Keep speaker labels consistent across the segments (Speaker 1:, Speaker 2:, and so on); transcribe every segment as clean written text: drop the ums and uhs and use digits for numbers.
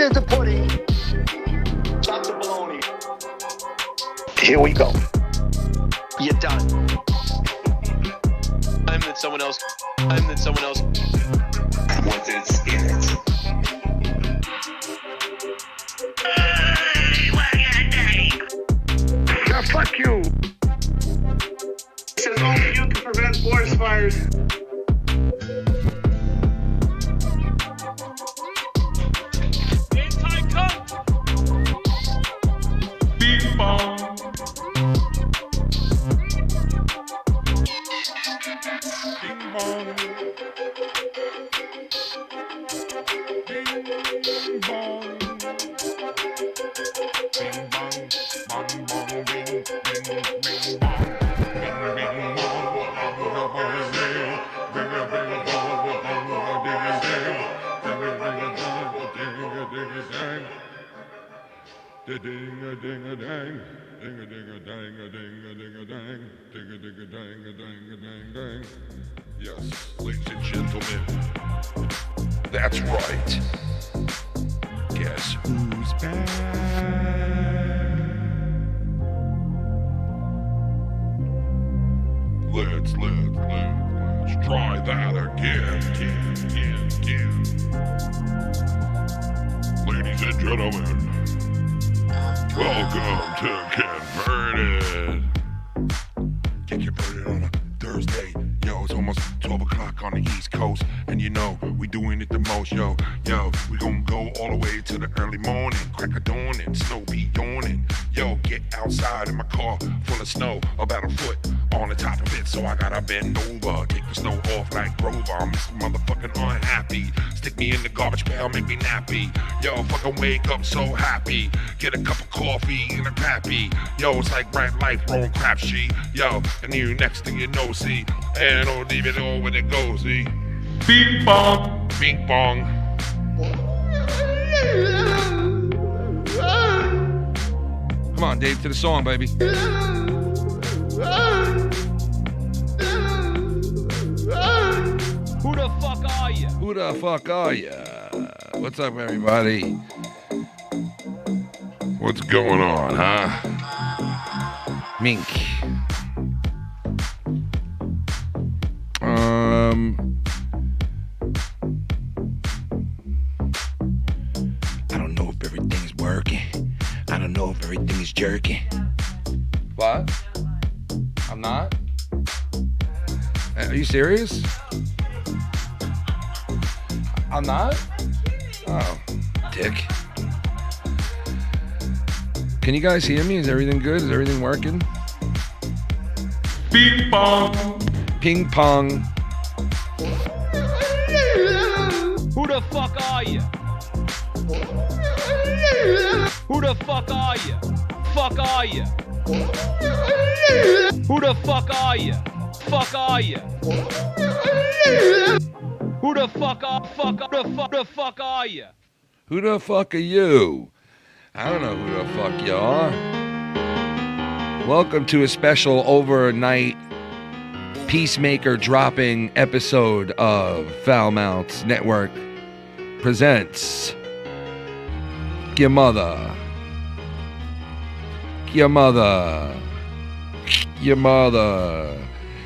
Speaker 1: is the pudding. Chop the bologna. Here we go. You're done.
Speaker 2: I'm that someone else.
Speaker 1: With its in it. Now fuck you. It says only you can prevent forest fires.
Speaker 3: Yes, ladies and gentlemen, that's right. Guess who's back? Let's try that again. Ladies and gentlemen, welcome to Converted. Get converted on a Thursday. Yo, it's almost 12 o'clock on the East Coast, and you know, we doing it the most, yo, we gonna go all the way to the early morning, crack of dawn and snow be yawning, yo, get outside in my car full of snow, about a foot on the top of it, so I gotta bend over, take the snow off like Grover, I'm so motherfucking unhappy, stick me in the garbage pail, make me nappy, yo, fucking wake up so happy, get a cup of coffee and a crappy, yo, it's like bright life, wrong crap sheet, yo, and you next thing you know, see, and I'll leave it all when it goes, see? Bing bong. Bing bong.
Speaker 4: Come on, Dave, to the song, baby.
Speaker 2: Who the fuck are you?
Speaker 4: Who the fuck are ya? What's up, everybody?
Speaker 3: What's going on, huh?
Speaker 4: Mink. I don't know if everything's working. I don't know if everything's jerking. What? I'm not? Are you serious? I'm not? Oh, dick. Can you guys hear me? Is everything good? Is everything working?
Speaker 3: Ping pong.
Speaker 4: Ping pong.
Speaker 2: Who the fuck are you? Who the fuck are you? Fuck are you? Who the fuck are you? Fuck are you? Who the fuck are you?
Speaker 4: Who the fuck are you? I don't know who the fuck you are. Welcome to a special overnight Peacemaker dropping episode of Foul Mouths Network presents Your Mother. Your Mother. Your Mother.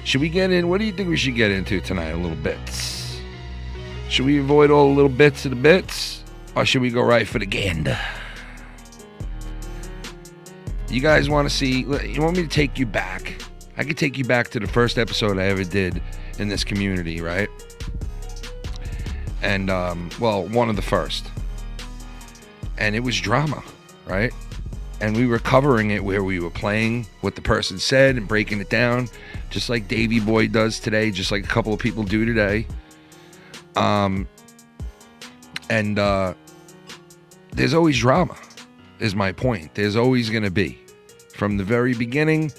Speaker 4: Should we get in? What do you think we should get into tonight? A little bits. Should we avoid all the little bits of the bits? Or should we go right for the gander? You guys want to see? You want me to take you back? I could take you back to the first episode I ever did in this community, right? And, well, one of the first. And it was drama, right? And we were covering it where we were playing what the person said and breaking it down, just like Davey Boy does today, just like a couple of people do today. There's always drama, is my point. There's always going to be, from the very beginning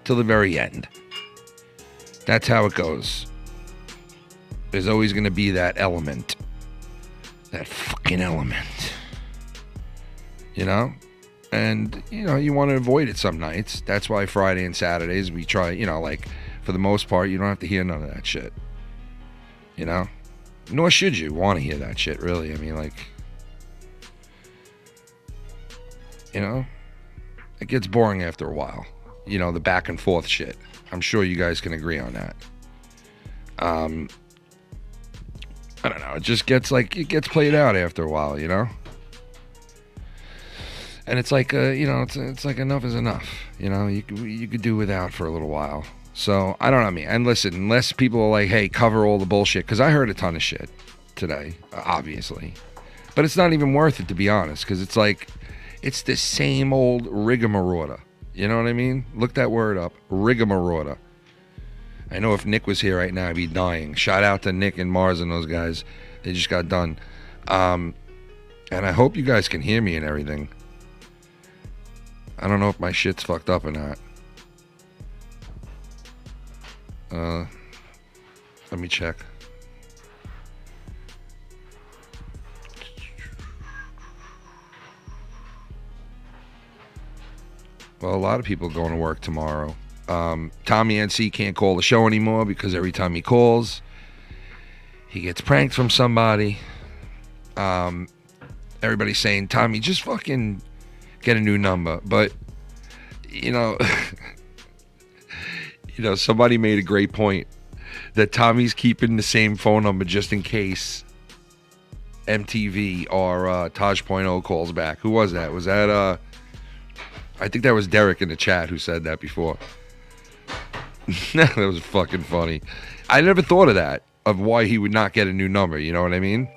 Speaker 4: till the very end. That's how it goes. There's always going to be that element. That fucking element. You know? And, you know, you want to avoid it some nights. That's why Friday and Saturdays we try, you know, like, for the most part, you don't have to hear none of that shit. You know? Nor should you want to hear that shit, really. I mean, like, You know, it gets boring after a while. You know, the back and forth shit. I'm sure you guys can agree on that. I don't know. It just gets played out after a while, you know? And it's like, you know, it's like enough is enough. You know, you could do without for a little while. So, I don't know, I mean, and listen, unless people are like, hey, cover all the bullshit, because I heard a ton of shit today, obviously. But it's not even worth it, to be honest, because it's like, it's the same old rigmarole. You know what I mean? Look that word up, rigmarole. I know if Nick was here right now, he'd be dying. Shout out to Nick and Mars and those guys. They just got done. And I hope you guys can hear me and everything. I don't know if my shit's fucked up or not. Let me check. Well, a lot of people going to work tomorrow. Tommy NC can't call the show anymore because every time he calls, he gets pranked from somebody. Everybody's saying, Tommy, just fucking get a new number. But, you know, somebody made a great point that Tommy's keeping the same phone number just in case MTV or Taj.0 calls back. Who was that? Was that, I think that was Derek in the chat who said that before. That was fucking funny. I never thought of that, of why he would not get a new number, you know what I mean?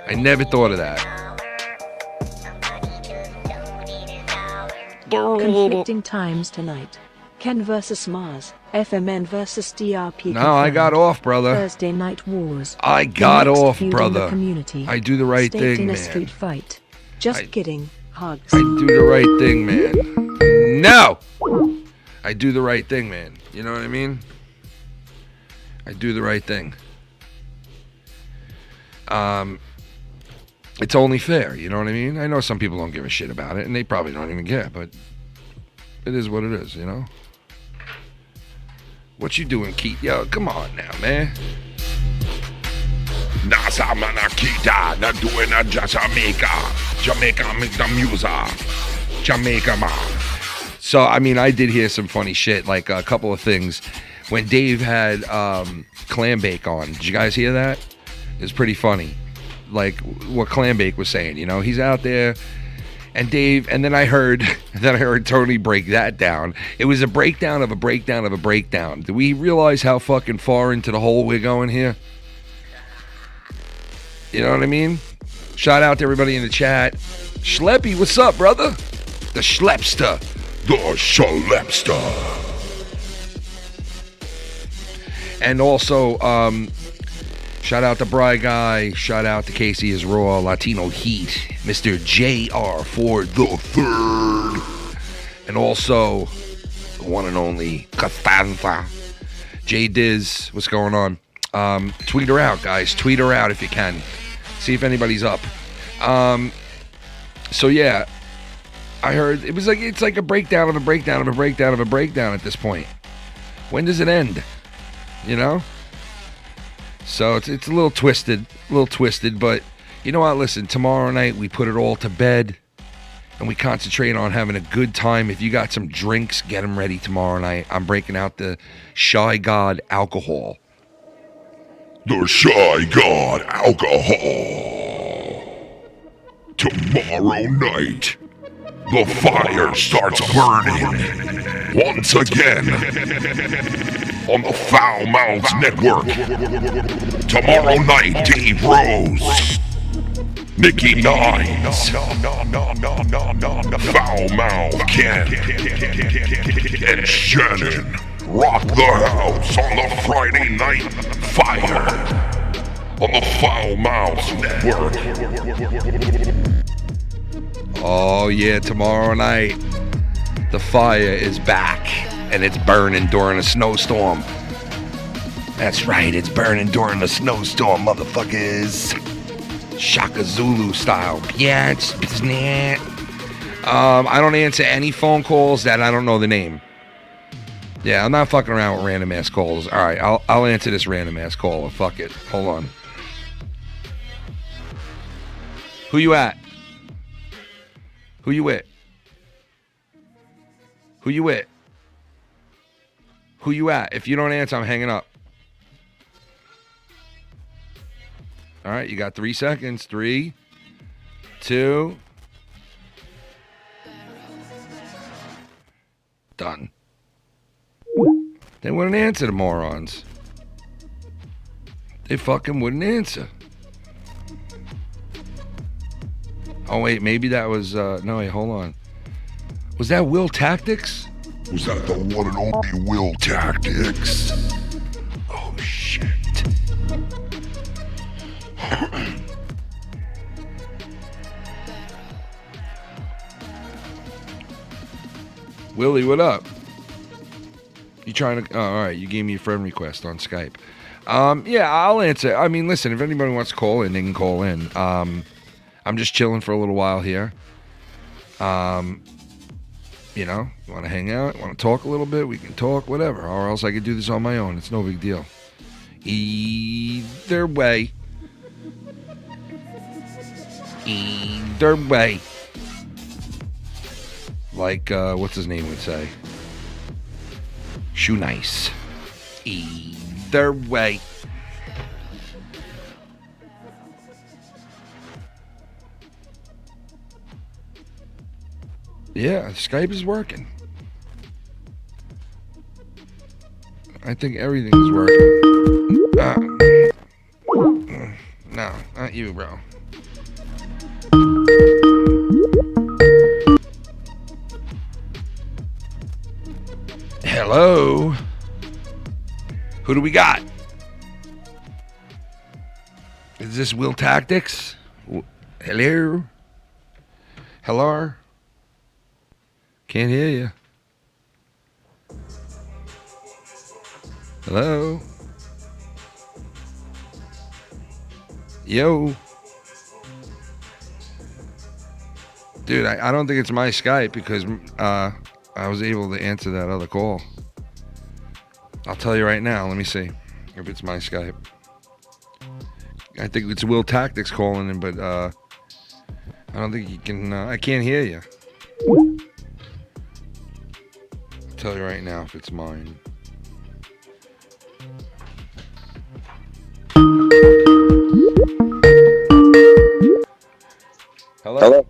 Speaker 4: I never thought of that.
Speaker 5: Conflicting times tonight. Ken versus Mars. FMN versus DRP.
Speaker 4: No, I got off, brother.
Speaker 5: Thursday night wars.
Speaker 4: I got off, brother. I do the right thing,
Speaker 5: in a
Speaker 4: man.
Speaker 5: street fight. Just kidding. Hugs.
Speaker 4: I do the right thing, man. No! I do the right thing, man. You know what I mean? I do the right thing. It's only fair, you know what I mean? I know some people don't give a shit about it, and they probably don't even care, but it is what it is, you know? What you doing, Keith? Yo, come on now, man.
Speaker 3: Nasa manakita, na doing a Jamaica. Jamaica make the music. Jamaica, man.
Speaker 4: So, I mean, I did hear some funny shit, like a couple of things. When Dave had Clam Bake on, did you guys hear that? It was pretty funny. Like what Clam Bake was saying, you know, he's out there, and Dave, and then I heard Tony break that down. It was a breakdown of a breakdown of a breakdown. Do we realize how fucking far into the hole we're going here? You know what I mean? Shout out to everybody in the chat. Schleppy, what's up, brother? The Schlepster.
Speaker 3: The Schlepster.
Speaker 4: And also, shout out to Bry Guy. Shout out to Casey is Raw, Latino Heat, Mr. JR for the third. And also, the one and only Costanza. J Diz, what's going on? Tweet her out, guys. Tweet her out if you can. See if anybody's up. So yeah, I heard it's like a breakdown of a breakdown of a breakdown of a breakdown at this point. When does it end? You know? So it's a little twisted, but you know what? Listen, tomorrow night we put it all to bed and we concentrate on having a good time. If you got some drinks, get them ready tomorrow night. I'm breaking out the Shy God alcohol.
Speaker 3: The Shy God alcohol. Tomorrow night, the fire starts burning once again on the Foul Mouths Network. Tomorrow night, Dave Rose, Nikki Nines, Foul Mouth Ken, and Shannon rock the house on the Friday Night Fire on the Foul Mouths Network.
Speaker 4: Oh yeah, tomorrow night, the fire is back, and it's burning during a snowstorm. That's right, it's burning during a snowstorm, motherfuckers. Shaka Zulu style. Yeah, it's not. I don't answer any phone calls that I don't know the name. Yeah, I'm not fucking around with random ass calls. All right, I'll answer this random ass call. Fuck it. Hold on. Who you at? Who you with? Who you with? Who you at? If you don't answer, I'm hanging up. All right, you got 3 seconds. 3, 2. Done. They wouldn't answer, the morons. They fucking wouldn't answer. Oh, wait, maybe that was, no, wait, hold on. Was that Will Tactics?
Speaker 3: Was that the one and only Will Tactics?
Speaker 4: Oh, shit. Willie, what up? You trying to? Oh, all right, you gave me a friend request on Skype. Yeah, I'll answer. I mean, listen, if anybody wants to call in, they can call in. I'm just chilling for a little while here. You know, you want to hang out, want to talk a little bit, we can talk, whatever. Or else I could do this on my own. It's no big deal. Either way. Either way. Like, what's his name would say? Shoe nice. Either way. Yeah, Skype is working. I think everything is working. No, not you, bro. Hello? Who do we got? Is this Will Tactics? Hello? Hello? Can't hear you. Hello? Yo? Dude, I don't think it's my Skype because I was able to answer that other call. I'll tell you right now. Let me see if it's my Skype. I think it's Will Tactics calling in, but I don't think you can. I can't hear you. I'll tell you right now if it's mine. Hello?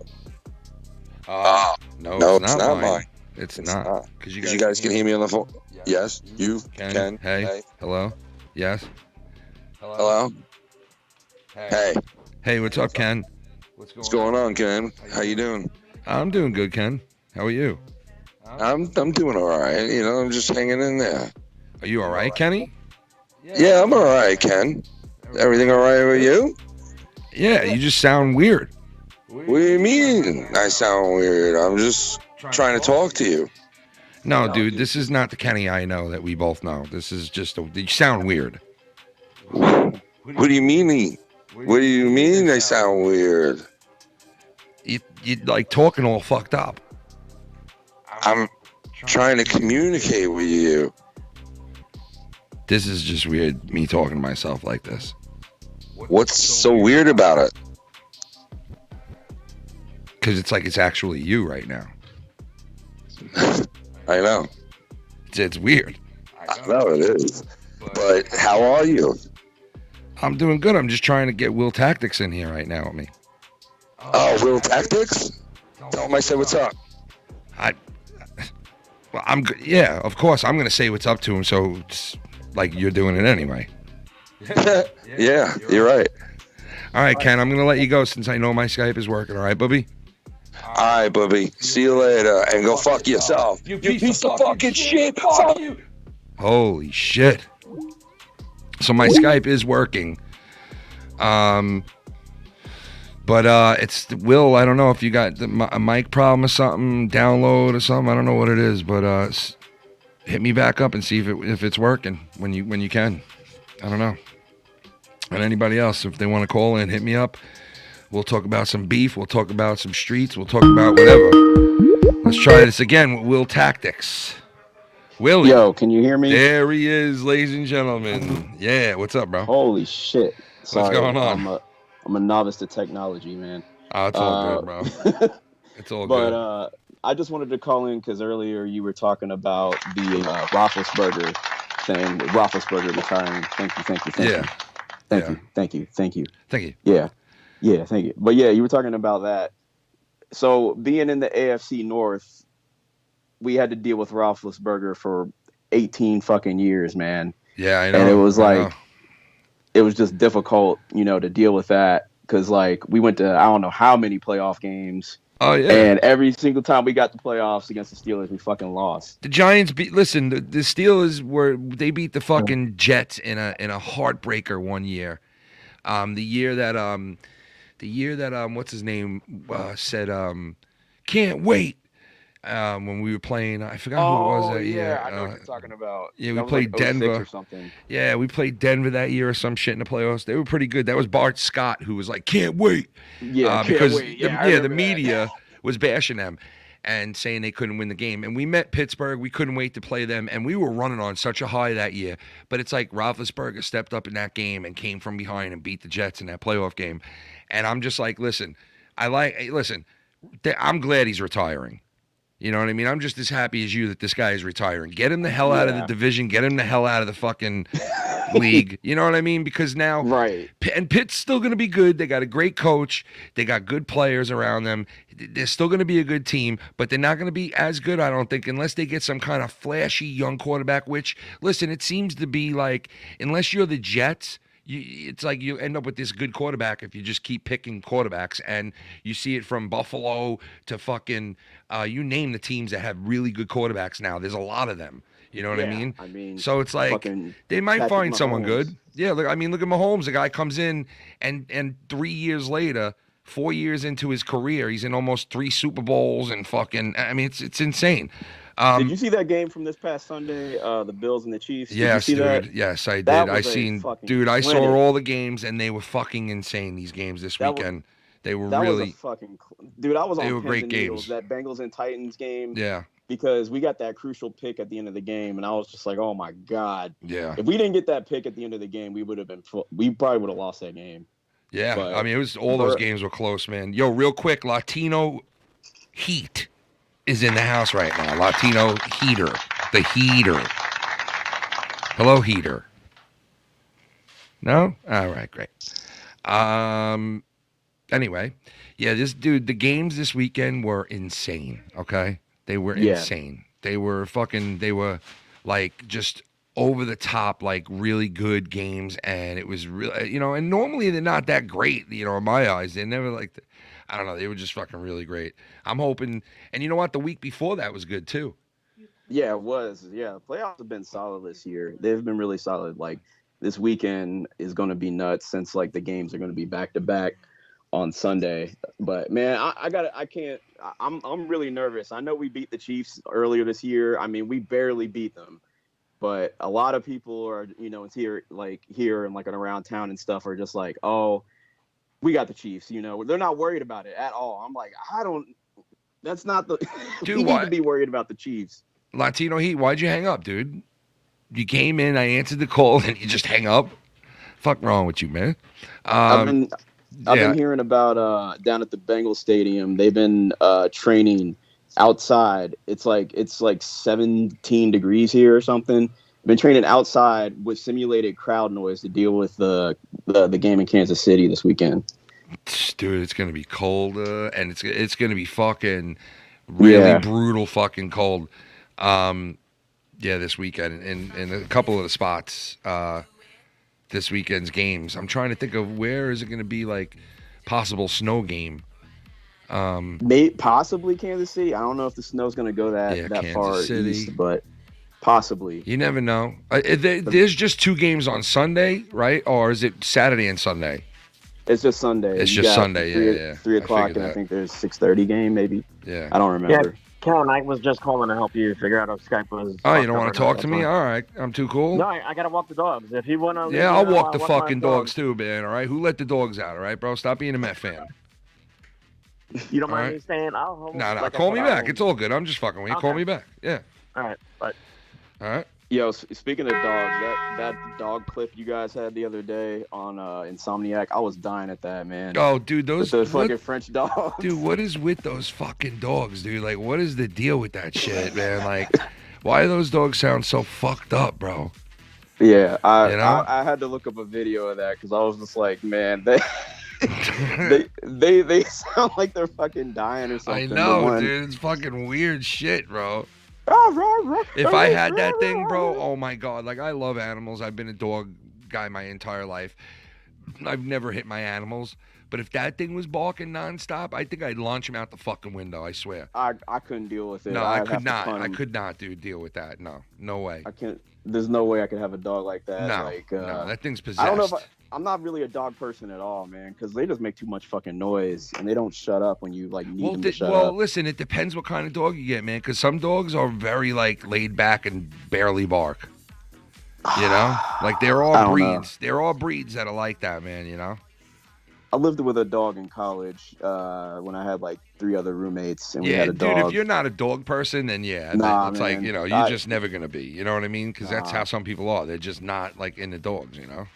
Speaker 4: No, it's not mine. It's not.
Speaker 6: Because you guys can hear me on the phone. Yes, you can.
Speaker 4: Hey. Hello? Yes?
Speaker 6: Hello? Hey.
Speaker 4: Hey, what's up, Ken?
Speaker 6: What's going on, Ken? How you doing?
Speaker 4: I'm doing good, Ken. How are you?
Speaker 6: I'm doing all right. You know, I'm just hanging in there.
Speaker 4: Are you all right, Kenny?
Speaker 6: Yeah, I'm all right, Ken. Everything all right with you?
Speaker 4: Yeah, you just sound weird.
Speaker 6: What do you mean I sound weird? I'm just trying to talk to you.
Speaker 4: No, dude, this is not the Kenny I know that we both know. This is just you sound weird.
Speaker 6: What do you mean? What do you mean I sound weird?
Speaker 4: You like talking all fucked up.
Speaker 6: I'm trying to communicate with you.
Speaker 4: This is just weird, me talking to myself like this.
Speaker 6: What's so weird about it?
Speaker 4: Because it's like it's actually you right now.
Speaker 6: I know.
Speaker 4: It's weird.
Speaker 6: I know it is. But how are you?
Speaker 4: I'm doing good. I'm just trying to get Will Tactics in here right now with me.
Speaker 6: Oh, Will Tactics? Tell him I said what's up.
Speaker 4: Well, yeah, of course. I'm going to say what's up to him, so it's like you're doing it anyway.
Speaker 6: Yeah, you're right.
Speaker 4: All right, Ken, I'm going to let you go since I know my Skype is working. All right, Bubby?
Speaker 6: All right, Bubby. See you later, and go fuck yourself. You piece of fucking shit. Fuck you.
Speaker 4: Holy shit. So my Skype is working. But it's Will. I don't know if you got a mic problem or something, download or something. I don't know what it is, but hit me back up and see if it's working when you can. I don't know. And anybody else, if they want to call in, hit me up. We'll talk about some beef. We'll talk about some streets. We'll talk about whatever. Let's try this again with Will Tactics. Willie.
Speaker 7: Yo, can you hear me?
Speaker 4: There he is, ladies and gentlemen. Yeah, what's up, bro?
Speaker 7: Holy shit. Sorry,
Speaker 4: what's going on?
Speaker 7: I'm a novice to technology, man.
Speaker 4: Oh, it's all good, bro. It's all
Speaker 7: but,
Speaker 4: good.
Speaker 7: I just wanted to call in because earlier you were talking about the Roethlisberger thing. Roethlisberger retiring. Thank you. Thank you. Yeah, thank you. But yeah, you were talking about that. So being in the AFC North, we had to deal with Roethlisberger for 18 fucking years, man.
Speaker 4: Yeah, I know.
Speaker 7: And it was like, it was just difficult, to deal with that because like we went to I don't know how many playoff games.
Speaker 4: Oh yeah.
Speaker 7: And every single time we got the playoffs against the Steelers, we fucking lost.
Speaker 4: The Giants beat. Listen, the Steelers they beat the fucking Jets in a heartbreaker one year. The year that what's his name said can't wait. When we were playing, I forgot who it was that year.
Speaker 7: I know what you're talking about.
Speaker 4: Yeah, we
Speaker 7: That was
Speaker 4: played
Speaker 7: like 06
Speaker 4: Denver
Speaker 7: or something.
Speaker 4: Yeah, we played Denver that year or some shit in the playoffs. They were pretty good. That was Bart Scott who was like, "Can't wait."
Speaker 7: Yeah,
Speaker 4: because
Speaker 7: can't wait. Yeah,
Speaker 4: the media was bashing them and saying they couldn't win the game. And we met Pittsburgh. We couldn't wait to play them, and we were running on such a high that year. But it's like Roethlisberger stepped up in that game and came from behind and beat the Jets in that playoff game. And I'm just like, listen, I'm glad he's retiring. You know what I mean? I'm just as happy as you that this guy is retiring. Get him the hell out of the division. Get him the hell out of the fucking league. You know what I mean? Because now,
Speaker 7: right.
Speaker 4: And Pitt's still going to be good. They got a great coach. They got good players around them. They're still going to be a good team, but they're not going to be as good, I don't think, unless they get some kind of flashy young quarterback, which, listen, it seems to be like, unless you're the Jets, it's like you end up with this good quarterback if you just keep picking quarterbacks, and you see it from Buffalo to fucking you name the teams that have really good quarterbacks now. There's a lot of them. You know what I mean? So it's like they might find someone good. Yeah, look at Mahomes. The guy comes in and 3 years later, 4 years into his career, he's in almost 3 Super Bowls and fucking. I mean, it's insane.
Speaker 7: Did you see that game from this past Sunday, the Bills and the Chiefs?
Speaker 4: Yes,
Speaker 7: did you see
Speaker 4: dude.
Speaker 7: That?
Speaker 4: Yes, I did. I saw all the games, and they were fucking insane. These games this weekend, they were really.
Speaker 7: Dude, I was on.
Speaker 4: They were great
Speaker 7: games.
Speaker 4: games.
Speaker 7: That Bengals and Titans game.
Speaker 4: Yeah.
Speaker 7: Because we got that crucial pick at the end of the game, and I was just like, "Oh my god!"
Speaker 4: Yeah.
Speaker 7: If we didn't get that pick at the end of the game, we probably would have lost that game.
Speaker 4: Yeah, but, I mean, it was all those games were close, man. Yo, real quick, Latino Heat is in the house right now. Latino Heater. The Heater. Hello, Heater. No? All right, great. Anyway, yeah, the games this weekend were insane, okay? They were insane. They were like just over the top, like really good games, and it was really, and normally they're not that great, in my eyes. They're never like, I don't know, they were just fucking really great. I'm hoping, and you know what, the week before that was good too.
Speaker 7: Yeah, it was. Yeah, playoffs have been solid this year. They've been really solid. Like this weekend is going to be nuts since like the games are going to be back to back on Sunday. But man, I'm really nervous. I know we beat the Chiefs earlier this year. I mean, we barely beat them. But a lot of people are, it's here and like around town and stuff are just like, oh, we got the Chiefs. They're not worried about it at all. I'm like, that's not the.
Speaker 4: Dude,
Speaker 7: we need to be worried about the Chiefs.
Speaker 4: Latino Heat, why'd you hang up, dude? You came in, I answered the call, and you just hang up. Fuck wrong with you, man.
Speaker 7: I've been hearing about down at the Bengals Stadium. They've been training outside. It's like 17 degrees here or something. I've been training outside with simulated crowd noise to deal with the game in Kansas City this weekend.
Speaker 4: Dude, it's gonna be cold, and it's gonna be fucking really brutal, fucking cold. This weekend in a couple of the spots. This weekend's games. I'm trying to think of where is it going to be like possible snow game.
Speaker 7: Possibly Kansas City. I don't know if the snow's going to go that far east, but possibly.
Speaker 4: You never know. There's just 2 games on Sunday, right? Or is it Saturday and Sunday?
Speaker 7: It's just Sunday.
Speaker 4: It's just Sunday. Yeah.
Speaker 7: 3 o'clock, and I think there's 6:30 game maybe.
Speaker 4: Yeah.
Speaker 7: I don't remember.
Speaker 8: Yeah. Carol, I was just calling to help you figure out if Skype was.
Speaker 4: Oh, you don't want to talk to me? All right, I'm too cool.
Speaker 8: No, I gotta walk the dogs. If you wanna.
Speaker 4: Yeah, I'll walk the fucking dogs too, man. All right, who let the dogs out? All right, bro, stop being a Met fan.
Speaker 8: You don't mind me staying?
Speaker 4: No, call me back. It's all good. I'm just fucking with you. Call me back. Yeah.
Speaker 8: All right, bye.
Speaker 4: All right.
Speaker 7: Yo, speaking of dogs, that dog clip you guys had the other day on Insomniac, I was dying at that, man.
Speaker 4: Oh, dude,
Speaker 7: With
Speaker 4: those
Speaker 7: the fucking French dogs.
Speaker 4: Dude, what is with those fucking dogs, dude? Like, what is the deal with that shit, man? Like, why do those dogs sound so fucked up, bro?
Speaker 7: Yeah,
Speaker 4: You know?
Speaker 7: I had to look up a video of that because I was just like, man, they sound like they're fucking dying or something.
Speaker 4: I know, dude. It's fucking weird shit, bro.
Speaker 7: If
Speaker 4: If I had that thing, bro, oh my God. Like, I love animals. I've been a dog guy my entire life. I've never hit my animals. But if that thing was barking nonstop, I think I'd launch him out the fucking window, I swear.
Speaker 7: I couldn't deal with it.
Speaker 4: No, I
Speaker 7: I'd
Speaker 4: could
Speaker 7: have to
Speaker 4: not.
Speaker 7: punt
Speaker 4: I
Speaker 7: him.
Speaker 4: could not, dude, deal with that. No. No way.
Speaker 7: I can't. There's no way I could have a dog like that.
Speaker 4: No,
Speaker 7: Like,
Speaker 4: no, that thing's possessed.
Speaker 7: I don't know if I'm not really a dog person at all, man, because they just make too much fucking noise and they don't shut up when you like need them to shut up.
Speaker 4: Listen, it depends what kind of dog you get, man, because some dogs are very, like, laid back and barely bark. You know? Like, they're all breeds. They're all breeds that are like that, man, you know?
Speaker 7: I lived with a dog in college when I had like 3 other roommates and we had a dog.
Speaker 4: Dude, if you're not a dog person, then yeah,
Speaker 7: Nah,
Speaker 4: it's
Speaker 7: man.
Speaker 4: like, you know, you're just never gonna be. You know what I mean? Because that's how some people are. They're just not like into dogs, you know.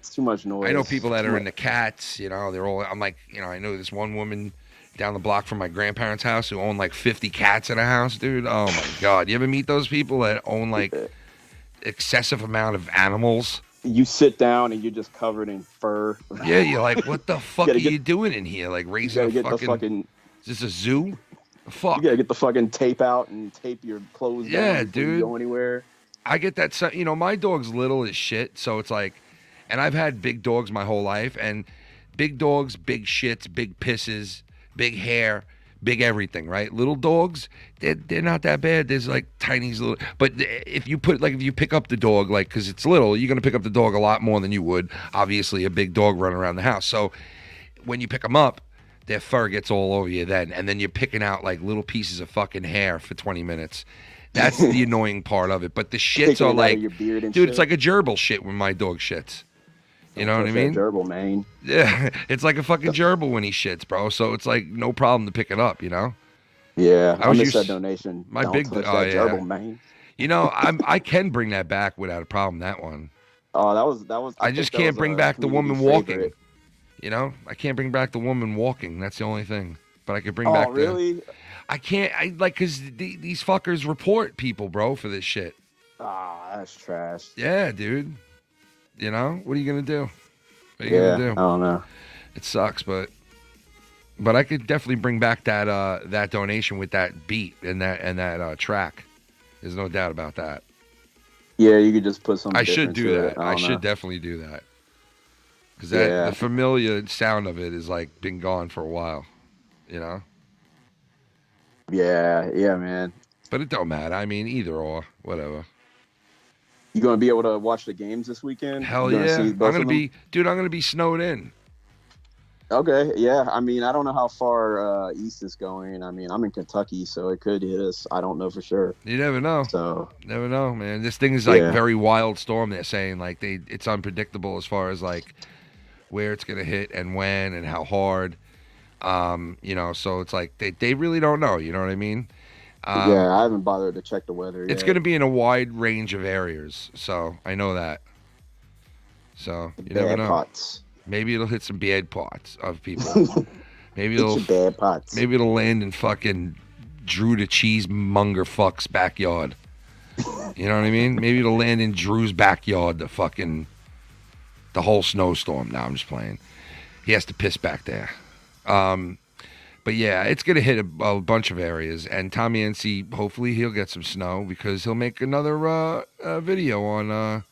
Speaker 7: It's too much noise.
Speaker 4: I know people that are into cats. You know, they're all. I'm like, you know, I know this one woman down the block from my grandparents' house who own like 50 cats in a house, dude. Oh my God, you ever meet those people that own like excessive amount of animals?
Speaker 7: You sit down and you're just covered in fur.
Speaker 4: Yeah, you're like, what the fuck are you doing in here? Like raising a fucking. Is this a zoo? Fuck.
Speaker 7: You gotta get the fucking tape out and tape your clothes down before you go anywhere.
Speaker 4: I get that. You know, my dog's little as shit, so it's like, and I've had big dogs my whole life, and big dogs, big shits, big pisses, big hair, big everything, right? Little dogs, they're not that bad. There's like tiny little, but if you pick up the dog, like, because it's little, you're gonna pick up the dog a lot more than you would obviously a big dog running around the house. So when you pick them up, their fur gets all over you then, and then you're picking out like little pieces of fucking hair for 20 minutes. That's the annoying part of it. But the shits are like, dude, it's like a gerbil shit when my dog shits. You know what I mean?
Speaker 7: Gerbil, man.
Speaker 4: Yeah, it's like a fucking gerbil when he shits, bro. So it's like no problem to pick it up, you know?
Speaker 7: Yeah, I missed that donation.
Speaker 4: My
Speaker 7: Don't
Speaker 4: big
Speaker 7: touch that gerbil, man.
Speaker 4: You know, I can bring that back without a problem. That one.
Speaker 7: Oh, that was.
Speaker 4: I just can't bring back the woman walking. You know, I can't bring back the woman walking. That's the only thing. But I could bring back.
Speaker 7: Oh, really?
Speaker 4: I can't. I like because these fuckers report people, bro, for this shit.
Speaker 7: Ah, that's trash.
Speaker 4: Yeah, dude. You know, what are you gonna do? What are you gonna do?
Speaker 7: I don't know.
Speaker 4: It sucks, but I could definitely bring back that donation with that beat and that track. There's no doubt about that.
Speaker 7: Yeah, you could just put some.
Speaker 4: I should do that. I should definitely do that. Because the familiar sound of it is like been gone for a while, you know.
Speaker 7: Yeah, man.
Speaker 4: But it don't matter. I mean, either or, whatever.
Speaker 7: You gonna be able to watch the games this weekend?
Speaker 4: Hell yeah! I'm gonna be snowed in.
Speaker 7: Okay, yeah. I mean, I don't know how far east it's going. I mean, I'm in Kentucky, so it could hit us. I don't know for sure.
Speaker 4: You never know.
Speaker 7: So
Speaker 4: never know, man. This thing is like very wild storm. They're saying like it's unpredictable as far as like where it's gonna hit and when and how hard. You know, so it's like they really don't know. You know what I mean?
Speaker 7: Yeah, I haven't bothered to check the weather yet.
Speaker 4: It's going to be in a wide range of areas, so I know that. So you never know.
Speaker 7: Pots.
Speaker 4: Maybe it'll hit some bad parts of people. Maybe it'll
Speaker 7: bad pots.
Speaker 4: Maybe it'll land in fucking Drew the cheesemonger fuck's backyard. You know what I mean? Maybe it'll land in Drew's backyard. The whole snowstorm. Now I'm just playing. He has to piss back there. But yeah, it's going to hit a bunch of areas. And Tommy NC, hopefully he'll get some snow because he'll make another video on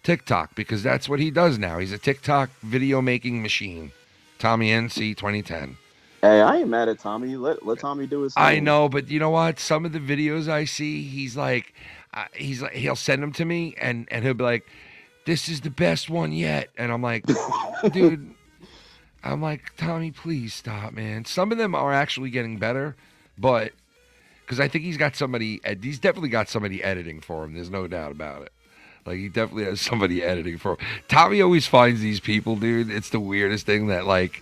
Speaker 4: TikTok because that's what he does now. He's a TikTok video making machine. Tommy NC 2010.
Speaker 7: Hey, I ain't mad at Tommy. Let Tommy do his thing.
Speaker 4: I know, but you know what? Some of the videos I see, he's like he'll send them to me and he'll be like, "This is the best one yet." And I'm like, dude. I'm like, Tommy, please stop, man. Some of them are actually getting better, but because I think he's definitely got somebody editing for him. There's no doubt about it. Like, he definitely has somebody editing for him. Tommy always finds these people, dude. It's the weirdest thing that, like,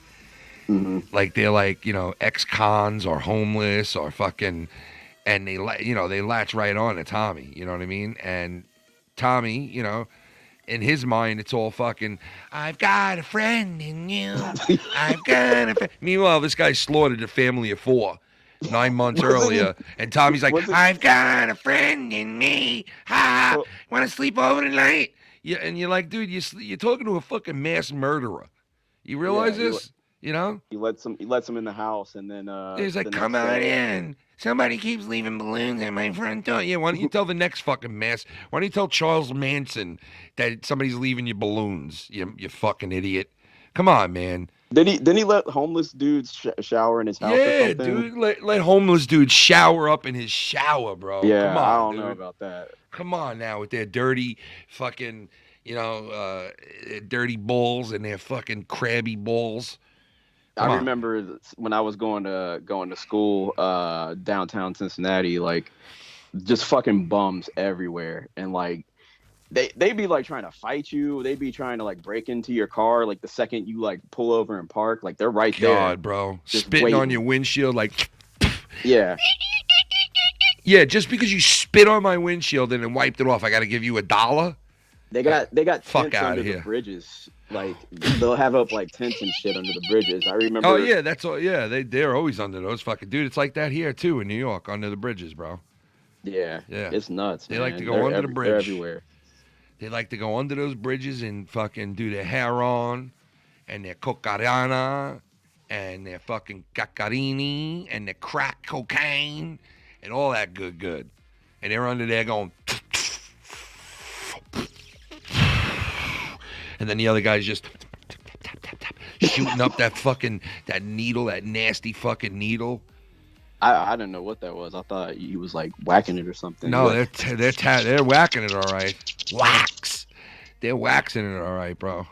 Speaker 4: like they're like, you know, ex-cons or homeless or fucking, and they latch right on to Tommy. You know what I mean? And Tommy, in his mind, it's all fucking, I've got a friend in you. I've got a friend. Meanwhile, this guy slaughtered a family of 4 9 months earlier. And Tommy's like, I've got a friend in me. Ha! Want to sleep over tonight? Yeah, and you're like, dude, you're talking to a fucking mass murderer. You realize this? He
Speaker 7: lets him in the house, and then
Speaker 4: he's like, come on in. Somebody keeps leaving balloons at my front door. Yeah, why don't you tell the next fucking mass? Why don't you tell Charles Manson that somebody's leaving you balloons? You fucking idiot. Come on, man.
Speaker 7: Didn't he let homeless dudes shower in his house?
Speaker 4: Yeah,
Speaker 7: or something?
Speaker 4: dude. Let homeless dudes shower up in his shower, bro.
Speaker 7: Yeah,
Speaker 4: come on,
Speaker 7: I don't
Speaker 4: dude.
Speaker 7: know about that.
Speaker 4: Come on now with their dirty fucking, dirty balls and their fucking crabby balls.
Speaker 7: I remember when I was going to school downtown Cincinnati, like just fucking bums everywhere, and like they be like trying to fight you. They be trying to like break into your car like the second you like pull over and park. Like they're right there.
Speaker 4: God, bro, spitting on your windshield like.
Speaker 7: Yeah.
Speaker 4: Yeah, just because you spit on my windshield and then wiped it off, I got to give you $1?
Speaker 7: They got
Speaker 4: fuck
Speaker 7: tents
Speaker 4: out
Speaker 7: under
Speaker 4: of here.
Speaker 7: the bridges. Like they'll have up like tents and shit under the bridges. I remember.
Speaker 4: Oh yeah, that's all. Yeah, they're always under those fucking dude. It's like that here too in New York under the bridges, bro.
Speaker 7: Yeah, it's nuts.
Speaker 4: They
Speaker 7: man.
Speaker 4: like to go under the bridge.
Speaker 7: They're everywhere.
Speaker 4: They like to go under those bridges and fucking do their hair on, and their cocaine, and their fucking cacarini, and their crack cocaine, and all that good. And they're under there going. And then the other guy's just shooting up that needle, that nasty fucking needle.
Speaker 7: I didn't know what that was. I thought he was like whacking it or something.
Speaker 4: No, they're whacking it all right. Wax. They're waxing it all right, bro.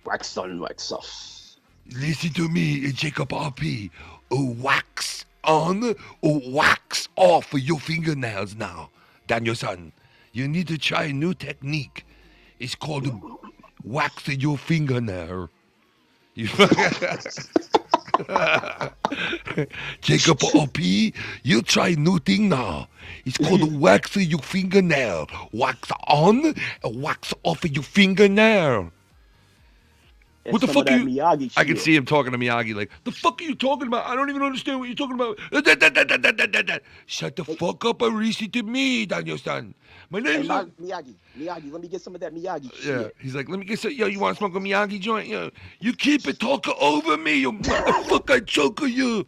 Speaker 7: Wax on, wax off.
Speaker 4: Listen to me, Jacob RP. Wax on or wax off for your fingernails now, Daniel-san. You need to try a new technique. It's called wax your fingernail. Jacob OP, you try new thing now. It's called wax your fingernail. Wax on and wax off your fingernail.
Speaker 7: And
Speaker 4: what the fuck are you?
Speaker 7: Miyagi
Speaker 4: I can
Speaker 7: shit.
Speaker 4: see him talking to Miyagi like, the fuck are you talking about? I don't even understand what you're talking about. Shut the fuck up and listen to me, Daniel-san. My name's
Speaker 7: Miyagi, let me get some of that Miyagi shit.
Speaker 4: Yeah, he's like, let me get some. Yo, you want to smoke a Miyagi joint? Yo, you keep it talking over me, you motherfucker, I choke you.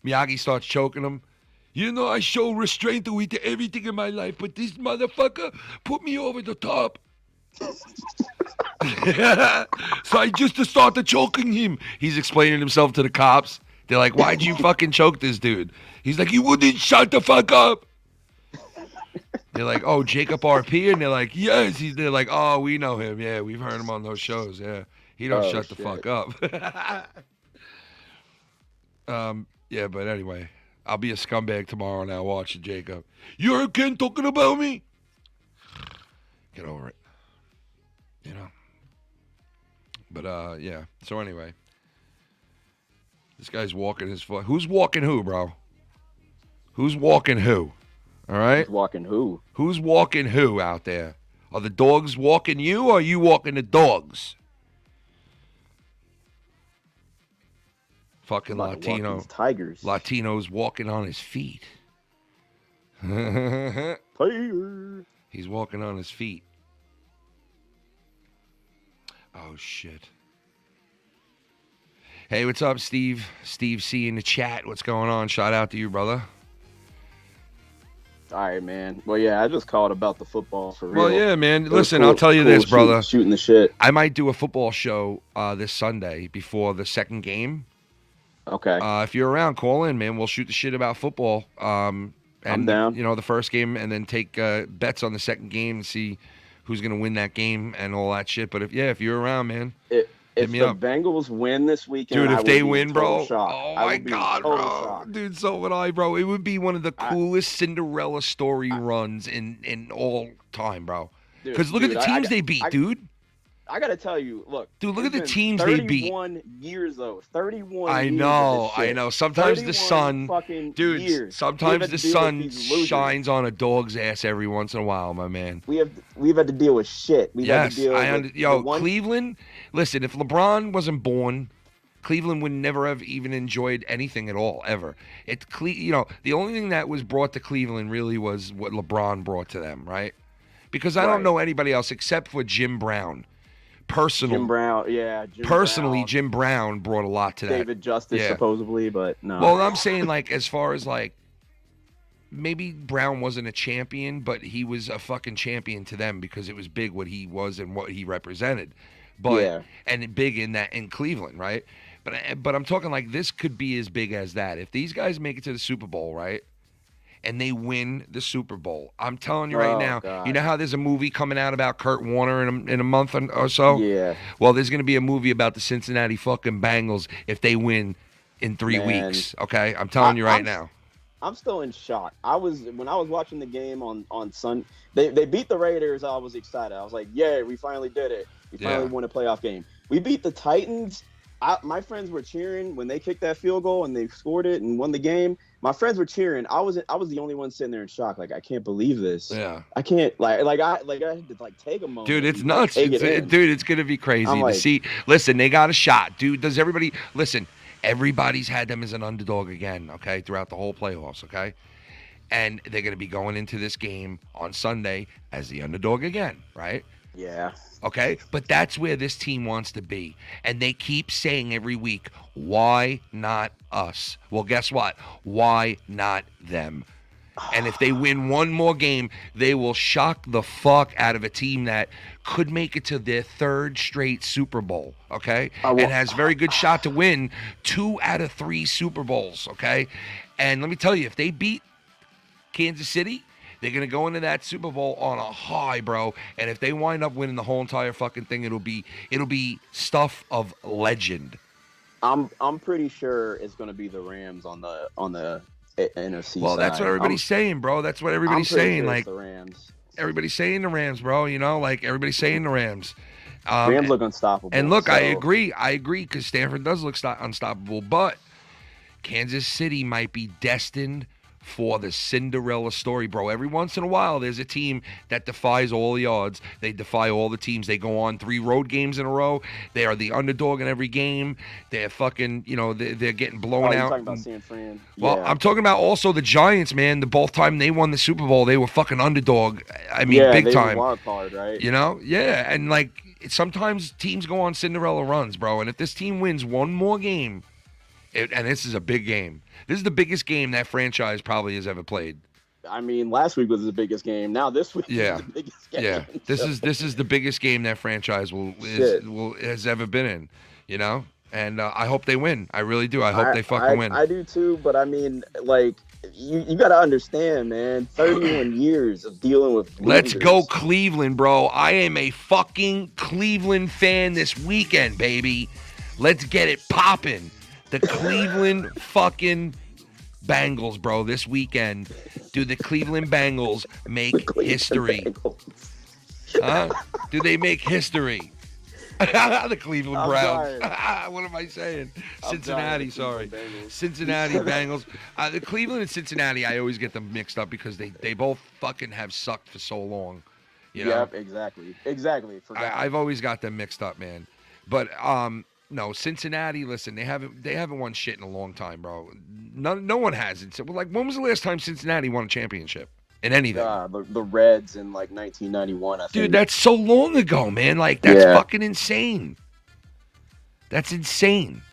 Speaker 4: Miyagi starts choking him. You know, I show restraint with everything in my life, but this motherfucker put me over the top. So I just started choking him. He's explaining himself to the cops. They're like, why'd you fucking choke this dude? He's like, he wouldn't shut the fuck up. They're like, oh, Jacob RP? And they're like, yes. They're like, oh, we know him. Yeah, we've heard him on those shows. Yeah, he don't shut the fuck up. Yeah, but anyway, I'll be a scumbag tomorrow now watching Jacob. You heard Ken talking about me? Get over it. You know? But, yeah. So anyway, this guy's walking his foot. Who's walking who, bro? Who's walking who? All right?
Speaker 7: Who's walking who?
Speaker 4: Who's walking who out there? Are the dogs walking you, or are you walking the dogs? Fucking Latino.
Speaker 7: Tigers.
Speaker 4: Latino's walking on his feet.
Speaker 7: Tiger.
Speaker 4: He's walking on his feet. Oh, shit. Hey, what's up, Steve? Steve C in the chat. What's going on? Shout out to you, brother.
Speaker 7: All right, man. Well, yeah, I just called about the football for real.
Speaker 4: Well, yeah, man. Listen, I'll tell you this, brother.
Speaker 7: Shooting the shit.
Speaker 4: I might do a football show this Sunday before the second game.
Speaker 7: Okay.
Speaker 4: If you're around, call in, man. We'll shoot the shit about football. And,
Speaker 7: I'm down.
Speaker 4: You know, the first game, and then take bets on the second game and see who's going to win that game and all that shit. But if you're around, man.
Speaker 7: If the Bengals win this weekend,
Speaker 4: dude, if they win, bro,
Speaker 7: shocked.
Speaker 4: oh my God, bro, shocked. Dude, so would I, bro. It would be one of the coolest Cinderella story runs in all time, bro. Because look at the teams they beat, dude.
Speaker 7: I gotta tell you, look,
Speaker 4: Dude, look
Speaker 7: it's
Speaker 4: at the
Speaker 7: been
Speaker 4: teams they beat.
Speaker 7: 31 years though. 31
Speaker 4: I
Speaker 7: years of
Speaker 4: know,
Speaker 7: this shit.
Speaker 4: I know. Sometimes the
Speaker 7: 31
Speaker 4: sun,
Speaker 7: fucking
Speaker 4: dude.
Speaker 7: years.
Speaker 4: Sometimes
Speaker 7: We've
Speaker 4: the
Speaker 7: had to deal with
Speaker 4: sun
Speaker 7: these losers.
Speaker 4: shines on a dog's ass every once in a while, my man.
Speaker 7: We've had to deal with shit. We've had
Speaker 4: Yes,
Speaker 7: to deal with
Speaker 4: yo,
Speaker 7: the one.
Speaker 4: Cleveland. Listen, if LeBron wasn't born, Cleveland would never have even enjoyed anything at all, ever. The only thing that was brought to Cleveland really was what LeBron brought to them, right? Because I don't know anybody else except for Jim Brown.
Speaker 7: Jim Brown,
Speaker 4: Jim Brown brought a lot to that.
Speaker 7: David Justice, supposedly, but no.
Speaker 4: Well, I'm saying, like, as far as, like, maybe Brown wasn't a champion, but he was a fucking champion to them because it was big what he was and what he represented. But and big in Cleveland, right? But I'm talking like this could be as big as that. If these guys make it to the Super Bowl, right? And they win the Super Bowl. I'm telling you right now,
Speaker 7: God.
Speaker 4: You know how there's a movie coming out about Kurt Warner in a month or so?
Speaker 7: Yeah.
Speaker 4: Well, there's going to be a movie about the Cincinnati fucking Bengals if they win in 3 weeks, okay? I'm telling you right now.
Speaker 7: I'm still in shock. When I was watching the game on Sunday, they beat the Raiders. I was excited. I was like, yeah, we finally did it. We finally won a playoff game. We beat the Titans. My friends were cheering when they kicked that field goal and they scored it and won the game. My friends were cheering. I was the only one sitting there in shock. Like, I can't believe this.
Speaker 4: Yeah.
Speaker 7: I can't I had to take a moment.
Speaker 4: Dude, it's nuts. Dude, it's gonna be crazy
Speaker 7: to
Speaker 4: see. Listen, they got a shot, dude. Does everybody listen? Everybody's had them as an underdog again, okay, throughout the whole playoffs, okay? And they're gonna be going into this game on Sunday as the underdog again, right?
Speaker 7: Yeah.
Speaker 4: Okay, but that's where this team wants to be. And they keep saying every week, why not us? Well, guess what? Why not them? And if they win one more game, they will shock the fuck out of a team that could make it to their third straight Super Bowl, okay? And has very good shot to win 2 out of 3 Super Bowls, okay? And let me tell you, if they beat Kansas City, they're going to go into that Super Bowl on a high, bro. And if they wind up winning the whole entire fucking thing, it'll be stuff of legend.
Speaker 7: I'm pretty sure it's going to be the Rams on the NFC
Speaker 4: Well,
Speaker 7: side.
Speaker 4: that's what everybody's saying, bro. That's what everybody's saying.
Speaker 7: Sure
Speaker 4: like
Speaker 7: the Rams.
Speaker 4: Everybody's saying the Rams, bro. You know, like everybody's saying the Rams.
Speaker 7: Rams look unstoppable.
Speaker 4: And look, I agree because Stanford does look unstoppable. But Kansas City might be destined for the Cinderella story, bro. Every once in a while, there's a team that defies all the odds. They defy all the teams. They go on 3 road games in a row. They are the underdog in every game. They're fucking, they're getting blown out.
Speaker 7: You're talking about San Fran.
Speaker 4: Well, I'm talking about also the Giants, man. The both time they won the Super Bowl, they were fucking underdog. I mean, big time.
Speaker 7: Wild card, right?
Speaker 4: Yeah. And like sometimes teams go on Cinderella runs, bro. And if this team wins one more game, and this is a big game. This is the biggest game that franchise probably has ever played.
Speaker 7: I mean, last week was the biggest game. Now this week is the biggest game.
Speaker 4: Yeah, this is the biggest game that franchise has ever been in. And I hope they win. I really do. I hope they fucking win.
Speaker 7: I do too. But I mean, like, you got to understand, man. 31 years of dealing with losers.
Speaker 4: Let's go Cleveland, bro. I am a fucking Cleveland fan this weekend, baby. Let's get it popping. The Cleveland fucking Bengals, bro, this weekend. Do the Cleveland Bengals make history? Huh? Do they make history? The Cleveland Browns. What am I saying? Cincinnati, sorry. Cincinnati Bengals. The Cleveland and Cincinnati, I always get them mixed up because they both fucking have sucked for so long.
Speaker 7: Yep, exactly.
Speaker 4: I've always got them mixed up, man. But no, Cincinnati. Listen, they haven't won shit in a long time, bro. No one has it. So, like, when was the last time Cincinnati won a championship in anything?
Speaker 7: The Reds in like 1991. I think.
Speaker 4: Dude, that's so long ago, man. Like, that's fucking insane. That's insane.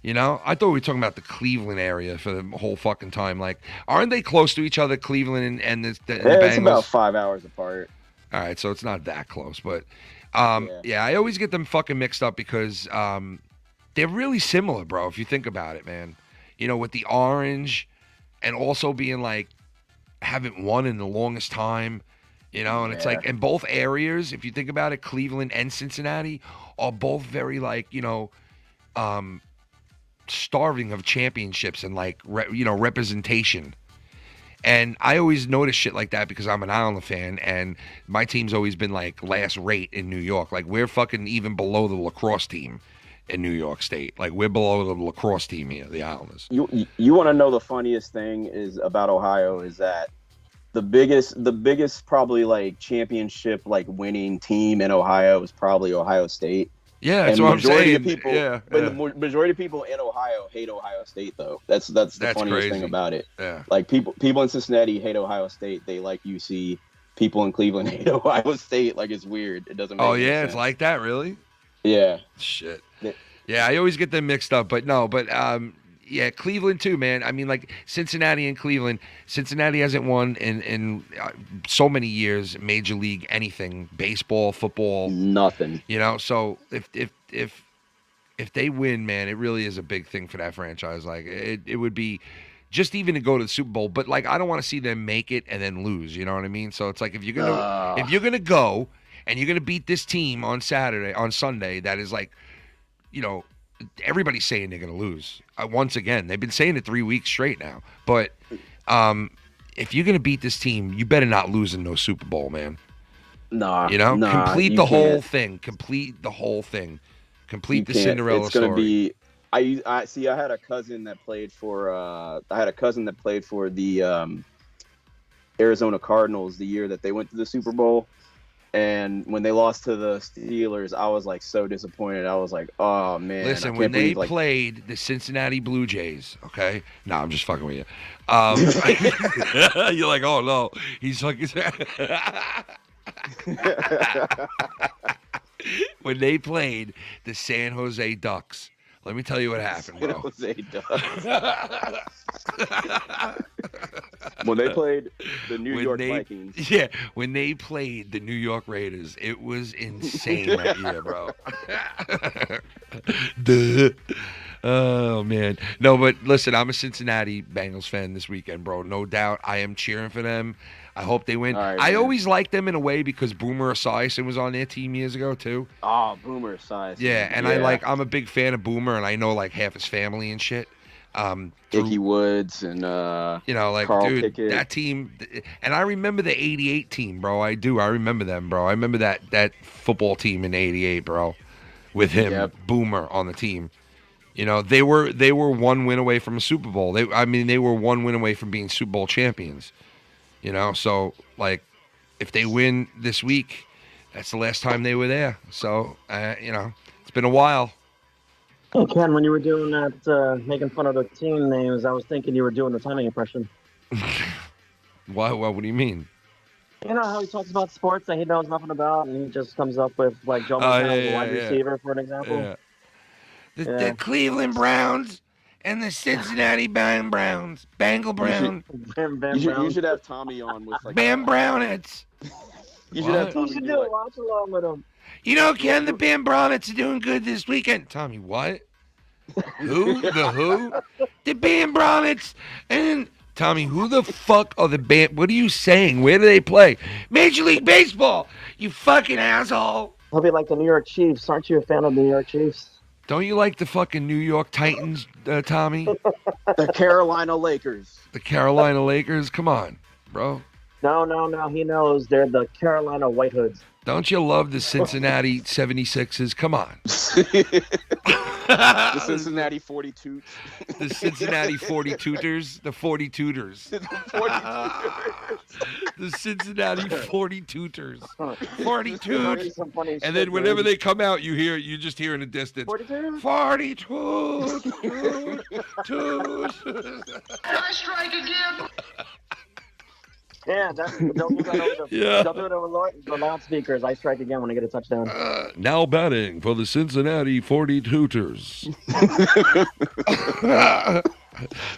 Speaker 4: I thought we were talking about the Cleveland area for the whole fucking time. Like, aren't they close to each other, Cleveland and the Bengals?
Speaker 7: It's about 5 hours apart.
Speaker 4: All right, so it's not that close, but. I always get them fucking mixed up because they're really similar, bro, if you think about it, man. With the orange and also being like, haven't won in the longest time, and it's like, in both areas, if you think about it, Cleveland and Cincinnati are both very like, starving of championships and like, representation. And I always notice shit like that because I'm an Islander fan, and my team's always been like last rate in New York. Like we're fucking even below the lacrosse team in New York State. Like we're below the lacrosse team here, the Islanders.
Speaker 7: You want to know the funniest thing is about Ohio is that the biggest probably like championship like winning team in Ohio is probably Ohio State.
Speaker 4: Yeah, that's what I'm saying.
Speaker 7: The majority of people in Ohio hate Ohio State, though. That's the funniest
Speaker 4: crazy.
Speaker 7: thing about it.
Speaker 4: Yeah.
Speaker 7: Like people in Cincinnati hate Ohio State. They like UC. People in Cleveland hate Ohio State. Like it's weird. It doesn't. Make
Speaker 4: yeah,
Speaker 7: sense.
Speaker 4: it's like that, really.
Speaker 7: Yeah.
Speaker 4: Shit. Yeah, I always get them mixed up, but no, yeah, Cleveland too, man. I mean, like Cincinnati and Cleveland. Cincinnati hasn't won in so many years, Major League anything, baseball, football,
Speaker 7: nothing.
Speaker 4: You know, so if they win, man, it really is a big thing for that franchise. Like it would be just even to go to the Super Bowl, but like I don't want to see them make it and then lose. You know what I mean? So it's like if you're gonna go and you're gonna beat this team on Sunday, that is like, you know, everybody's saying they're going to lose. Once again, they've been saying it 3 weeks straight now. But if you're going to beat this team, you better not lose in no Super Bowl, man.
Speaker 7: Nah.
Speaker 4: You know? Complete the whole thing. Complete the whole thing. Complete the Cinderella story. It's going to
Speaker 7: be... I see. I had a cousin that played for the Arizona Cardinals the year that they went to the Super Bowl. And when they lost to the Steelers, I was like so disappointed. I was like, oh man.
Speaker 4: Listen, when they played the Cincinnati Blue Jays, okay? No, I'm just fucking with you. You're like, oh no. He's like, when they played the San Jose Ducks, let me tell you what happened, bro.
Speaker 7: Jose Ducks. When they played the New York Vikings.
Speaker 4: Yeah, when they played the New York Raiders, it was insane that year, bro. Duh. Oh, man. No, but listen, I'm a Cincinnati Bengals fan this weekend, bro. No doubt. I am cheering for them. I hope they win.
Speaker 7: Right,
Speaker 4: I always liked them in a way because Boomer Esiason was on their team years ago, too.
Speaker 7: Oh, Boomer Esiason.
Speaker 4: Yeah, and I'm a big fan of Boomer, and I know, like, half his family and shit.
Speaker 7: Ickey Woods and
Speaker 4: you know, like,
Speaker 7: Carl
Speaker 4: dude,
Speaker 7: Pickett.
Speaker 4: that team, and I remember the '88 team, bro. I do. I remember them, bro. I remember that football team in '88, bro, with him, Boomer, on the team. You know, they were one win away from a Super Bowl. They were one win away from being Super Bowl champions. You know, so like, if they win this week, that's the last time they were there. So you know, it's been a while.
Speaker 8: Hey, Ken, when you were doing that, making fun of the team names, I was thinking you were doing the Tommy impression.
Speaker 4: Why? What do you mean?
Speaker 8: You know how he talks about sports that he knows nothing about, and he just comes up with, like, Joe Montana as a wide receiver, for an example?
Speaker 4: Yeah. The Cleveland Browns and the Cincinnati Browns. Bangle Brown.
Speaker 7: You should have Tommy on with, like...
Speaker 4: Bam Brownets.
Speaker 7: You should have Tommy
Speaker 8: do a watch along with him.
Speaker 4: You know, Ken, the Bam Brownets are doing good this weekend. Tommy, what? Who? The who? The Bam Brownets. And Tommy, who the fuck are the Bam? What are you saying? Where do they play? Major League Baseball. You fucking asshole.
Speaker 8: He'll be like the New York Chiefs. Aren't you a fan of the New York Chiefs?
Speaker 4: Don't you like the fucking New York Titans, Tommy?
Speaker 7: The Carolina Lakers.
Speaker 4: The Carolina Lakers? Come on, bro.
Speaker 8: No. He knows they're the Carolina White Hoods.
Speaker 4: Don't you love the Cincinnati 76ers? Come on.
Speaker 7: The Cincinnati 42.
Speaker 4: The Cincinnati 42ers. The 42ers. The Cincinnati 42ers. 42. And then whenever they come out, you just hear in the distance.
Speaker 8: 42.
Speaker 4: 42.
Speaker 1: I strike again.
Speaker 8: Yeah, don't do that over the loudspeakers. I strike again when I get a touchdown.
Speaker 4: Now batting for the Cincinnati 42ers.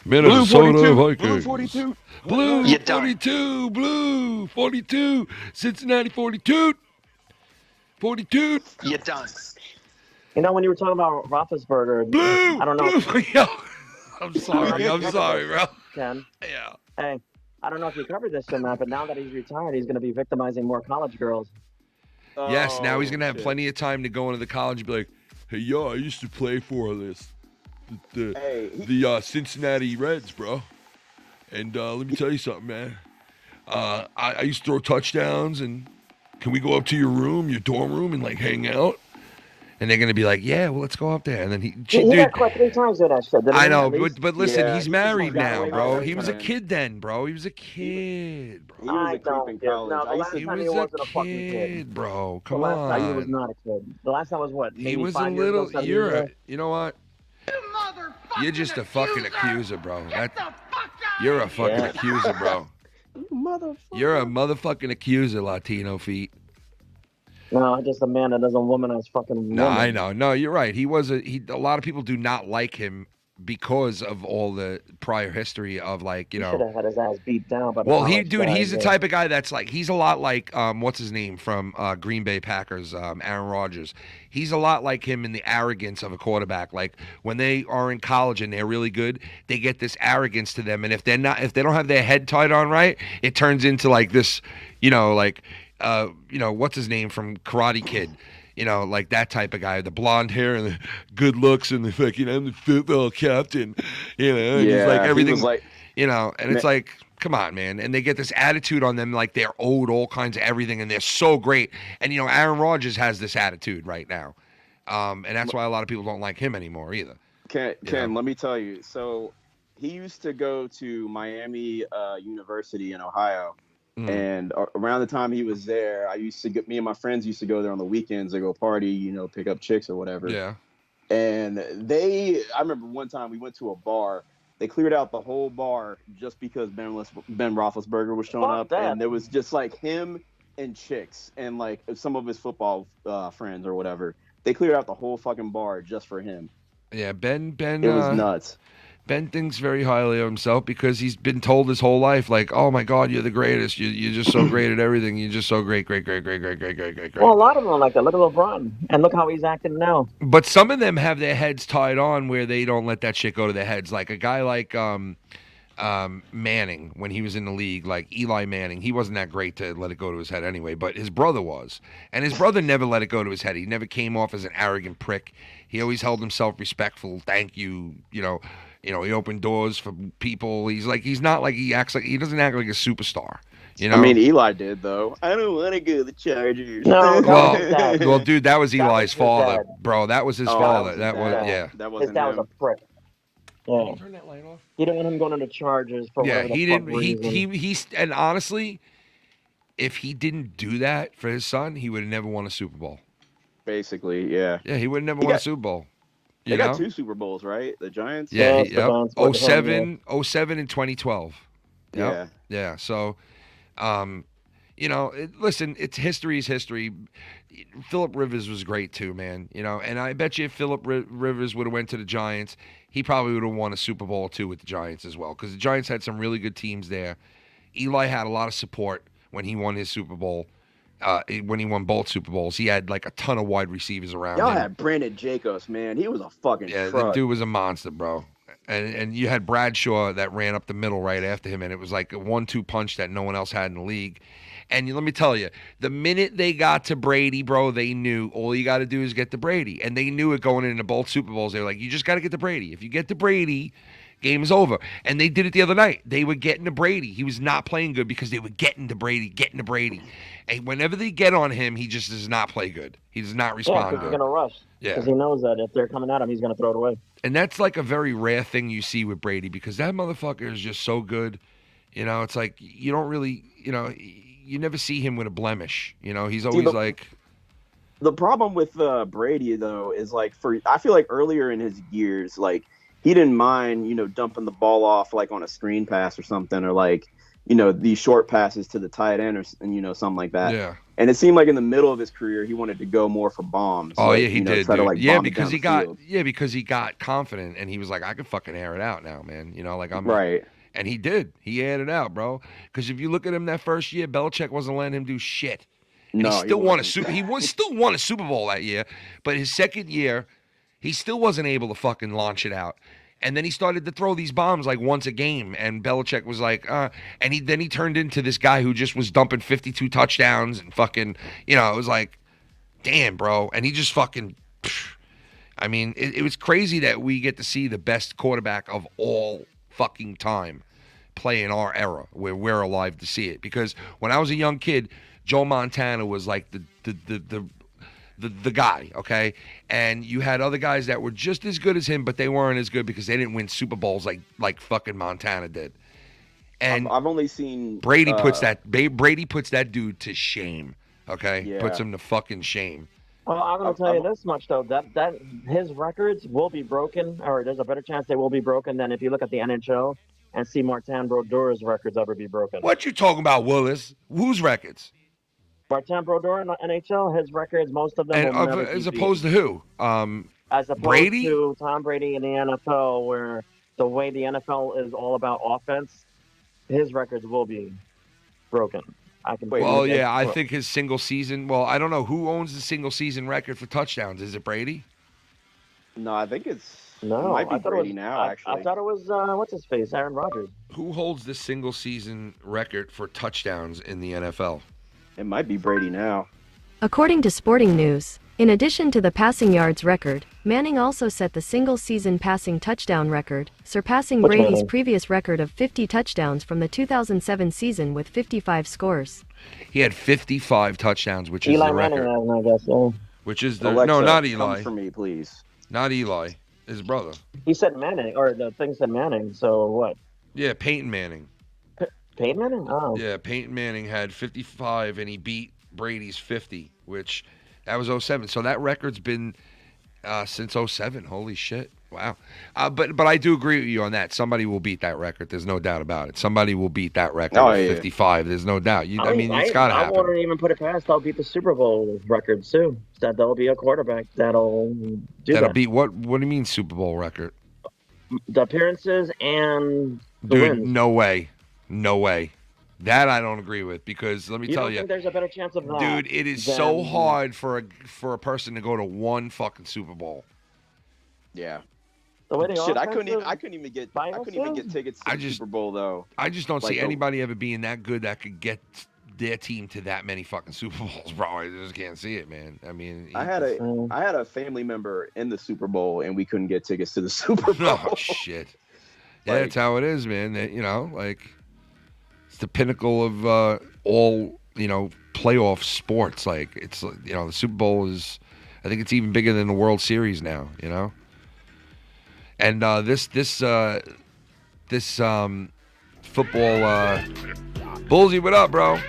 Speaker 4: Minnesota Vikings.
Speaker 7: Blue 42.
Speaker 4: Blue 42. Blue 42. Cincinnati 42. 42.
Speaker 1: You're done.
Speaker 8: You know, when you were talking about Roethlisberger,
Speaker 4: Blue.
Speaker 8: I don't know.
Speaker 4: Blue. Yo, I'm sorry, bro.
Speaker 8: Ken.
Speaker 4: Yeah.
Speaker 8: Hey. I don't know if you covered this or not, but now that he's retired, he's going to be victimizing more college girls.
Speaker 4: Yes, now he's going to have plenty of time to go into the college and be like, hey, yo, I used to play for the Cincinnati Reds, bro. And let me tell you something, man. I used to throw touchdowns, and can we go up to your room, your dorm room, and like hang out? And they're gonna be like, yeah, well, let's go up there. And then
Speaker 8: He
Speaker 4: dude,
Speaker 8: got caught 3 times with that shit. Didn't
Speaker 4: I
Speaker 8: he,
Speaker 4: know,
Speaker 8: at least?
Speaker 4: but listen,
Speaker 7: Yeah,
Speaker 4: he's
Speaker 7: he
Speaker 4: married
Speaker 7: got
Speaker 4: now,
Speaker 7: away
Speaker 4: bro.
Speaker 7: with
Speaker 4: He was a
Speaker 7: everything.
Speaker 4: kid then, bro. He was a kid, bro.
Speaker 7: He was a creep in college.
Speaker 8: No, the
Speaker 7: I used
Speaker 8: last
Speaker 7: to
Speaker 4: He
Speaker 8: time
Speaker 4: was
Speaker 8: he
Speaker 4: a
Speaker 8: wasn't a fucking kid.
Speaker 4: kid, bro.
Speaker 8: The
Speaker 4: Come
Speaker 8: last time he was
Speaker 4: on.
Speaker 8: not a kid. The last time was what?
Speaker 4: He
Speaker 8: Maybe
Speaker 4: was a
Speaker 8: 5 years ago,
Speaker 4: little.
Speaker 8: 7 years ago?
Speaker 4: You know what? You're just a fucking accuser, bro. You're a fucking
Speaker 8: Yeah.
Speaker 4: accuser, bro.
Speaker 7: Motherfucker.
Speaker 4: You're a motherfucking accuser, Latino feet.
Speaker 8: No, just a man that doesn't womanize fucking women.
Speaker 4: No, I know. No, you're right. A lot of people do not like him because of all the prior history of like, you
Speaker 8: He
Speaker 4: know.
Speaker 8: should have had his ass beat down by the
Speaker 4: Well,
Speaker 8: college guy,
Speaker 4: he's the
Speaker 8: yeah.
Speaker 4: type of guy that's like, he's a lot like, what's his name from Green Bay Packers, Aaron Rodgers. He's a lot like him in the arrogance of a quarterback. Like when they are in college and they're really good, they get this arrogance to them, and if they don't have their head tied on right, it turns into like this, like, what's his name from Karate Kid. Like that type of guy, the blonde hair and the good looks and the fucking, I'm the football captain, and he's like everything,
Speaker 7: He was like,
Speaker 4: and it's like, come on, man. And they get this attitude on them like they're owed all kinds of everything and they're so great. And, Aaron Rodgers has this attitude right now. And that's why a lot of people don't like him anymore either.
Speaker 7: Ken, let me tell you. So he used to go to Miami University in Ohio. And around the time he was there, me and my friends used to go there on the weekends to go party, pick up chicks or whatever.
Speaker 4: Yeah.
Speaker 7: And I remember one time we went to a bar. They cleared out the whole bar just because Ben Roethlisberger was showing up.
Speaker 8: that.
Speaker 7: And there was just like him and chicks and like some of his football friends or whatever. They cleared out the whole fucking bar just for him.
Speaker 4: Yeah, Ben.
Speaker 7: It was nuts.
Speaker 4: Ben thinks very highly of himself because he's been told his whole life, like, oh my God, you're the greatest. You're just so great at everything. You're just so great.
Speaker 8: Well, a lot of them are like that. Look at LeBron. And look how he's acting now.
Speaker 4: But some of them have their heads tied on where they don't let that shit go to their heads. Like a guy like Manning, when he was in the league, like Eli Manning, he wasn't that great to let it go to his head anyway, but his brother was. And his brother never let it go to his head. He never came off as an arrogant prick. He always held himself respectful. Thank you, he opened doors for people. He doesn't act like a superstar.
Speaker 7: I mean, Eli did though. I don't want to go to the Chargers.
Speaker 8: No,
Speaker 4: well, dude, that was Eli's father,
Speaker 8: dad.
Speaker 4: bro. That was his
Speaker 7: That
Speaker 4: father.
Speaker 7: was
Speaker 4: That
Speaker 7: his
Speaker 4: was
Speaker 7: dad.
Speaker 4: yeah.
Speaker 7: That
Speaker 8: His
Speaker 7: wasn't
Speaker 8: dad was
Speaker 7: him.
Speaker 8: a prick. Yeah.
Speaker 4: Turn that light off.
Speaker 8: He didn't want him going to the Chargers for
Speaker 4: Yeah,
Speaker 8: whatever
Speaker 4: he
Speaker 8: the fuck
Speaker 4: didn't.
Speaker 8: reason.
Speaker 4: And honestly, if he didn't do that for his son, he would have never won a Super Bowl.
Speaker 7: Basically, yeah.
Speaker 4: Yeah, he would have never won a Super Bowl.
Speaker 7: They got 2 Super Bowls, right? The Giants.
Speaker 4: Yeah,
Speaker 8: the Giants won
Speaker 4: 07 and 2012. Yep. Yeah. So, listen, it's history's history. Phillip Rivers was great too, man. And I bet you if Phillip Rivers would have went to the Giants, he probably would have won a Super Bowl too with the Giants as well, because the Giants had some really good teams there. Eli had a lot of support when he won his Super Bowl. When he won both Super Bowls, he had like a ton of wide receivers around
Speaker 7: Y'all
Speaker 4: him.
Speaker 7: had Brandon Jacobs, man. He was a fucking
Speaker 4: Yeah,
Speaker 7: truck.
Speaker 4: the dude was a monster, bro. And you had Bradshaw that ran up the middle right after him, and it was like a 1-2 punch that no one else had in the league. And let me tell you, the minute they got to Brady, bro, they knew all you got to do is get to Brady. And they knew it going into both Super Bowls. They were like, you just got to get to Brady. If you get to Brady, game is over. And they did it the other night. They were getting to Brady. He was not playing good because they were getting to Brady. And whenever they get on him, he just does not play good. He does not respond
Speaker 8: because
Speaker 4: good.
Speaker 8: he's going to rush.
Speaker 4: Yeah.
Speaker 8: Because he knows that if they're coming at him, he's going to throw it away.
Speaker 4: And that's like a very rare thing you see with Brady, because that motherfucker is just so good. It's like you don't really, you never see him with a blemish. He's always
Speaker 7: The problem with Brady though is like I feel like earlier in his years, like he didn't mind, dumping the ball off like on a screen pass or something, or like, these short passes to the tight end or something like that.
Speaker 4: Yeah.
Speaker 7: And it seemed like in the middle of his career, he wanted to go more for bombs.
Speaker 4: Oh,
Speaker 7: like,
Speaker 4: yeah, he did.
Speaker 7: Try to, like,
Speaker 4: yeah,
Speaker 7: bomb it
Speaker 4: because
Speaker 7: down
Speaker 4: he
Speaker 7: the
Speaker 4: got
Speaker 7: field.
Speaker 4: because he got confident and he was like, I can fucking air it out now, man. I'm
Speaker 7: right.
Speaker 4: And he did. He aired it out, bro. Because if you look at him that first year, Belichick wasn't letting him do shit. And
Speaker 7: No,
Speaker 4: he still won a Super Bowl that year. But his second year, he still wasn't able to fucking launch it out. And then he started to throw these bombs like once a game, and Belichick was like, and he turned into this guy who just was dumping 52 touchdowns and fucking, it was like, damn, bro. And he just fucking, it was crazy that we get to see the best quarterback of all fucking time, play in our era where we're alive to see it. Because when I was a young kid, Joe Montana was like the guy, okay? And you had other guys that were just as good as him, but they weren't as good because they didn't win Super Bowls like fucking Montana did. And
Speaker 7: I've only seen
Speaker 4: Brady puts that dude to shame, okay?
Speaker 7: Yeah.
Speaker 4: Puts him to fucking shame.
Speaker 8: Well, I'm going to tell you this much, though, that his records will be broken, or there's a better chance they will be broken than if you look at the NHL and see Martin Brodor's records ever be broken.
Speaker 4: What you talking about, Willis? Whose records?
Speaker 8: Martin Brodeur in the NHL, his records, most of them will never
Speaker 4: as
Speaker 8: be
Speaker 4: opposed to who?
Speaker 8: as opposed
Speaker 4: Brady?
Speaker 8: to Tom Brady in the NFL, where the way the NFL is all about offense, his records will be broken. I
Speaker 4: think his single season. Well, I don't know who owns the single season record for touchdowns. Is it Brady?
Speaker 7: No, I think it
Speaker 8: No,
Speaker 7: might be
Speaker 8: I thought
Speaker 7: Brady
Speaker 8: it was,
Speaker 7: now. Actually,
Speaker 8: I thought it was what's his face, Aaron Rodgers.
Speaker 4: Who holds the single season record for touchdowns in the NFL?
Speaker 7: it might be Brady now.
Speaker 9: According to Sporting News, in addition to the passing yards record, Manning also set the single-season passing touchdown record, surpassing
Speaker 8: Which
Speaker 9: Brady's
Speaker 8: Manning?
Speaker 9: previous record of 50 touchdowns from the 2007 season with 55 scores.
Speaker 4: He had 55 touchdowns, which is
Speaker 8: Eli
Speaker 4: the
Speaker 8: Manning,
Speaker 4: record.
Speaker 8: I guess. Yeah.
Speaker 4: Which is the
Speaker 7: Alexa,
Speaker 4: no, not
Speaker 7: come
Speaker 4: Eli,
Speaker 7: for me, please.
Speaker 4: not Eli, his brother.
Speaker 8: He said Manning, or the thing said Manning. So what?
Speaker 4: Yeah, Peyton Manning.
Speaker 8: Peyton Manning? Oh.
Speaker 4: Yeah, Peyton Manning had 55, and he beat Brady's 50, which that was 07. So that record's been since 07. Holy shit. Wow. But I do agree with you on that. Somebody will beat that record. There's no doubt about it. Somebody will beat that record
Speaker 7: Oh,
Speaker 4: at
Speaker 7: yeah.
Speaker 4: 55. There's no doubt. I mean, it's got to
Speaker 8: I
Speaker 4: happen.
Speaker 8: won't even put it past. They'll beat the Super Bowl record too. That there'll be a quarterback that'll do
Speaker 4: That'll
Speaker 8: that.
Speaker 4: beat what? What do you mean Super Bowl record?
Speaker 8: The appearances and the
Speaker 4: Dude,
Speaker 8: wins.
Speaker 4: no way. No way. That I don't agree with because let me
Speaker 8: You
Speaker 4: tell
Speaker 8: don't
Speaker 4: you,
Speaker 8: think there's a better chance of that?
Speaker 4: dude, it is
Speaker 8: than-
Speaker 4: so hard for a person to go to one fucking Super Bowl.
Speaker 7: Yeah.
Speaker 8: The way the
Speaker 7: Shit, I
Speaker 8: offense
Speaker 7: couldn't even get
Speaker 8: biases?
Speaker 7: tickets to
Speaker 4: I
Speaker 7: the
Speaker 4: just-
Speaker 7: Super Bowl though.
Speaker 4: I just don't
Speaker 7: Like
Speaker 4: see
Speaker 7: the-
Speaker 4: anybody ever being that good that could get their team to that many fucking Super Bowls, bro. I just can't see it, man. I mean,
Speaker 7: I had a family member in the Super Bowl and we couldn't get tickets to the Super Bowl.
Speaker 4: oh shit. Yeah,
Speaker 7: Like-
Speaker 4: that's how it is, man. That, you know, like it's the pinnacle of all, playoff sports. Like it's, the Super Bowl is, I think it's even bigger than the World Series now, And this football, Bullsy, what up, bro?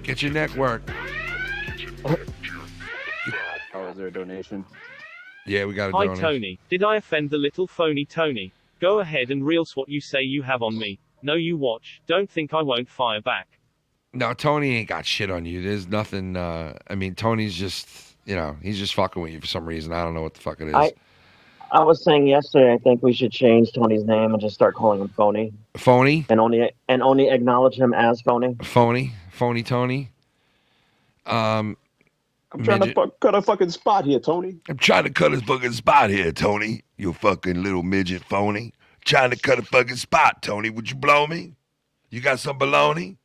Speaker 4: Get your neck work.
Speaker 7: Oh, is there a donation?
Speaker 4: Yeah, we got a
Speaker 2: Hi
Speaker 4: donation.
Speaker 2: Tony, did I offend the little phony Tony? Go ahead and reels what you say you have on me. No, you watch. Don't think I won't fire back.
Speaker 4: No, Tony ain't got shit on you. There's nothing. Tony's just, he's just fucking with you for some reason. I don't know what the fuck it is.
Speaker 8: I was saying yesterday, I think we should change Tony's name and just start calling him Phony,
Speaker 4: Phony,
Speaker 8: and only acknowledge him as Phony.
Speaker 4: phony Tony.
Speaker 7: I'm trying to cut a fucking spot here, Tony.
Speaker 3: I'm trying to cut a fucking spot here, Tony. You fucking little midget phony. Trying to cut a fucking spot, Tony. Would you blow me? You got some baloney?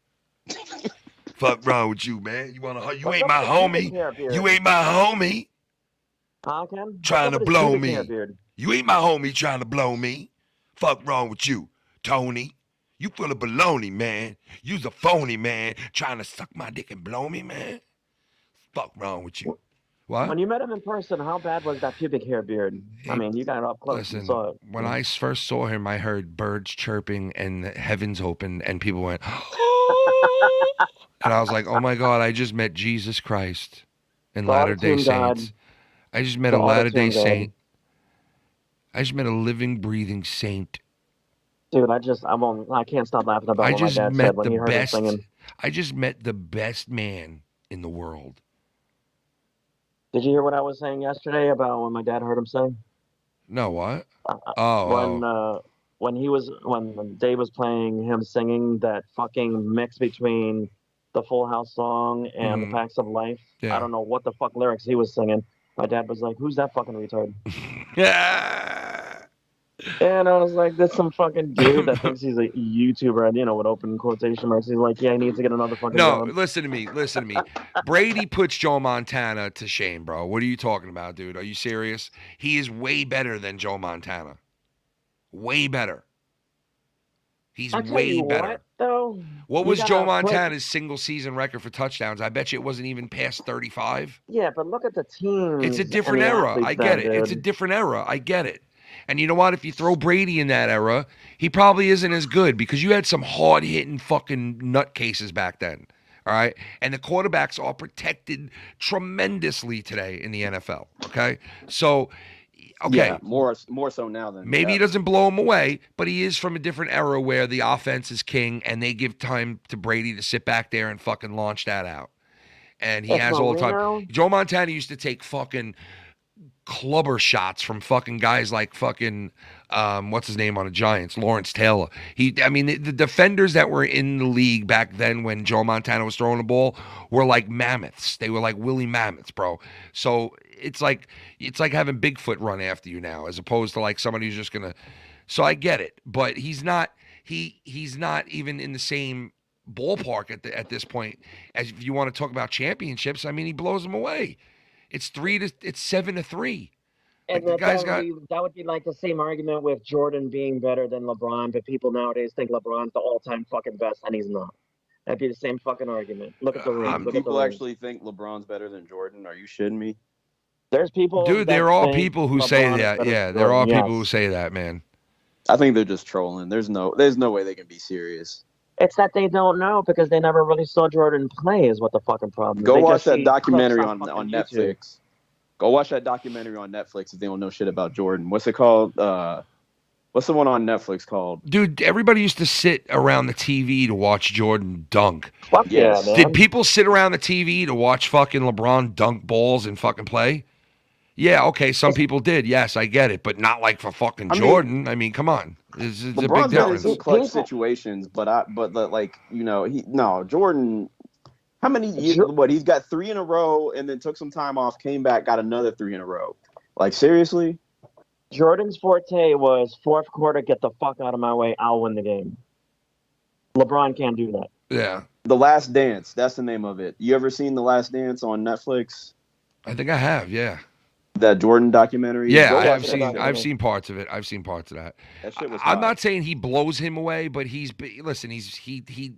Speaker 3: Fuck wrong with you, man. You ain't my homie. You ain't my homie.
Speaker 8: Huh, Ken?
Speaker 3: Trying to
Speaker 8: What's up with
Speaker 3: blow
Speaker 8: his
Speaker 3: me.
Speaker 8: pubic hair beard?
Speaker 3: You ain't my homie trying to blow me. Fuck wrong with you, Tony. You full of baloney, man. You's a phony, man. Trying to suck my dick and blow me, man. Fuck wrong with you.
Speaker 4: What?
Speaker 8: When you met him in person, how bad was that pubic hair beard? I mean, you got it up close
Speaker 4: Listen,
Speaker 8: and saw it.
Speaker 4: when I first saw him, I heard birds chirping and the heavens opened, and people went, and I was like, oh my God, I just met Jesus Christ in
Speaker 8: God,
Speaker 4: Latter-day
Speaker 8: God.
Speaker 4: Saints. I just met a
Speaker 8: God,
Speaker 4: Latter-day
Speaker 8: God.
Speaker 4: Saint. I just met a living, breathing saint.
Speaker 8: Dude, I can't stop laughing about
Speaker 4: I
Speaker 8: what my
Speaker 4: just
Speaker 8: dad
Speaker 4: met
Speaker 8: said when
Speaker 4: the
Speaker 8: he heard him
Speaker 4: best.
Speaker 8: singing.
Speaker 4: I just met the best man in the world.
Speaker 8: Did you hear what I was saying yesterday about when my dad heard him sing?
Speaker 4: No, what?
Speaker 8: When when Dave was playing him singing that fucking mix between the Full House song and the Packs of Life.
Speaker 4: Yeah.
Speaker 8: I don't know what the fuck lyrics he was singing. My dad was like, "Who's that fucking retard?"
Speaker 4: Yeah.
Speaker 8: And I was like, "There's some fucking dude that thinks he's a YouTuber," with open quotation marks. He's like, "Yeah, he needs to get another fucking
Speaker 4: No,
Speaker 8: job."
Speaker 4: listen to me. Brady puts Joe Montana to shame, bro. What are you talking about, dude? Are you serious? He is way better than Joe Montana. Way better. He's
Speaker 8: I'll tell
Speaker 4: way
Speaker 8: you
Speaker 4: better.
Speaker 8: what, though.
Speaker 4: What
Speaker 8: You
Speaker 4: was Joe
Speaker 8: gotta put-
Speaker 4: Montana's single season record for touchdowns? I bet you it wasn't even past 35.
Speaker 8: Yeah, but look at the teams.
Speaker 4: It's a
Speaker 8: and
Speaker 4: different
Speaker 8: the
Speaker 4: era.
Speaker 8: athletes
Speaker 4: I get
Speaker 8: then,
Speaker 4: it. It's a
Speaker 8: dude.
Speaker 4: different era. I get it. And you know what? If you throw Brady in that era, he probably isn't as good because you had some hard-hitting fucking nutcases back then. All right? And the quarterbacks are protected tremendously today in the NFL. Okay? So, okay.
Speaker 7: Yeah, more so now than
Speaker 4: Maybe he
Speaker 7: ever.
Speaker 4: doesn't blow him away, but he is from a different era where the offense is king and they give time to Brady to sit back there and fucking launch that out. And he
Speaker 8: If
Speaker 4: has all the
Speaker 8: Marino-
Speaker 4: time. Joe Montana used to take fucking clubber shots from fucking guys like fucking what's his name on the Giants, Lawrence Taylor. The defenders that were in the league back then when Joe Montana was throwing the ball were like mammoths. They were like Willie Mammoths, bro. So it's like having Bigfoot run after you now, as opposed to like somebody who's just gonna. So I get it, but he's not even in the same ballpark at this point as if you want to talk about championships. I mean, he blows them away. It's 7-3.
Speaker 8: And
Speaker 4: Like, the guy's
Speaker 8: that would be like the same argument with Jordan being better than LeBron, but people nowadays think LeBron's the all-time fucking best, and he's not. That'd be the same fucking argument. Look at the ring.
Speaker 7: People actually think LeBron's better than Jordan. Are you shitting me?
Speaker 8: There's people.
Speaker 4: Dude, there are people who say that. Yeah, there are people who say that, man.
Speaker 7: I think they're just trolling. There's no way they can be serious.
Speaker 8: It's that they don't know because they never really saw Jordan play is what the fucking problem is.
Speaker 7: Go
Speaker 8: They
Speaker 7: watch
Speaker 8: just
Speaker 7: that
Speaker 8: see
Speaker 7: documentary
Speaker 8: clips
Speaker 7: on
Speaker 8: fucking
Speaker 7: Netflix.
Speaker 8: YouTube.
Speaker 7: Go watch that documentary on Netflix if they don't know shit about Jordan. What's it called? What's the one on Netflix called?
Speaker 4: Dude, everybody used to sit around the TV to watch Jordan dunk.
Speaker 8: Fuck yeah, man.
Speaker 4: Did people sit around the TV to watch fucking LeBron dunk balls and fucking play? Yeah, okay, some people did. Yes, I get it, but not like for fucking Jordan. I mean, come on. It's a big
Speaker 7: LeBron's been in
Speaker 4: difference.
Speaker 7: some clutch situations, but Jordan. How many years? What, he's got 3 in a row, and then took some time off, came back, got another 3 in a row. Like, seriously?
Speaker 8: Jordan's forte was fourth quarter, get the fuck out of my way, I'll win the game. LeBron can't do that.
Speaker 4: Yeah.
Speaker 7: The Last Dance, that's the name of it. You ever seen The Last Dance on Netflix?
Speaker 4: I think I have, yeah.
Speaker 7: That Jordan documentary?
Speaker 4: Yeah,
Speaker 7: Go
Speaker 4: I've
Speaker 7: watch
Speaker 4: seen
Speaker 7: that.
Speaker 4: seen parts of it. I've seen parts of that.
Speaker 7: That shit was
Speaker 4: I'm
Speaker 7: hot.
Speaker 4: not saying he blows him away, but he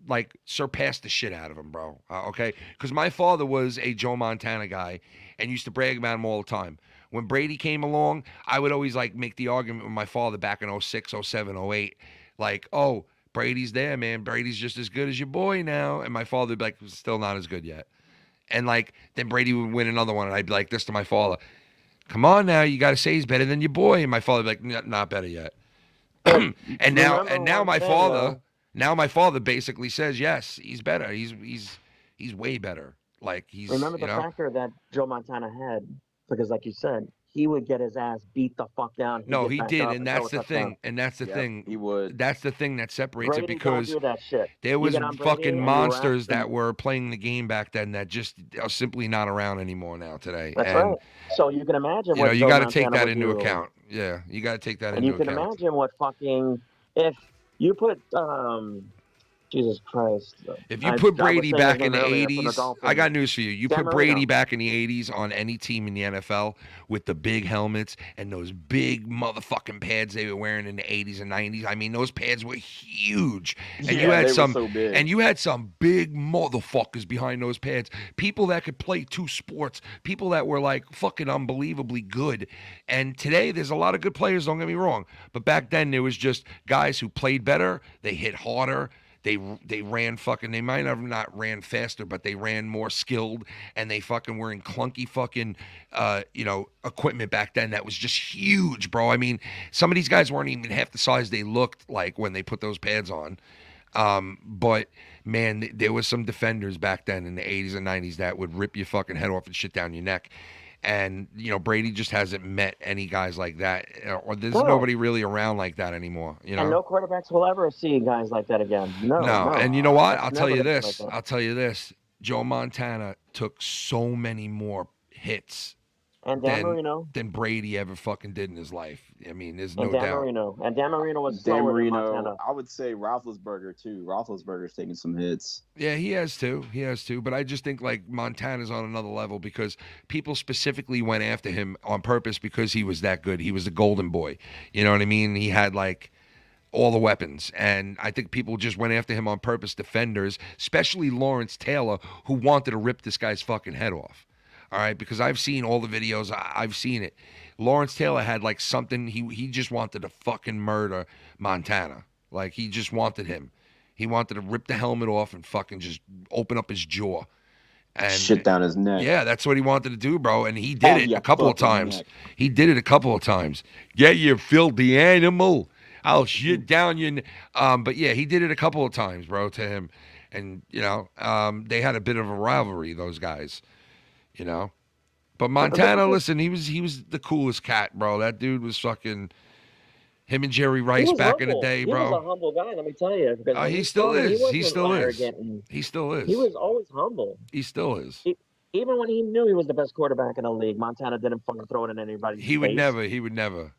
Speaker 4: like surpassed the shit out of him, bro. Okay? Because my father was a Joe Montana guy and used to brag about him all the time. When Brady came along, I would always like make the argument with my father back in 06, 07, 08. Like, oh, Brady's there, man. Brady's just as good as your boy now. And my father would be like, still not as good yet. And like, then Brady would win another one. And I'd be like this to my father. Come on now, you got to say he's better than your boy. And my father would be like, not better yet. and now my father basically says, yes, he's better. He's way better. Like he's
Speaker 8: Remember the factor that Joe Montana had, because like you said, he would get his ass beat the fuck down.
Speaker 4: No, he did, and that's the thing. And that's the thing.
Speaker 7: He would.
Speaker 4: That's the thing that separates
Speaker 8: Brady
Speaker 4: it because
Speaker 8: don't do that shit.
Speaker 4: there was
Speaker 8: You get on Brady
Speaker 4: fucking
Speaker 8: and you
Speaker 4: monsters
Speaker 8: wrap
Speaker 4: that were playing the game back then that just are simply not around anymore now today.
Speaker 8: That's
Speaker 4: and,
Speaker 8: right. So you can imagine
Speaker 4: you
Speaker 8: what
Speaker 4: know, you
Speaker 8: Joe
Speaker 4: got to take
Speaker 8: Montana
Speaker 4: that
Speaker 8: would
Speaker 4: into
Speaker 8: do.
Speaker 4: account. Yeah, you got to take that
Speaker 8: And
Speaker 4: into
Speaker 8: you can
Speaker 4: account.
Speaker 8: imagine what fucking if you put Jesus Christ.
Speaker 4: If you put Brady back in the
Speaker 8: earlier for
Speaker 4: 80s,
Speaker 8: Dolphins.
Speaker 4: I got news for you. You
Speaker 8: Dan
Speaker 4: put Brady
Speaker 8: Marino.
Speaker 4: back in the 80s on any team in the NFL with the big helmets and those big motherfucking pads they were wearing in the 80s and 90s. I mean, those pads were huge. And you had
Speaker 7: they were
Speaker 4: some
Speaker 7: so big.
Speaker 4: and you had some big motherfuckers behind those pads. People that could play 2 sports, people that were like fucking unbelievably good. And today there's a lot of good players, don't get me wrong, but back then there was just guys who played better, they hit harder. They ran fucking, they might have not ran faster, but they ran more skilled, and they fucking were in clunky fucking, equipment back then that was just huge, bro. I mean, some of these guys weren't even half the size they looked like when they put those pads on. But man, there was some defenders back then in the 80s and 90s that would rip your fucking head off and shit down your neck. And, Brady just hasn't met any guys like that, or there's nobody really around like that anymore,
Speaker 8: And no quarterbacks will ever see guys like that again. No.
Speaker 4: And you know what? I'll
Speaker 8: It's
Speaker 4: tell you
Speaker 8: never gonna be
Speaker 4: this.
Speaker 8: like that.
Speaker 4: I'll tell you this. Joe Montana took so many more hits
Speaker 8: And Dan Marino.
Speaker 4: than Brady ever fucking did in his life. I mean, there's
Speaker 8: And
Speaker 4: no
Speaker 8: Dan
Speaker 4: doubt.
Speaker 8: Marino. And Dan Marino was
Speaker 7: Dan
Speaker 8: slower than
Speaker 7: Marino,
Speaker 8: Montana.
Speaker 7: I would say Roethlisberger too. Roethlisberger's taking some hits.
Speaker 4: Yeah, he has too. He has too. But I just think like Montana's on another level because people specifically went after him on purpose because he was that good. He was the golden boy. You know what I mean? He had like all the weapons. And I think people just went after him on purpose, defenders, especially Lawrence Taylor, who wanted to rip this guy's fucking head off. All right, because I've seen all the videos. I've seen it. Lawrence Taylor had like something. He just wanted to fucking murder Montana. Like he just wanted him. He wanted to rip the helmet off and fucking just open up his jaw. And
Speaker 7: shit down his neck.
Speaker 4: Yeah, that's what he wanted to do, bro. And he did it a couple of times.
Speaker 7: Neck.
Speaker 4: He did it a couple of times. Yeah, you filthy animal. I'll shit down your but yeah, he did it a couple of times, bro, to him. And, you know, they had a bit of a rivalry, those guys. You know? But Montana, listen, he was the coolest cat, bro. That dude was fucking him and Jerry Rice back in the day, bro.
Speaker 8: He was a humble guy, let me tell you.
Speaker 4: He still is. He still is. He still is.
Speaker 8: He was always humble.
Speaker 4: He still is.
Speaker 8: Even when he knew he was the best quarterback in the league, Montana didn't fucking throw it in anybody's face.
Speaker 4: He would never.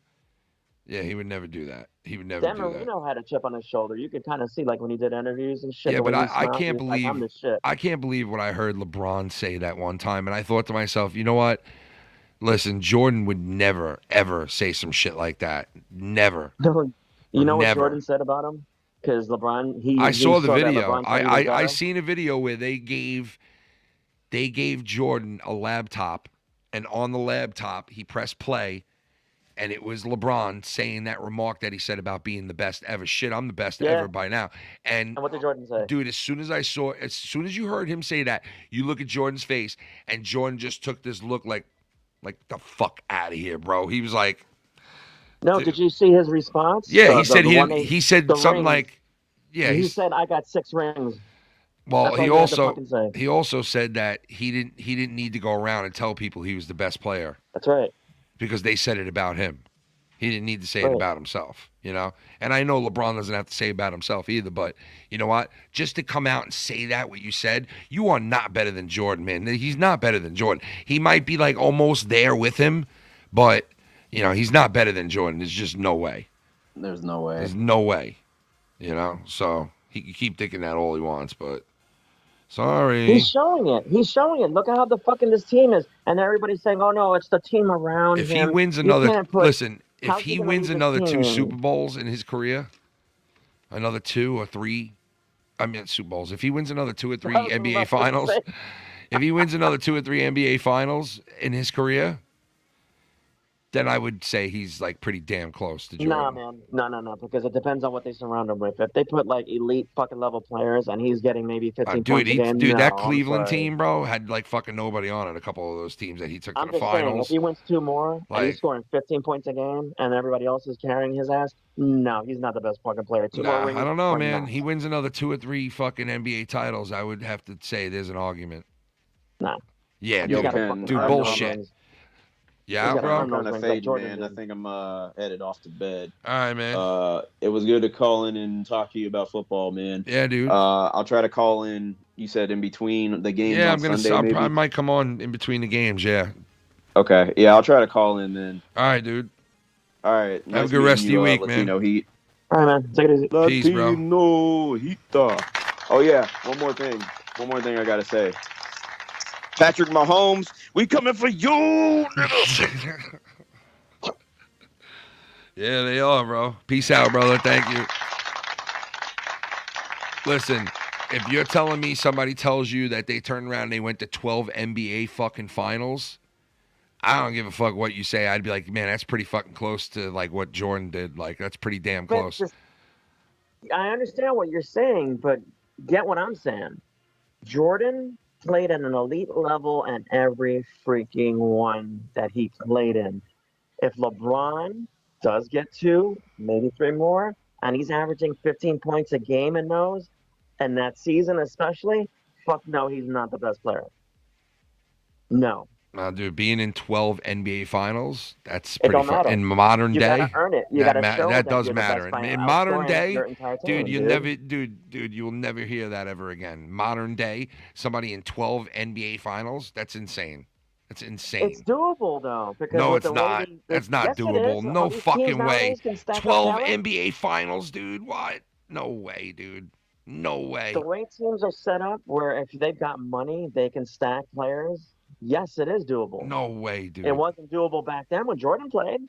Speaker 4: Yeah, he would never do that. He would never do that.
Speaker 8: Dan Marino had a chip on his shoulder. You could kind of see, like, when he did interviews and shit.
Speaker 4: Yeah, but I can't believe
Speaker 8: like, I'm the shit.
Speaker 4: I can't believe what I heard LeBron say that one time, and I thought to myself, you know what? Listen, Jordan would never ever say some shit like that. Never.
Speaker 8: No, you know
Speaker 4: Never.
Speaker 8: what Jordan said about him? Because LeBron,
Speaker 4: I saw the video.
Speaker 8: LeBron
Speaker 4: I seen a video where they gave Jordan a laptop, and on the laptop he pressed play. And it was LeBron saying that remark that he said about being the best ever. Shit, I'm the best ever by now. And
Speaker 8: what did Jordan say?
Speaker 4: Dude, as soon as you heard him say that, you look at Jordan's face, and Jordan just took this look like the fuck out of here, bro. He was like,
Speaker 8: no, did you see his response?
Speaker 4: Yeah, he said something like, yeah,
Speaker 8: he said, I got 6 rings.
Speaker 4: Well, he also said that he didn't need to go around and tell people he was the best player.
Speaker 8: That's right.
Speaker 4: Because they said it about him. He didn't need to say it about himself, you know? And I know LeBron doesn't have to say it about himself either, but you know what? Just to come out and say that, what you said, you are not better than Jordan, man. He's not better than Jordan. He might be like almost there with him, but, you know, he's not better than Jordan. There's just no way.
Speaker 7: There's no way.
Speaker 4: There's no way, you know? So he can keep thinking that all he wants, but sorry.
Speaker 8: He's showing it. Look at how the fucking this team is. And everybody's saying, oh, no, it's the team around him.
Speaker 4: If he wins another, if he wins another 2 Super Bowls in his career, another 2 or 3, I mean Super Bowls. If he wins another 2 or 3 NBA Finals, if he wins another 2 or 3 NBA Finals in his career, then I would say he's like pretty damn close to Jordan.
Speaker 8: Nah, man. No, because it depends on what they surround him with. If they put like elite fucking level players and he's getting maybe 15 points a game,
Speaker 4: that Cleveland team, bro, had like fucking nobody on it. A couple of those teams that he took to the finals.
Speaker 8: Saying, if he wins 2 more and he's scoring 15 points a game and everybody else is carrying his ass, no, he's not the best fucking player.
Speaker 4: I don't know, man. He wins another 2 or 3 fucking NBA titles, I would have to say there's an argument.
Speaker 8: Nah.
Speaker 4: Yeah, dude, bullshit. Yeah, bro.
Speaker 7: I'm kind of fading, man. I think I'm headed off to bed.
Speaker 4: All right, man.
Speaker 7: It was good to call in and talk to you about football, man.
Speaker 4: Yeah, dude.
Speaker 7: I'll try to call in. You said in between the games.
Speaker 4: Yeah,
Speaker 7: on Sunday,
Speaker 4: I might come on in between the games. Yeah.
Speaker 7: Okay. Yeah, I'll try to call in then.
Speaker 4: All right, dude.
Speaker 7: All right.
Speaker 4: Have a good rest of your week, man.
Speaker 7: Latino Heat.
Speaker 8: All right, man. Take it easy.
Speaker 4: Peace, bro.
Speaker 7: Latino Heat. Oh yeah. One more thing I gotta say. Patrick Mahomes, we coming for you, nigga.
Speaker 4: Yeah, they are, bro. Peace out, brother. Thank you. Listen, if you're telling me somebody tells you that they turned around and they went to 12 NBA fucking finals, I don't give a fuck what you say. I'd be like, man, that's pretty fucking close to like what Jordan did. Like, that's pretty damn close.
Speaker 8: I understand what you're saying, but get what I'm saying. Jordan played at an elite level in every freaking one that he played in. If LeBron does get 2, maybe 3 more, and he's averaging 15 points a game in those, and that season especially, fuck no, he's not the best player. No.
Speaker 4: Dude, being in 12 NBA finals, that's pretty fun. In modern day,
Speaker 8: you gotta earn it. You gotta show
Speaker 4: that does
Speaker 8: you're
Speaker 4: matter.
Speaker 8: the best
Speaker 4: In modern day,
Speaker 8: dude,
Speaker 4: you will never hear that ever again. Modern day, somebody in 12 NBA finals, that's insane. It's insane.
Speaker 8: It's doable though, because
Speaker 4: No,
Speaker 8: with
Speaker 4: it's
Speaker 8: the way
Speaker 4: not. That's not
Speaker 8: yes, it
Speaker 4: doable.
Speaker 8: is.
Speaker 4: No
Speaker 8: All these
Speaker 4: fucking
Speaker 8: teams
Speaker 4: way.
Speaker 8: nowadays can stack up
Speaker 4: 12
Speaker 8: talent.
Speaker 4: NBA Finals, dude. What? No way, dude. No way.
Speaker 8: The way teams are set up, where if they've got money, they can stack players. Yes, it is doable.
Speaker 4: No way, dude.
Speaker 8: It wasn't doable back then when Jordan played.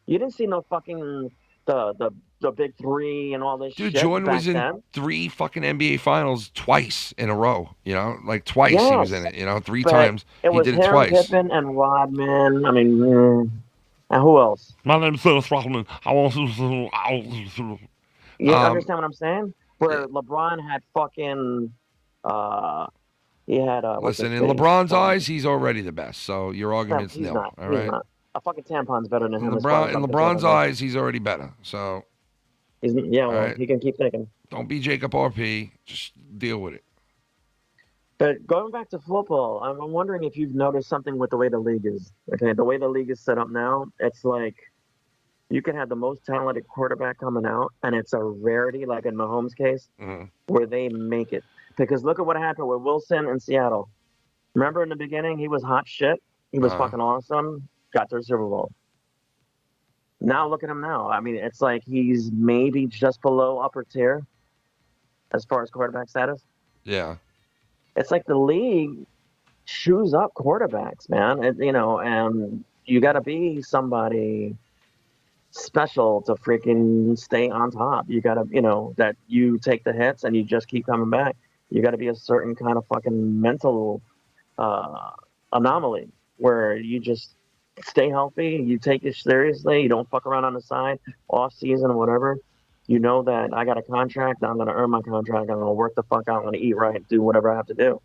Speaker 8: You didn't see no fucking the big three and all this
Speaker 4: Dude,
Speaker 8: shit.
Speaker 4: Jordan
Speaker 8: back
Speaker 4: was in
Speaker 8: then.
Speaker 4: 3 fucking NBA Finals twice in a row. You know, like twice he was in it. You know, 3
Speaker 8: but
Speaker 4: times.
Speaker 8: It
Speaker 4: He
Speaker 8: was
Speaker 4: did it
Speaker 8: him,
Speaker 4: twice.
Speaker 8: Pippen, and Rodman. I mean, and who else?
Speaker 4: My name's Dennis Rodman. I want to.
Speaker 8: You understand what I'm saying? Where LeBron had fucking, he had what's
Speaker 4: Listen,
Speaker 8: his
Speaker 4: in
Speaker 8: face?
Speaker 4: LeBron's eyes, he's already the best. So your argument's
Speaker 8: He's
Speaker 4: nil.
Speaker 8: not.
Speaker 4: All
Speaker 8: He's
Speaker 4: right.
Speaker 8: not. A fucking tampon's better than him.
Speaker 4: In LeBron's eyes, he's already better. So.
Speaker 8: Yeah, well,
Speaker 4: right.
Speaker 8: he can keep thinking.
Speaker 4: Don't be Jacob RP. Just deal with it.
Speaker 8: But going back to football, I'm wondering if you've noticed something with the way the league is. Okay, the way the league is set up now, it's like you can have the most talented quarterback coming out, and it's a rarity, like in Mahomes' case, where they make it. Because look at what happened with Wilson in Seattle. Remember in the beginning, he was hot shit. He was fucking awesome. Got their Super Bowl. Now look at him now. I mean, it's like he's maybe just below upper tier as far as quarterback status.
Speaker 4: Yeah.
Speaker 8: It's like the league chews up quarterbacks, man. And you got to be somebody special to freaking stay on top. You got to, that you take the hits and you just keep coming back. You got to be a certain kind of fucking mental anomaly where you just stay healthy, you take it seriously, you don't fuck around on the side, off season or whatever. You know that I got a contract, I'm going to earn my contract, I'm going to work the fuck out, I'm going to eat right, do whatever I have to do.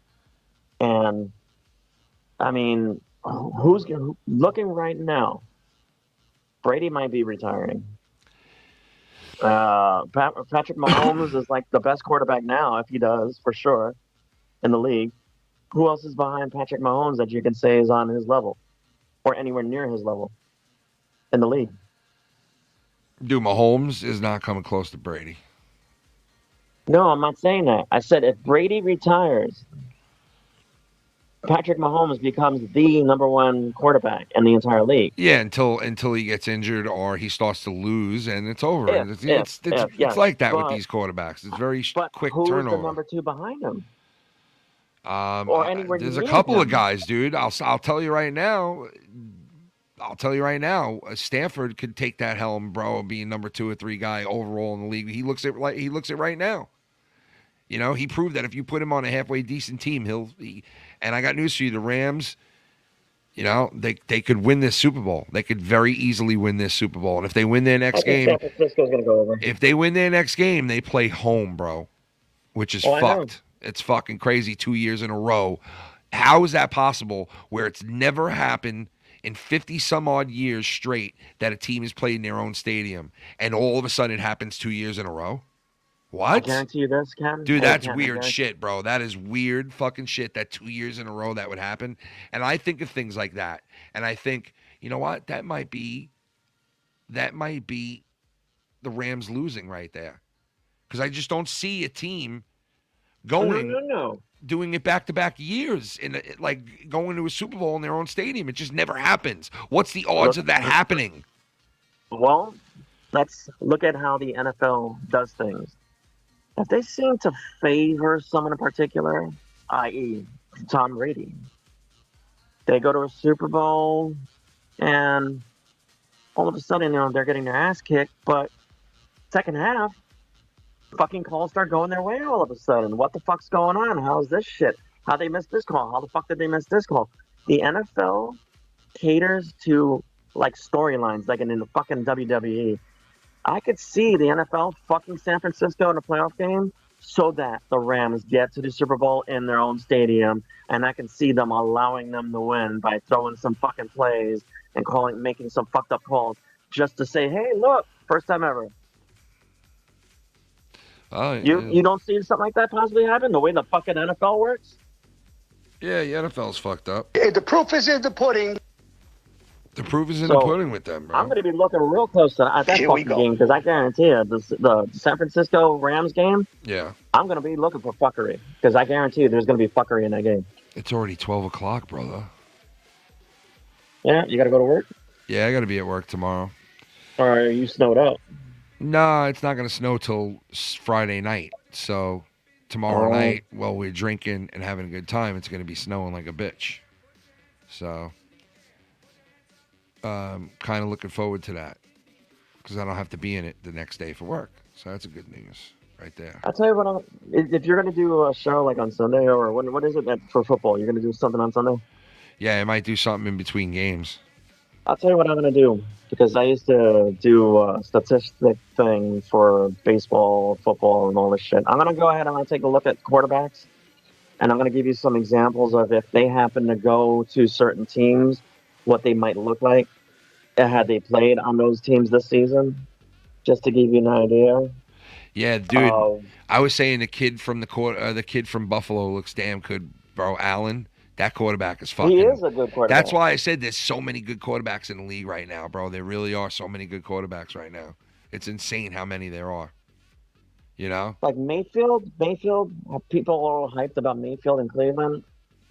Speaker 8: And, I mean, who's looking right now? Brady might be retiring. Patrick Mahomes is like the best quarterback now, if he does, for sure, in the league. Who else is behind Patrick Mahomes that you can say is on his level or anywhere near his level in the league?
Speaker 4: Dude, Mahomes is not coming close to Brady.
Speaker 8: No, I'm not saying that. I said if Brady retires, Patrick Mahomes becomes the number one quarterback in the entire league.
Speaker 4: Yeah, until he gets injured or he starts to lose, and it's over. It's like that with these quarterbacks. It's very quick
Speaker 8: who's
Speaker 4: turnover.
Speaker 8: the number two behind him?
Speaker 4: There's a couple of guys, dude. I'll tell you right now. Stanford could take that helm, bro, being number 2 or 3 guy overall in the league. He looks it right now. You know, he proved that if you put him on a halfway decent team, and I got news for you, the Rams, you know, they could win this Super Bowl. They could very easily win this Super Bowl. And if they win their next game,
Speaker 8: San Francisco's gonna go over.
Speaker 4: If they win their next game, they play home, bro, which is fucked. It's fucking crazy 2 years in a row. How is that possible where it's never happened in 50 some odd years straight that a team is played in their own stadium and all of a sudden it happens 2 years in a row? What?
Speaker 8: I guarantee you this, Ken.
Speaker 4: Dude, that's weird shit, bro. That is weird fucking shit that 2 years in a row that would happen. And I think of things like that. And I think, you know what? That might be the Rams losing right there. Because I just don't see a team doing it back-to-back years, like going to a Super Bowl in their own stadium. It just never happens. What's the odds of that happening?
Speaker 8: Well, let's look at how the NFL does things. If they seem to favor someone in particular, i.e. Tom Brady, they go to a Super Bowl and all of a sudden, they're getting their ass kicked, but second half, fucking calls start going their way all of a sudden. What the fuck's going on? How's this shit? How they missed this call? How the fuck did they miss this call? The NFL caters to like storylines, like in the fucking WWE. I could see the NFL fucking San Francisco in a playoff game so that the Rams get to the Super Bowl in their own stadium, and I can see them allowing them to win by throwing some fucking plays and making some fucked up calls just to say, hey, look, first time ever. You don't see something like that possibly happen? The way the fucking NFL works?
Speaker 4: Yeah, the NFL's fucked up.
Speaker 1: The proof is in the pudding.
Speaker 4: The proof is in the pudding with them, bro.
Speaker 8: I'm going to be looking real close at that fucking game because I guarantee you, the San Francisco Rams game, I'm going to be looking for fuckery because I guarantee you there's going to be fuckery in that game.
Speaker 4: It's already 12 o'clock, brother.
Speaker 8: Yeah, you got to go to work?
Speaker 4: Yeah, I got to be at work tomorrow.
Speaker 8: Or are you snowed out?
Speaker 4: No, it's not going to snow till Friday night. So tomorrow night, while we're drinking and having a good time, it's going to be snowing like a bitch. So kind of looking forward to that because I don't have to be in it the next day for work. So that's a good news right there.
Speaker 8: I'll tell you what, if you're going to do a show like on Sunday, or what is it for football? You're going to do something on Sunday?
Speaker 4: Yeah, I might do something in between games.
Speaker 8: I'll tell you what I'm going to do, because I used to do a statistic thing for baseball, football, and all this shit. I'm going to go ahead and I'm going to take a look at quarterbacks, and I'm going to give you some examples of if they happen to go to certain teams, what they might look like had they played on those teams this season, just to give you an idea.
Speaker 4: Yeah, dude. I was saying the kid from the kid from Buffalo looks damn good, bro. Allen, that quarterback is fucking.
Speaker 8: He is a good quarterback.
Speaker 4: That's why I said there's so many good quarterbacks in the league right now, bro. There really are so many good quarterbacks right now. It's insane how many there are. You know,
Speaker 8: like Mayfield. People are all hyped about Mayfield in Cleveland.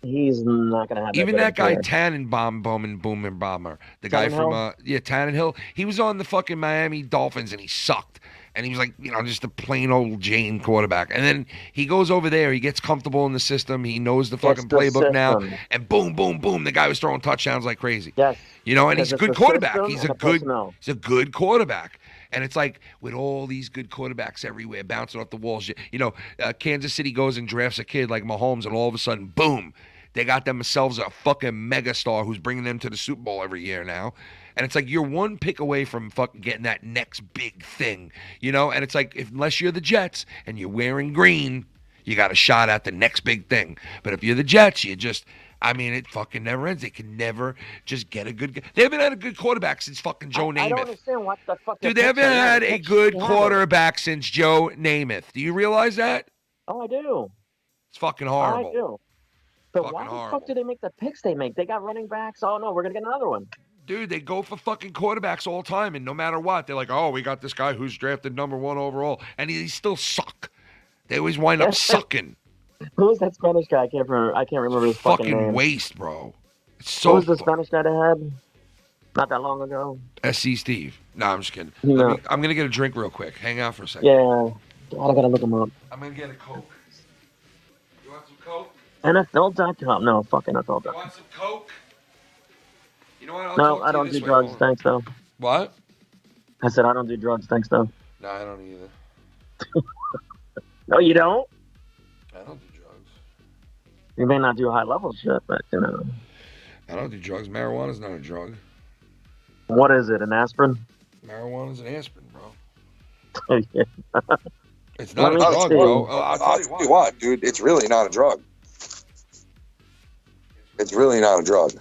Speaker 8: He's not gonna have
Speaker 4: even that guy
Speaker 8: career.
Speaker 4: Tannenbaum, the guy from Tannehill. He was on the fucking Miami Dolphins and he sucked. And he was like, just a plain old Jane quarterback. And then he goes over there. He gets comfortable in the system. He knows the fucking playbook now. And boom, boom, boom. The guy was throwing touchdowns like crazy.
Speaker 8: Yes.
Speaker 4: And he's a good quarterback. He's a good quarterback. And it's like with all these good quarterbacks everywhere bouncing off the walls. Kansas City goes and drafts a kid like Mahomes, and all of a sudden, boom, they got themselves a fucking megastar who's bringing them to the Super Bowl every year now. And it's like you're one pick away from fucking getting that next big thing, And it's like unless you're the Jets and you're wearing green, you got a shot at the next big thing. But if you're the Jets, it fucking never ends. They can never just get a good. They haven't had a good quarterback since fucking Joe Namath.
Speaker 8: I don't understand what the fuck.
Speaker 4: Dude, they haven't had a good quarterback since Joe Namath. Do you realize that?
Speaker 8: Oh, I do.
Speaker 4: It's fucking horrible.
Speaker 8: I do. But why the fuck do they make the picks they make? They got running backs. Oh no, we're gonna get another one.
Speaker 4: Dude, they go for fucking quarterbacks all the time, and no matter what, they're like, oh, we got this guy who's drafted #1 overall, and he still suck. They always wind up sucking.
Speaker 8: Who was that Spanish guy? I can't remember his fucking name.
Speaker 4: Waste, bro. It's so.
Speaker 8: Who was the Spanish guy they had not that long ago?
Speaker 4: SC Steve. No, I'm just kidding.
Speaker 8: No.
Speaker 4: I'm gonna get a drink real quick. Hang out for a second.
Speaker 8: Yeah, I gotta look him up.
Speaker 4: I'm gonna get a Coke. You want some Coke?
Speaker 8: NFL.com. No, fucking NFL.com.
Speaker 4: You want some Coke? You know what?
Speaker 8: No, I don't do drugs. Thanks, though.
Speaker 4: What?
Speaker 8: I said I don't do drugs. Thanks, though.
Speaker 4: No, I don't either.
Speaker 8: No, you don't?
Speaker 4: I don't do drugs.
Speaker 8: You may not do high level shit, but
Speaker 4: I don't do drugs. Marijuana's not a drug.
Speaker 8: What is it? An aspirin?
Speaker 4: Marijuana's an aspirin,
Speaker 8: bro.
Speaker 4: Yeah. It's not a drug, bro.
Speaker 6: I'll tell you what, dude. It's really not a drug. It's really not a drug.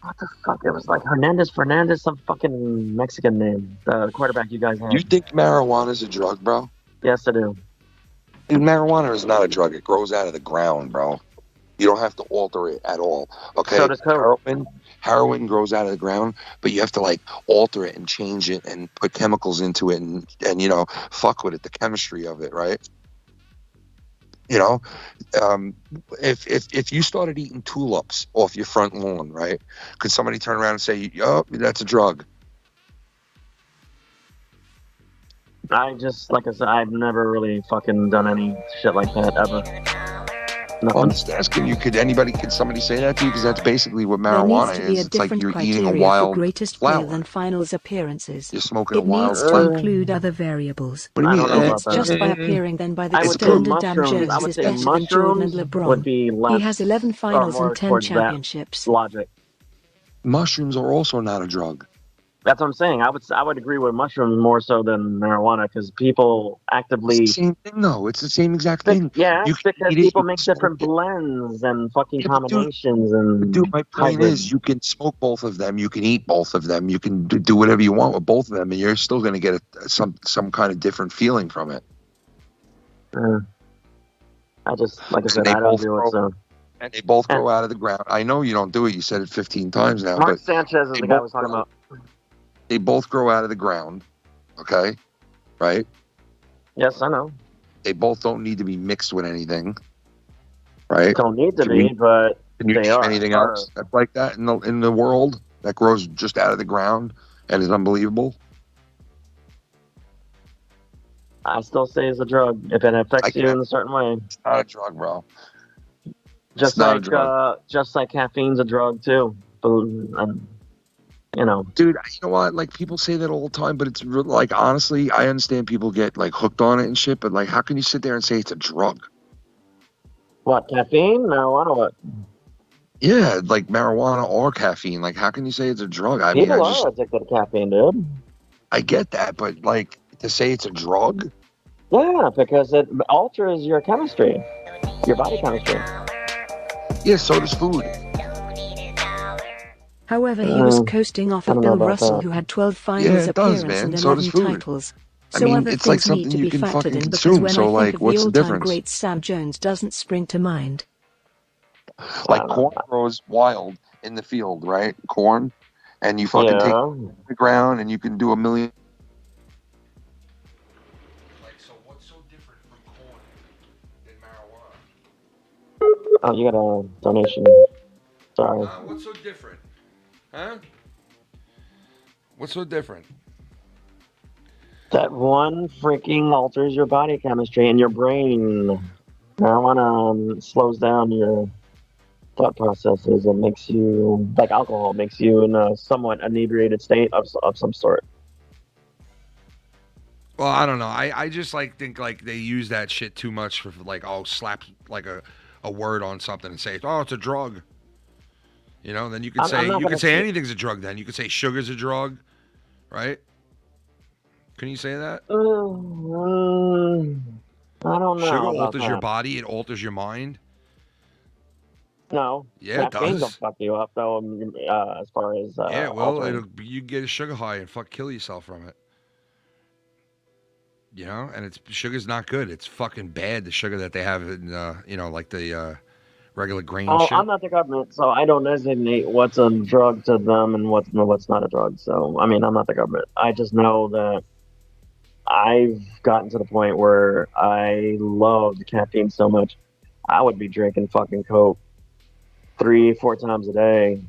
Speaker 8: What the fuck? It was like Fernandez, some fucking Mexican name. The quarterback you guys have.
Speaker 6: You think marijuana's a drug, bro?
Speaker 8: Yes, I do.
Speaker 6: Dude, marijuana is not a drug. It grows out of the ground, bro. You don't have to alter it at all. Okay?
Speaker 8: So does
Speaker 6: heroin grows out of the ground, but you have to alter it and change it and put chemicals into it and fuck with it, the chemistry of it, right? If you started eating tulips off your front lawn, right? Could somebody turn around and say, "Oh, that's a drug"?
Speaker 8: I just, like I said, I've never really fucking done any shit like that ever.
Speaker 6: I'm just asking you, could somebody say that to you? Because that's basically what marijuana is. It's like you're eating a wild
Speaker 5: greatest
Speaker 6: flower.
Speaker 5: Than finals appearances.
Speaker 6: You're smoking
Speaker 5: it
Speaker 6: a wild
Speaker 5: needs to include other variables.
Speaker 6: What do you mean?
Speaker 5: It's just by appearing then by the standard damn Jones is better than Jordan and LeBron. He has 11 finals and 10 championships.
Speaker 8: Logic.
Speaker 6: Mushrooms are also not a drug.
Speaker 8: That's what I'm saying. I would agree with mushrooms more so than marijuana because people actively.
Speaker 6: It's the same thing, though. It's the same exact thing.
Speaker 8: Yeah, because people make different blends and fucking combinations and.
Speaker 6: Dude, my point is, you can smoke both of them, you can eat both of them, you can do whatever you want with both of them, and you're still going to get some kind of different feeling from it.
Speaker 8: I just, like I said, I don't do it. So.
Speaker 6: And they both grow out of the ground. I know you don't do it. You said it 15 times now.
Speaker 8: Mark Sanchez is the guy I was talking about.
Speaker 6: They both grow out of the ground, okay? Right?
Speaker 8: Yes, I know.
Speaker 6: They both don't need to be mixed with anything, right?
Speaker 8: Don't need to be, but
Speaker 6: Can you
Speaker 8: They
Speaker 6: name
Speaker 8: are.
Speaker 6: anything else that's like that in the world that grows just out of the ground and is unbelievable?
Speaker 8: I still say it's a drug if it affects you in a certain way.
Speaker 6: It's not a drug, bro.
Speaker 8: Just
Speaker 6: It's not a
Speaker 8: like
Speaker 6: drug.
Speaker 8: just like caffeine's a drug too. Food and
Speaker 6: Dude, you know what? Like people say that all the time, but it's like honestly, I understand people get like hooked on it and shit, but like, how can you sit there and say it's a drug?
Speaker 8: What, caffeine? Marijuana? What?
Speaker 6: Yeah, like marijuana or caffeine. Like, how can you say it's a drug? I mean,
Speaker 8: People are addicted to caffeine, dude.
Speaker 6: I get that, but like to say it's a drug?
Speaker 8: Yeah, because it alters your chemistry, your body chemistry.
Speaker 6: Yeah, so does food.
Speaker 5: However, he was coasting off of Bill Russell,
Speaker 8: that.
Speaker 5: who had 12 finals appearances and 11 titles. So
Speaker 6: I mean,
Speaker 5: other
Speaker 6: it's
Speaker 5: things
Speaker 6: like
Speaker 5: need
Speaker 6: something
Speaker 5: to
Speaker 6: you
Speaker 5: be
Speaker 6: can
Speaker 5: factored
Speaker 6: fucking
Speaker 5: in, because
Speaker 6: consume.
Speaker 5: when
Speaker 6: So
Speaker 5: I think
Speaker 6: like,
Speaker 5: of
Speaker 6: what's
Speaker 5: the
Speaker 6: the
Speaker 5: all-time
Speaker 6: difference?
Speaker 5: great, Sam Jones doesn't spring to mind.
Speaker 6: Like corn grows wild in the field, right? Corn, and you fucking take it from the ground, and you can do a million. Like, so what's so different from corn than marijuana?
Speaker 8: Oh, you got a donation. Sorry.
Speaker 4: What's so different? Huh? What's so different?
Speaker 8: That one freaking alters your body chemistry and your brain. Marijuana slows down your thought processes. It makes you, like alcohol, makes you in a somewhat inebriated state of some sort.
Speaker 4: Well, I don't know. I just think like they use that shit too much for like, slap like a word on something and say, oh, it's a drug. Then you could say anything's a drug. Then you could say sugar's a drug, right? Can you say that?
Speaker 8: I don't know.
Speaker 4: Sugar alters your body. It alters your mind.
Speaker 8: No.
Speaker 4: Yeah, it
Speaker 8: caffeine
Speaker 4: does.
Speaker 8: don't fuck you up though. As far as
Speaker 4: Yeah, well,
Speaker 8: altering.
Speaker 4: you get a sugar high and kill yourself from it. And sugar's not good. It's fucking bad. The sugar that they have in, like the regular grain shit.
Speaker 8: I'm not the government, so I don't designate what's a drug to them and what's not a drug. So, I mean, I'm not the government. I just know that I've gotten to the point where I loved caffeine so much, I would be drinking fucking Coke 3-4 times a day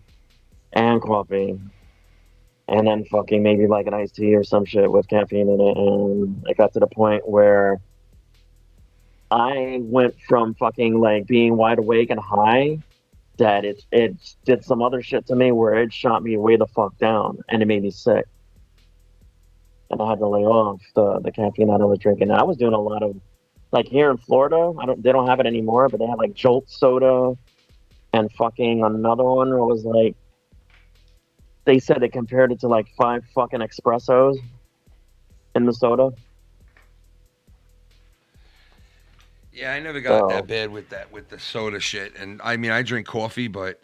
Speaker 8: and coffee. And then fucking maybe like an iced tea or some shit with caffeine in it. And it got to the point where I went from fucking like being wide awake and high that it did some other shit to me where it shot me way the fuck down and it made me sick. And I had to lay off the caffeine that I was drinking. And I was doing a lot of, like here in Florida, they don't have it anymore, but they have like Jolt soda and fucking another one where it was like, they said they compared it to like 5 fucking espressos in the soda.
Speaker 4: Yeah, I never got that bad with the soda shit. And I mean, I drink coffee, but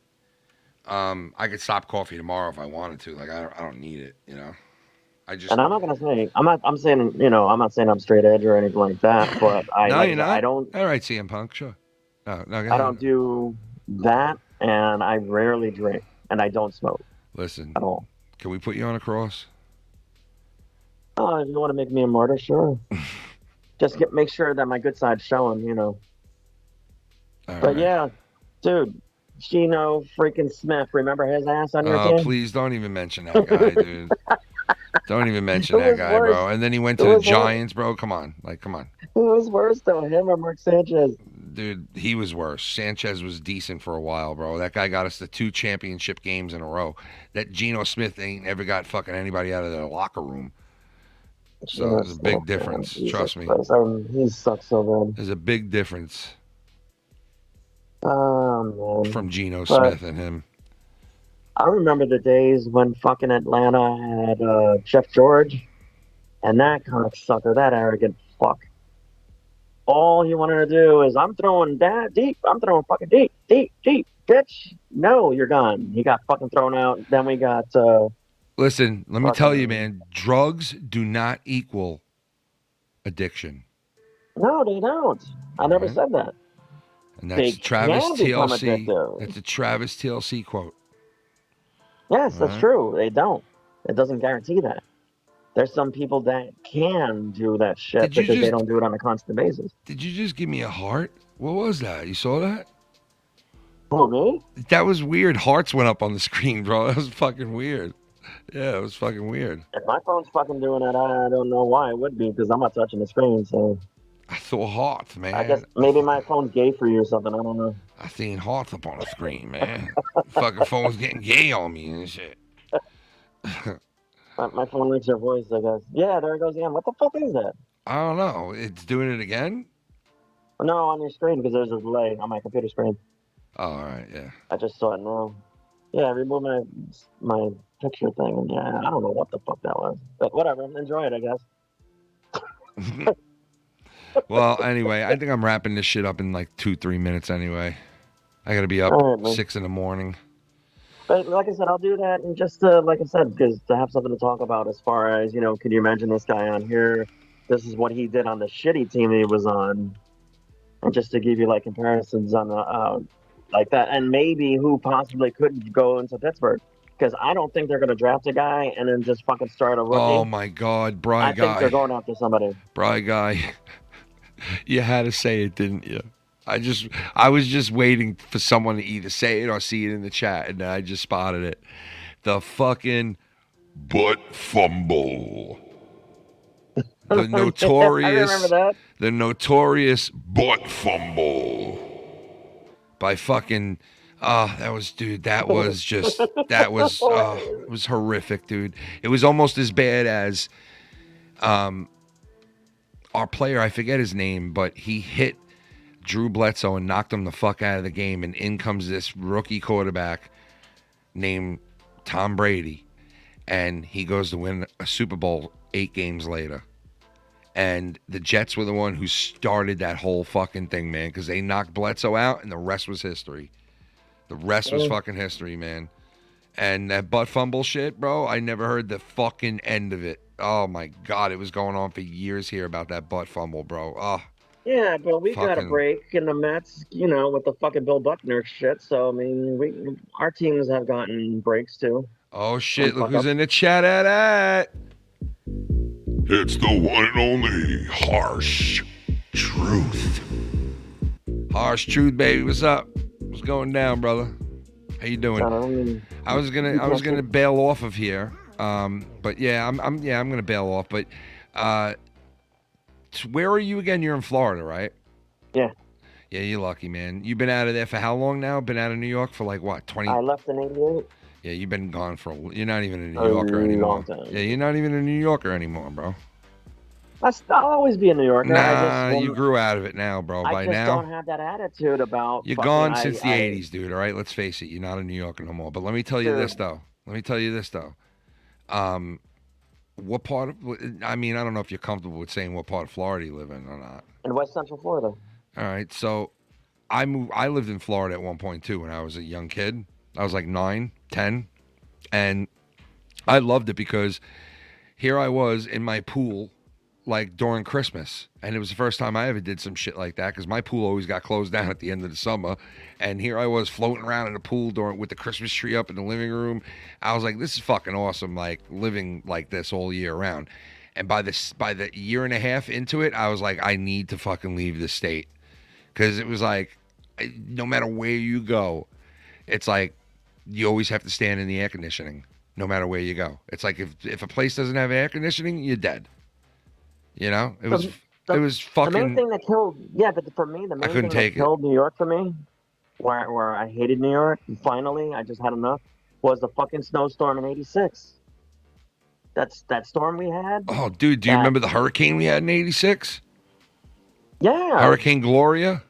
Speaker 4: I could stop coffee tomorrow if I wanted to. Like, I don't need it,
Speaker 8: And I'm not gonna say I'm saying I'm not saying I'm straight edge or anything like that, but
Speaker 4: you're not.
Speaker 8: I don't.
Speaker 4: All right, CM Punk, sure. No,
Speaker 8: I don't do that, and I rarely drink, and I don't smoke.
Speaker 4: Listen,
Speaker 8: at all.
Speaker 4: Can we put you on a cross?
Speaker 8: Oh, if you want to make me a martyr, sure. Just make sure that my good side's showing,
Speaker 4: All
Speaker 8: but
Speaker 4: right.
Speaker 8: yeah, dude, Geno freaking Smith, remember his ass on your team?
Speaker 4: Oh, please don't even mention that guy, dude. Don't even mention that guy, bro. And then he went to the Giants, bro. Come on.
Speaker 8: Who was worse, though, him or Mark Sanchez?
Speaker 4: Dude, he was worse. Sanchez was decent for a while, bro. That guy got us the 2 championship games in a row. That Geno Smith ain't ever got fucking anybody out of their locker room. So there's a big difference. Trust me.
Speaker 8: He sucks so bad.
Speaker 4: There's a big difference
Speaker 8: man.
Speaker 4: from Geno Smith and him.
Speaker 8: I remember the days when fucking Atlanta had Jeff George and that cocksucker, that arrogant fuck. All he wanted to do is, I'm throwing that deep. I'm throwing fucking deep, bitch. No, you're gone. He got fucking thrown out. Then we got.
Speaker 4: Listen, let me tell you, man. Drugs do not equal addiction.
Speaker 8: No, they don't. I never said that.
Speaker 4: And that's Travis TLC. That's a Travis TLC quote.
Speaker 8: Yes, that's true. They don't. It doesn't guarantee that. There's some people that can do that shit because they don't do it on a constant basis.
Speaker 4: Did you just give me a heart? What was that? You saw that?
Speaker 8: Oh, me?
Speaker 4: That was weird. Hearts went up on the screen, bro. That was fucking weird. Yeah, it was fucking weird.
Speaker 8: If my phone's fucking doing it, I don't know why it would be, because I'm not touching the screen, so...
Speaker 4: I saw hearts, man.
Speaker 8: I guess maybe my phone's gay for you or something. I don't know.
Speaker 4: I seen hearts up on the screen, man. Fucking phone's getting gay on me and shit.
Speaker 8: My phone likes your voice, I guess. Yeah, there it goes again. What the fuck is that?
Speaker 4: I don't know. It's doing it again?
Speaker 8: No, on your screen, because there's a delay on my computer screen.
Speaker 4: Oh, all right, yeah.
Speaker 8: I just saw it now. Yeah, remove my picture thing. And yeah, I don't know what the fuck that was. But whatever, enjoy it, I guess.
Speaker 4: Well, anyway, I think I'm wrapping this shit up in like 2-3 minutes anyway. I got to be up
Speaker 8: right,
Speaker 4: 6 in the morning.
Speaker 8: But like I said, I'll do that. And just like I said, because to have something to talk about as far as, can you imagine this guy on here? This is what he did on the shitty team he was on. And just to give you like comparisons on the like that. And maybe who possibly could go into Pittsburgh. Because I don't think they're going to draft a guy and then just fucking start a rookie.
Speaker 4: Oh, my God. Bry Guy.
Speaker 8: I think they're going after somebody.
Speaker 4: Bry Guy. You had to say it, didn't you? I was just waiting for someone to either say it or see it in the chat, and I just spotted it. The fucking
Speaker 3: butt fumble.
Speaker 4: The notorious,
Speaker 8: I remember that.
Speaker 4: The notorious
Speaker 3: butt fumble
Speaker 4: by fucking. That was it was horrific, dude. It was almost as bad as, our player, I forget his name, but he hit Drew Bledsoe and knocked him the fuck out of the game, and in comes this rookie quarterback named Tom Brady, and he goes to win a Super Bowl 8 games later. And the Jets were the one who started that whole fucking thing, man, because they knocked Bledsoe out, and the rest was history. The rest was fucking history, man. And that butt fumble shit, bro, I never heard the fucking end of it. Oh, my God. It was going on for years here about that butt fumble, bro. Oh.
Speaker 8: Yeah, but we got a break in the Mets, with the fucking Bill Buckner shit. So, I mean, our teams have gotten breaks, too.
Speaker 4: Oh, shit. Look who's in the chat at that.
Speaker 3: It's the one and only Harsh Truth.
Speaker 4: Harsh Truth, baby. What's up? What's going down, brother? How you doing? I was gonna bail off of here. But yeah, I'm gonna bail off. But where are you again? You're in Florida, right?
Speaker 8: Yeah.
Speaker 4: Yeah, you're lucky, man. You've been out of there for how long now? Been out of New York for like what? 20?
Speaker 8: I left in '88.
Speaker 4: Yeah, you've been gone for you're not even a New Yorker anymore. Yeah, you're not even a New Yorker anymore, bro.
Speaker 8: I'll always be a New Yorker.
Speaker 4: Nah, you grew out of it now, bro.
Speaker 8: I just don't have that attitude about.
Speaker 4: You're gone since the '80s, dude. All right, let's face it. You're not a New Yorker no more. But let me tell you this, though. What part of? I mean, I don't know if you're comfortable with saying what part of Florida you live in or not.
Speaker 8: In West Central Florida.
Speaker 4: All right, so I lived in Florida at one point too when I was a young kid. I was like 9, 10, and I loved it because here I was in my pool like during Christmas, and it was the first time I ever did some shit like that because my pool always got closed down at the end of the summer, and here I was floating around in the pool with the Christmas tree up in the living room. I was like, this is fucking awesome, like living like this all year round. And by the year and a half into it, I was like, I need to fucking leave the state because it was like, no matter where you go, it's like you always have to stand in the air conditioning no matter where you go. It's like if a place doesn't have air conditioning, you're dead. It was fucking.
Speaker 8: The main thing that killed, but for me, the main thing that killed New York for me, where I hated New York, and finally I just had enough, was the fucking snowstorm in '86. That storm we had.
Speaker 4: Oh, dude, do you remember the hurricane we had in '86?
Speaker 8: Yeah.
Speaker 4: Hurricane Gloria.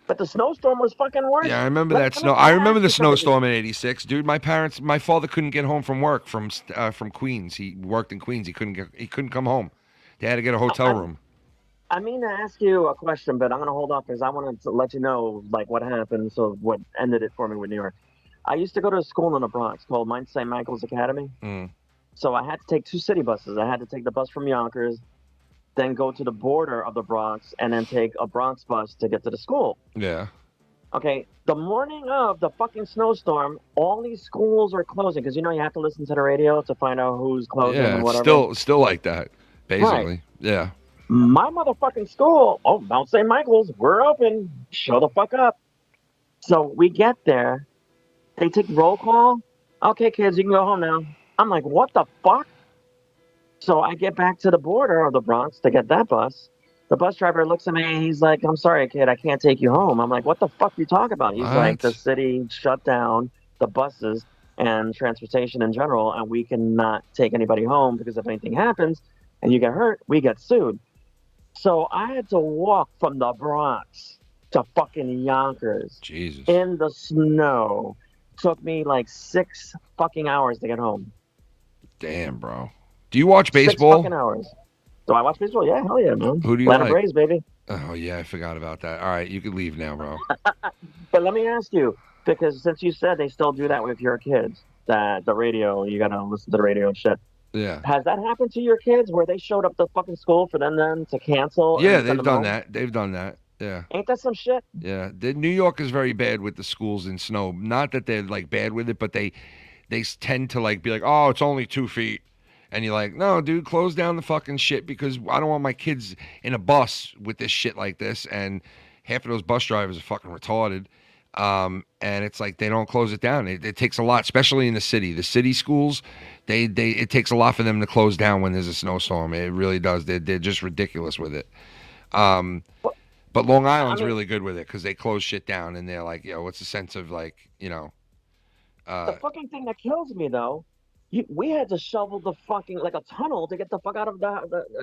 Speaker 8: But the snowstorm was fucking worse.
Speaker 4: Yeah, I remember that snow. I remember the snowstorm in '86, dude. My father couldn't get home from work from Queens. He worked in Queens. He couldn't come home. They had to get a hotel room.
Speaker 8: I mean to ask you a question, but I'm gonna hold off because I want to let you know like what happened. So what ended it for me with New York? I used to go to a school in the Bronx called St. Michael's Academy. So I had to take 2 city buses. I had to take the bus from Yonkers, then go to the border of the Bronx, and then take a Bronx bus to get to the school.
Speaker 4: Yeah.
Speaker 8: Okay, the morning of the fucking snowstorm, all these schools are closing because you have to listen to the radio to find out who's closing and whatever.
Speaker 4: Yeah, still like that, basically.
Speaker 8: Right.
Speaker 4: Yeah.
Speaker 8: My motherfucking school, Mount St. Michael's, we're open. Show the fuck up. So we get there. They take roll call. Okay, kids, you can go home now. I'm like, what the fuck? So I get back to the border of the Bronx to get that bus. The bus driver looks at me and he's like, I'm sorry, kid, I can't take you home. I'm like, what the fuck are you talking about? He's like, the
Speaker 4: What?
Speaker 8: city shut down the buses and transportation in general, and we cannot take anybody home because if anything happens and you get hurt, we get sued. So I had to walk from the Bronx to fucking Yonkers
Speaker 4: Jesus.
Speaker 8: in the snow. Took me like 6 fucking hours to get home.
Speaker 4: Damn, bro. Do you watch baseball?
Speaker 8: 6 fucking hours. Do I watch baseball? Yeah, hell yeah, man.
Speaker 4: Who do you
Speaker 8: Atlanta
Speaker 4: like?
Speaker 8: Braves, baby.
Speaker 4: Oh, yeah, I forgot about that. All right, you can leave now, bro.
Speaker 8: But let me ask you, because since you said they still do that with your kids, that the radio, you gotta listen to the radio and shit.
Speaker 4: Yeah.
Speaker 8: Has that happened to your kids where they showed up to fucking school for them then to cancel?
Speaker 4: Yeah,
Speaker 8: and
Speaker 4: they've
Speaker 8: send them
Speaker 4: done
Speaker 8: home?
Speaker 4: that. They've done that. Yeah.
Speaker 8: Ain't that some shit?
Speaker 4: Yeah. New York is very bad with the schools in snow. Not that they're like bad with it, but they tend to like be like, oh, it's only 2 feet. And you're like, no, dude, close down the fucking shit because I don't want my kids in a bus with this shit like this. And half of those bus drivers are fucking retarded. And it's like they don't close it down. It takes a lot, especially in the city. The city schools, it takes a lot for them to close down when there's a snowstorm. It really does. They're just ridiculous with it. But Long Island's really good with it because they close shit down and they're like, yo, what's the sense of like, you know?
Speaker 8: The fucking thing that kills me though, we had to shovel the fucking like a tunnel to get the fuck out of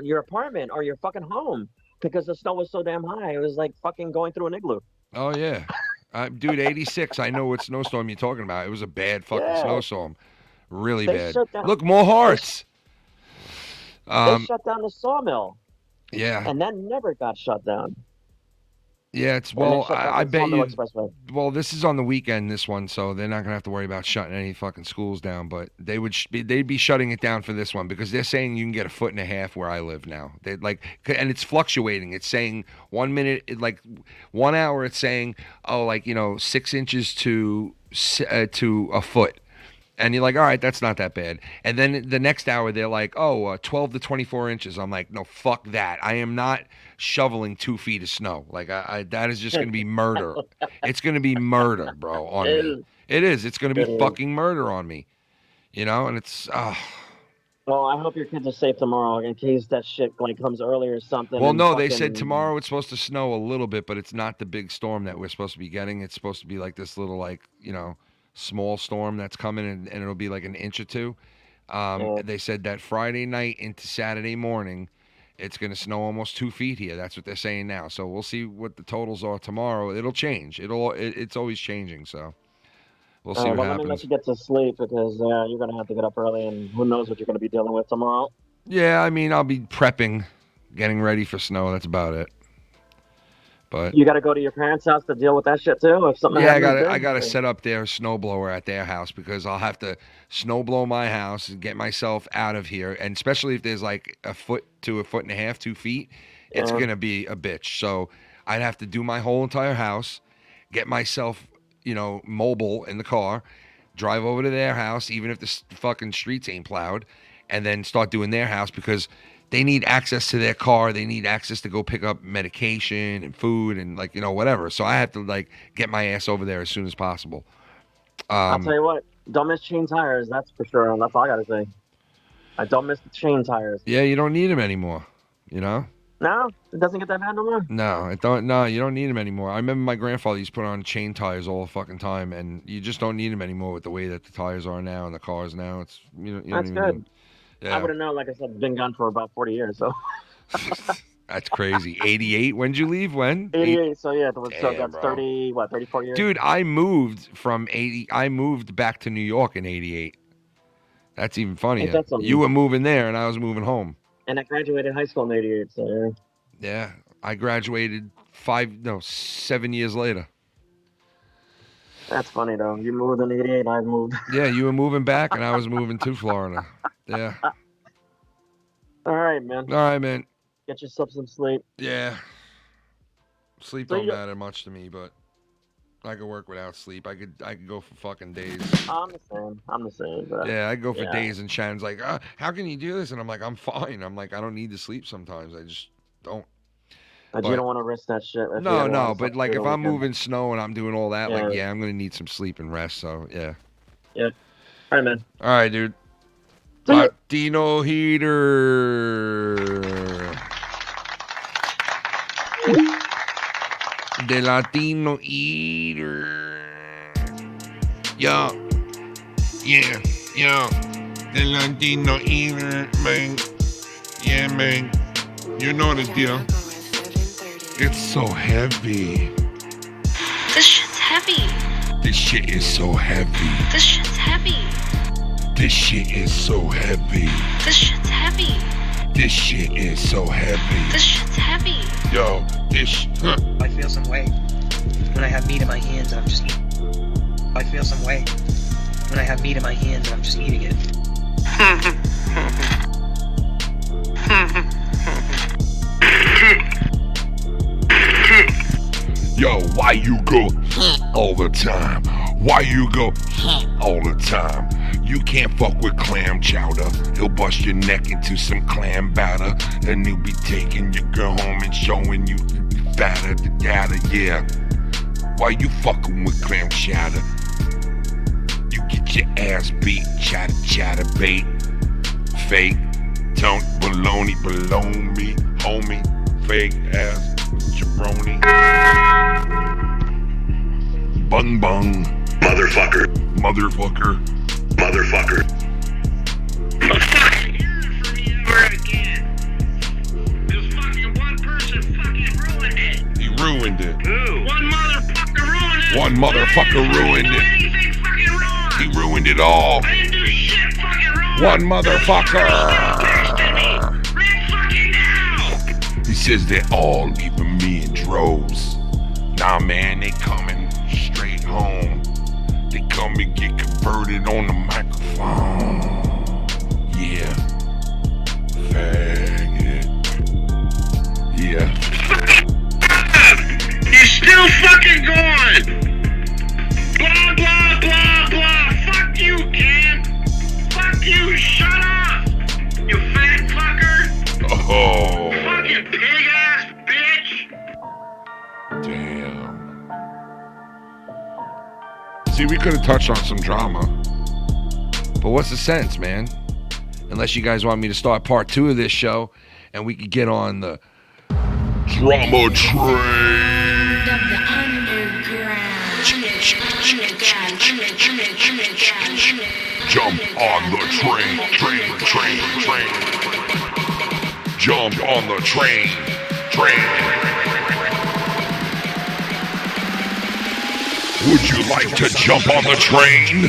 Speaker 8: your apartment or your fucking home because the snow was so damn high. It was like fucking going through an igloo.
Speaker 4: Oh yeah, dude, 86. I know what snowstorm you're talking about. It was a bad fucking snowstorm, really bad. Look, more hearts.
Speaker 8: They shut down the sawmill.
Speaker 4: Yeah,
Speaker 8: and that never got shut down.
Speaker 4: Yeah, it's I bet you. Well, this is on the weekend, this one, so they're not gonna have to worry about shutting any fucking schools down. But they'd be shutting it down for this one because they're saying you can get 1.5 feet where I live now. They and it's fluctuating. It's saying 1 minute, like 1 hour, it's saying 6 inches to a foot. And you're like, all right, that's not that bad. And then the next hour, they're like, 12 to 24 inches. I'm like, no, fuck that. I am not shoveling 2 feet of snow. Like, that is just going to be murder. It's going to be murder, bro, on me. It is. It's going to be fucking murder on me. You know, and it's...
Speaker 8: Well, I hope your kids are safe tomorrow in case that shit comes early or something.
Speaker 4: Well, no, they said tomorrow it's supposed to snow a little bit, but it's not the big storm that we're supposed to be getting. It's supposed to be like this little, small storm that's coming and it'll be like an inch or two. They said that Friday night into Saturday morning it's going to snow almost 2 feet here. That's what they're saying now. So we'll see what the totals are tomorrow. It'll change. It's always changing. So we'll see what happens.
Speaker 8: Let me let you get to sleep because you're going to have to get up early and who knows what you're going to be dealing with tomorrow.
Speaker 4: Yeah, I mean, I'll be prepping, getting ready for snow. That's about it. But
Speaker 8: you got to go to your parents' house to deal with that shit too. If something
Speaker 4: I got to set up their snowblower at their house because I'll have to snowblow my house and get myself out of here. And especially if there's like 1 foot to 1.5 feet, 2 feet, it's gonna be a bitch. So I'd have to do my whole entire house, get myself, mobile in the car, drive over to their house, even if the fucking streets ain't plowed, and then start doing their house because they need access to their car. They need access to go pick up medication and food and whatever. So I have to get my ass over there as soon as possible.
Speaker 8: I'll tell you what, don't miss chain tires. That's for sure. That's all I got to say. I don't miss the chain tires.
Speaker 4: Yeah, you don't need them anymore,
Speaker 8: No, it doesn't get that bad no more.
Speaker 4: No, you don't need them anymore. I remember my grandfather used to put on chain tires all the fucking time, and you just don't need them anymore with the way that the tires are now and the cars now. It's
Speaker 8: That's good.
Speaker 4: Yeah.
Speaker 8: I would have known, like I said, been gone for about 40 years, so.
Speaker 4: That's crazy. 88? When'd you leave? When?
Speaker 8: 88, so yeah, that's 34 years?
Speaker 4: Dude, I moved back to New York in 88. That's even funnier. You were moving there and I was moving home.
Speaker 8: And I graduated high school in 88, so yeah.
Speaker 4: Yeah, I graduated 7 years later.
Speaker 8: That's funny, though. You moved in 88, I moved.
Speaker 4: Yeah, you were moving back, and I was moving to Florida. Yeah.
Speaker 8: All right, man. Get yourself some sleep.
Speaker 4: Yeah. Sleep don't matter much to me, but I could work without sleep. I could go for fucking days.
Speaker 8: I'm the same. But
Speaker 4: yeah, I go for days, and Shannon's like, how can you do this? And I'm like, I'm fine. I'm like, I don't need to sleep sometimes. I just don't.
Speaker 8: But you don't want to risk that shit.
Speaker 4: No, but like if I'm moving snow and I'm doing all that, like, I'm going to need some sleep and rest, so, yeah.
Speaker 8: Yeah. All right, man.
Speaker 4: All right, dude. Latino Heater. The Latino Eater. Yo. Yeah. The Latino Eater, man. Yeah, man. You know the deal. It's so heavy.
Speaker 10: This shit's heavy.
Speaker 3: This shit is so heavy.
Speaker 10: This shit's heavy.
Speaker 3: This shit is so heavy.
Speaker 10: This shit's heavy.
Speaker 3: This shit is so heavy.
Speaker 10: This shit's heavy.
Speaker 3: Yo,
Speaker 11: I feel some way when I have meat in my hands and I'm just eating. I feel some way when I have meat in my hands and I'm just eating it.
Speaker 3: Yo, why you go all the time? Why you go all the time? You can't fuck with clam chowder. He'll bust your neck into some clam batter, and he'll be taking your girl home and showing you fatter the data, yeah. Why you fucking with clam chowder? You get your ass beat, chatter bait. Fake, don't baloney below me, homie. Fake ass jabroni. Bung bung. Motherfucker.
Speaker 12: This fucking one person fucking ruined it.
Speaker 3: He ruined it.
Speaker 12: Who? One motherfucker ruined it.
Speaker 3: One motherfucker ruined it.
Speaker 12: Anything fucking wrong.
Speaker 3: He ruined it all.
Speaker 12: I didn't do shit fucking wrong.
Speaker 3: One motherfucker.
Speaker 12: Right fucking now.
Speaker 3: He says they're all leaving me in droves. Nah, man, they coming straight home. They come and get converted on the microphone. Yeah. Faggot. Yeah.
Speaker 12: You're still fucking going. Blah, blah, blah, blah. Fuck you, Ken. Fuck you. Shut up. You fat fucker.
Speaker 3: Oh.
Speaker 12: Fucking pig-ass bitch.
Speaker 3: Damn. See, we could have touched on some drama.
Speaker 4: But what's the sense, man? Unless you guys want me to start part 2 of this show and we could get on the
Speaker 3: drama train. Jump on the train. Jump on the train. Would you like to jump on the train?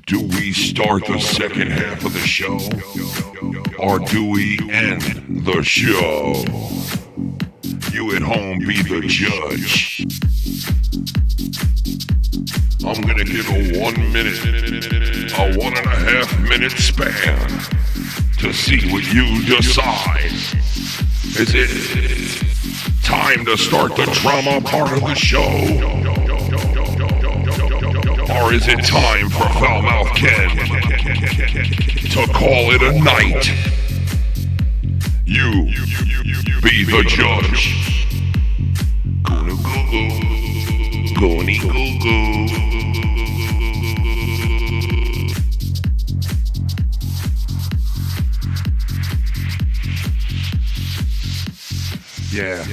Speaker 3: Do we start the second half of the show? Or do we end the show? You at home be the judge. I'm gonna give a 1 minute, a 1.5 minute span to see what you decide. Is it time to start the drama part of the show? Or is it time for Foulmouth Ken to call it a night? You be the judge. Goony goo goo.
Speaker 4: Yeah.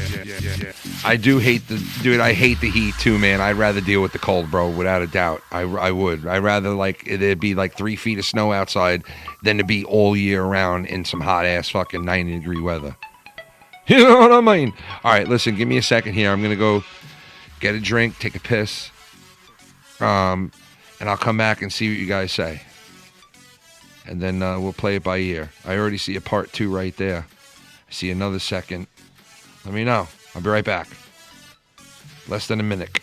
Speaker 4: I do hate I hate the heat too, man. I'd rather deal with the cold, bro, without a doubt. I would. I'd rather like it'd be like 3 feet of snow outside than to be all year round in some hot ass fucking 90-degree weather. You know what I mean? All right, listen, give me a second here. I'm gonna go get a drink, take a piss, and I'll come back and see what you guys say, and then we'll play it by ear. I already see a part 2 right there. I see another second. Let me know. I'll be right back. Less than a minute.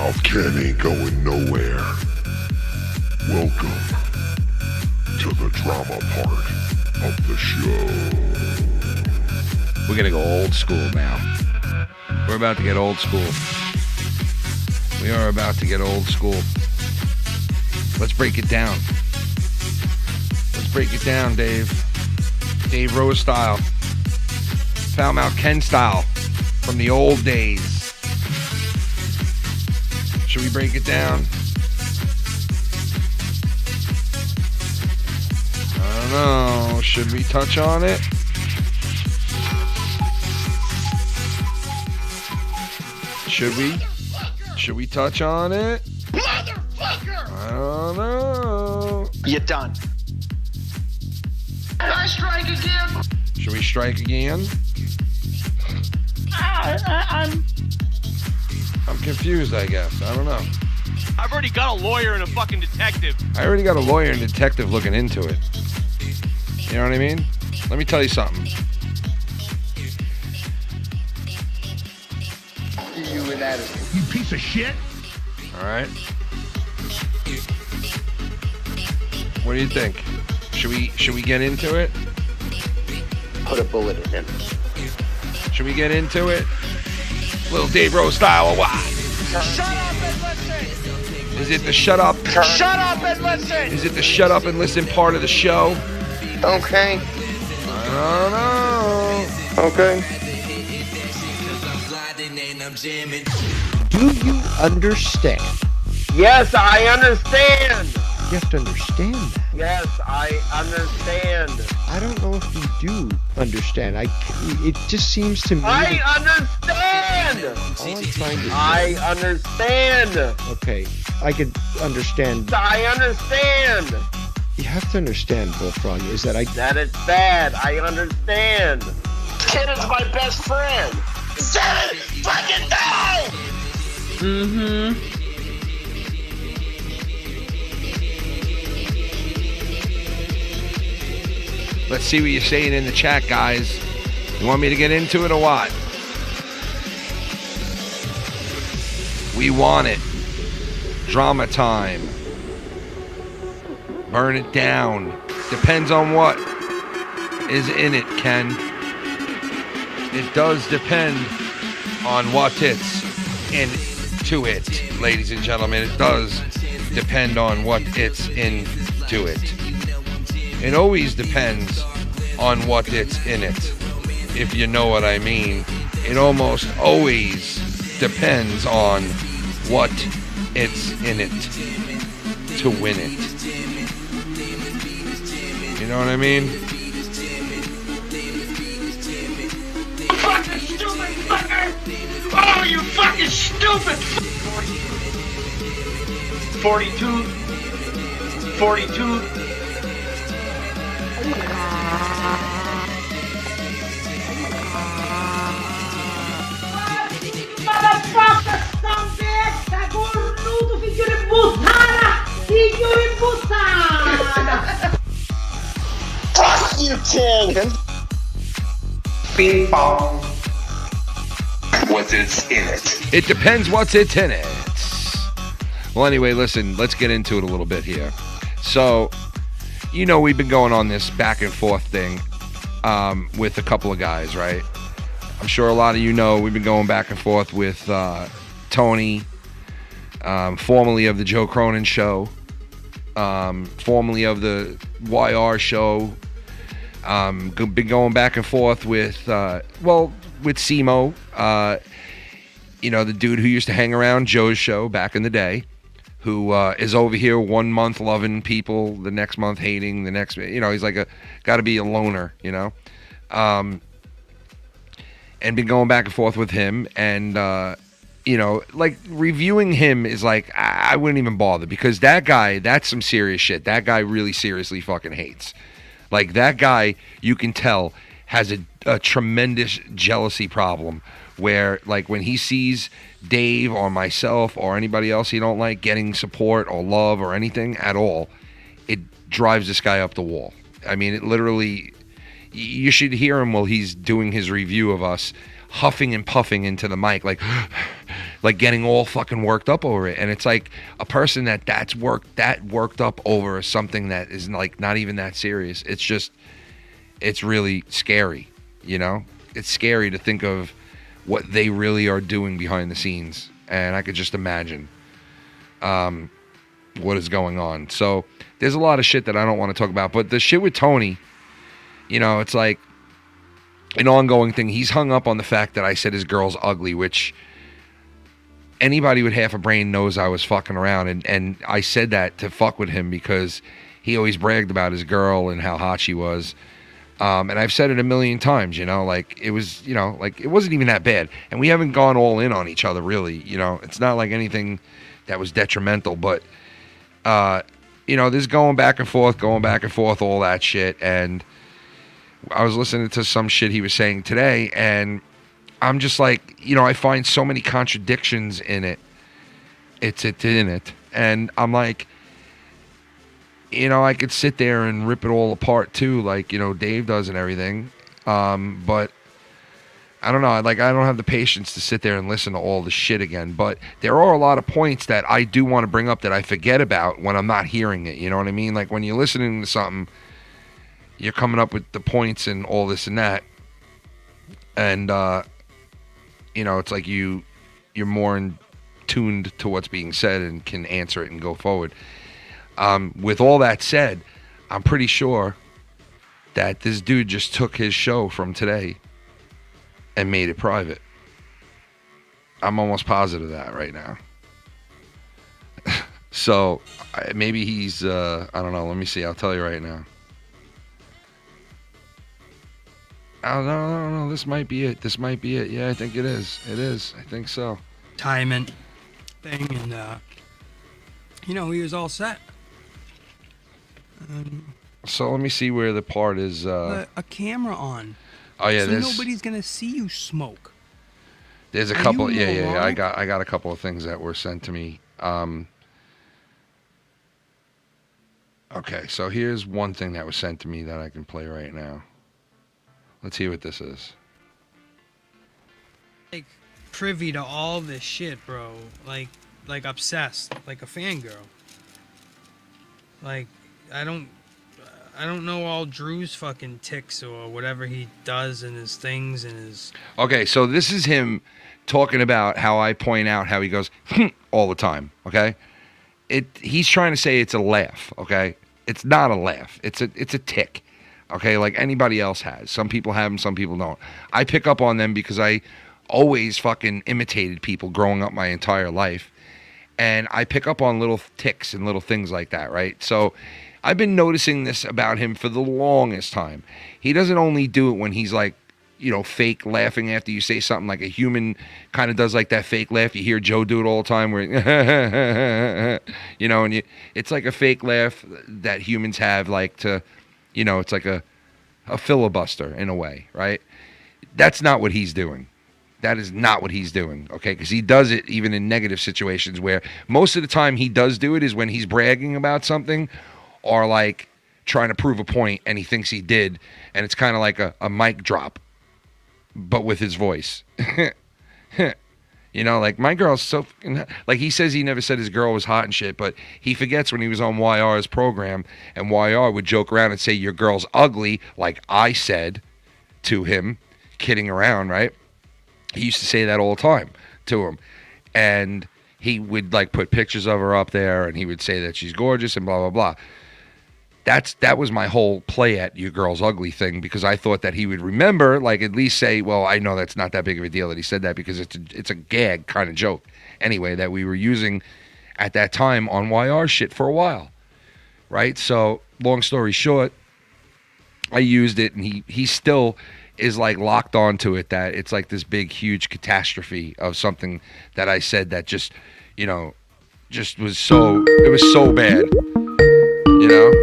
Speaker 3: mouth Ken ain't going nowhere. Welcome to the drama part of the show.
Speaker 4: We're gonna go old school now. We're about to get old school. We are about to get old school. Let's break it down. Let's break it down, Dave. Dave Rose style. Foul Mouth Ken style. From the old days. Should we break it down? I don't know. Should we touch on it? Should we? Should we touch on it?
Speaker 12: Motherfucker!
Speaker 4: I don't know.
Speaker 1: You're done.
Speaker 12: I strike again.
Speaker 4: Should we strike again?
Speaker 12: I'm
Speaker 4: confused, I guess. I don't know.
Speaker 13: I've already got a lawyer and a fucking detective.
Speaker 4: I already got a lawyer and detective looking into it. You know what I mean? Let me tell you something.
Speaker 12: you with that. You piece of shit.
Speaker 4: All right. What do you think? Should we get into it?
Speaker 8: Put a bullet in him.
Speaker 4: Should we get into it? Little Dave Rose style or what?
Speaker 12: Shut up and listen.
Speaker 4: Is it the shut up?
Speaker 12: Shut up and listen.
Speaker 4: Is it the shut up and listen part of the show?
Speaker 8: Okay.
Speaker 4: I don't know.
Speaker 8: Okay.
Speaker 14: Do you understand?
Speaker 8: Yes, I understand.
Speaker 14: You have to understand that.
Speaker 8: Yes, I understand.
Speaker 14: I don't know if you do understand. It just seems to me.
Speaker 8: I understand.
Speaker 14: All I'm trying to say.
Speaker 8: I understand.
Speaker 14: Okay, I could understand.
Speaker 8: I understand.
Speaker 14: You have to understand, Bullfrog, is that
Speaker 8: That it's bad. I understand. Kid is my best friend. Set it fucking down.
Speaker 12: Mm-hmm.
Speaker 4: Let's see what you're saying in the chat, guys. You want me to get into it or what? We want it. Drama time. Burn it down. Depends on what is in it, Ken. It does depend on what it's into it, ladies and gentlemen. It does depend on what it's into it. It always depends on what it's in it, if you know what I mean. It almost always depends on what it's in it to win it. You know what I mean?
Speaker 12: Fucking stupid fucker! Oh, you fucking stupid! 42. 42.
Speaker 15: Motherfucker, sta merda, cornuto, figlio di puttana! Figlio di puttana!
Speaker 8: Fuck you, Ken. BINCOlN. What's in it?
Speaker 4: It depends what's it's in it. Well, anyway, listen, let's get into it a little bit here. So, you know, we've been going on this back and forth thing with a couple of guys, right? I'm sure a lot of you know we've been going back and forth with Tony, formerly of the Joe Cronin Show, formerly of the YR Show. Been going back and forth with Simo, you know, the dude who used to hang around Joe's show back in the day, who is over here 1 month loving people, the next month hating, the next, you know, he's like got to be a loner, you know, and been going back and forth with him, and you know, like reviewing him is like I wouldn't even bother, because that guy, that's some serious shit. That guy really seriously fucking hates. Like, that guy, you can tell, has a tremendous jealousy problem, where, like, when he sees Dave or myself or anybody else he don't like getting support or love or anything at all, it drives this guy up the wall. I mean, it literally, you should hear him while he's doing his review of us, huffing and puffing into the mic, like, like getting all fucking worked up over it. And it's like a person that's worked up over something that is like not even that serious. It's just, it's really scary, you know? It's scary to think of what they really are doing behind the scenes. And I could just imagine what is going on. So there's a lot of shit that I don't want to talk about. But the shit with Tony, you know, it's like an ongoing thing. He's hung up on the fact that I said his girl's ugly, which anybody with half a brain knows I was fucking around. And I said that to fuck with him because he always bragged about his girl and how hot she was. And I've said it a million times, you know, like it was, you know, like it wasn't even that bad. And we haven't gone all in on each other, really. You know, it's not like anything that was detrimental, but, you know, there's going back and forth, all that shit. And I was listening to some shit he was saying today, and I'm just like, you know, I find so many contradictions in it. It's in it. And I'm like, you know, I could sit there and rip it all apart too, like, you know, Dave does and everything. But I don't know. Like, I don't have the patience to sit there and listen to all the shit again. But there are a lot of points that I do want to bring up that I forget about when I'm not hearing it. You know what I mean? Like when you're listening to something, you're coming up with the points and all this and that. And, you know, it's like you're more tuned to what's being said and can answer it and go forward. With all that said, I'm pretty sure that this dude just took his show from today and made it private. I'm almost positive of that right now. So maybe he's, I don't know. Let me see. I'll tell you right now. Oh, no. This might be it. Yeah, I think it is. It is. I think so.
Speaker 16: Timing thing. And, you know, he was all set.
Speaker 4: So let me see where the part is.
Speaker 16: A camera on.
Speaker 4: Oh yeah,
Speaker 16: so nobody's gonna see you smoke.
Speaker 4: There's a couple. Yeah. I got a couple of things that were sent to me. Okay, so here's one thing that was sent to me that I can play right now. Let's hear what this is.
Speaker 16: Like privy to all this shit, bro. Like obsessed, like a fangirl. Like. I don't know all Drew's fucking ticks or whatever he does and his things and his...
Speaker 4: Okay, so this is him talking about how I point out how he goes all the time, okay? He's trying to say it's a laugh, okay? It's not a laugh. It's a tick, okay? Like anybody else has. Some people have them, some people don't. I pick up on them because I always fucking imitated people growing up my entire life. And I pick up on little ticks and little things like that, right? So I've been noticing this about him for the longest time. He doesn't only do it when he's like, you know, fake laughing after you say something, like a human kind of does like that fake laugh. You hear Joe do it all the time where, you know, and it's like a fake laugh that humans have like to, you know, it's like a filibuster in a way, right? That's not what he's doing. That is not what he's doing, okay? Because he does it even in negative situations where most of the time he does do it is when he's bragging about something or like trying to prove a point and he thinks he did. And it's kind of like a mic drop, but with his voice. You know, like my girl's so, like he says he never said his girl was hot and shit, but he forgets when he was on YR's program and YR would joke around and say, your girl's ugly, like I said to him, kidding around, right? He used to say that all the time to him. And he would like put pictures of her up there and he would say that she's gorgeous and blah, blah, blah. That was my whole play at your girl's ugly thing because I thought that he would remember, like at least say, well, I know that's not that big of a deal that he said that because it's a gag kind of joke anyway that we were using at that time on YR shit for a while, right? So long story short, I used it and he still is like locked onto it that it's like this big, huge catastrophe of something that I said that just, you know, just was so, it was so bad, you know?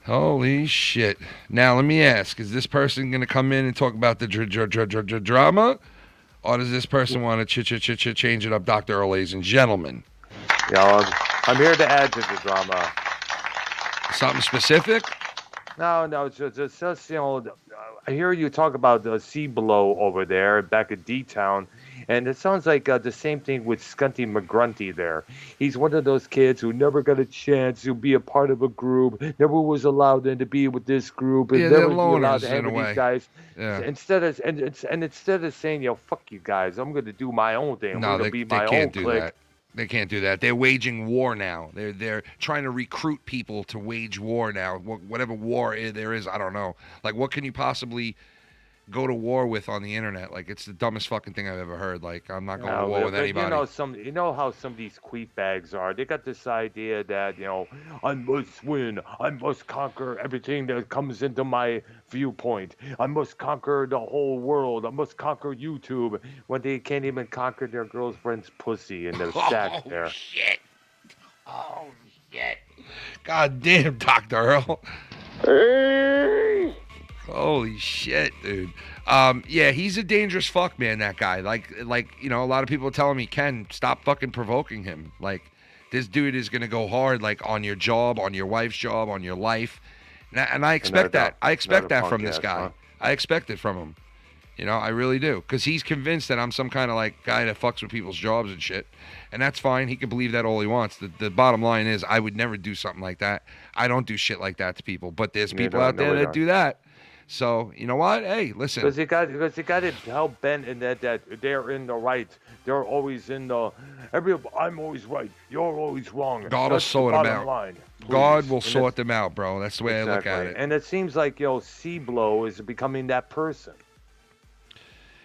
Speaker 4: Holy shit. Now, let me ask, is this person going to come in and talk about the drama? Or does this person want to change it up, Dr. Earl, ladies and gentlemen?
Speaker 17: Yeah, I'm here to add to the drama.
Speaker 4: Something specific?
Speaker 17: No, it's just I hear you talk about the sea below over there back at D-Town, and it sounds like the same thing with Skunty McGrunty there. He's one of those kids who never got a chance to be a part of a group, never was allowed to be with this group, and
Speaker 4: Yeah,
Speaker 17: never
Speaker 4: they're
Speaker 17: be allowed
Speaker 4: loners
Speaker 17: to hang
Speaker 4: in a
Speaker 17: with these
Speaker 4: way.
Speaker 17: guys.
Speaker 4: Yeah.
Speaker 17: Instead of saying, fuck you guys, I'm going to do my own thing. I'm
Speaker 4: No,
Speaker 17: going to
Speaker 4: they
Speaker 17: be my own
Speaker 4: can't do
Speaker 17: clique.
Speaker 4: that. They can't do that. They're waging war now. They're trying to recruit people to wage war now. Whatever war there is, I don't know. Like, what can you possibly go to war with on the internet? Like, it's the dumbest fucking thing I've ever heard. Like, I'm not going to war with anybody.
Speaker 17: You know how some of these queef bags are. They got this idea that I must win. I must conquer everything that comes into my viewpoint. I must conquer the whole world. I must conquer YouTube. When they can't even conquer their girlfriend's pussy in their shack there.
Speaker 4: Shit. Oh shit. God damn, Dr. Earl. Holy shit, dude. Yeah, he's a dangerous fuck, man, that guy. Like, a lot of people are telling me, Ken, stop fucking provoking him. Like, this dude is going to go hard, like, on your job, on your wife's job, on your life. And I expect that. I expect that from this guy.
Speaker 17: Huh?
Speaker 4: I expect it from him. I really do. Because he's convinced that I'm some kind of, like, guy that fucks with people's jobs and shit. And that's fine. He can believe that all he wants. The bottom line is I would never do something like that. I don't do shit like that to people. But there's people out there that do that. So, you know what? Hey, listen.
Speaker 17: Because you got it hell bent in that they're in the right. They're always in the I'm always right. You're always wrong.
Speaker 4: God will sort them out.
Speaker 17: Line,
Speaker 4: God will sort them out, bro. That's the way I look at it.
Speaker 17: And it seems like C-Blow is becoming that person.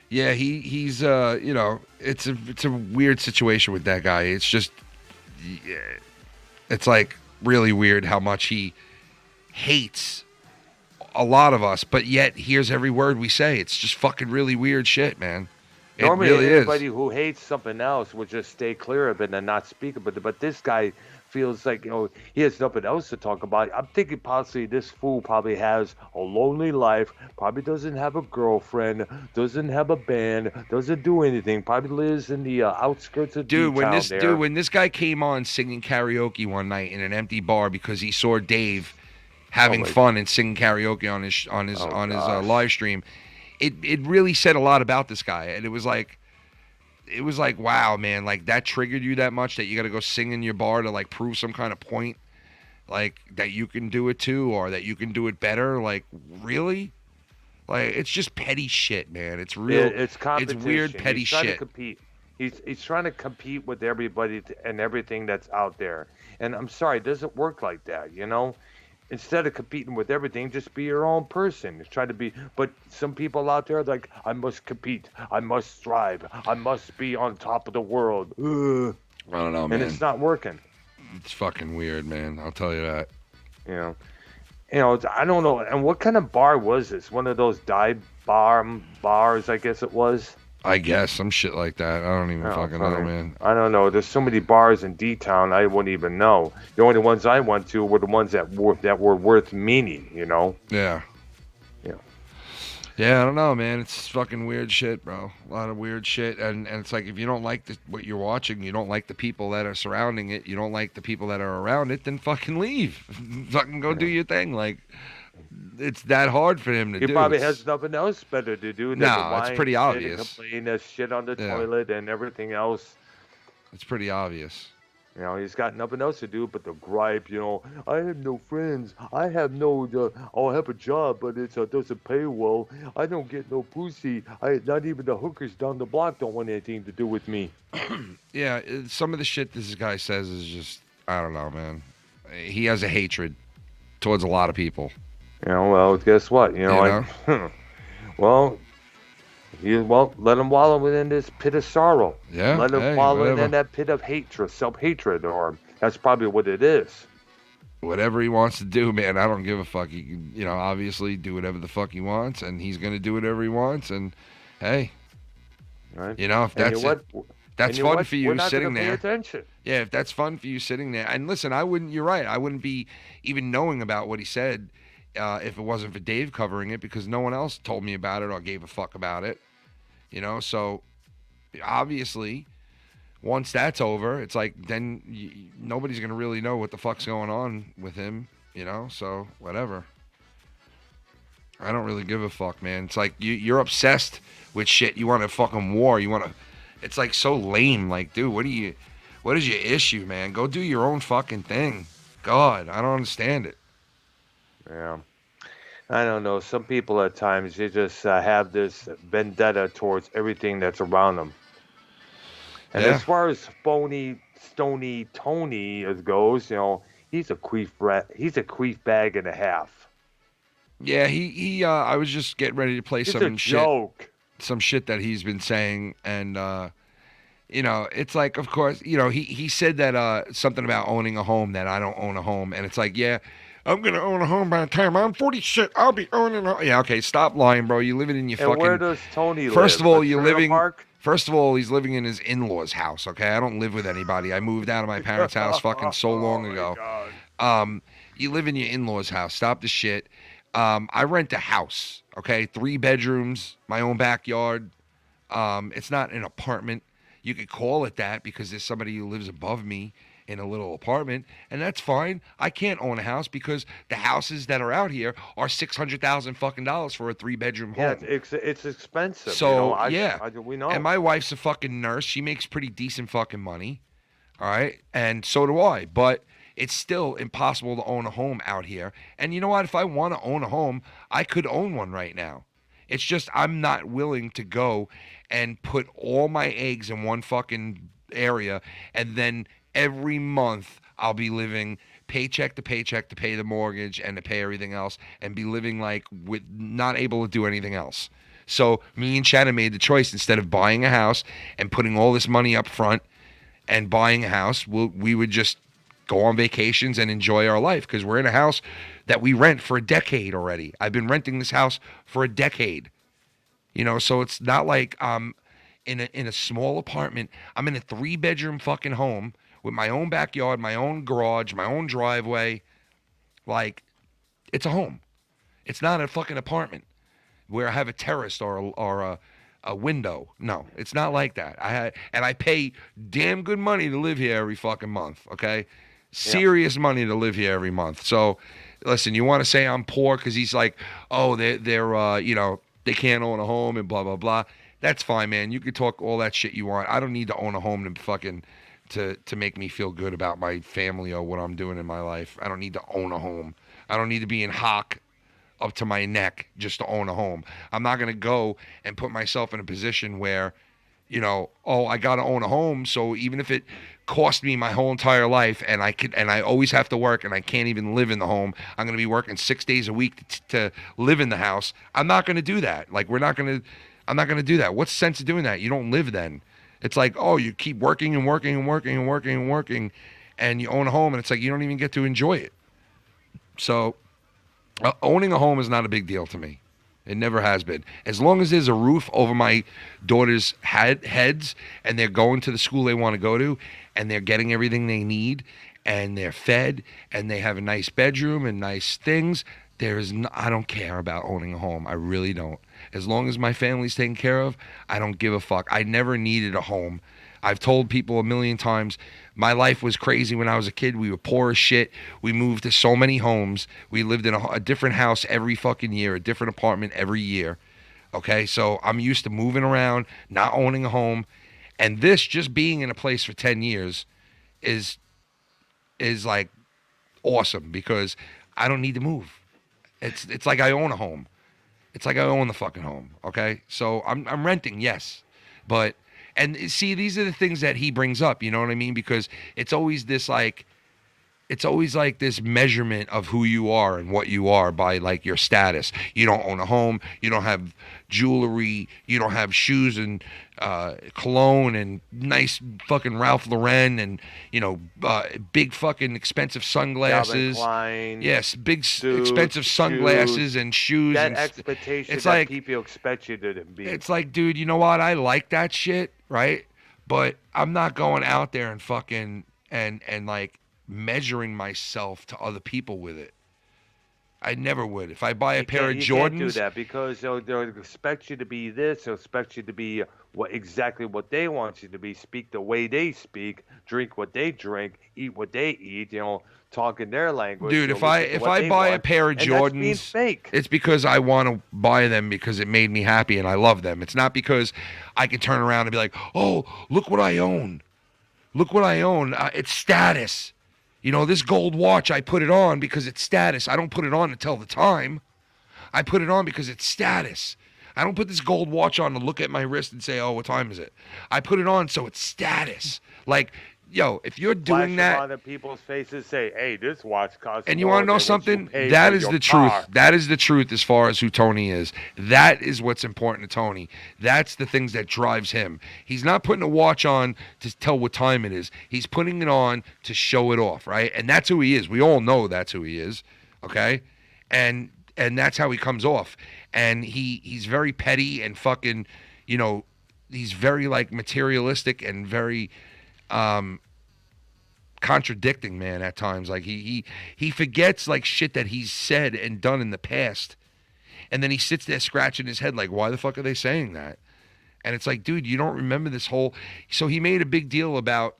Speaker 4: Yeah, he's it's a weird situation with that guy. It's just it's like really weird how much he hates a lot of us, but yet hears every word we say. It's just fucking really weird shit, man. It
Speaker 17: Normally,
Speaker 4: really
Speaker 17: anybody
Speaker 4: is.
Speaker 17: who hates something else would just stay clear of it and not speak of it. But this guy feels like he has nothing else to talk about. I'm thinking possibly this fool probably has a lonely life, probably doesn't have a girlfriend, doesn't have a band, doesn't do anything, probably lives in the outskirts of
Speaker 4: When this guy came on singing karaoke one night in an empty bar because he saw Dave having fun and singing karaoke on his live stream, it really said a lot about this guy. And it was like, wow, man, like that triggered you that much that you got to go sing in your bar to like prove some kind of point, like that you can do it too, or that you can do it better. Like, really? Like, it's just petty shit, man. It's real.
Speaker 17: It's competition.
Speaker 4: It's weird petty
Speaker 17: He's trying
Speaker 4: shit.
Speaker 17: to compete. He's trying to compete with everybody and everything that's out there. And I'm sorry, it doesn't work like that, Instead of competing with everything, just be your own person. Just try to be. But some people out there are like, I must compete. I must strive. I must be on top of the world. Ugh.
Speaker 4: I don't know, man.
Speaker 17: And it's not working.
Speaker 4: It's fucking weird, man. I'll tell you that.
Speaker 17: I don't know. And what kind of bar was this? One of those dive bars, I guess it was.
Speaker 4: I guess some shit like that. I don't even fucking know, man.
Speaker 17: I don't know. There's so many bars in D-Town, I wouldn't even know. The only ones I went to were the ones that were worth meaning,
Speaker 4: Yeah. Yeah, I don't know, man. It's fucking weird shit, bro. A lot of weird shit. And it's like, if you don't like what you're watching, you don't like the people that are surrounding it, you don't like the people that are around it, then fucking leave. Fucking go do your thing. Like, it's that hard for him to do.
Speaker 17: He probably has nothing else better to do than to whine,
Speaker 4: it's pretty
Speaker 17: shit,
Speaker 4: obvious.
Speaker 17: and complain, there's shit on the toilet and everything else.
Speaker 4: It's pretty obvious.
Speaker 17: He's got nothing else to do but to gripe, I have no friends. I have no, I'll have a job, but it doesn't pay well. I don't get no pussy. Not even the hookers down the block don't want anything to do with me.
Speaker 4: Yeah, some of the shit this guy says is just, I don't know, man. He has a hatred towards a lot of people.
Speaker 17: Well, guess what? Let him wallow within this pit of sorrow.
Speaker 4: Yeah.
Speaker 17: Let him wallow in that pit of hatred, self-hatred, or that's probably what it is.
Speaker 4: Whatever he wants to do, man, I don't give a fuck. He can, obviously do whatever the fuck he wants, and he's going to do whatever he wants, and hey,
Speaker 17: right.
Speaker 4: If that's that's fun for you sitting there.
Speaker 17: Pay attention.
Speaker 4: Yeah, if that's fun for you sitting there. And listen, you're right, I wouldn't be even knowing about what he said if it wasn't for Dave covering it, because no one else told me about it or gave a fuck about it. So obviously, once that's over, it's like then nobody's going to really know what the fuck's going on with him, so whatever. I don't really give a fuck, man. It's like you're obsessed with shit. You want a fucking war. You want to. It's like so lame. Like, dude, what is your issue, man? Go do your own fucking thing. God, I don't understand it.
Speaker 17: Yeah. I don't know. Some people at times, they just have this vendetta towards everything that's around them. And as far as Stony Tony goes, you know, he's a queef bag and a half.
Speaker 4: Yeah, he I was just getting ready to play some
Speaker 17: joke.
Speaker 4: Some shit that he's been saying, and you know, it's like, of course, you know, he said that something about owning a home, that I don't own a home, and it's like, yeah, I'm gonna own a home by the time I'm 40. Shit, I'll be owning a home. Yeah, okay, stop lying, bro. You living in your fucking.
Speaker 17: Where does Tony live?
Speaker 4: First of all, you're
Speaker 17: Trailer
Speaker 4: living.
Speaker 17: Park?
Speaker 4: First of all, he's living in his in-laws' house. Okay, I don't live with anybody. I moved out of my parents' house fucking so long ago. You live in your in-laws' house. Stop the shit. I rent a house. Okay, 3 bedrooms, my own backyard. It's not an apartment. You could call it that because there's somebody who lives above me in a little apartment, and that's fine. I can't own a house because the houses that are out here are $600,000 fucking dollars for a 3-bedroom home.
Speaker 17: Yeah, it's expensive.
Speaker 4: So
Speaker 17: we know.
Speaker 4: And my wife's a fucking nurse. She makes pretty decent fucking money. All right, and so do I. But it's still impossible to own a home out here. And you know what? If I want to own a home, I could own one right now. It's just I'm not willing to go and put all my eggs in one fucking area, and then every month I'll be living paycheck to paycheck to pay the mortgage and to pay everything else, and be living like with not able to do anything else. So me and Shannon made the choice, instead of buying a house and putting all this money up front and buying a house, we would just go on vacations and enjoy our life, because we're in a house that we rent for a decade already. I've been renting this house for a decade. You know, so it's not like I'm in a small apartment. I'm in a 3-bedroom fucking home with my own backyard, my own garage, my own driveway. Like, it's a home. It's not a fucking apartment where I have a terrace or a window. No, it's not like that. I pay damn good money to live here every fucking month, okay? Serious money to live here every month. So, listen, you want to say I'm poor because he's like, oh, they're you know, they can't own a home and blah, blah, blah. That's fine, man. You can talk all that shit you want. I don't need to own a home to fucking to make me feel good about my family or what I'm doing in my life. I don't need to own a home. I don't need to be in hock up to my neck just to own a home. I'm not going to go and put myself in a position where, you know, oh, I got to own a home, so even if it cost me my whole entire life and I always have to work and I can't even live in the home, I'm going to be working 6 days a week to live in the house. I'm not going to do that. Like, I'm not going to do that. What's the sense of doing that? You don't live then. It's like, oh, you keep working and working and working and working and working, and you own a home, and it's like you don't even get to enjoy it. So owning a home is not a big deal to me. It never has been. As long as there's a roof over my daughter's heads, and they're going to the school they want to go to, and they're getting everything they need, and they're fed, and they have a nice bedroom and nice things, I don't care about owning a home. I really don't. As long as my family's taken care of, I don't give a fuck. I never needed a home. I've told people a million times, my life was crazy when I was a kid. We were poor as shit. We moved to so many homes. We lived in a different house every fucking year, a different apartment every year. Okay, so I'm used to moving around, not owning a home. And this, just being in a place for 10 years is like awesome, because I don't need to move. It's like I own a home. It's like I own the fucking home, okay? So I'm renting, yes. But, and see, these are the things that he brings up, you know what I mean? Because it's always this like this measurement of who you are and what you are by like your status. You don't own a home, you don't have jewelry, you don't have shoes and cologne and nice fucking Ralph Lauren and, you know, big fucking expensive sunglasses.
Speaker 17: Calvin Klein,
Speaker 4: yes, big expensive sunglasses and shoes.
Speaker 17: That
Speaker 4: and
Speaker 17: expectation
Speaker 4: it's
Speaker 17: that
Speaker 4: like,
Speaker 17: people expect you to be.
Speaker 4: It's like, dude, you know what? I like that shit, right? But I'm not going out there and fucking and like measuring myself to other people with it. I never would. If I buy a pair of Jordans,
Speaker 17: you can't do that because they'll expect you to be this. They'll expect you to be exactly what they want you to be. Speak the way they speak. Drink what they drink. Eat what they eat. Talk in their language.
Speaker 4: Dude, if I buy a pair of Jordans,
Speaker 17: fake.
Speaker 4: It's because I want to buy them because it made me happy and I love them. It's not because I can turn around and be like, oh, look what I own. Look what I own. It's status. This gold watch, I put it on because it's status. I don't put it on to tell the time. I put it on because it's status. I don't put this gold watch on to look at my wrist and say, oh, what time is it? I put it on so it's status. Like, if you're doing that,
Speaker 17: on people's faces, say, "Hey, this watch costs."
Speaker 4: And you want to know something? That is the truth. That is the truth as far as who Tony is. That is what's important to Tony. That's the things that drives him. He's not putting a watch on to tell what time it is. He's putting it on to show it off, right? And that's who he is. We all know that's who he is, okay? And that's how he comes off. And he's very petty and fucking, he's very materialistic and very contradicting, man, at times. Like he forgets shit that he's said and done in the past, and then he sits there scratching his head like, why the fuck are they saying that? And it's like, dude, you don't remember this whole. So he made a big deal about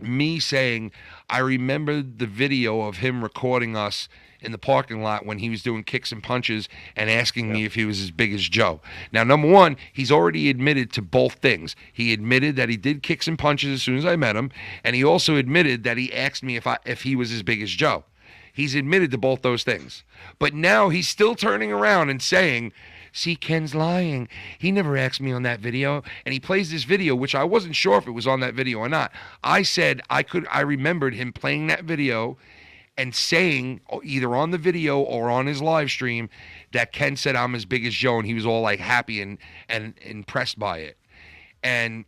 Speaker 4: me saying, I remember the video of him recording us in the parking lot when he was doing kicks and punches and asking me if he was as big as Joe. Now, number one, he's already admitted to both things. He admitted that he did kicks and punches as soon as I met him, and he also admitted that he asked me if he was as big as Joe. He's admitted to both those things. But now he's still turning around and saying, see, Ken's lying. He never asked me on that video. And he plays this video, which I wasn't sure if it was on that video or not. I said I remembered him playing that video and saying either on the video or on his live stream that Ken said I'm as big as Joe, and he was all happy and impressed by it. And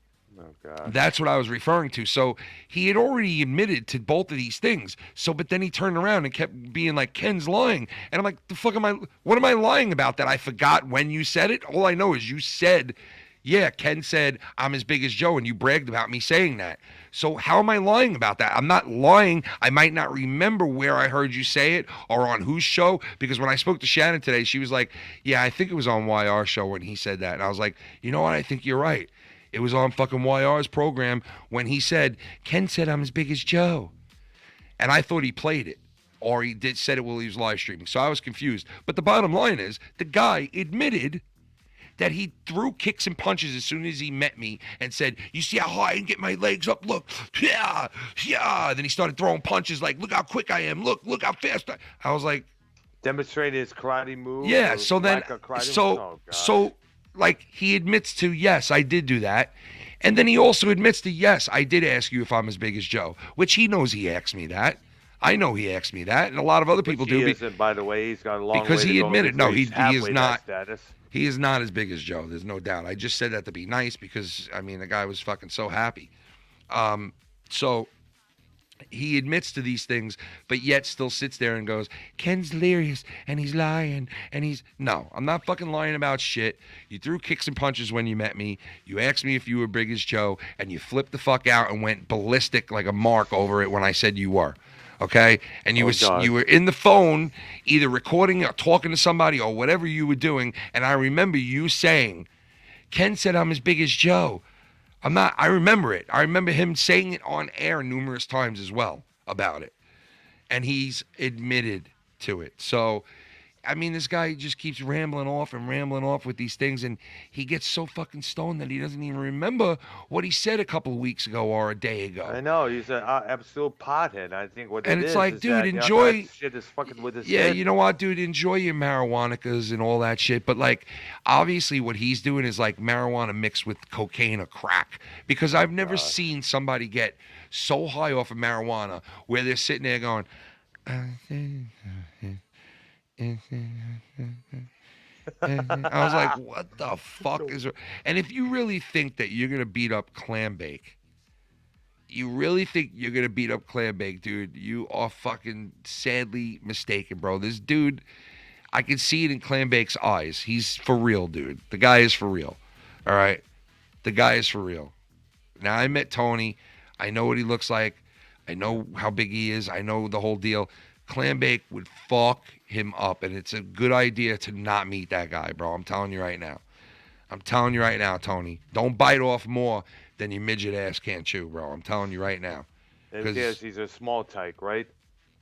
Speaker 4: that's what I was referring to. So he had already admitted to both of these things. But then he turned around and kept being like, Ken's lying. And I'm like, what am I lying about? That I forgot when you said it? All I know is you said, yeah, Ken said I'm as big as Joe, and you bragged about me saying that. So how am I lying about that? I'm not lying. I might not remember where I heard you say it or on whose show, because when I spoke to Shannon today, she was like, yeah, I think it was on YR show when he said that. And I was like, you know what? I think you're right. It was on fucking YR's program when he said, Ken said I'm as big as Joe. And I thought he played it, or he said it while he was live streaming. So I was confused. But the bottom line is, the guy admitted that he threw kicks and punches as soon as he met me and said, you see how high I can get my legs up? Look, yeah. Then he started throwing punches like, look how quick I am. Look how fast I was like.
Speaker 17: Demonstrated his karate move.
Speaker 4: Yeah, so then, he admits to, yes, I did do that. And then he also admits to, yes, I did ask you if I'm as big as Joe, which he knows he asked me that. I know he asked me that, and a lot of other people do.
Speaker 17: He isn't, by the way. He's got a long
Speaker 4: because
Speaker 17: way
Speaker 4: he
Speaker 17: to
Speaker 4: admitted,
Speaker 17: go
Speaker 4: no, he is not.
Speaker 17: Status.
Speaker 4: He is not as big as Joe. There's no doubt. I just said that to be nice because, the guy was fucking so happy. So he admits to these things, but yet still sits there and goes, Ken's delirious, and he's lying, and he's... No, I'm not fucking lying about shit. You threw kicks and punches when you met me. You asked me if you were big as Joe, and you flipped the fuck out and went ballistic like a mark over it when I said you were. Okay, and you were in the phone, either recording or talking to somebody or whatever you were doing, and I remember you saying, Ken said I'm as big as Joe. I'm not. I remember it. I remember him saying it on air numerous times as well about it, and he's admitted to it. So, this guy just keeps rambling off with these things, and he gets so fucking stoned that he doesn't even remember what he said a couple of weeks ago or a day ago.
Speaker 17: I know, he's an absolute pothead. I think what
Speaker 4: and
Speaker 17: it
Speaker 4: it's
Speaker 17: is
Speaker 4: like,
Speaker 17: is
Speaker 4: dude,
Speaker 17: that,
Speaker 4: enjoy.
Speaker 17: That shit is fucking with his
Speaker 4: Yeah,
Speaker 17: head.
Speaker 4: you know what, dude, enjoy your marijuanicas and all that shit. But obviously, what he's doing is marijuana mixed with cocaine or crack. Because I've never seen somebody get so high off of marijuana where they're sitting there going. I was like, what the fuck is... And if you really think that you're going to beat up Clambake, dude, you are fucking sadly mistaken, bro. This dude, I can see it in Clambake's eyes. He's for real, dude. The guy is for real. All right? The guy is for real. Now, I met Tony. I know what he looks like. I know how big he is. I know the whole deal. Clambake would fuck him up, and it's a good idea to not meet that guy, bro. I'm telling you right now. I'm telling you right now, Tony. Don't bite off more than your midget ass can't chew, bro. I'm telling you right now.
Speaker 17: Yes, he's a small tyke, right?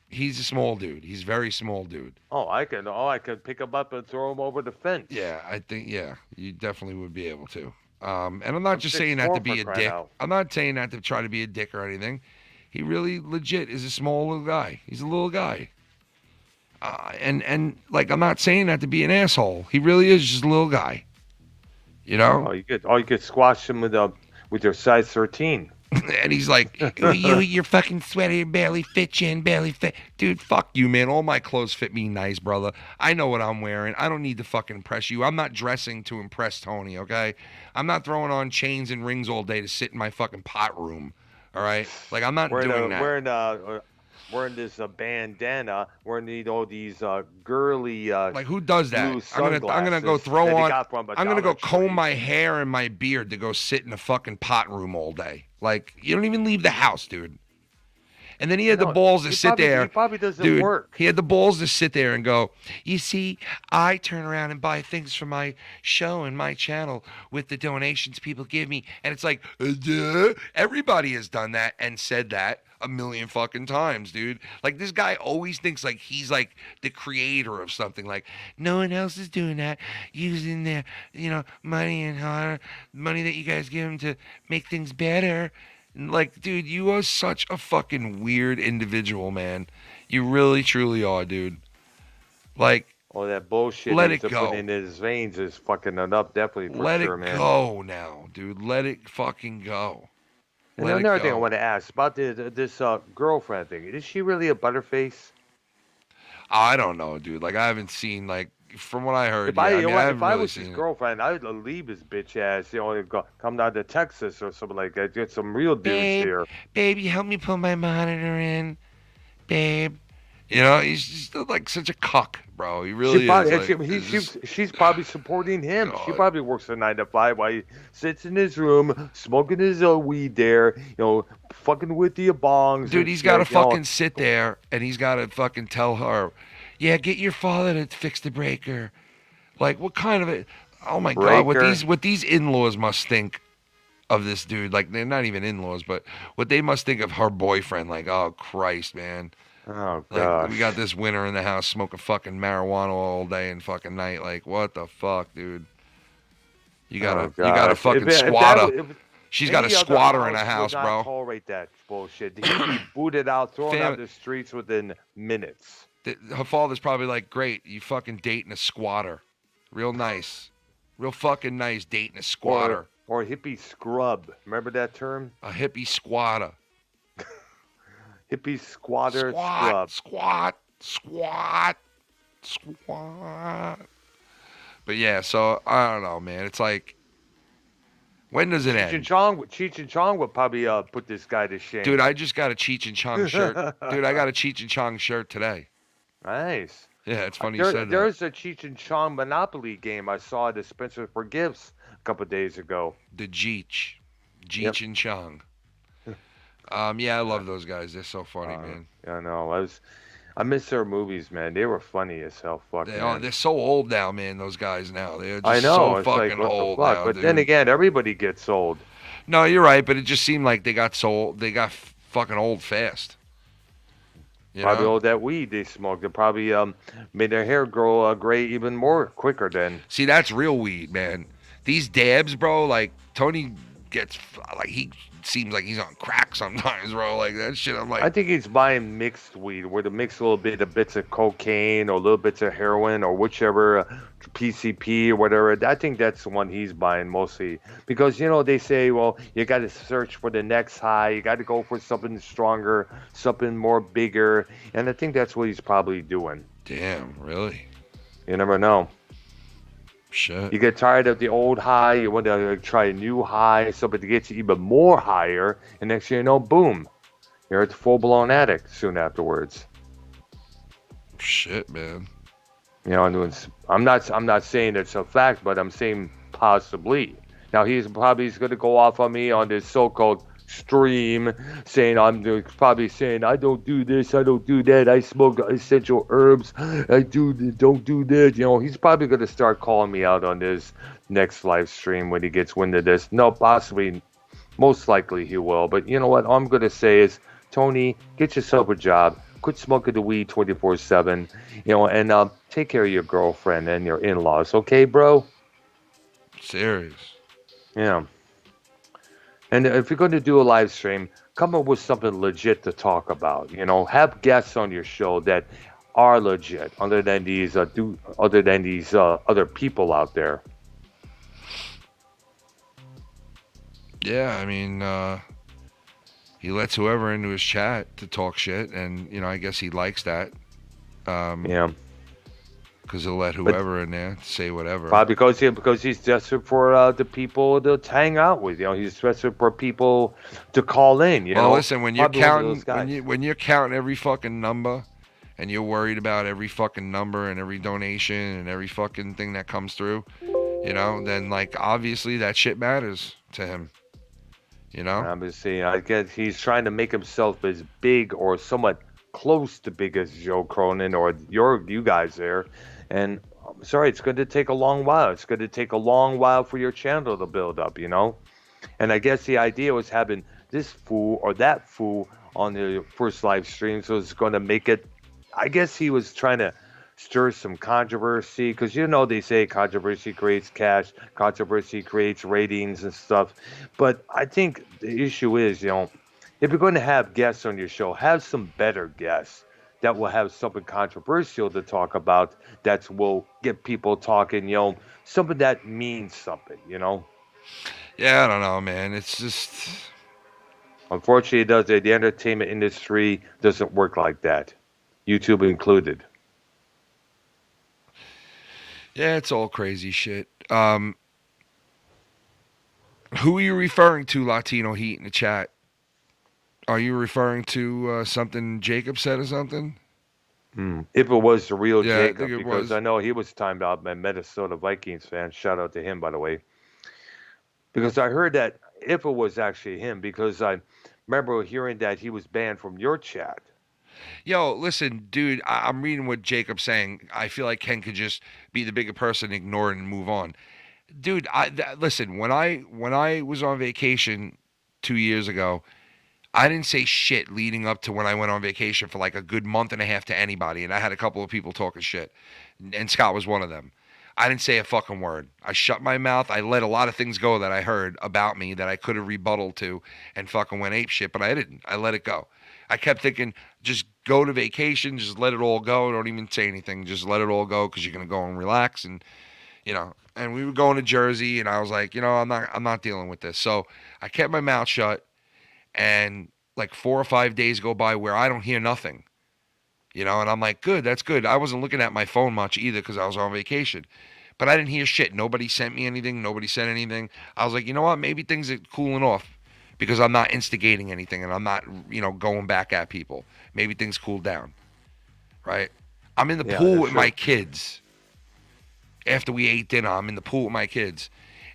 Speaker 4: He's a small dude. He's a very small dude.
Speaker 17: I could pick him up and throw him over the fence.
Speaker 4: Yeah, I think, you definitely would be able to. And I'm not just saying that to be a dick. I'm not saying that to try to be a dick or anything. He really legit is a small little guy. He's a little guy. And like, I'm not saying that to be an asshole. He really is just a little guy. You know?
Speaker 17: You could squash him with your size 13.
Speaker 4: And he's like, your fucking sweater barely fits you and barely fit. Dude, fuck you, man. All my clothes fit me nice, brother. I know what I'm wearing. I don't need to fucking impress you. I'm not dressing to impress Tony, okay? I'm not throwing on chains and rings all day to sit in my fucking pot room, all right? Like, I'm not doing that.
Speaker 17: Wearing this bandana, wearing all these girly
Speaker 4: like, who does that? I'm gonna go throw on. I'm gonna go comb my hair and my beard to go sit in a fucking pot room all day. Like, you don't even leave the house, dude. And then he had the balls to sit there.
Speaker 17: He probably doesn't work.
Speaker 4: He had the balls to sit there and go, you see, I turn around and buy things for my show and my channel with the donations people give me. And it's like, everybody has done that and said that a million fucking times, dude. Like, this guy always thinks like he's like the creator of something. Like, no one else is doing that, using their, money and money that you guys give him to make things better. Like, dude, you are such a fucking weird individual, man. You really, truly are, dude. Like,
Speaker 17: all that bullshit
Speaker 4: let
Speaker 17: he's
Speaker 4: it go.
Speaker 17: Put in his veins is fucking it up, definitely, for sure, man.
Speaker 4: Let it go now, dude. Let it fucking go.
Speaker 17: And another thing I want to ask about this girlfriend thing. Is she really a butterface?
Speaker 4: I don't know, dude. Like, I haven't seen, like, from what I heard.
Speaker 17: If I was his girlfriend, I would leave his bitch ass, come down to Texas or something like that. Get some real dudes here.
Speaker 4: Baby, help me put my monitor in. Babe. He's just like such a cuck, bro. He really is.
Speaker 17: She's probably supporting him. God. She probably works a 9 to 5 while he sits in his room, smoking his weed there, fucking with the bongs.
Speaker 4: Dude, he's got to fucking sit there and he's got to fucking tell her, yeah, get your father to fix the breaker. Like, what kind of oh my God, what these in-laws must think of this dude. Like, they're not even in-laws, but what they must think of her boyfriend. Like, oh Christ, man.
Speaker 17: Oh
Speaker 4: God.
Speaker 17: Like,
Speaker 4: we got this winter in the house smoking fucking marijuana all day and fucking night. Like, what the fuck, dude? You got a fucking squatter. She's got a squatter in the house, bro.
Speaker 17: Tolerate that bullshit. He'd be booted out, thrown out the streets within minutes.
Speaker 4: Her father's probably like, great, you fucking dating a squatter. Real nice. Real fucking nice dating a squatter.
Speaker 17: Or a hippie scrub. Remember that term?
Speaker 4: A hippie squatter.
Speaker 17: Hippie squatter scrub.
Speaker 4: Squat. But yeah, so I don't know, man. It's like, when does it end?
Speaker 17: Cheech and Chong would probably put this guy to shame.
Speaker 4: Dude, I just got a Cheech and Chong shirt. Dude, I got a Cheech and Chong shirt today.
Speaker 17: Nice.
Speaker 4: Yeah, it's funny you said that.
Speaker 17: There's a Cheech and Chong Monopoly game I saw at Spencer for Gifts a couple of days ago.
Speaker 4: The Cheech and Chong. Yeah, I love those guys. They're so funny, man.
Speaker 17: Yeah, I know. I miss their movies, man. They were funny as hell.
Speaker 4: They're so old now, man. Those guys now. They're just
Speaker 17: so
Speaker 4: fucking old now,
Speaker 17: but
Speaker 4: dude.
Speaker 17: then again, everybody gets old.
Speaker 4: No, you're right, but it just seemed like they got fucking old fast.
Speaker 17: Probably all that weed they smoked. It probably made their hair grow gray even more quicker then.
Speaker 4: See, that's real weed, man. These dabs, bro, like, Tony gets, like, he seems like he's on crack sometimes, bro. Like, that shit, I'm like...
Speaker 17: I think he's buying mixed weed, where they mix a little bit of bits of cocaine or little bits of heroin or whichever, PCP or whatever. I think that's the one he's buying mostly. Because, they say, well, you got to search for the next high. You got to go for something stronger, something more bigger. And I think that's what he's probably doing.
Speaker 4: Damn, really?
Speaker 17: You never know.
Speaker 4: Shit.
Speaker 17: You get tired of the old high, you want to try a new high, something to get you even more higher, and next thing you know, boom, you're a full-blown addict soon afterwards.
Speaker 4: Shit, man.
Speaker 17: I'm not saying it's a fact, but I'm saying possibly. Now he's going to go off on me on this so-called stream saying probably saying I don't do this, I don't do that, I smoke essential herbs, don't do that. He's probably gonna start calling me out on this next live stream when he gets wind of this. No, possibly, most likely he will. But you know what? All I'm gonna say is, Tony, get yourself a job. Quit smoking the weed 24/7. And take care of your girlfriend and your in-laws. Okay, bro?
Speaker 4: Serious.
Speaker 17: Yeah. And if you're going to do a live stream, come up with something legit to talk about. Have guests on your show that are legit, other than these other people out there.
Speaker 4: Yeah, I mean, he lets whoever into his chat to talk shit, and I guess he likes that.
Speaker 17: Yeah.
Speaker 4: Because he'll let whoever in there say whatever.
Speaker 17: Probably because he's desperate for the people to hang out with. He's desperate for people to call in.
Speaker 4: Well, listen, when you're counting, when you're counting every fucking number, and you're worried about every fucking number and every donation and every fucking thing that comes through, then obviously that shit matters to him.
Speaker 17: Obviously, I guess he's trying to make himself as big or somewhat close to big as Joe Cronin or you guys there. And I'm sorry, it's going to take a long while. It's going to take a long while for your channel to build up, And I guess the idea was having this fool or that fool on the first live stream, so it's going to make it. I guess he was trying to stir some controversy because they say controversy creates cash, controversy creates ratings and stuff. But I think the issue is, if you're going to have guests on your show, have some better guests that will have something controversial to talk about that will get people talking, something that means something,
Speaker 4: Yeah, I don't know, man. It's just...
Speaker 17: Unfortunately, the entertainment industry doesn't work like that, YouTube included.
Speaker 4: Yeah, it's all crazy shit. Who are you referring to, Latino Heat, in the chat? Are you referring to something Jacob said or something?
Speaker 17: If it was the real
Speaker 4: Yeah,
Speaker 17: Jacob, because I know he was timed out by Minnesota Vikings fan. Shout out to him, by the way. Because I heard that if it was actually him, because I remember hearing that he was banned from your chat.
Speaker 4: Yo, listen, dude, I'm reading what Jacob's saying. I feel like Ken could just be the bigger person, ignore it, and move on. Dude, listen, when I was on vacation 2 years ago, I didn't say shit leading up to when I went on vacation for like a good month and a half to anybody, and I had a couple of people talking shit, and Scott was one of them. I didn't say a fucking word. I shut my mouth. I let a lot of things go that I heard about me that I could have rebutted to and fucking went ape shit, but I didn't. I let it go. I kept thinking, just go to vacation, just let it all go. Don't even say anything. Just let it all go because you're going to go and relax. And, and we were going to Jersey, and I was like, I'm not dealing with this. So I kept my mouth shut, and like 4 or 5 days go by where I don't hear nothing. And I'm like, good, that's good. I wasn't looking at my phone much either because I was on vacation. But I didn't hear shit. Nobody sent me anything. Nobody said anything. I was like, you know what? Maybe things are cooling off because I'm not instigating anything and I'm not, going back at people. Maybe things cool down, right? I'm in the pool with my kids. After we ate dinner, I'm in the pool with my kids.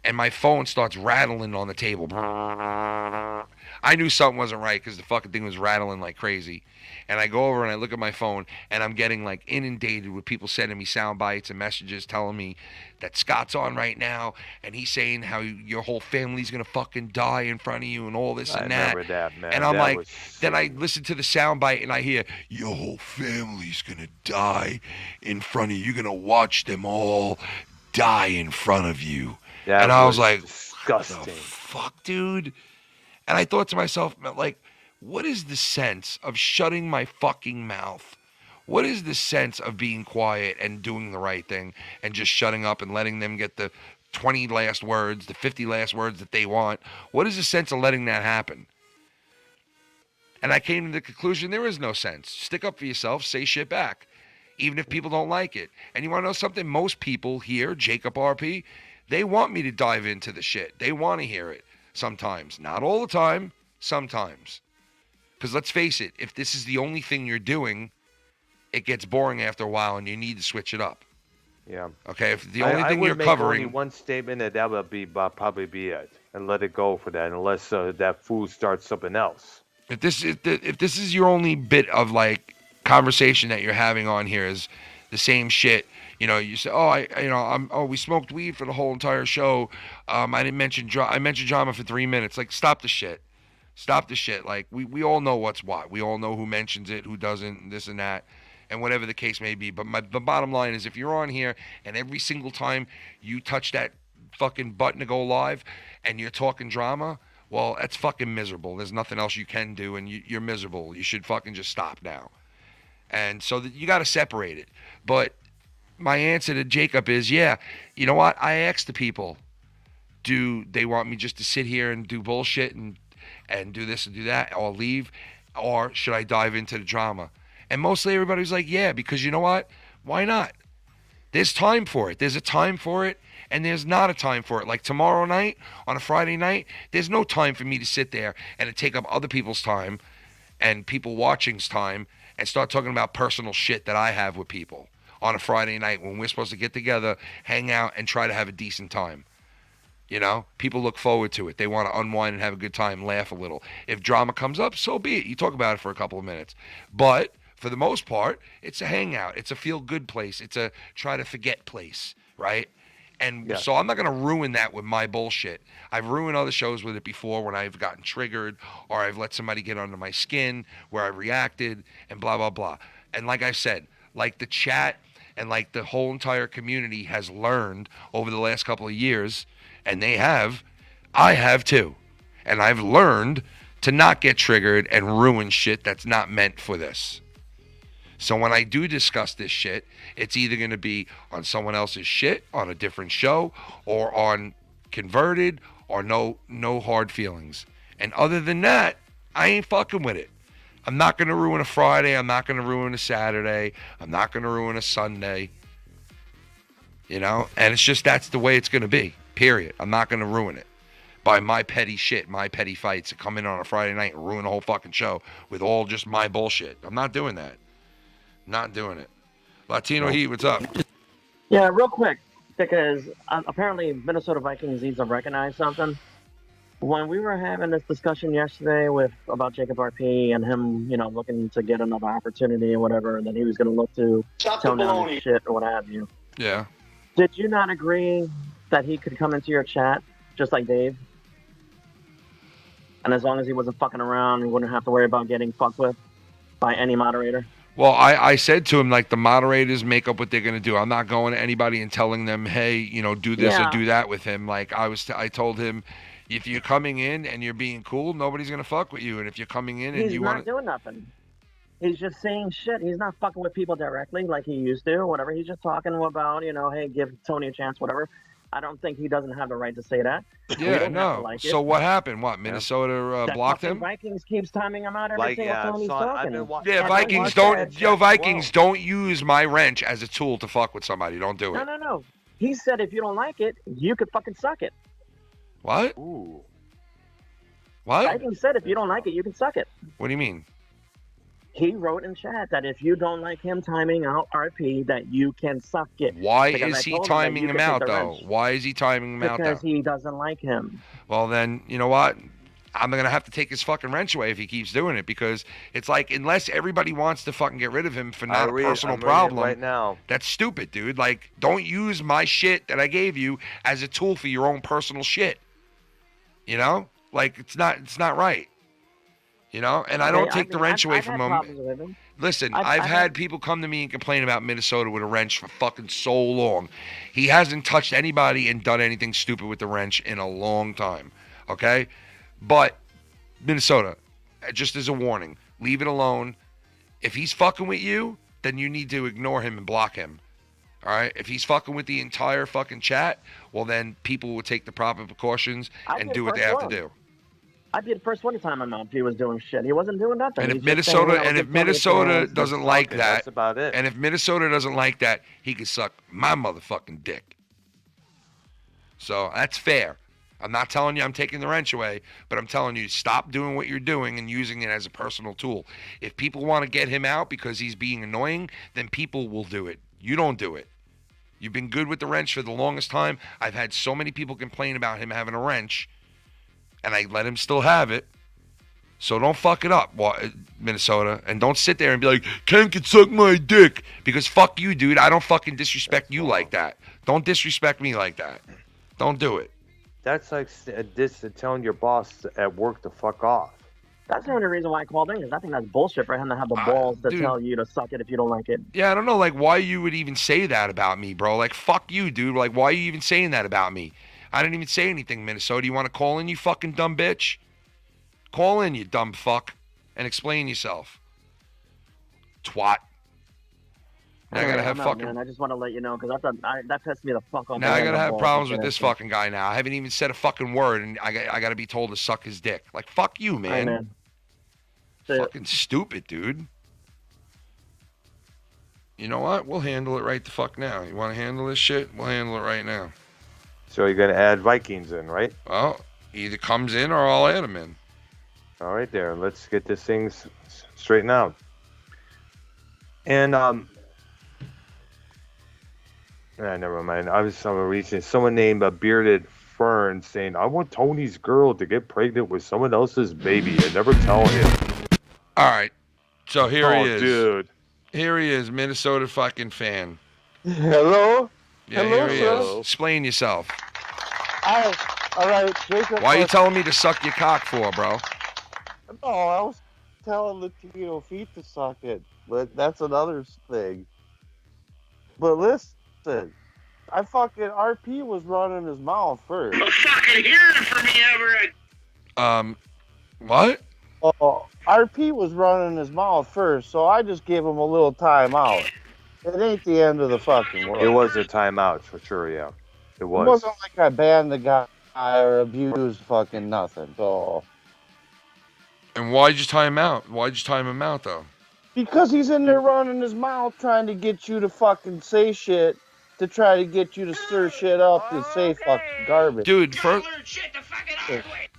Speaker 4: And my phone starts rattling on the table. I knew something wasn't right because the fucking thing was rattling like crazy. And I go over and I look at my phone, and I'm getting like inundated with people sending me sound bites and messages telling me that Scott's on right now, and he's saying how your whole family's gonna fucking die in front of you and all this and that.
Speaker 17: I remember that, man.
Speaker 4: And I'm like, then I listen to the sound bite and I hear, your whole family's gonna die in front of you. You're gonna watch them all die in front of you. And I was like,
Speaker 17: disgusting.
Speaker 4: What the fuck, dude? And I thought to myself, like, what is the sense of shutting my fucking mouth? What is the sense of being quiet and doing the right thing and just shutting up and letting them get the 20 last words, the 50 last words that they want? What is the sense of letting that happen? And I came to the conclusion there is no sense. Stick up for yourself, say shit back, even if people don't like it. And you want to know something? Most people here, Jacob RP, they want me to dive into the shit. They want to hear it sometimes. Not all the time, sometimes. Because let's face it, if this is the only thing you're doing, it gets boring after a while and you need to switch it up.
Speaker 17: Yeah.
Speaker 4: Okay, if the only thing you're
Speaker 17: make
Speaker 4: covering,
Speaker 17: only one statement, that would be probably be it, and let it go for that, unless that fool starts something else.
Speaker 4: if this is your only bit of like conversation that you're having on here is the same shit. You say, we smoked weed for the whole entire show. I didn't mention I mentioned drama for 3 minutes. Like, stop the shit. Stop the shit. Like, we all know what's what. We all know who mentions it, who doesn't, this and that, and whatever the case may be. But the bottom line is, if you're on here and every single time you touch that fucking button to go live and you're talking drama, well, that's fucking miserable. There's nothing else you can do, and you're miserable. You should fucking just stop now. And so you got to separate it. But my answer to Jacob is, yeah, you know what? I asked the people, do they want me just to sit here and do bullshit and do this and do that, or leave, or should I dive into the drama? And mostly everybody was like, yeah, because you know what? Why not? There's time for it. There's a time for it, and there's not a time for it. Like tomorrow night, on a Friday night, there's no time for me to sit there and to take up other people's time and people watching's time and start talking about personal shit that I have with people on a Friday night when we're supposed to get together, hang out, and try to have a decent time. People look forward to it. They want to unwind and have a good time, laugh a little. If drama comes up, so be it. You talk about it for a couple of minutes. But for the most part, it's a hangout. It's a feel-good place. It's a try-to-forget place, right? And so I'm not going to ruin that with my bullshit. I've ruined other shows with it before when I've gotten triggered or I've let somebody get under my skin where I reacted and blah, blah, blah. And like I said, like the chat and like the whole entire community has learned over the last couple of years, and I have too. And I've learned to not get triggered and ruin shit that's not meant for this. So when I do discuss this shit, it's either going to be on someone else's shit, on a different show, or on Converted, or no hard feelings. And other than that, I ain't fucking with it. I'm not going to ruin a Friday. I'm not going to ruin a Saturday. I'm not going to ruin a Sunday. And it's just, that's the way it's going to be, period. I'm not going to ruin it by my petty shit, my petty fights that come in on a Friday night and ruin the whole fucking show with all just my bullshit. I'm not doing that. Not doing it. Latino Heat, what's up?
Speaker 8: Yeah, real quick, because apparently Minnesota Vikings needs to recognize something. When we were having this discussion yesterday about Jacob RP and him, looking to get another opportunity or whatever, and then he was going to look to tone down his shit or what have you.
Speaker 4: Yeah.
Speaker 8: Did you not agree that he could come into your chat just like Dave? And as long as he wasn't fucking around, he wouldn't have to worry about getting fucked with by any moderator?
Speaker 4: Well, I said to him, like, the moderators make up what they're going to do. I'm not going to anybody and telling them, hey, do this or do that with him. Like, I told him, if you're coming in and you're being cool, nobody's going to fuck with you. And if you're coming in and you want to...
Speaker 8: He's not doing nothing. He's just saying shit. He's not fucking with people directly like he used to, whatever. He's just talking about, hey, give Tony a chance, whatever. I don't think he doesn't have the right to say that.
Speaker 4: Yeah, no. So what happened? What, Minnesota blocked him?
Speaker 8: Vikings keeps timing him out every single time he's talking.
Speaker 4: Yeah, Vikings don't. Vikings don't use my wrench as a tool to fuck with somebody. Don't do it.
Speaker 8: No. He said if you don't like it, you could fucking suck it.
Speaker 4: What?
Speaker 8: Ooh.
Speaker 4: What?
Speaker 8: Vikings said if you don't like it, you can suck it.
Speaker 4: What do you mean?
Speaker 8: He wrote in chat that if you don't like him timing out RP, that you can suck it.
Speaker 4: Why is he timing him out, though? Why is he timing him out, though?
Speaker 8: Because he doesn't like him.
Speaker 4: Well, then, you know what? I'm going to have to take his fucking wrench away if he keeps doing it, because it's like, unless everybody wants to fucking get rid of him for not a personal problem,
Speaker 17: right now.
Speaker 4: That's stupid, dude. Like, don't use my shit that I gave you as a tool for your own personal shit. Like, it's not right. And I don't take the wrench away from him. Listen, I've had people come to me and complain about Minnesota with a wrench for fucking so long. He hasn't touched anybody and done anything stupid with the wrench in a long time. Okay? But Minnesota, just as a warning, leave it alone. If he's fucking with you, then you need to ignore him and block him. All right? If he's fucking with the entire fucking chat, well, then people will take the proper precautions and do what they have to do.
Speaker 8: I'd be the first one to time him out if he was doing shit. He wasn't doing nothing.
Speaker 4: And if Minnesota doesn't like that,
Speaker 17: that's about it.
Speaker 4: And if Minnesota doesn't like that, he can suck my motherfucking dick. So that's fair. I'm not telling you I'm taking the wrench away, but I'm telling you, stop doing what you're doing and using it as a personal tool. If people want to get him out because he's being annoying, then people will do it. You don't do it. You've been good with the wrench for the longest time. I've had so many people complain about him having a wrench, and I let him still have it. So don't fuck it up, Minnesota. And don't sit there and be like, Ken can suck my dick. Because fuck you, dude. I don't fucking disrespect you like that. Don't disrespect me like that. Don't do it.
Speaker 17: That's like telling your boss at work to fuck off.
Speaker 8: That's the only reason why I called in, because I think that's bullshit for him to have the balls to tell you to suck it if you don't like it.
Speaker 4: Yeah, I don't know, like, why you would even say that about me, bro. Like, fuck you, dude. Like, why are you even saying that about me? I didn't even say anything, Minnesota. You want to call in, you fucking dumb bitch? Call in, you dumb fuck, and explain yourself. Twat. Now I gotta have fucking...
Speaker 8: Man. I just want to let you know, because that pissed me the fuck off.
Speaker 4: Now I gotta have problems with this fucking guy now. I haven't even said a fucking word, and I gotta be told to suck his dick. Like, fuck you, man.
Speaker 8: Hey, man.
Speaker 4: Fucking stupid, dude. You know what? We'll handle it right the fuck now. You want to handle this shit? We'll handle it right now.
Speaker 17: So you're gonna add Vikings in, right?
Speaker 4: Well, either comes in or I'll add him in.
Speaker 17: All right, there. Let's get this thing straightened out. And never mind. I was reaching someone named Bearded Fern saying, "I want Tony's girl to get pregnant with someone else's baby and never tell him."
Speaker 4: All right, so here he is.
Speaker 17: Dude.
Speaker 4: Here he is, Minnesota fucking fan.
Speaker 18: Hello.
Speaker 4: Yeah,
Speaker 18: Hello,
Speaker 4: here he is. Explain yourself.
Speaker 18: All right, Jacob.
Speaker 4: Why are you telling me to suck your cock for, bro?
Speaker 18: No, I was telling Latino feet to suck it, but that's another thing. But listen, RP was running his mouth first.
Speaker 12: Well, fucking hear it from me ever.
Speaker 4: What?
Speaker 18: Oh, RP was running his mouth first, so I just gave him a little time out. It ain't the end of the fucking world.
Speaker 17: It was a timeout for sure, yeah. It was.
Speaker 18: It wasn't like I banned the guy or abused fucking nothing, so...
Speaker 4: And why'd you time him out? Why'd you time him out, though?
Speaker 18: Because he's in there running his mouth trying to get you to fucking say shit, to try to get you to stir shit up and say fucking garbage.
Speaker 4: Dude,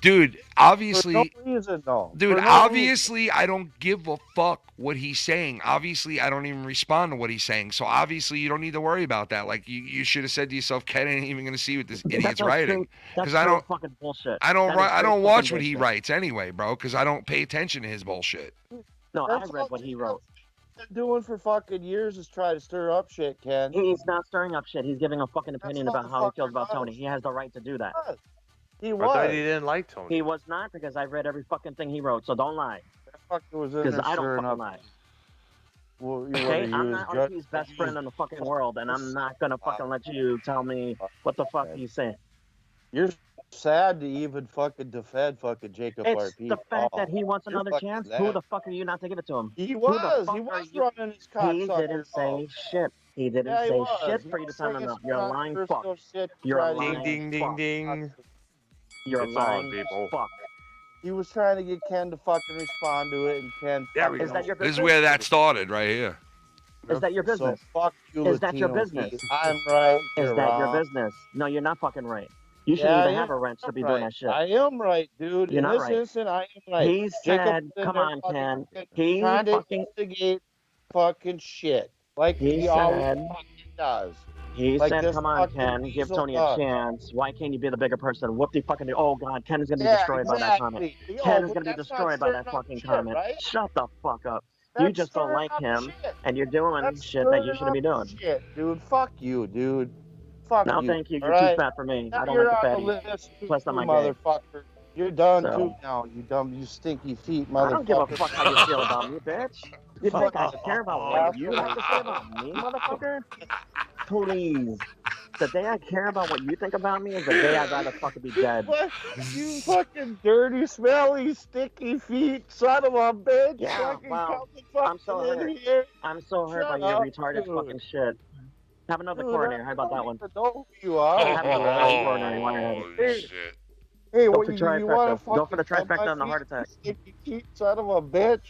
Speaker 4: Dude, obviously...
Speaker 18: For no reason, no.
Speaker 4: Dude,
Speaker 18: For no
Speaker 4: obviously, I don't give a fuck what he's saying. Obviously, I don't even respond to what he's saying. So, obviously, you don't need to worry about that. Like, you should have said to yourself, Ken ain't even going to see what this idiot's writing. Because I don't...
Speaker 8: fucking bullshit.
Speaker 4: I don't watch what he writes anyway, bro, because I don't pay attention to his bullshit.
Speaker 8: No, I read what he wrote.
Speaker 18: Doing for fucking years is try to stir up shit, Ken.
Speaker 8: He's not stirring up shit. He's giving a fucking opinion about how he feels about Tony. He has the right to do that.
Speaker 18: He
Speaker 17: I thought he didn't like Tony.
Speaker 8: He was not, because I read every fucking thing he wrote, so don't lie. Because I don't fucking lie.
Speaker 18: Well,
Speaker 8: okay, I'm not RP's best friend in the fucking world, and I'm not gonna fucking let you tell me what the fuck he's saying.
Speaker 18: You're sad to even fucking defend fucking Jacob
Speaker 8: It's
Speaker 18: RP.
Speaker 8: the fact that he wants another chance. Who the fuck are you not to give it to him?
Speaker 18: He was running his cocksucker.
Speaker 8: He didn't say shit. He didn't say shit for you to tell him no. You're a lying fuck. You're a lying
Speaker 17: ding.
Speaker 8: You're a
Speaker 17: It's
Speaker 8: lying
Speaker 17: on, people.
Speaker 8: fuck.
Speaker 18: He was trying to get Ken to fucking respond to it, and Ken.
Speaker 8: Is that your business?
Speaker 4: This is where that started, right here.
Speaker 8: Is that your business?
Speaker 18: So fuck you,
Speaker 8: Is that your
Speaker 18: Latino
Speaker 8: business?
Speaker 18: feet. I'm right.
Speaker 8: Is
Speaker 18: you're
Speaker 8: that
Speaker 18: wrong.
Speaker 8: your business? No, you're not fucking right. You shouldn't even have a wrench to be doing that shit.
Speaker 18: I am right, dude.
Speaker 8: You're
Speaker 18: In
Speaker 8: not
Speaker 18: this
Speaker 8: right.
Speaker 18: instant, I am right.
Speaker 8: He said, come on, Ken. He
Speaker 18: trying to
Speaker 8: fucking...
Speaker 18: instigate fucking shit. Like he always fucking does.
Speaker 8: He
Speaker 18: Like
Speaker 8: said,
Speaker 18: this
Speaker 8: come on,
Speaker 18: fucking
Speaker 8: Ken.
Speaker 18: piece
Speaker 8: Give
Speaker 18: of
Speaker 8: Tony a
Speaker 18: fuck.
Speaker 8: chance. Why can't you be the bigger person? Whoop the fucking... Oh, God. Ken is going to be
Speaker 18: Yeah,
Speaker 8: destroyed by that comment.
Speaker 18: exactly.
Speaker 8: Ken is
Speaker 18: but
Speaker 8: going to be
Speaker 18: that's
Speaker 8: destroyed
Speaker 18: not
Speaker 8: by that
Speaker 18: stirring up
Speaker 8: fucking
Speaker 18: shit,
Speaker 8: comment.
Speaker 18: right?
Speaker 8: Shut the fuck up. You
Speaker 18: That's
Speaker 8: just don't
Speaker 18: stirring
Speaker 8: like
Speaker 18: up
Speaker 8: him,
Speaker 18: shit.
Speaker 8: and you're doing
Speaker 18: That's
Speaker 8: shit that you
Speaker 18: stirring
Speaker 8: shouldn't be
Speaker 18: up
Speaker 8: doing.
Speaker 18: Shit, dude. Fuck you, dude. Fuck
Speaker 8: No,
Speaker 18: you.
Speaker 8: thank you.
Speaker 18: all
Speaker 8: You're too
Speaker 18: right?
Speaker 8: fat for me.
Speaker 18: Now
Speaker 8: I don't
Speaker 18: you're
Speaker 8: like the
Speaker 18: on the
Speaker 8: fatty.
Speaker 18: list too,
Speaker 8: Plus, I'm not gay.
Speaker 18: motherfucker. You're done
Speaker 8: So-
Speaker 18: too now. You stinky feet, motherfucker.
Speaker 8: I don't give a fuck how you feel about me, bitch. You think I care about what you have to say about me, motherfucker? Please. The day I care about what you think about me is the day I'd rather fucking be dead.
Speaker 18: What? You fucking dirty, smelly, sticky feet, son of a bitch.
Speaker 8: Yeah,
Speaker 18: fucking
Speaker 8: well,
Speaker 18: come
Speaker 8: I'm so
Speaker 18: fucking
Speaker 8: hurt.
Speaker 18: in here.
Speaker 8: I'm so hurt by
Speaker 18: Shut
Speaker 8: your
Speaker 18: up,
Speaker 8: retarded
Speaker 18: dude.
Speaker 8: fucking shit. Have another
Speaker 18: Dude,
Speaker 8: coronary.
Speaker 18: I
Speaker 8: How about that one?
Speaker 18: don't even know who you are.
Speaker 8: Have another coronary. Why not?
Speaker 4: Shit.
Speaker 18: Hey,
Speaker 8: Go
Speaker 18: what
Speaker 8: for
Speaker 18: you want to
Speaker 8: trifecta. Go for the
Speaker 18: fucking
Speaker 8: trifecta and the heart attack.
Speaker 18: Sticky feet, son of a bitch.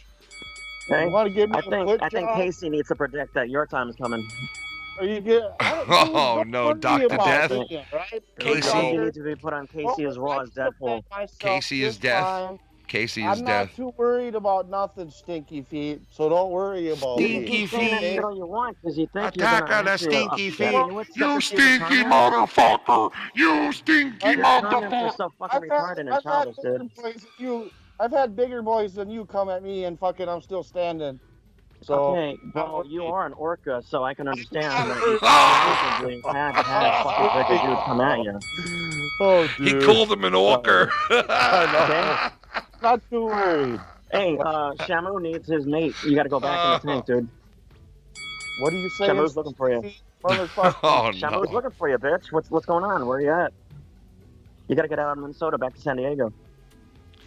Speaker 8: Okay?
Speaker 18: You want to give me
Speaker 8: I
Speaker 18: a
Speaker 8: think
Speaker 18: foot job?
Speaker 8: Casey needs to predict that your time is coming.
Speaker 18: Or you get?
Speaker 4: Oh, no, Dr. Death.
Speaker 18: Right?
Speaker 4: Casey.
Speaker 8: You need to be put on Casey as raw as Deadpool.
Speaker 4: Casey is death. Casey's
Speaker 18: I'm
Speaker 4: death.
Speaker 18: not too worried about nothing, Stinky Feet. So don't worry about
Speaker 8: You
Speaker 18: me.
Speaker 8: keep saying that shit all you want because you think you're
Speaker 4: Attack
Speaker 8: gonna
Speaker 4: on the
Speaker 8: actually
Speaker 4: stinky
Speaker 8: upset
Speaker 4: feet.
Speaker 8: me with
Speaker 4: You
Speaker 8: such a
Speaker 4: stinky
Speaker 8: comment.
Speaker 4: motherfucker. You stinky
Speaker 8: Your comments are
Speaker 4: motherfucker.
Speaker 8: so fucking retarded and childish, dude.
Speaker 18: I've had bigger boys than you come at me, and fucking, I'm still standing. So
Speaker 8: Okay, well, you are an orca, so I can understand that you possibly have had a fucking bigger dude come at you.
Speaker 18: Oh,
Speaker 4: He
Speaker 18: dude.
Speaker 4: called him an orca.
Speaker 18: I know. Not too worried.
Speaker 8: Hey, Shamu needs his mate. You gotta go back in the tank, dude.
Speaker 18: What are you saying?
Speaker 8: Shamu's looking for you.
Speaker 4: Oh,
Speaker 8: Shamu's
Speaker 4: no.
Speaker 8: looking for you, bitch. What's going on? Where are you at? You gotta get out of Minnesota back to San Diego.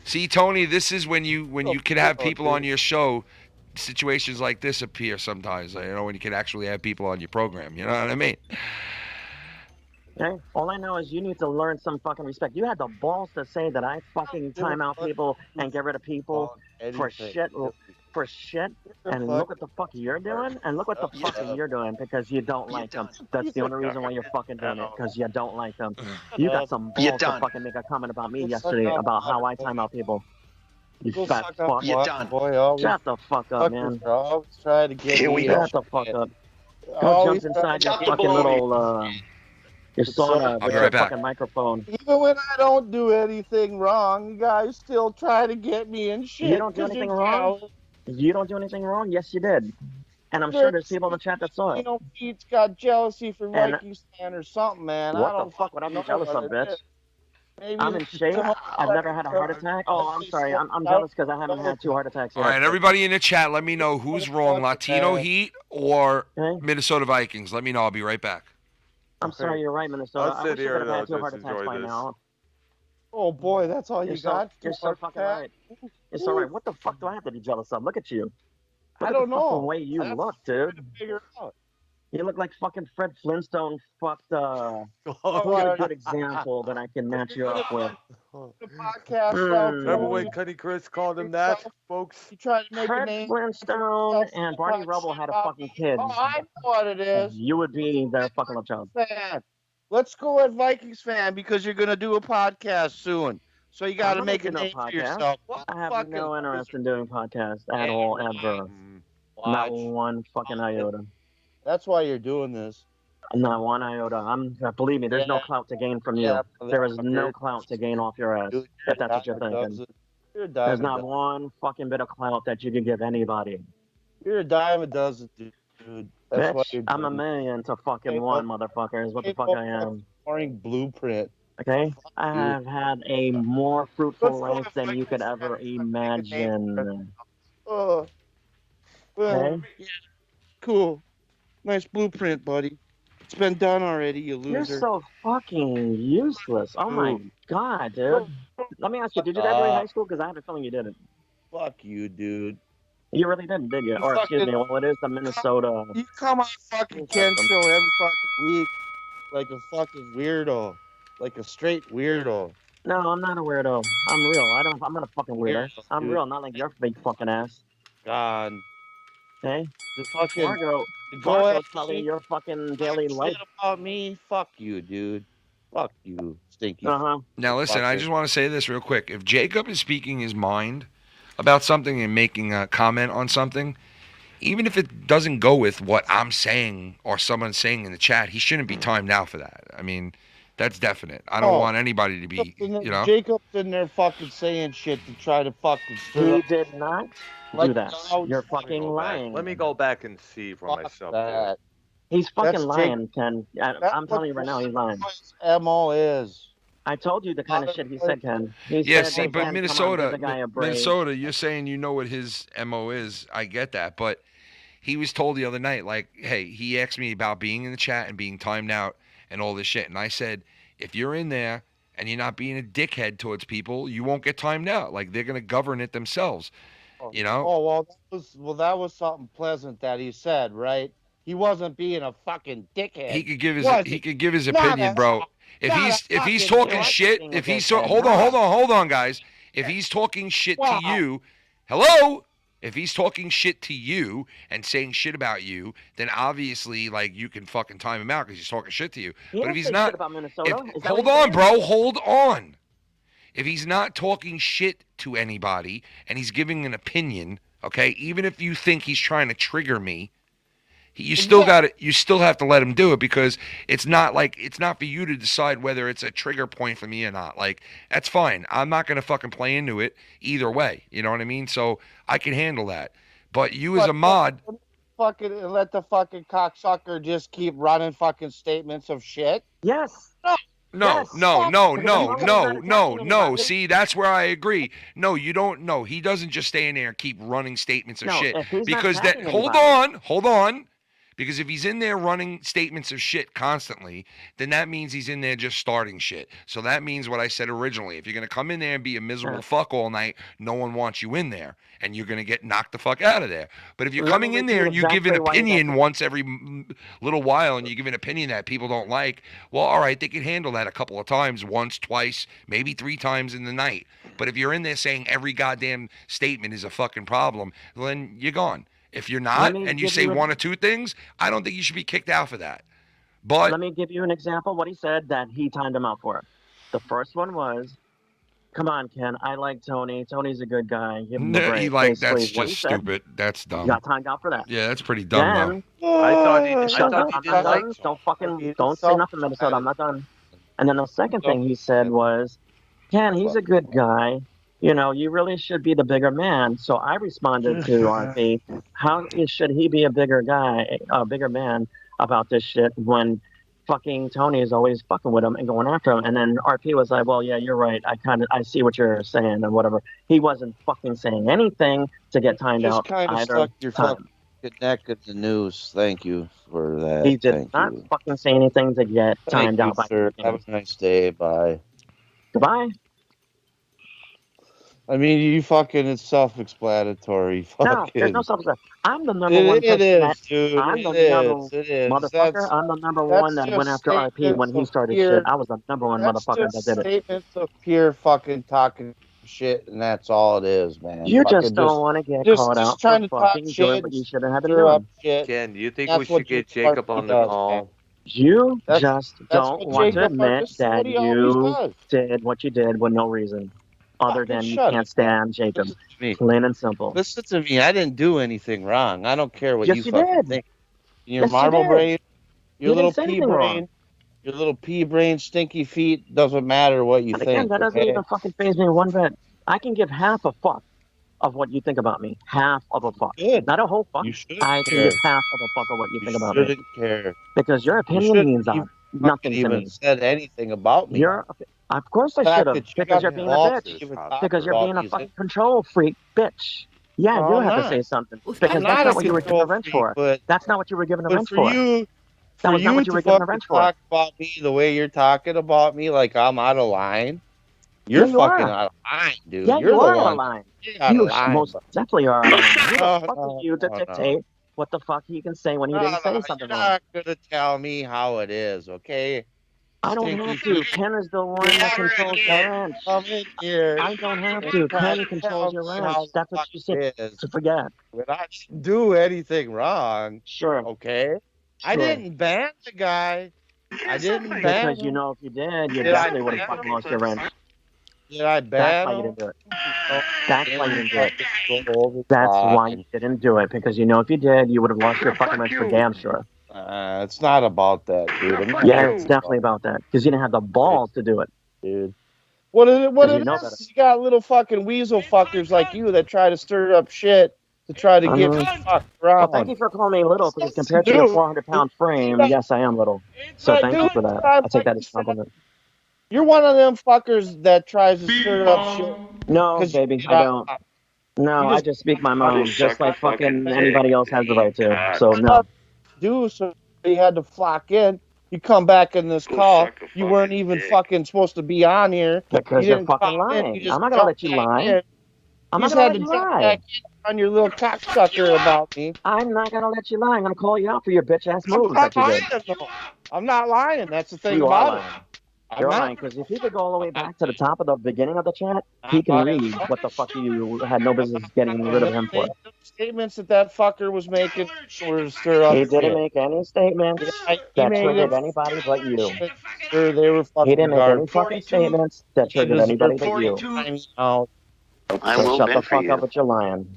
Speaker 4: See, Tony, this is when you can have people on your show. Situations like this appear sometimes. You know, when you can actually have people on your program. You know what I mean?
Speaker 8: Okay. All I know is you need to learn some fucking respect. You had the balls to say that I fucking time out people and get rid of people for shit, and look what the fuck you're doing, and look what the fuck you're doing because you don't like them. That's the only reason why you're fucking doing it, because you don't like them. You got some balls to fucking make a comment about me yesterday about how I time out people. You fat fuck.
Speaker 18: You're done. Boy,
Speaker 8: Shut the fuck up, man.
Speaker 18: Always try to get
Speaker 8: Here we go. Shut the fuck up. Go jump inside your fucking little, your sauna with your fucking microphone.
Speaker 18: Even when I don't do anything wrong, you guys still try to get me in shit.
Speaker 8: You don't do anything wrong? You don't do anything wrong? Yes, you did. And I'm sure there's people in the chat that saw it.
Speaker 18: You know, Pete's got jealousy for Vikings fan or something, man.
Speaker 8: What the fuck would I be jealous of, bitch? I'm in shape. I've never had a heart attack. Oh, I'm sorry. I'm jealous because I haven't had 2 heart attacks yet.
Speaker 4: All right, everybody in the chat, let me know who's wrong, Latino Heat or Minnesota Vikings. Let me know. I'll be right back.
Speaker 8: I'm sorry, you're right, Minnesota.
Speaker 17: I'll
Speaker 8: I
Speaker 17: sit
Speaker 8: wish you
Speaker 17: here
Speaker 8: would have had
Speaker 17: and
Speaker 8: 2 heart attacks by now.
Speaker 18: Oh boy, that's all you got?
Speaker 8: You're so fucking right. You're so right. What the fuck do I have to be jealous of? Look at you. Look
Speaker 18: I
Speaker 8: at
Speaker 18: don't
Speaker 8: the
Speaker 18: know.
Speaker 8: fucking way you look, dude.
Speaker 18: Figure it out.
Speaker 8: You look like fucking Fred Flintstone fucked, who's a good example that I can match you up with?
Speaker 18: The podcast
Speaker 17: Remember when Cuddy Chris called him that, folks?
Speaker 18: You tried to make a
Speaker 8: Fred
Speaker 18: name.
Speaker 8: Flintstone and Barney Rubble had a fucking kid.
Speaker 18: Oh, I know what it is.
Speaker 8: You would be their fucking love child.
Speaker 18: Fan. Let's go at Vikings fan because you're gonna do a podcast soon. So you got to make a name for yourself.
Speaker 8: I have no interest in doing podcasts at all, ever. Not one fucking iota.
Speaker 18: That's why you're doing this.
Speaker 8: Not one iota. Believe me, there's no clout to gain from you. There is no clout to gain off your ass, if that's what you're thinking. There's not one fucking bit of clout that you can give anybody.
Speaker 18: You're a dime a dozen, dude. That's what you're doing.
Speaker 8: I'm a million to fucking one, motherfucker, is what the fuck I am.
Speaker 18: Boring blueprint.
Speaker 8: Okay? I have had a more fruitful life than you could ever imagine.
Speaker 18: Well,
Speaker 8: Okay?
Speaker 18: yeah. Cool. Nice blueprint, buddy. It's been done already, you loser.
Speaker 8: You're so fucking useless. Oh my god, dude. Let me ask you, did you graduate high school? Because I have a feeling you didn't.
Speaker 18: Fuck you, dude.
Speaker 8: You really didn't, did you? Or excuse me, well, it is the Minnesota.
Speaker 18: You come on fucking Ken show every fucking week like a fucking weirdo. Like a straight weirdo.
Speaker 8: No, I'm not a weirdo. I'm real. I'm not a fucking weirdo. I'm real, not like your fake fucking ass.
Speaker 18: God.
Speaker 8: Okay?
Speaker 18: The fucking
Speaker 8: Margo's probably your fucking daily life.
Speaker 18: About me? Fuck you, dude. Fuck you, stinky.
Speaker 8: Uh-huh.
Speaker 4: Now, listen, I just want to say this real quick. If Jacob is speaking his mind about something and making a comment on something, even if it doesn't go with what I'm saying or someone's saying in the chat, he shouldn't be timed out for that. I mean, that's definite. I don't want anybody to be, you know.
Speaker 18: Jacob's in there fucking saying shit to try to fucking stir
Speaker 8: He
Speaker 18: up.
Speaker 8: did not do that. You're fucking lying.
Speaker 17: Let me go back and see for myself. Here.
Speaker 8: He's fucking
Speaker 18: That's
Speaker 8: lying, Ken. I'm telling you right now, he's lying.
Speaker 18: MO is.
Speaker 8: I told you the kind of shit he said, Ken. He
Speaker 4: Yeah,
Speaker 8: said
Speaker 4: see,
Speaker 8: that,
Speaker 4: but
Speaker 8: Ken,
Speaker 4: Minnesota,
Speaker 8: come on, give the guy a break.
Speaker 4: Minnesota, you're saying you know what his MO is. I get that, but he was told the other night, like, hey, he asked me about being in the chat and being timed out and all this shit, and I said, if you're in there and you're not being a dickhead towards people, you won't get timed out. Like, they're gonna govern it themselves. You know?
Speaker 18: Oh that was something pleasant that he said, right? He wasn't being a fucking dickhead.
Speaker 4: He could give his opinion, bro. If he's talking shit, hold on, guys. If he's talking shit to you, hello. If he's talking shit to you and saying shit about you, then obviously, like, you can fucking time him out because he's talking shit to you. But if he's not, hold on, bro, hold on. If he's not talking shit to anybody and he's giving an opinion, okay, even if you think he's trying to trigger me, you still have to let him do it, because it's not for you to decide whether it's a trigger point for me or not. Like, that's fine. I'm not gonna fucking play into it either way. You know what I mean? So I can handle that. But you as a mod,
Speaker 18: fucking let the fucking cocksucker just keep running fucking statements of shit.
Speaker 8: Yes.
Speaker 4: No.
Speaker 8: anybody.
Speaker 4: See, that's where I agree. No, you don't. No, he doesn't just stay in there and keep running statements of shit.
Speaker 8: If he's
Speaker 4: Because
Speaker 8: not
Speaker 4: that.
Speaker 8: attacking
Speaker 4: Hold on. Because if he's in there running statements of shit constantly, then that means he's in there just starting shit. So that means what I said originally. If you're going to come in there and be a miserable fuck all night, no one wants you in there. And you're going to get knocked the fuck out of there. But if you're coming in there and you give an opinion once every little while, and you give an opinion that people don't like, well, all right, they can handle that a couple of times, once, twice, maybe 3 times in the night. But if you're in there saying every goddamn statement is a fucking problem, then you're gone. If you're not, and you say 1 or 2 things, I don't think you should be kicked out for that. But
Speaker 8: let me give you an example of what he said that he timed him out for. The first one was, "Come on, Ken, I like Tony. Tony's a good guy. Give him a break."
Speaker 4: That's just stupid. That's dumb.
Speaker 8: You got timed out for that.
Speaker 4: Yeah, that's pretty dumb,
Speaker 8: though.
Speaker 17: I thought he
Speaker 8: I'm not
Speaker 17: didn't
Speaker 8: done. Don't say nothing, Minnesota. I'm not done. And then the second thing he said was, "Ken, he's a good guy. You know, you really should be the bigger man." So I responded to RP, how should he be a bigger man about this shit when fucking Tony is always fucking with him and going after him? And then RP was like, "Well, yeah, you're right. I see what you're saying and whatever." He wasn't fucking saying anything to get timed out.
Speaker 18: Just kind of stuck your fucking neck in the news. Thank you for that.
Speaker 8: He did not fucking say anything to get timed out.
Speaker 18: Sir. Have a nice day. Bye.
Speaker 8: Goodbye.
Speaker 18: I mean, it's self-explanatory.
Speaker 8: No, there's no self-explanatory. I'm the number one person
Speaker 18: dude.
Speaker 8: I'm the motherfucker. I'm the number one that went after RP when he started shit. I was the number one motherfucker that did it.
Speaker 18: Statements of pure fucking talking shit, and that's all it is, man.
Speaker 8: You just don't want to get caught out for fucking doing what you shouldn't have been doing.
Speaker 17: Ken, do you think we should get Jacob on the call?
Speaker 8: You just don't want to admit that you did what you did with no reason. Other than you can't stand Jacob. Plain and simple.
Speaker 18: Listen to me. I didn't do anything wrong. I don't care what you fucking
Speaker 8: did.
Speaker 18: think. Your marble brain, your little pea brain, your little pea brain, stinky feet, doesn't matter what you think.
Speaker 8: Again, that doesn't even fucking faze me one bit. I can give half a fuck of what you think about me. Half of a fuck. Not a whole fuck. I can give half of a fuck of what you think about me.
Speaker 18: You shouldn't care.
Speaker 8: Because your opinion means nothing to me.
Speaker 18: Said anything about me.
Speaker 8: Of course I should have, because you're being a bitch. Because you're being a fucking control freak bitch. Yeah, you have to say something. Because that's not what you were given a wrench for. That's not what you were given a wrench for. That was not what you were given a wrench for.
Speaker 18: Talk about me the way you're talking about me, like I'm out of line. You're fucking out of line, dude.
Speaker 8: Yeah,
Speaker 18: you're
Speaker 8: you are out of line. You most definitely are out of line. Who the fuck is you to dictate what the fuck he can say when he didn't say something?
Speaker 18: You're not gonna tell me how it is, okay?
Speaker 8: I don't have to. Ken is the one that controls the ranch. I don't have to. Ken controls your ranch. That's what you said to forget.
Speaker 18: But I didn't do anything wrong.
Speaker 8: Sure.
Speaker 18: Okay? I didn't ban the guy. I didn't ban him.
Speaker 8: Because you know if you did, you definitely would have fucking lost your ranch.
Speaker 18: Did I ban him?
Speaker 8: That's why you didn't do it. That's why you didn't do it. Because you know if you did, you would have lost your fucking ranch for damn sure.
Speaker 18: It's not about that, dude.
Speaker 8: Yeah, it's definitely about that. Because you didn't have the balls to do it.
Speaker 18: Dude. What it is, you got little fucking weasel fuckers like you that try to stir up shit to try to get fucked around.
Speaker 8: Well, thank you for calling me little, because compared to your 400-pound frame, yes, I am little. So thank you for that. I take that as a compliment.
Speaker 18: You're one of them fuckers that tries to stir up shit.
Speaker 8: No, baby, I don't. No, I just speak my mind, just like fucking anybody else has the right to. So, no.
Speaker 18: So you had to flock in. You come back in this call. You weren't even fucking supposed to be on here.
Speaker 8: Because you're fucking lying. I'm not going to let you lie. I'm not going to let you lie.
Speaker 18: On your little cocksucker about me.
Speaker 8: I'm not going to let you lie. I'm going to call you out for your bitch-ass moves that you did.
Speaker 18: I'm not lying. That's the thing about it.
Speaker 8: You're right, because if he could go all the way back to the top of the beginning of the chat, he can read what the fuck you had no business getting rid of him for.
Speaker 18: Statements that fucker was making were to stir up
Speaker 8: He didn't
Speaker 18: shit.
Speaker 8: make any statements that triggered anybody but you.
Speaker 18: Sure, they were fucking
Speaker 8: He didn't make any
Speaker 18: garbage.
Speaker 8: fucking statements that triggered anybody but you.
Speaker 18: Out.
Speaker 1: I
Speaker 8: So
Speaker 1: will
Speaker 8: shut the
Speaker 1: bend for
Speaker 8: fuck
Speaker 1: you.
Speaker 8: up with your lying.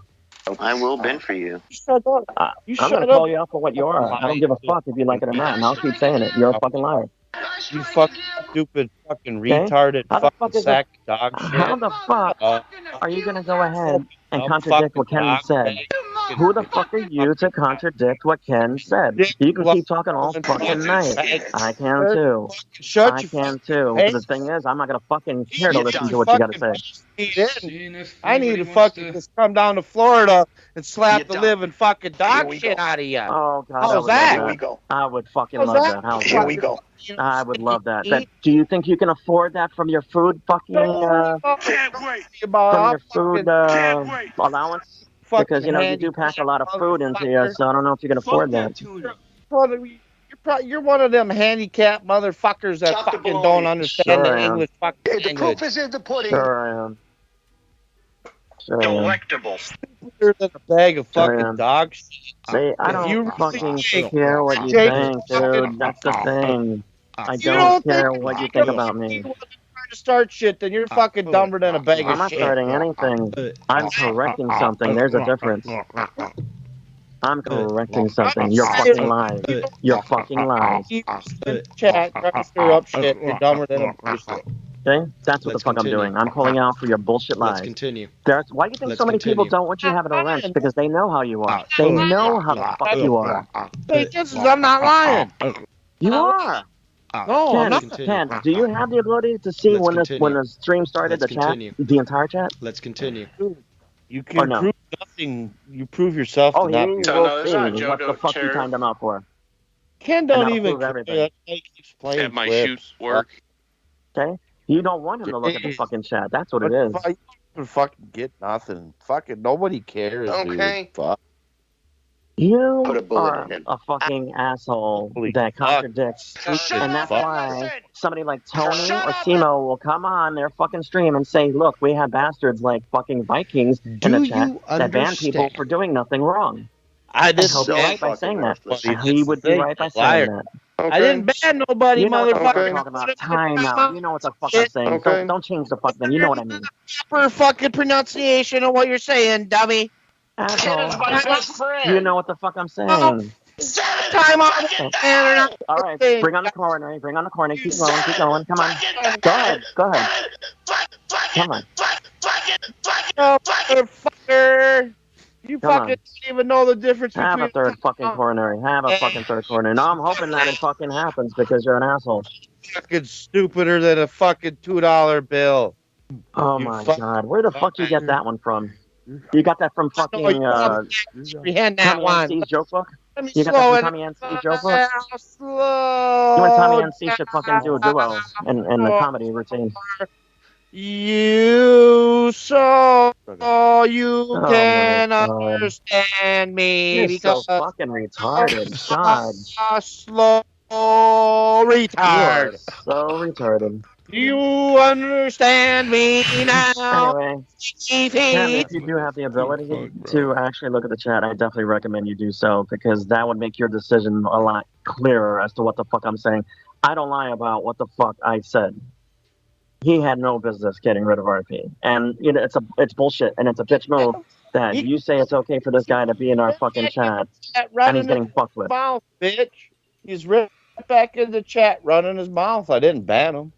Speaker 1: I will bend for you.
Speaker 18: Shut up.
Speaker 8: I'm
Speaker 18: shut
Speaker 8: gonna
Speaker 18: up.
Speaker 8: call you out for what you are. I don't give a fuck if you like it or not, and I'll keep saying it. You're a fucking liar.
Speaker 18: You fucking stupid, fucking
Speaker 8: Okay?
Speaker 18: retarded,
Speaker 8: How the
Speaker 18: fucking
Speaker 8: fuck is
Speaker 18: sack dog shit.
Speaker 8: How the fuck are you gonna go ahead and contradict what Ken said? Who the fuck are you to contradict what Ken said? You can keep talking all fucking night. I can too. I can too. But the thing is, I'm not gonna fucking care to listen to what you gotta say.
Speaker 18: I need to fucking just come down to Florida and slap the living fucking dog shit out of you.
Speaker 8: Oh god,
Speaker 18: How's that?
Speaker 8: Here we go. I would fucking
Speaker 18: How's
Speaker 8: love
Speaker 18: that?
Speaker 8: that. How's
Speaker 1: Here
Speaker 8: that?
Speaker 1: we go.
Speaker 8: I would love that. Do you think you can afford that from your food fucking from your food allowance? Because you know you do pack a lot of food into you, so I don't know if you can afford that.
Speaker 18: You're one of them handicapped motherfuckers that fucking don't understand the English fucking language.
Speaker 1: The proof is in the pudding.
Speaker 8: Sure I am. Sure I am.
Speaker 1: Delectable.
Speaker 18: Better than a bag of fucking dog shit.
Speaker 8: See, I don't fucking care what you think, dude. That's the thing. I don't care what you think about me.
Speaker 18: To start shit, then you're fucking dumber than a bag of shit.
Speaker 8: I'm not starting anything. I'm correcting something. There's a difference. I'm correcting something. You're fucking lies. You're fucking lies.
Speaker 18: Chat, try to stir up shit. You're dumber than a shit.
Speaker 8: Okay? That's what the fuck I'm doing. I'm calling out for your bullshit lies.
Speaker 19: Let's continue.
Speaker 8: Why do you think so many people don't want you to have a wrench? Because they know how you are. They know how the fuck you are.
Speaker 18: Hey, I'm not lying.
Speaker 8: You are.
Speaker 18: No, I'm not.
Speaker 8: Ken, do you have the ability to see when the stream started, the chat, the entire chat?
Speaker 19: Let's continue.
Speaker 18: You can prove nothing. You prove yourself.
Speaker 8: Oh,
Speaker 18: to not
Speaker 8: you
Speaker 18: be.
Speaker 8: will see what the fuck you timed him out for.
Speaker 18: Ken don't
Speaker 8: that'll
Speaker 18: even
Speaker 8: prove everything.
Speaker 18: He keeps playing
Speaker 13: At my
Speaker 18: clips.
Speaker 13: shoots work.
Speaker 8: Okay? You don't want him to look at the fucking chat. That's what it is.
Speaker 18: You can fucking get nothing. Fucking nobody cares,
Speaker 1: Okay.
Speaker 18: dude. Fuck.
Speaker 8: You
Speaker 1: Put a bullet
Speaker 8: are
Speaker 1: in him.
Speaker 8: a fucking asshole that contradicts. And that's why somebody like Tony or Simo will come on their fucking stream and say, look, we have bastards like fucking Vikings in the chat that ban people for doing nothing wrong.
Speaker 18: I
Speaker 8: just he'll be right by saying that. He would be right by saying that.
Speaker 18: I didn't ban nobody,
Speaker 8: You know what
Speaker 18: motherfucker.
Speaker 8: I'm talking about. Time out. You know what the fuck I'm saying.
Speaker 1: Okay.
Speaker 8: Don't change the fuck then. You know what I mean.
Speaker 18: Proper fucking pronunciation of what you're saying, dummy.
Speaker 8: Asshole. You know what the fuck I'm saying.
Speaker 18: Time out.
Speaker 8: All right, bring on the coroner. Bring on the coroner. Keep going. Keep going. Come on. Go ahead. Go ahead. Come on.
Speaker 18: Motherfucker. You fucking don't even know the difference
Speaker 8: Have
Speaker 18: between
Speaker 8: a third fucking coronary. Have a fucking third coronary. No, I'm hoping that it fucking happens because you're an asshole.
Speaker 18: fucking stupider than a fucking $2 bill.
Speaker 8: Oh my god, where the fuck you get that one from? You got that from fucking
Speaker 18: Comprehend that
Speaker 8: Tommy
Speaker 18: one.
Speaker 8: NC's joke book?
Speaker 18: Let me
Speaker 8: You got
Speaker 18: slow
Speaker 8: that
Speaker 18: it
Speaker 8: from Tommy NC's joke book?
Speaker 18: Slow.
Speaker 8: You and Tommy NC should fucking do a duo in the comedy routine.
Speaker 18: You you can understand me
Speaker 8: You're
Speaker 18: because
Speaker 8: so fucking retarded. God.
Speaker 18: Slow retard.
Speaker 8: You are so retarded.
Speaker 18: You understand me now.
Speaker 8: Anyway, Ken, if you do have the ability to actually look at the chat, I definitely recommend you do so because that would make your decision a lot clearer as to what the fuck I'm saying. I don't lie about what the fuck I said. He had no business getting rid of RP, and you know it's bullshit, and it's a bitch move that you say it's okay for this guy to be in our fucking chat, and he's getting fucked with.
Speaker 18: Mouth, bitch. He's right back in the chat running his mouth. I didn't ban him.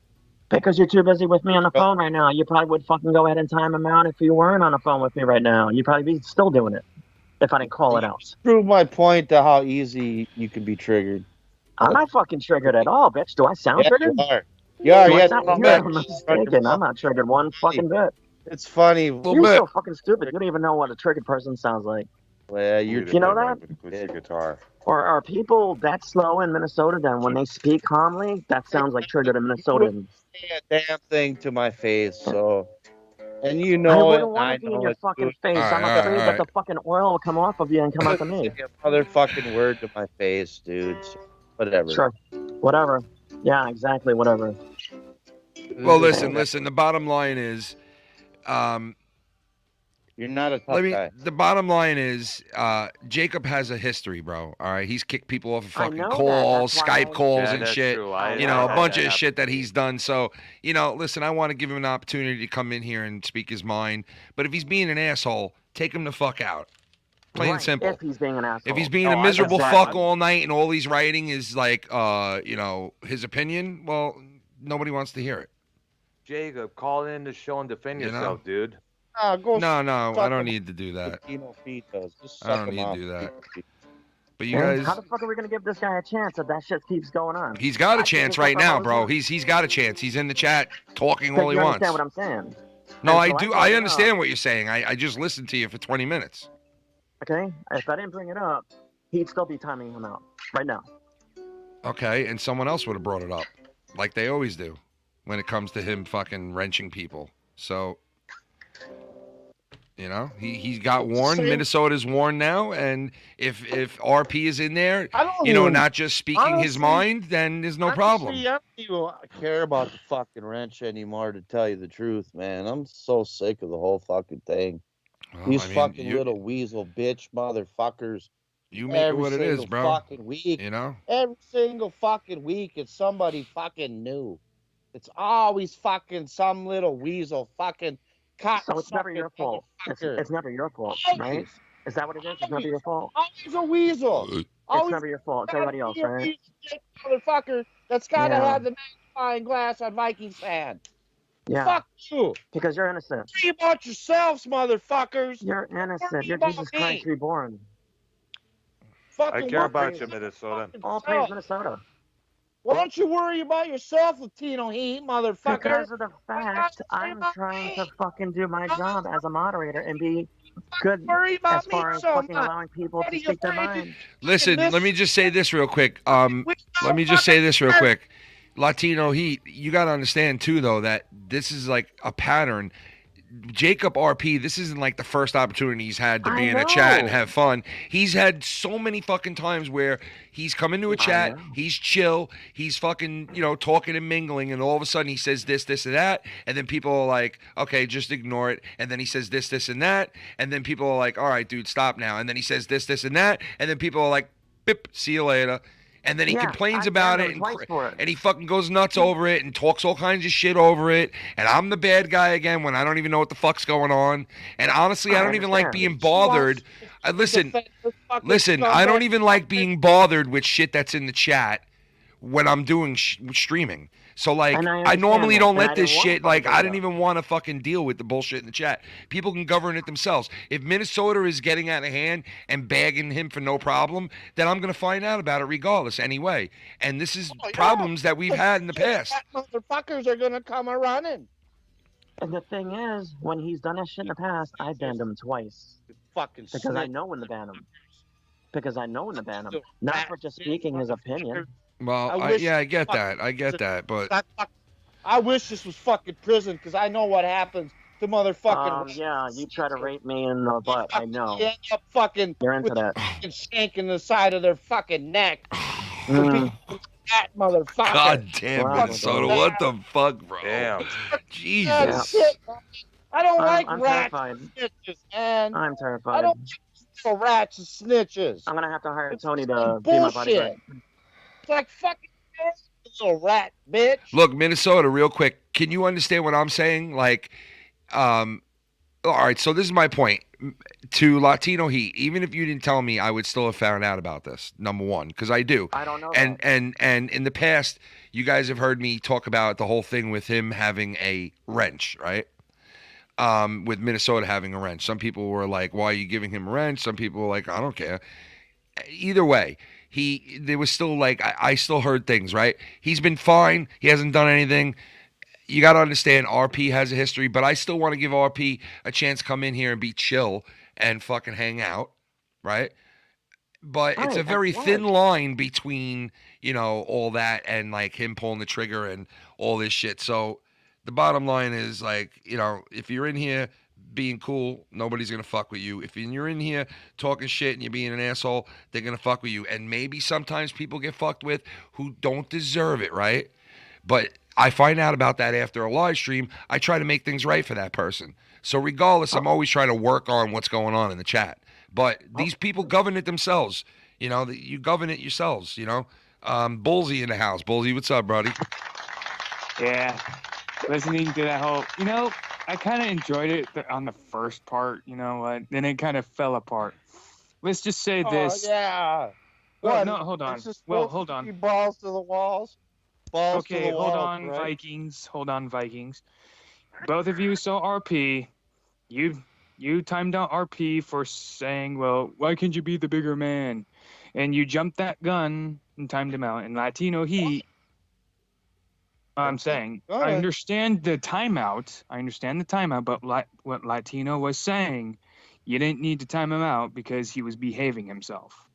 Speaker 8: Because you're too busy with me on the phone right now. You probably would fucking go ahead and time him out if you weren't on the phone with me right now. You'd probably be still doing it if I didn't call it out.
Speaker 18: Prove my point to how easy you can be triggered.
Speaker 8: I'm not fucking triggered at all, bitch. Do I sound triggered?
Speaker 18: You are. You are.
Speaker 8: You're mistaken. I'm not triggered one fucking bit.
Speaker 18: It's funny.
Speaker 8: You're so fucking stupid. You don't even know what a triggered person sounds like.
Speaker 18: Well,
Speaker 8: you know that?
Speaker 17: Guitar.
Speaker 8: Or are people that slow in Minnesota then when they speak calmly? That sounds like triggered in Minnesota.
Speaker 18: A damn thing to my face, so. And you know
Speaker 8: I
Speaker 18: it.
Speaker 8: wouldn't want to be in your fucking face. I'm afraid that the fucking oil will come off of you and come out to me.
Speaker 18: Another fucking word to my face, dude. So whatever.
Speaker 8: Sure. Whatever. Yeah, exactly. Whatever.
Speaker 4: Well, listen. The bottom line is,
Speaker 18: you're not a tough guy.
Speaker 4: The bottom line is, Jacob has a history, bro. All right, he's kicked people off of fucking calls, Skype calls, and shit. A bunch of shit that he's done. So, listen, I want to give him an opportunity to come in here and speak his mind. But if he's being an asshole, take him the fuck out. Plain and simple.
Speaker 8: If he's being an asshole.
Speaker 4: If he's being a miserable fuck all night and all he's writing is like, his opinion, well, nobody wants to hear it.
Speaker 17: Jacob, call in the show and defend yourself, dude.
Speaker 4: No, I don't need to do that. I don't need to do that. But you guys,
Speaker 8: how the fuck are we gonna give this guy a chance if that shit keeps going on?
Speaker 4: He's got a chance right now, bro. He's got a chance. He's in the chat talking all he wants.
Speaker 8: You understand what I'm saying?
Speaker 4: No, I do. I understand what you're saying. I just listened to you for 20 minutes.
Speaker 8: Okay, if I didn't bring it up, he'd still be timing him out right now.
Speaker 4: Okay, and someone else would have brought it up, like they always do, when it comes to him fucking wrenching people. So, he got warned. Minnesota's warned now, and if RP is in there, not just speaking his mind, then there's no problem.
Speaker 18: I don't even care about the fucking wrench anymore, to tell you the truth, man. I'm so sick of the whole fucking thing. These fucking little weasel bitch motherfuckers.
Speaker 4: You make it what it is, bro.
Speaker 18: Fucking week, every single fucking week, it's somebody fucking new. It's always fucking some little weasel fucking.
Speaker 8: So it's never your fault. It's never your fault, right? Is that what it is? It's never your fault.
Speaker 18: Always a weasel.
Speaker 8: It's never your fault. It's everybody else, right?
Speaker 18: Motherfucker that's gotta have the magnifying glass on Vikings fan.
Speaker 8: Yeah.
Speaker 18: Fuck you.
Speaker 8: Because you're innocent.
Speaker 18: Worry about yourselves, motherfuckers.
Speaker 8: You're innocent. You're Jesus Christ reborn.
Speaker 17: I care about you, Minnesota.
Speaker 8: All praise Minnesota.
Speaker 18: Why don't you worry about yourself, Latino Heat, motherfucker?
Speaker 8: Because of the fact I'm trying to fucking do my job as a moderator and be good as far as fucking allowing people to speak their mind.
Speaker 4: Listen, let me just say this real quick. Latino Heat, you got to understand, too, though, that this is like a pattern. Jacob RP, this isn't like the first opportunity he's had to be in a chat and have fun. He's had so many fucking times where he's come into a chat, he's chill, he's fucking, talking and mingling, and all of a sudden he says this, and that, and then people are like, okay, just ignore it, and then he says this, and that, and then people are like, all right, dude, stop now, and then he says this, and that, and then people are like, bip, see you later. And then he complains about it, and he fucking goes nuts over it and talks all kinds of shit over it. And I'm the bad guy again when I don't even know what the fuck's going on. And honestly, I don't even like being bothered. Listen, I don't even like being bothered with shit that's in the chat when I'm doing streaming. So, like, I normally don't let this shit, like, I didn't even want to fucking deal with the bullshit in the chat. People can govern it themselves. If Minnesota is getting out of hand and bagging him for no problem, then I'm going to find out about it regardless anyway. And this is problems that we've had in the past.
Speaker 18: Motherfuckers are going to come a-running.
Speaker 8: And the thing is, when he's done that shit in the past, I banned him twice. Because I know when to ban him. Not for just speaking his opinion.
Speaker 4: Well, I get that, but
Speaker 18: I wish this was fucking prison because I know what happens to motherfucking.
Speaker 8: Yeah, you try to rape me in the butt. I know.
Speaker 18: You end up fucking.
Speaker 8: You're into that.
Speaker 18: Fucking shanking the side of their fucking neck. That motherfucker.
Speaker 4: God damn, Minnesota! What the fuck, bro?
Speaker 17: Damn.
Speaker 4: Jesus.
Speaker 18: I don't like
Speaker 8: I'm
Speaker 18: rats
Speaker 8: terrified.
Speaker 18: and snitches, man.
Speaker 8: I'm terrified.
Speaker 18: I don't like rats and snitches.
Speaker 8: I'm gonna have to hire Tony to be my bodyguard.
Speaker 18: It's like fucking little rat, bitch.
Speaker 4: Look, Minnesota, real quick. Can you understand what I'm saying? Like, all right, so this is my point. To Latino Heat, even if you didn't tell me, I would still have found out about this, number one, because I do.
Speaker 8: I don't know
Speaker 4: and in the past, you guys have heard me talk about the whole thing with him having a wrench, right? With Minnesota having a wrench. Some people were like, why are you giving him a wrench? Some people were like, I don't care. Either way, there was still like, I still heard things, right? He's been fine. He hasn't done anything. You got to understand, RP has a history, but I still want to give RP a chance to come in here and be chill and fucking hang out, right? But it's a very thin line between, all that and like him pulling the trigger and all this shit. So the bottom line is like, if you're in here being cool, nobody's going to fuck with you. If you're in here talking shit and you're being an asshole, they're going to fuck with you. And maybe sometimes people get fucked with who don't deserve it, right? But I find out about that after a live stream. I try to make things right for that person. So regardless, I'm always trying to work on what's going on in the chat. But these people govern it themselves. You know, you govern it yourselves, you know. Bullsy in the house. Bullsy, what's up, buddy?
Speaker 19: Yeah, listening to that whole, I kind of enjoyed it on the first part, then it kind of fell apart. Let's just say this.
Speaker 18: Oh, yeah.
Speaker 19: Well, no, hold on. Well, hold on.
Speaker 18: Balls to the walls. Balls to the walls,
Speaker 19: hold on,
Speaker 18: right?
Speaker 19: Vikings. Hold on, Vikings. Both of you saw RP. You timed out RP for saying, well, why can't you be the bigger man? And you jumped that gun and timed him out. And Latino Heat, I'm saying, I understand the timeout. But what Latino was saying, you didn't need to time him out because he was behaving himself.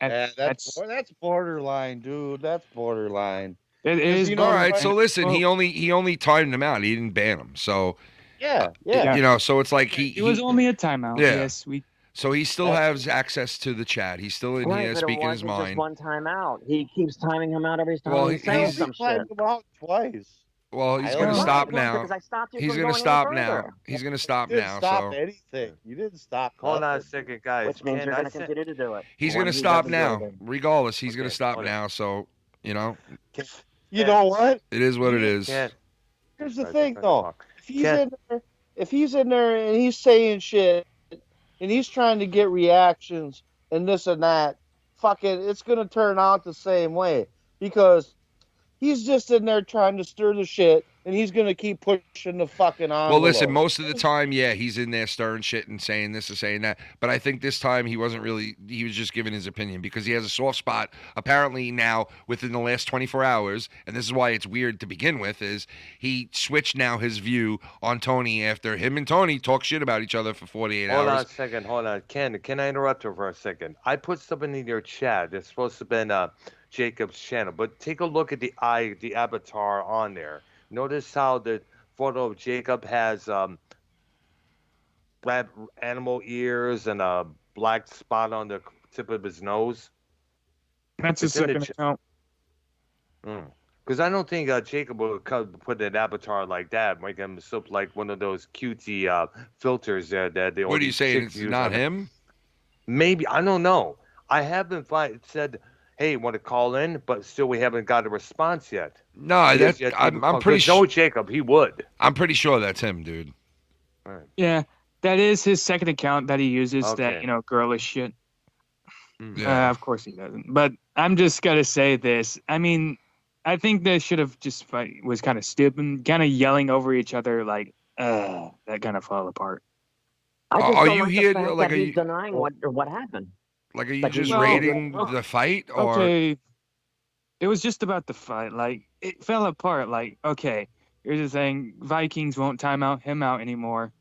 Speaker 18: Yeah, that's borderline, dude. That's borderline.
Speaker 19: It is.
Speaker 4: All right, so listen, he only timed him out. He didn't ban him. So
Speaker 18: yeah.
Speaker 4: You know, so it's like
Speaker 19: it was only a timeout.
Speaker 4: Yeah.
Speaker 19: Yes,
Speaker 4: So he still has access to the chat. He's still in here speaking his mind.
Speaker 8: Just one time out. He keeps timing him out every time.
Speaker 4: Well,
Speaker 8: he's saying
Speaker 4: he's
Speaker 8: some shit.
Speaker 18: Timed him out twice.
Speaker 4: Well, he's going to stop now.
Speaker 8: Because I stopped you
Speaker 4: He's
Speaker 8: from
Speaker 4: going to
Speaker 8: going
Speaker 4: stop
Speaker 8: any
Speaker 4: now.
Speaker 8: further.
Speaker 4: He's going to stop
Speaker 18: You didn't
Speaker 4: now.
Speaker 18: stop
Speaker 4: So
Speaker 18: anything. You didn't stop.
Speaker 17: Hold on a
Speaker 18: nothing.
Speaker 17: second, guys.
Speaker 8: Which means you're going to continue to do it.
Speaker 4: he's going to stop now. Regardless, he's going to stop now. So, you know,
Speaker 18: You know what?
Speaker 4: it is what it is.
Speaker 18: Here's the thing, though. If he's in there and he's saying shit and he's trying to get reactions and this and that, fucking, it's gonna turn out the same way because he's just in there trying to stir the shit and he's gonna keep pushing the fucking envelope.
Speaker 4: Well, listen, most of the time, yeah, he's in there stirring shit and saying this and saying that. But I think this time he wasn't really, he was just giving his opinion because he has a soft spot apparently now within the last 24 hours. And this is why it's weird to begin with, is he switched now his view on Tony after him and Tony talk shit about each other for 48 hours.
Speaker 17: Hold on a second. Hold on. Ken, can I interrupt you for a second? I put something in your chat. It's supposed to have been Jacob's channel. But take a look at the avatar on there. Notice how the photo of Jacob has black animal ears and a black spot on the tip of his nose.
Speaker 19: That's his second account.
Speaker 17: Because I don't think Jacob would put an avatar like that, make him look like one of those cutesy filters that they.
Speaker 4: What are you saying? It's not him?
Speaker 17: Maybe, I don't know. I haven't said, hey, want to call in, but still we haven't got a response yet.
Speaker 4: No, I'm pretty sure.
Speaker 17: No, Jacob, he would.
Speaker 4: I'm pretty sure that's him, dude.
Speaker 17: Right.
Speaker 19: Yeah, that is his second account that he uses.
Speaker 17: Okay.
Speaker 19: That girlish shit.
Speaker 4: Yeah.
Speaker 19: Of course he doesn't. But I'm just gonna say this. I mean, I think they should have just was kind of stupid, kind of yelling over each other, like that kind of fell apart.
Speaker 8: I just
Speaker 4: Are
Speaker 8: don't
Speaker 4: you
Speaker 8: like
Speaker 4: here?
Speaker 8: the fact
Speaker 4: Like,
Speaker 8: that
Speaker 4: are
Speaker 8: he's
Speaker 4: you
Speaker 8: denying what happened?
Speaker 4: like? Are you
Speaker 8: Like,
Speaker 4: just
Speaker 8: no,
Speaker 4: rating the fight, or
Speaker 19: Okay, it was just about the fight. Like it fell apart. Like okay, here's the thing: Vikings won't time out him out anymore.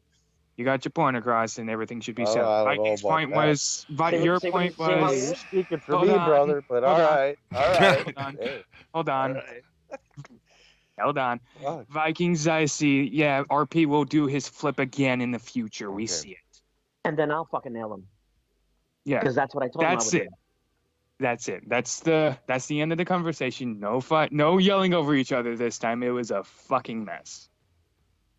Speaker 19: You got your point across, and everything should be set. Vikings' point was your point was.
Speaker 18: You're speaking for me, brother. But all right.
Speaker 19: Hold on. Hold on. Vikings, I see. Yeah, RP will do his flip again in the future. We see it.
Speaker 8: And then I'll fucking nail him.
Speaker 19: Yeah,
Speaker 8: because that's what I told him.
Speaker 19: That's it. That's it. That's the end of the conversation. No fight. No yelling over each other this time. It was a fucking mess.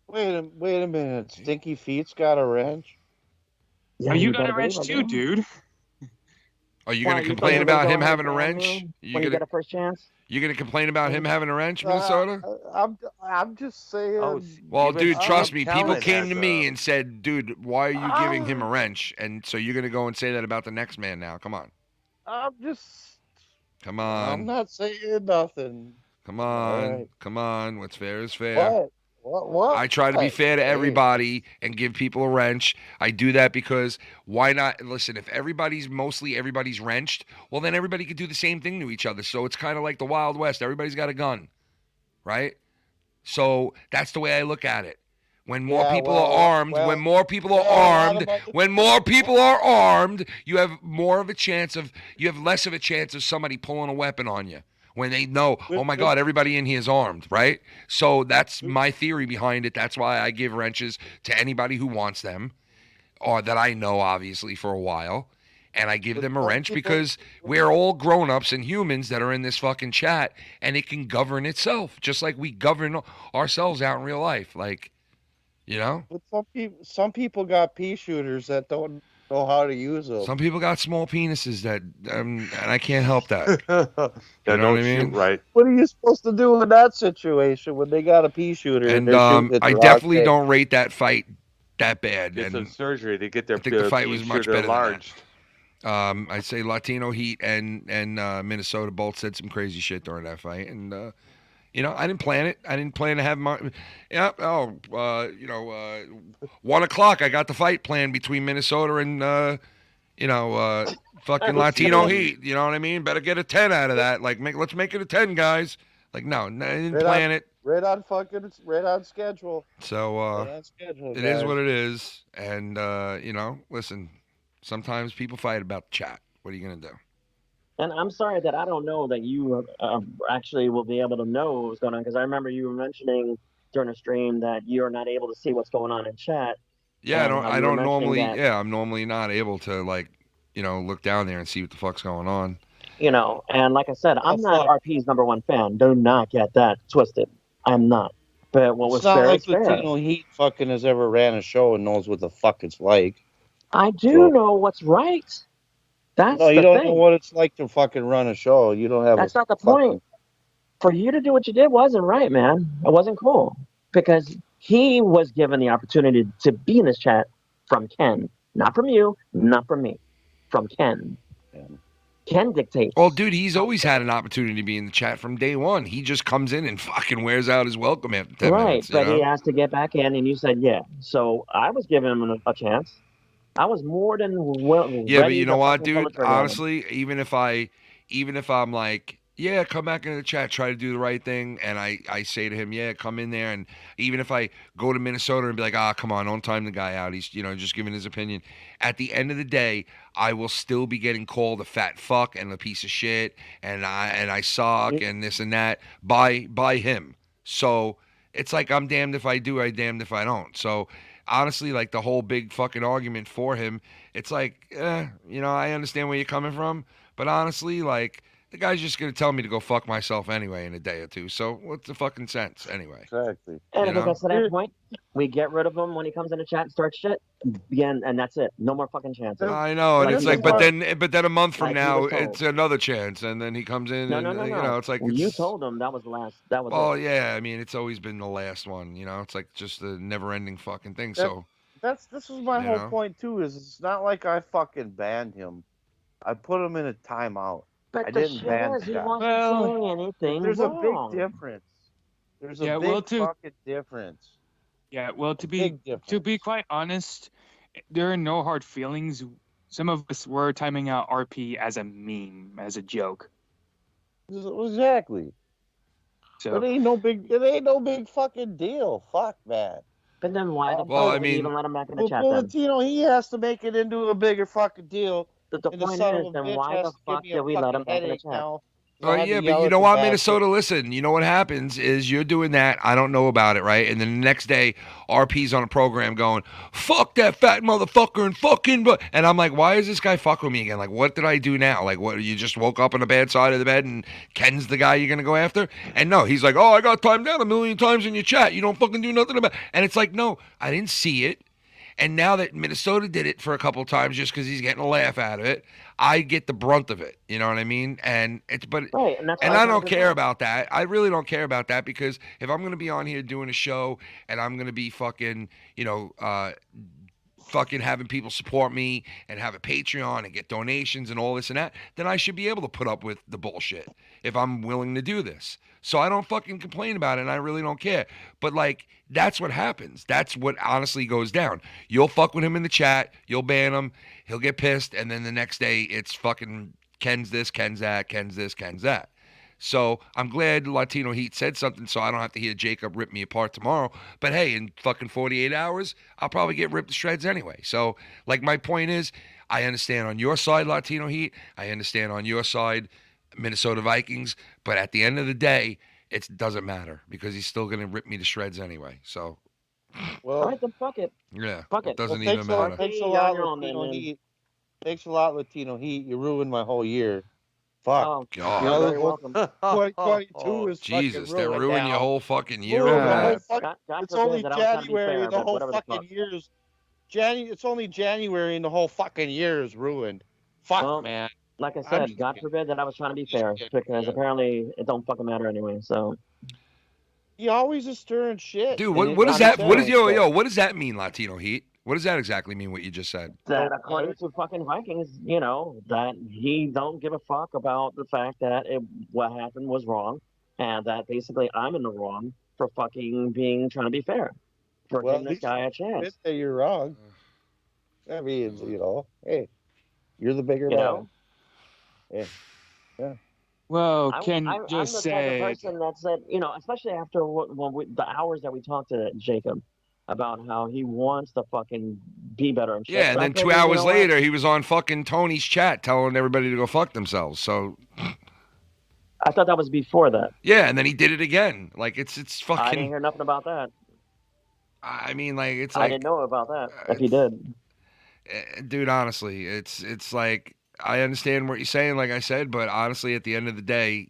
Speaker 18: Wait a minute. Stinky Feet's got a wrench?
Speaker 19: Yeah, you got a wrench too, dude.
Speaker 4: are you going to complain about him having a wrench?
Speaker 8: When you get a first chance?
Speaker 4: You going to complain about him having a wrench, Minnesota?
Speaker 18: I'm just saying.
Speaker 4: Well, dude, trust me. People came to me and said, dude, why are you giving him a wrench? And so you're going to go and say that about the next man now. Come on.
Speaker 18: I'm just.
Speaker 4: Come on.
Speaker 18: I'm not saying nothing.
Speaker 4: Come on.
Speaker 18: Right.
Speaker 4: Come on. What's fair is fair.
Speaker 18: What?
Speaker 4: I try to be fair to everybody and give people a wrench. I do that because why not? Listen, if everybody's wrenched, well, then everybody could do the same thing to each other. So it's kind of like the Wild West. Everybody's got a gun, right? So that's the way I look at it. When more people are armed, when more people are armed, you have less of a chance of somebody pulling a weapon on you. When they know, oh my God, everybody in here is armed, right? So that's my theory behind it. That's why I give wrenches to anybody who wants them, or that I know, obviously, for a while. and I give them a wrench because we're all grown-ups and humans that are in this fucking chat, and it can govern itself, just like we govern ourselves out in real life. Like, you know?
Speaker 18: But some people got pea shooters that don't know how to use them.
Speaker 4: Some people got small penises that, and I can't help that.
Speaker 17: That don't shoot right.
Speaker 18: What are you supposed to do in that situation when they got a pea shooter?
Speaker 4: And
Speaker 18: they're shooting at
Speaker 4: I
Speaker 18: the
Speaker 4: definitely
Speaker 18: wrong thing?
Speaker 4: don't rate that fight that bad.
Speaker 17: Get some surgery to get their
Speaker 4: I think the fight
Speaker 17: pea
Speaker 4: was much
Speaker 17: shooter
Speaker 4: better
Speaker 17: enlarged.
Speaker 4: than that. I'd say Latino Heat and Minnesota both said some crazy shit during that fight, and you know, I didn't plan it. I didn't plan to have my 1 o'clock. I got the fight planned between Minnesota and fucking Latino Heat. You know what I mean? Better get a 10 out of that. Like, let's make it a 10, guys. Like, no, I didn't plan it.
Speaker 18: Right on schedule.
Speaker 4: So
Speaker 18: it
Speaker 4: is what it is. And listen, sometimes people fight about the chat. What are you gonna do?
Speaker 8: And I'm sorry that I don't know that you actually will be able to know what's going on, because I remember you were mentioning during a stream that you're not able to see what's going on in chat.
Speaker 4: Yeah, I don't normally. Yeah, I'm normally not able to look down there and see what the fuck's going on.
Speaker 8: And like I said, I'm not RP's #1 fan. Do not get that twisted. I'm not. But what was fair is fair.
Speaker 18: It's not like Latino Heat fucking has ever ran a show and knows what the fuck it's like.
Speaker 8: I do know what's right. That's
Speaker 18: no, you
Speaker 8: the
Speaker 18: don't
Speaker 8: thing.
Speaker 18: know what it's like to fucking run a show. You don't have.
Speaker 8: That's not the point. For you to do what you did wasn't right, man. It wasn't cool, because he was given the opportunity to be in this chat from Ken, not from you, not from me, from Ken. Ken dictates.
Speaker 4: Well, dude, he's always had an opportunity to be in the chat from day one. He just comes in and fucking wears out his welcome after 10 minutes.
Speaker 8: Right, but he asked to get back in, and you said yeah. So I was giving him a chance. I was more than
Speaker 4: yeah, but you know what, dude? Honestly, even if I'm like, yeah, come back into the chat, try to do the right thing, and I say to him, yeah, come in there, and even if I go to Minnesota and be like, come on, don't time the guy out, he's just giving his opinion. At the end of the day, I will still be getting called a fat fuck and a piece of shit, and I suck and this and that by him. So it's like I'm damned if I do, I'm damned if I don't. So honestly, like the whole big fucking argument for him, it's like, I understand where you're coming from, but honestly, like, the guy's just going to tell me to go fuck myself anyway in a day or two. So what's the fucking sense anyway?
Speaker 18: Exactly.
Speaker 8: And if it gets to that point, we get rid of him when he comes in the chat and starts shit again, and that's it. No more fucking chances.
Speaker 4: I know, and it's like, but then a month from now, it's another chance, and then he comes in,
Speaker 8: No.
Speaker 4: It's like
Speaker 8: you told him that was the last. That was.
Speaker 4: Oh yeah, I mean, it's always been the last one. It's like just a never-ending fucking thing.
Speaker 18: This was my whole point too. Is it's not like I fucking banned him. I put him in a timeout.
Speaker 8: But
Speaker 18: I didn't ban the guy. There's a big difference. There's a big fucking difference.
Speaker 19: Yeah, well, to be quite honest, there are no hard feelings. Some of us were timing out RP as a meme, as a joke.
Speaker 18: Exactly.
Speaker 19: So
Speaker 18: it ain't no big fucking deal. Fuck, man.
Speaker 8: But then why the
Speaker 4: fuck
Speaker 8: did you even let him back in the chat then?
Speaker 18: He has to make it into a bigger fucking deal.
Speaker 8: The point is, then why the fuck did we let him back in the chat?
Speaker 4: Oh yeah, but you know what, Minnesota? Listen, you know what happens is you're doing that. I don't know about it, right? And then the next day, RP's on a program going, "Fuck that fat motherfucker," and fucking. And I'm like, why is this guy fucking with me again? Like, what did I do now? Like, what? You just woke up on the bad side of the bed, and Ken's the guy you're gonna go after? And no, he's like, oh, I got timed down 1,000,000 times in your chat. You don't fucking do nothing about it. And it's like, no, I didn't see it. And now that Minnesota did it for a couple of times just because he's getting a laugh out of it, I get the brunt of it. You know what I mean? And
Speaker 8: right, and
Speaker 4: I don't care about that. I really don't care about that, because if I'm going to be on here doing a show and I'm going to be fucking, fucking having people support me and have a Patreon and get donations and all this and that, then I should be able to put up with the bullshit if I'm willing to do this. So I don't fucking complain about it, and I really don't care. But, like, that's what happens. That's what honestly goes down. You'll fuck with him in the chat. You'll ban him. He'll get pissed. And then the next day, it's fucking Ken's this, Ken's that, Ken's this, Ken's that. So I'm glad Latino Heat said something so I don't have to hear Jacob rip me apart tomorrow. But, hey, in fucking 48 hours, I'll probably get ripped to shreds anyway. So, like, my point is, I understand on your side, Latino Heat. I understand on your side, Minnesota Vikings, but at the end of the day, it doesn't matter because he's still going to rip me to shreds anyway. So,
Speaker 8: all right, then fuck it.
Speaker 4: Yeah,
Speaker 8: fuck
Speaker 4: it doesn't even matter.
Speaker 18: Thanks a lot, Latino Heat. Thanks a lot, Latino Heat. You ruined my whole year. Fuck.
Speaker 8: Oh,
Speaker 4: God.
Speaker 8: you're very welcome.
Speaker 18: 2022 is
Speaker 4: Jesus,
Speaker 18: fucking
Speaker 4: they're
Speaker 18: ruined
Speaker 4: ruining
Speaker 18: now.
Speaker 4: your whole fucking year
Speaker 18: Ruined
Speaker 4: over
Speaker 18: the whole
Speaker 4: that.
Speaker 18: fucking,
Speaker 8: God
Speaker 18: it's
Speaker 8: forbid
Speaker 18: only
Speaker 8: that I was trying to be
Speaker 18: January.
Speaker 8: fair,
Speaker 18: The
Speaker 8: but
Speaker 18: whole
Speaker 8: whatever the
Speaker 18: fucking
Speaker 8: fuck.
Speaker 18: year's It's only January and the whole fucking year is ruined. Fuck,
Speaker 8: Well,
Speaker 18: man.
Speaker 8: like I
Speaker 18: I'm
Speaker 8: said,
Speaker 18: just
Speaker 8: God forbid that I was trying to be fair, because apparently it don't fucking matter anyway. So
Speaker 18: He always is stirring shit.
Speaker 4: Dude,
Speaker 18: and
Speaker 4: what is
Speaker 18: like
Speaker 4: that?
Speaker 18: I
Speaker 4: What is
Speaker 18: said,
Speaker 4: what does that mean, Latino Heat? What does that exactly mean? What you just said?
Speaker 8: that according to fucking Vikings, that he don't give a fuck about the fact that what happened was wrong, and that basically I'm in the wrong for fucking trying to be fair, for
Speaker 18: Well,
Speaker 8: giving this guy a chance.
Speaker 18: admit that you're wrong. That means, hey, you're the bigger man. Yeah.
Speaker 19: Well,
Speaker 8: I'm
Speaker 19: can
Speaker 8: the
Speaker 19: just
Speaker 8: type
Speaker 19: say.
Speaker 8: of person that said, especially after the hours that we talked to Jacob about how he wants to fucking be better and shit.
Speaker 4: Yeah, and
Speaker 8: But I
Speaker 4: then 2
Speaker 8: figured,
Speaker 4: hours
Speaker 8: what?
Speaker 4: later, he was on fucking Tony's chat telling everybody to go fuck themselves. So
Speaker 8: I thought that was before that.
Speaker 4: yeah, and then he did it again. Like it's fucking.
Speaker 8: I didn't hear nothing about that.
Speaker 4: I mean, like it's
Speaker 8: I
Speaker 4: like.
Speaker 8: didn't know about that. If he did,
Speaker 4: Dude, honestly, it's like I understand what you're saying, like I said, but honestly, at the end of the day,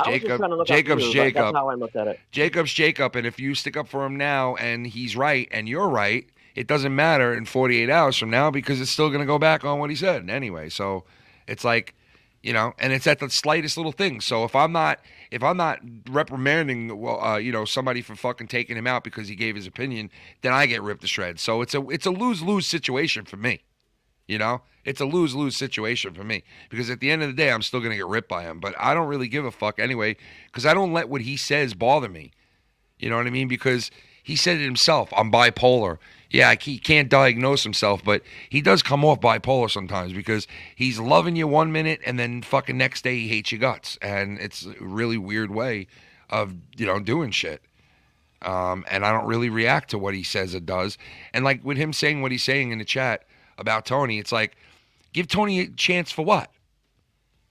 Speaker 8: I was just trying to look
Speaker 4: Jacob's
Speaker 8: up you,
Speaker 4: Jacob.
Speaker 8: That's how I looked at it.
Speaker 4: Jacob's Jacob, and if you stick up for him now and he's right and you're right, it doesn't matter in 48 hours from now because it's still going to go back on what he said anyway. So it's like, and it's at the slightest little thing. So if I'm not reprimanding, somebody for fucking taking him out because he gave his opinion, then I get ripped to shreds. So it's a lose-lose situation for me. It's a lose-lose situation for me because at the end of the day, I'm still going to get ripped by him. But I don't really give a fuck anyway because I don't let what he says bother me. You know what I mean? Because he said it himself. I'm bipolar. Yeah, he can't diagnose himself, but he does come off bipolar sometimes because he's loving you 1 minute and then fucking next day he hates your guts. And it's a really weird way of, doing shit. And I don't really react to what he says or does. And like with him saying what he's saying in the chat about Tony, it's like, give Tony a chance for what?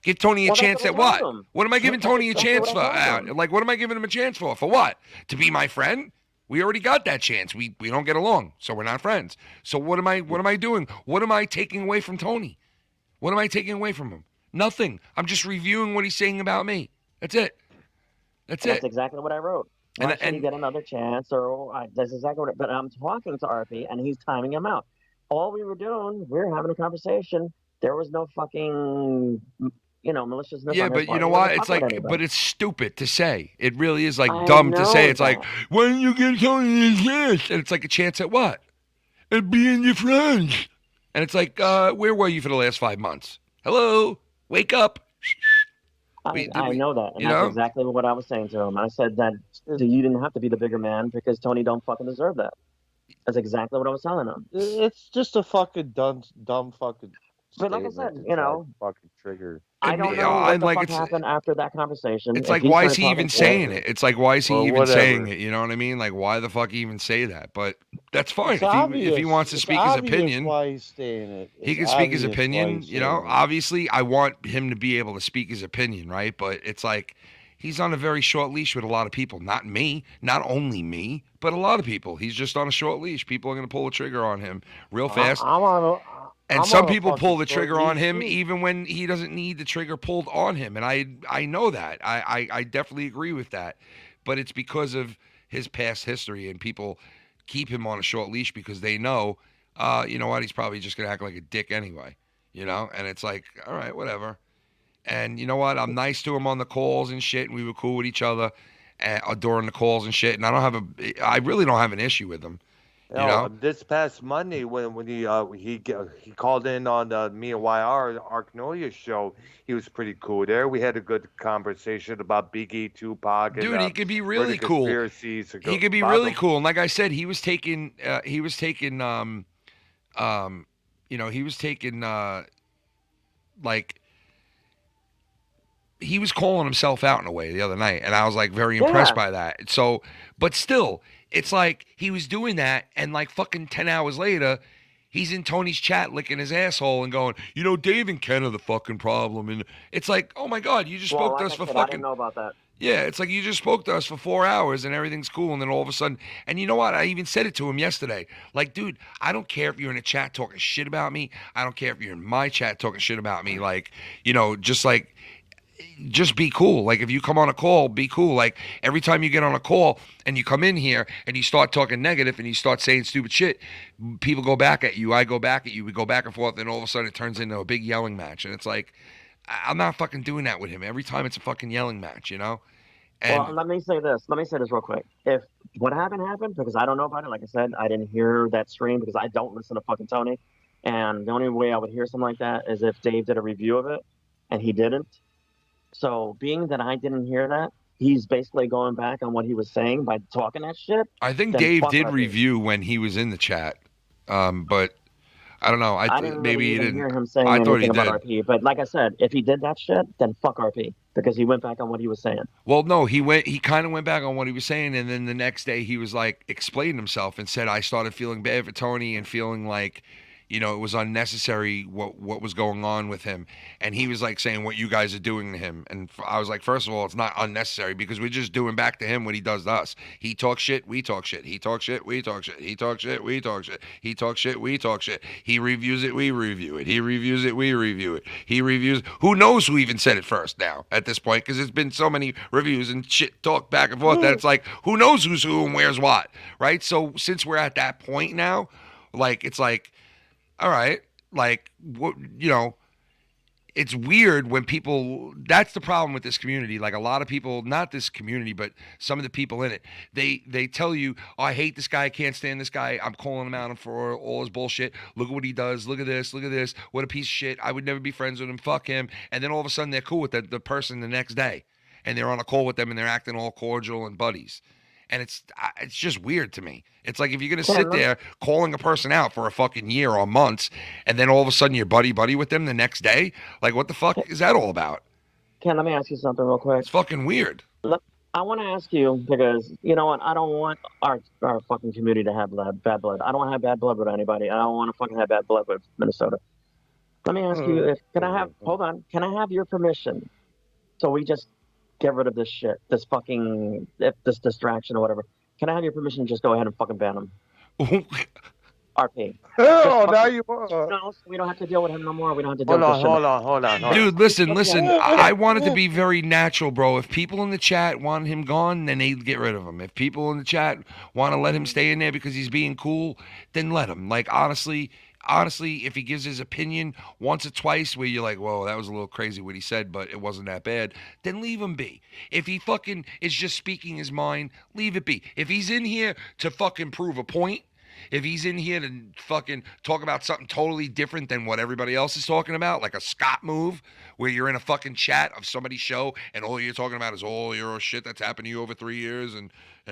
Speaker 4: Give Tony a chance at what? What am I giving Tony a chance for? What am I giving him a chance for? For what? To be my friend? We already got that chance. We don't get along, so we're not friends. So what am I doing? What am I taking away from Tony? What am I taking away from him? Nothing. I'm just reviewing what he's saying about me. That's it. That's
Speaker 8: exactly what I wrote. Why should he get another chance? That's exactly what. But I'm talking to RP, and he's timing him out. All we were doing, we were having a conversation. There was no fucking, maliciousness.
Speaker 4: Yeah,
Speaker 8: on his
Speaker 4: but you
Speaker 8: part.
Speaker 4: know
Speaker 8: He
Speaker 4: what?
Speaker 8: wasn't
Speaker 4: It's
Speaker 8: fucking
Speaker 4: like,
Speaker 8: with
Speaker 4: but
Speaker 8: anybody.
Speaker 4: it's stupid to say. It really is like
Speaker 8: I
Speaker 4: dumb to
Speaker 8: know
Speaker 4: say. It's
Speaker 8: that.
Speaker 4: like, why don't you get Tony a chance? And it's like a chance at what? At being your friends. And it's like, where were you for the last 5 months? Hello, wake up.
Speaker 8: I know that, and that's exactly what I was saying to him. I said that you didn't have to be the bigger man because Tony don't fucking deserve that. That's exactly what I was telling him.
Speaker 18: It's just a fucking dumb fucking.
Speaker 8: But like I said,
Speaker 18: fucking trigger.
Speaker 8: I don't know what the fuck happened after that conversation.
Speaker 4: It's
Speaker 8: If
Speaker 4: like,
Speaker 8: he
Speaker 4: why is
Speaker 8: started
Speaker 4: he even
Speaker 8: talking
Speaker 4: saying
Speaker 8: shit.
Speaker 4: it? It's like, why is he
Speaker 18: Well,
Speaker 4: even
Speaker 18: whatever.
Speaker 4: saying it? You know what I mean? Like, why the fuck even say that? But that's fine.
Speaker 18: It's
Speaker 4: If
Speaker 18: obvious.
Speaker 4: he wants to
Speaker 18: It's
Speaker 4: speak his
Speaker 18: obvious
Speaker 4: opinion,
Speaker 18: why he's saying it.
Speaker 4: he
Speaker 18: It's
Speaker 4: can speak his
Speaker 18: obvious why
Speaker 4: opinion.
Speaker 18: he's
Speaker 4: You know,
Speaker 18: saying it.
Speaker 4: obviously, I want him to be able to speak his opinion, right? But it's like he's on a very short leash with a lot of people. Not me, not only me, but a lot of people. He's just on a short leash. People are going to pull the trigger on him real fast. And some people pull the trigger on him even when he doesn't need the trigger pulled on him. And I know that. I definitely agree with that. But it's because of his past history, and people keep him on a short leash because they know, you know what, he's probably just going to act like a dick anyway. And it's like, all right, whatever. And you know what, I'm nice to him on the calls and shit, and we were cool with each other during the calls and shit. And I really don't have an issue with him. You know?
Speaker 17: This past Monday when he called in on me and YR Arknolia show, he was pretty cool there. We had a good conversation about Biggie, Tupac, and
Speaker 4: dude, he could be really cool. He could be
Speaker 17: about
Speaker 4: really
Speaker 17: them.
Speaker 4: cool. And like I said, he was taking he was calling himself out in a way the other night, and I was like very impressed by that. So, but still, it's like he was doing that, and like fucking 10 hours later, he's in Tony's chat licking his asshole and going, Dave and Ken are the fucking problem. And it's like, oh my God, you just spoke to us for fucking.
Speaker 8: I didn't know about that.
Speaker 4: Yeah, it's like you just spoke to us for 4 hours and everything's cool, and then all of a sudden, and you know what? I even said it to him yesterday. Like, dude, I don't care if you're in a chat talking shit about me. I don't care if you're in my chat talking shit about me. Like, just be cool. Like, if you come on a call, be cool. Like, every time you get on a call and you come in here and you start talking negative and you start saying stupid shit, people go back at you. I go back at you. We go back and forth, and all of a sudden it turns into a big yelling match. And it's like, I'm not fucking doing that with him. Every time it's a fucking yelling match, And
Speaker 8: well, let me say this. Let me say this real quick. If what happened, because I don't know about it, like I said, I didn't hear that stream because I don't listen to fucking Tony. And the only way I would hear something like that is if Dave did a review of it, and he didn't. So being that I didn't hear that, he's basically going back on what he was saying by talking that shit.
Speaker 4: I think Dave did review when he was in the chat, but I don't know.
Speaker 8: I didn't
Speaker 4: maybe
Speaker 8: really
Speaker 4: he
Speaker 8: even
Speaker 4: didn't.
Speaker 8: hear him saying
Speaker 4: I thought he
Speaker 8: anything
Speaker 4: did.
Speaker 8: about RP. But like I said, if he did that shit, then fuck RP because he went back on what he was saying.
Speaker 4: Well, no, he kind of went back on what he was saying, and then the next day he was like explained himself and said, I started feeling bad for Tony and feeling like, it was unnecessary what was going on with him. And he was like saying what you guys are doing to him. And I was like, first of all, it's not unnecessary because we're just doing back to him what he does to us. He talks shit, we talk shit. He talks shit, we talk shit. He talks shit, we talk shit. He talks shit, we talk shit. He reviews it, we review it. He reviews it, we review it. He reviews. Who knows who even said it first now at this point? Because it's been so many reviews and shit talk back and forth that it's like, who knows who's who and where's what, right? So since we're at that point now, like, it's like, all right, like, what, it's weird when people, that's the problem with this community. Like, a lot of people, not this community, but some of the people in it, they tell you, oh, I hate this guy, I can't stand this guy, I'm calling him out for all his bullshit, look at what he does, look at this, what a piece of shit, I would never be friends with him, fuck him. And then all of a sudden they're cool with the person the next day, and they're on a call with them and they're acting all cordial and buddies. And it's just weird to me. It's like if you're going to sit there calling a person out for a fucking year or months, and then all of a sudden you're buddy with them the next day, like, what the fuck is that all about?
Speaker 8: Ken, let me ask you something real quick.
Speaker 4: It's fucking weird.
Speaker 8: Look, I want to ask you because, you know what, I don't want our fucking community to have bad blood. I don't want to have bad blood with anybody. I don't want to fucking have bad blood with Minnesota. Let me ask you, can I have your permission so we just get rid of this shit, this distraction or whatever? Can I have your permission to just go ahead and fucking ban him? RP.
Speaker 18: Oh, now you
Speaker 8: No, we don't have to deal with him no more. We don't have to deal
Speaker 18: Hold on.
Speaker 4: Dude, listen. I want it to be very natural, bro. If people in the chat want him gone, then they get rid of him. If people in the chat want to let him stay in there because he's being cool, then let him. Like, honestly, if he gives his opinion once or twice where you're like, whoa, that was a little crazy what he said, but it wasn't that bad, then leave him be. If he fucking is just speaking his mind, leave it be. If he's in here to fucking prove a point, if he's in here to fucking talk about something totally different than what everybody else is talking about, like a Scott move, where you're in a fucking chat of somebody's show and all you're talking about is all your shit that's happened to you over 3 years and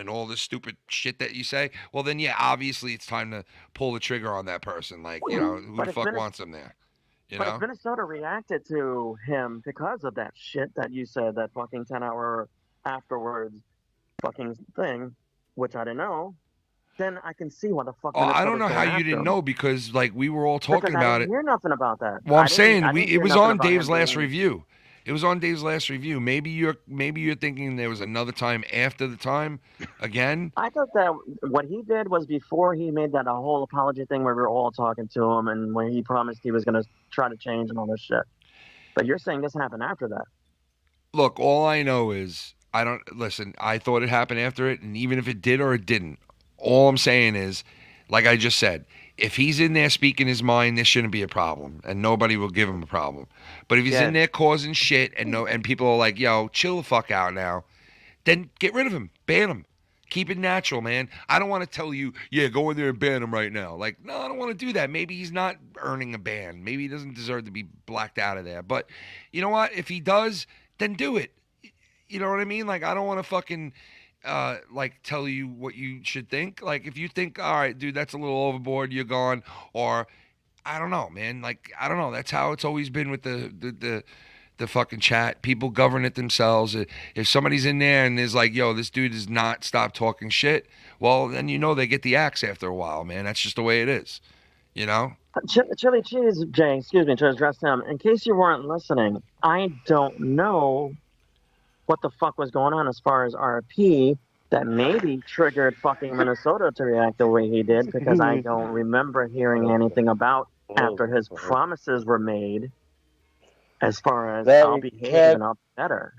Speaker 4: all this stupid shit that you say, well then, yeah, obviously it's time to pull the trigger on that person. Like, who the fuck wants him there?
Speaker 8: But if Minnesota reacted to him because of that shit that you said, that fucking 10-hour afterwards fucking thing, which I didn't know, then I can see why the fuck.
Speaker 4: I don't know how you didn't know because, like, we were all talking about it.
Speaker 8: I didn't hear nothing about that.
Speaker 4: Well, I'm saying it was on Dave's last review. It was on Dave's last review. Maybe you're thinking there was another time after the time again.
Speaker 8: I thought that what he did was before he made that whole apology thing where we were all talking to him and when he promised he was going to try to change and all this shit. But you're saying this happened after that.
Speaker 4: Look, all I know is I thought it happened after it, and even if it did or it didn't, all I'm saying is, like I just said, if he's in there speaking his mind, this shouldn't be a problem, and nobody will give him a problem. But if he's in there causing shit and people are like, yo, chill the fuck out now, then get rid of him, ban him. Keep it natural, man. I don't want to tell you, yeah, go in there and ban him right now. Like, no, I don't want to do that. Maybe he's not earning a ban. Maybe he doesn't deserve to be blacked out of there. But you know what? If he does, then do it. You know what I mean? Like, I don't want to fucking tell you what you should think. Like, if you think, all right, dude, that's a little overboard, you're gone. Or I don't know, man. Like, I don't know. That's how it's always been with the fucking chat. People govern it themselves. If somebody's in there and is like, yo, this dude does not stop talking shit, well, then they get the axe after a while, man. That's just the way it is, you know?
Speaker 8: Chili Cheese, Jay, excuse me, to address him. In case you weren't listening, I don't know what the fuck was going on as far as RP that maybe triggered fucking Minnesota to react the way he did, because I don't remember hearing anything about after his promises were made as far as I'll behave and I'll be better.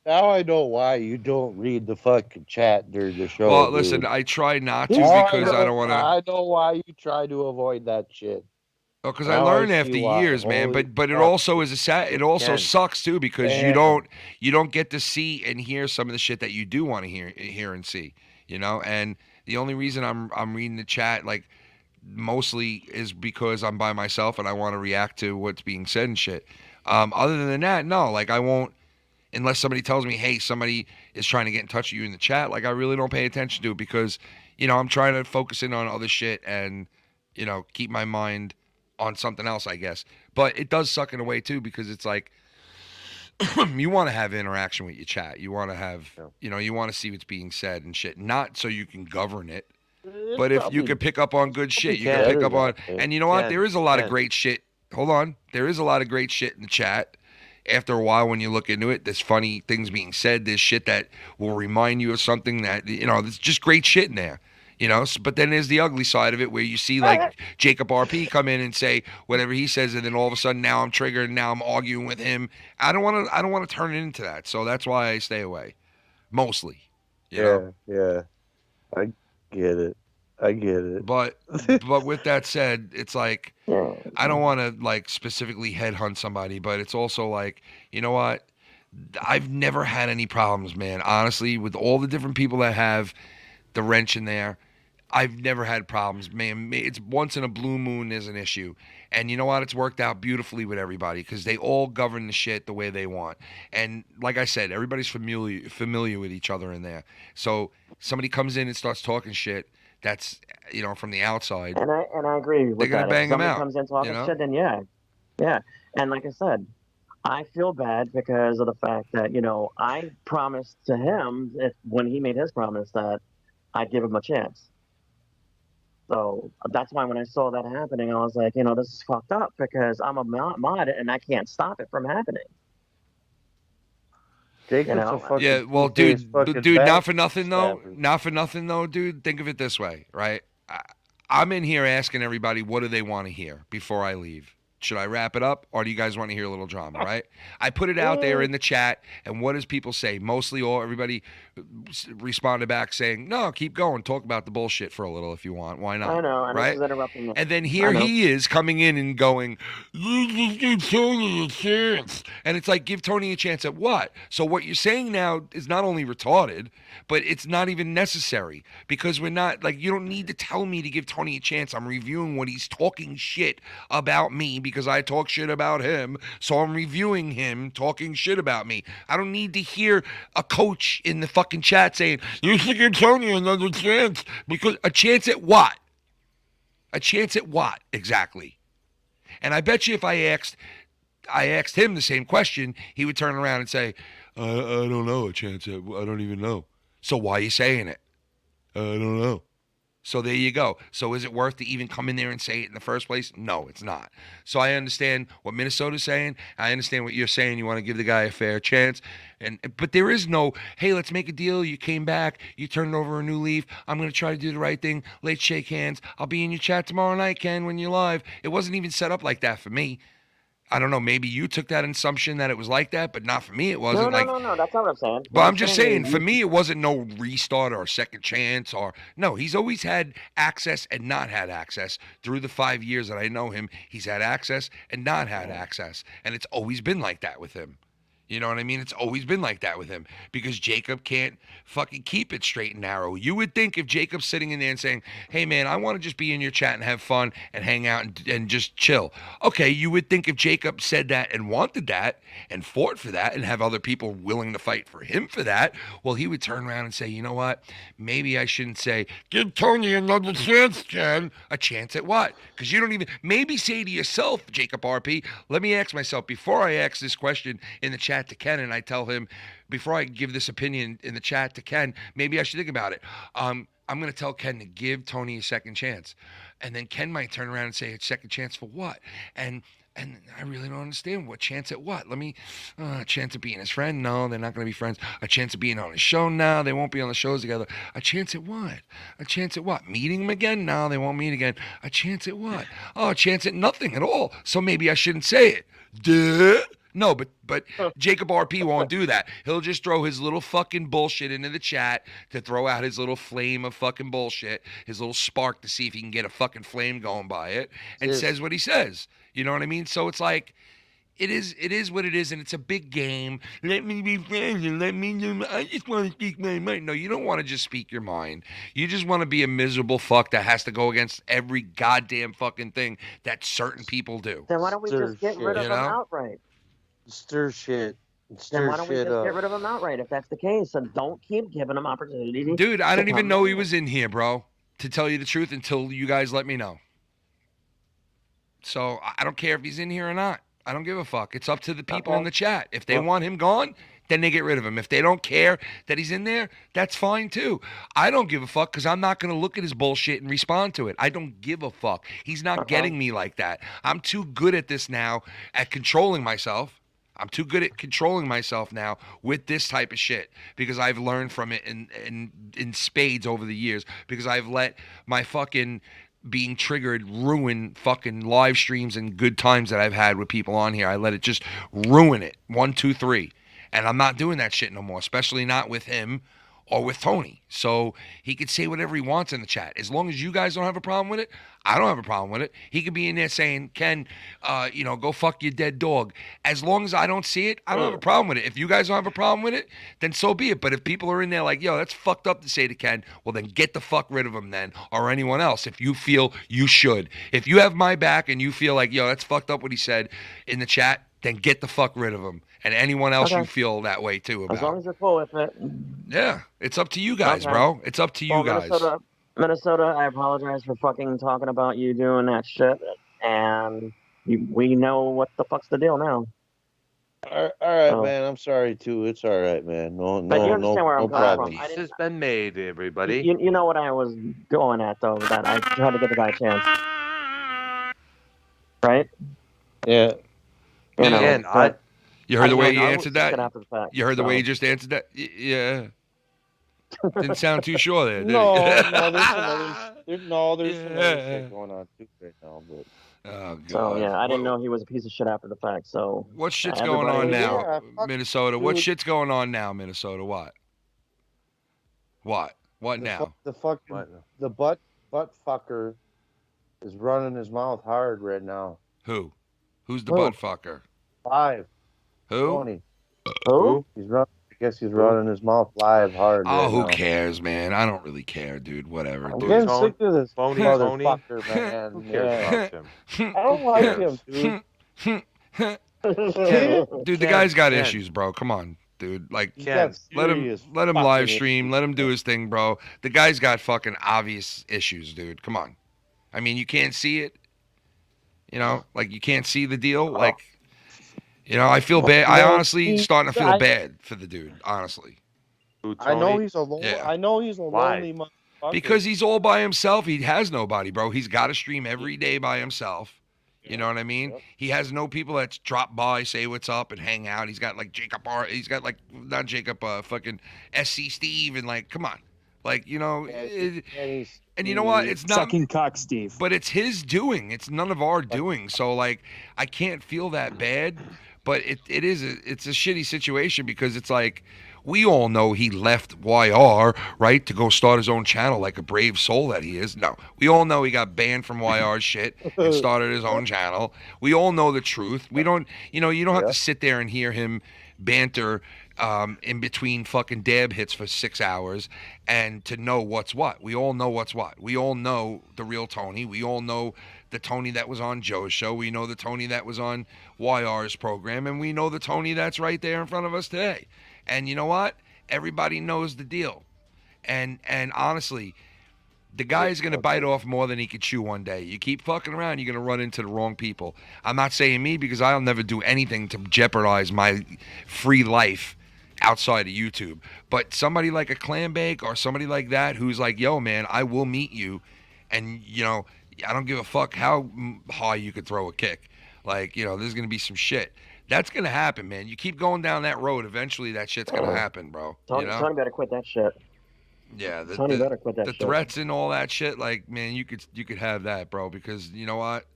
Speaker 18: Now I know why you don't read the fucking chat during the show.
Speaker 4: Well, listen,
Speaker 18: dude.
Speaker 4: I try not to because I don't want to.
Speaker 18: I know why you try to avoid that shit.
Speaker 4: Well, because I learned after years, man. But it also is it also sucks too, because you don't get to see and hear some of the shit that you do want to hear and see, you know. And the only reason I'm reading the chat like mostly is because I'm by myself and I want to react to what's being said and shit. Other than that, no. Like I won't, unless somebody tells me, hey, somebody is trying to get in touch with you in the chat. Like I really don't pay attention to it because, you know, I'm trying to focus in on other shit and, you know, keep my mind on something else, I guess. But it does suck in a way too, because it's like you want to have interaction with your chat. You want to have, you know, you want to see what's being said and shit. Not so you can govern it, but if you can pick up on good shit, you can pick up on. And you know what? There is a lot of great shit. Hold on. There is a lot of great shit in the chat. After a while, when you look into it, there's funny things being said. There's shit that will remind you of something that, you know, there's just great shit in there. You know, but then there's the ugly side of it where you see like Jacob RP come in and say whatever he says, and then all of a sudden now I'm triggered and now I'm arguing with him. I don't want to turn it into that. So that's why I stay away, mostly. You know?
Speaker 18: Yeah, I get it.
Speaker 4: But with that said, it's like I don't want to like specifically headhunt somebody, but it's also like, you know what? I've never had any problems, man. Honestly, with all the different people that have the wrench in there, I've never had problems, man. It's once in a blue moon there's an issue. And you know what? It's worked out beautifully with everybody because they all govern the shit the way they want. And like I said, everybody's familiar with each other in there. So somebody comes in and starts talking shit that's, you know, from the outside.
Speaker 8: And I agree with that.
Speaker 4: They're going to bang them out.
Speaker 8: If somebody comes in talking
Speaker 4: you know?
Speaker 8: shit, then yeah. And like I said, I feel bad because of the fact that, you know, I promised to him when he made his promise that I'd give him a chance. So that's why when I saw that happening, I was like, you know, this is fucked up because I'm a mod and I can't stop it from happening.
Speaker 18: You know?
Speaker 4: Yeah, well, dude, not for nothing though, dude. Think of it this way, right? I'm in here asking everybody, what do they want to hear before I leave? Should I wrap it up, or do you guys want to hear a little drama, right? I put it out there in the chat, and what does people say? Mostly everybody responded back saying, no, keep going. Talk about the bullshit for a little if you want. Why not?
Speaker 8: I know. And
Speaker 4: right?
Speaker 8: this is interrupting me.
Speaker 4: And then here he is coming in and going, give Tony a chance. And it's like, give Tony a chance at what? So what you're saying now is not only retarded, but it's not even necessary because we're not, like, you don't need to tell me to give Tony a chance. I'm reviewing what he's talking shit about me because I talk shit about him, so I'm reviewing him talking shit about me. I don't need to hear a coach in the fucking chat saying, you should give Tony another chance. Because a chance at what? A chance at what, exactly? And I bet you if I asked him the same question, he would turn around and say, I don't know, a chance at, I don't even know. So why are you saying it? I don't know. So there you go. So is it worth to even come in there and say it in the first place? No, it's not. So I understand what Minnesota's saying. I understand what you're saying. You want to give the guy a fair chance. But there is no, hey, let's make a deal. You came back. You turned over a new leaf. I'm going to try to do the right thing. Let's shake hands. I'll be in your chat tomorrow night, Ken, when you're live. It wasn't even set up like that for me. I don't know. Maybe you took that assumption that it was like that, but not for me. It wasn't.
Speaker 8: No. That's not what I'm saying.
Speaker 4: But I'm just saying, for me, it wasn't no restart or second chance or no. He's always had access and not had access through the 5 years that I know him. He's had access and not had access, and it's always been like that with him. You know what I mean? It's always been like that with him because Jacob can't fucking keep it straight and narrow. You would think if Jacob's sitting in there and saying, hey, man, I want to just be in your chat and have fun and hang out and just chill. Okay, you would think if Jacob said that and wanted that and fought for that and have other people willing to fight for him for that, well, he would turn around and say, you know what? Maybe I shouldn't say, give Tony another chance, Ken. A chance at what? Because you don't even, maybe say to yourself, Jacob RP, let me ask myself, before I ask this question in the chat to Ken, and I tell him, before I give this opinion in the chat to Ken, maybe I should think about it. I'm going to tell Ken to give Tony a second chance. And then Ken might turn around and say, a second chance for what? And And I really don't understand. What chance at what? Let me, a chance at being his friend? No, they're not going to be friends. A chance of being on his show? No, they won't be on the shows together. A chance at what? A chance at what? Meeting him again? No, they won't meet again. A chance at what? Oh, a chance at nothing at all. So maybe I shouldn't say it. Duh. No, but Jacob RP won't do that. He'll just throw his little fucking bullshit into the chat to throw out his little flame of fucking bullshit, his little spark to see if he can get a fucking flame going by it, and says what he says. You know what I mean? So it's like, it is what it is, and it's a big game. Let me be friends and let me know. I just want to speak my mind. No, you don't want to just speak your mind. You just want to be a miserable fuck that has to go against every goddamn fucking thing that certain people do.
Speaker 8: Then why don't we just get rid of him outright?
Speaker 18: Stir shit.
Speaker 8: Then why don't we just get rid of him outright if that's the case? And don't keep giving him opportunity.
Speaker 4: Dude, I didn't even know he was in here, bro. To tell you the truth, until you guys let me know. So I don't care if he's in here or not. I don't give a fuck. It's up to the people in the chat. If they want him gone, then they get rid of him. If they don't care that he's in there, that's fine too. I don't give a fuck because I'm not going to look at his bullshit and respond to it. I don't give a fuck. He's not getting me like that. I'm too good at this now, at controlling myself. I'm too good at controlling myself now with this type of shit because I've learned from it in spades over the years, because I've let my fucking being triggered ruin fucking live streams and good times that I've had with people on here. I let it just ruin it. 1, 2, 3. And I'm not doing that shit no more, especially not with him or with Tony. So he could say whatever he wants in the chat. As long as you guys don't have a problem with it, I don't have a problem with it. He could be in there saying, Ken, go fuck your dead dog. As long as I don't see it, I don't have a problem with it. If you guys don't have a problem with it, then so be it. But if people are in there like, yo, that's fucked up to say to Ken, well, then get the fuck rid of him then, or anyone else, if you feel you should. If you have my back and you feel like, yo, that's fucked up what he said in the chat, then get the fuck rid of him. And anyone else you feel that way too about.
Speaker 8: As long as you're cool with it.
Speaker 4: Yeah, it's up to you guys, bro. It's up to you guys.
Speaker 8: Minnesota, I apologize for fucking talking about you doing that shit. And we know what the fuck's the deal now.
Speaker 18: All right, man. I'm sorry too. It's all right, man. No
Speaker 8: problem.
Speaker 17: Peace has been made, everybody.
Speaker 8: You know what I was going at though. That I tried to give the guy a chance. Right?
Speaker 18: Yeah.
Speaker 4: You heard the way he answered that? You heard the way he just answered that? Yeah. Didn't sound too sure there, did he?
Speaker 18: There's some other shit going on too right now. But...
Speaker 4: Oh, God.
Speaker 8: So, yeah, I didn't know he was a piece of shit after the fact, so...
Speaker 4: What shit's going on now, Minnesota? What shit's going on now, Minnesota? What? What now?
Speaker 18: The butt fucker is running his mouth hard right now.
Speaker 4: Who? Who's the butt fucker?
Speaker 18: Live.
Speaker 4: Who?
Speaker 18: Tony. Who? I guess he's running his mouth live hard.
Speaker 4: Oh, who cares, man? I don't really care, dude. Whatever.
Speaker 18: I'm getting sick of this motherfucker, man.
Speaker 17: Who cares about him?
Speaker 18: I don't like him, dude.
Speaker 4: Dude, the guy's got issues, bro. Come on, dude. Like, let him live stream. Let him do his thing, bro. The guy's got fucking obvious issues, dude. Come on. I mean, you can't see it. You know, like you can't see the deal. Like, you know, I feel bad. I honestly starting to feel bad for the dude. Honestly,
Speaker 18: I know he's a lonely motherfucker.
Speaker 4: Because he's all by himself. He has nobody, bro. He's got to stream every day by himself. You know what I mean? He has no people that drop by, say what's up, and hang out. He's got like not Jacob, fucking SC Steve, and like, come on. Like, you know, and you know what? It's not
Speaker 19: sucking cock, Steve.
Speaker 4: But it's his doing. It's none of our doing. So like, I can't feel that bad. But it's a shitty situation because it's like we all know he left YR, right, to go start his own channel like a brave soul that he is. No, we all know he got banned from YR's shit and started his own channel. We all know the truth. We don't, you don't have to sit there and hear him banter in between fucking dab hits for 6 hours and to know what's what. We all know what's what. We all know the real Tony. We all know the Tony that was on Joe's show. We know the Tony that was on YR's program. And we know the Tony that's right there in front of us today. And you know what? Everybody knows the deal. And honestly, the guy is going to bite off more than he could chew one day. You keep fucking around, you're going to run into the wrong people. I'm not saying me because I'll never do anything to jeopardize my free life outside of YouTube. But somebody like a Clambake or somebody like that who's like, yo, man, I will meet you. And, I don't give a fuck how high you could throw a kick. Like, there's going to be some shit. That's going to happen, man. You keep going down that road, eventually that shit's going to happen, bro.
Speaker 8: Tony better quit that shit.
Speaker 4: Yeah,
Speaker 8: Tony better quit that
Speaker 4: the
Speaker 8: shit.
Speaker 4: threats and all that shit, like, man, you could have that, bro, because you know what?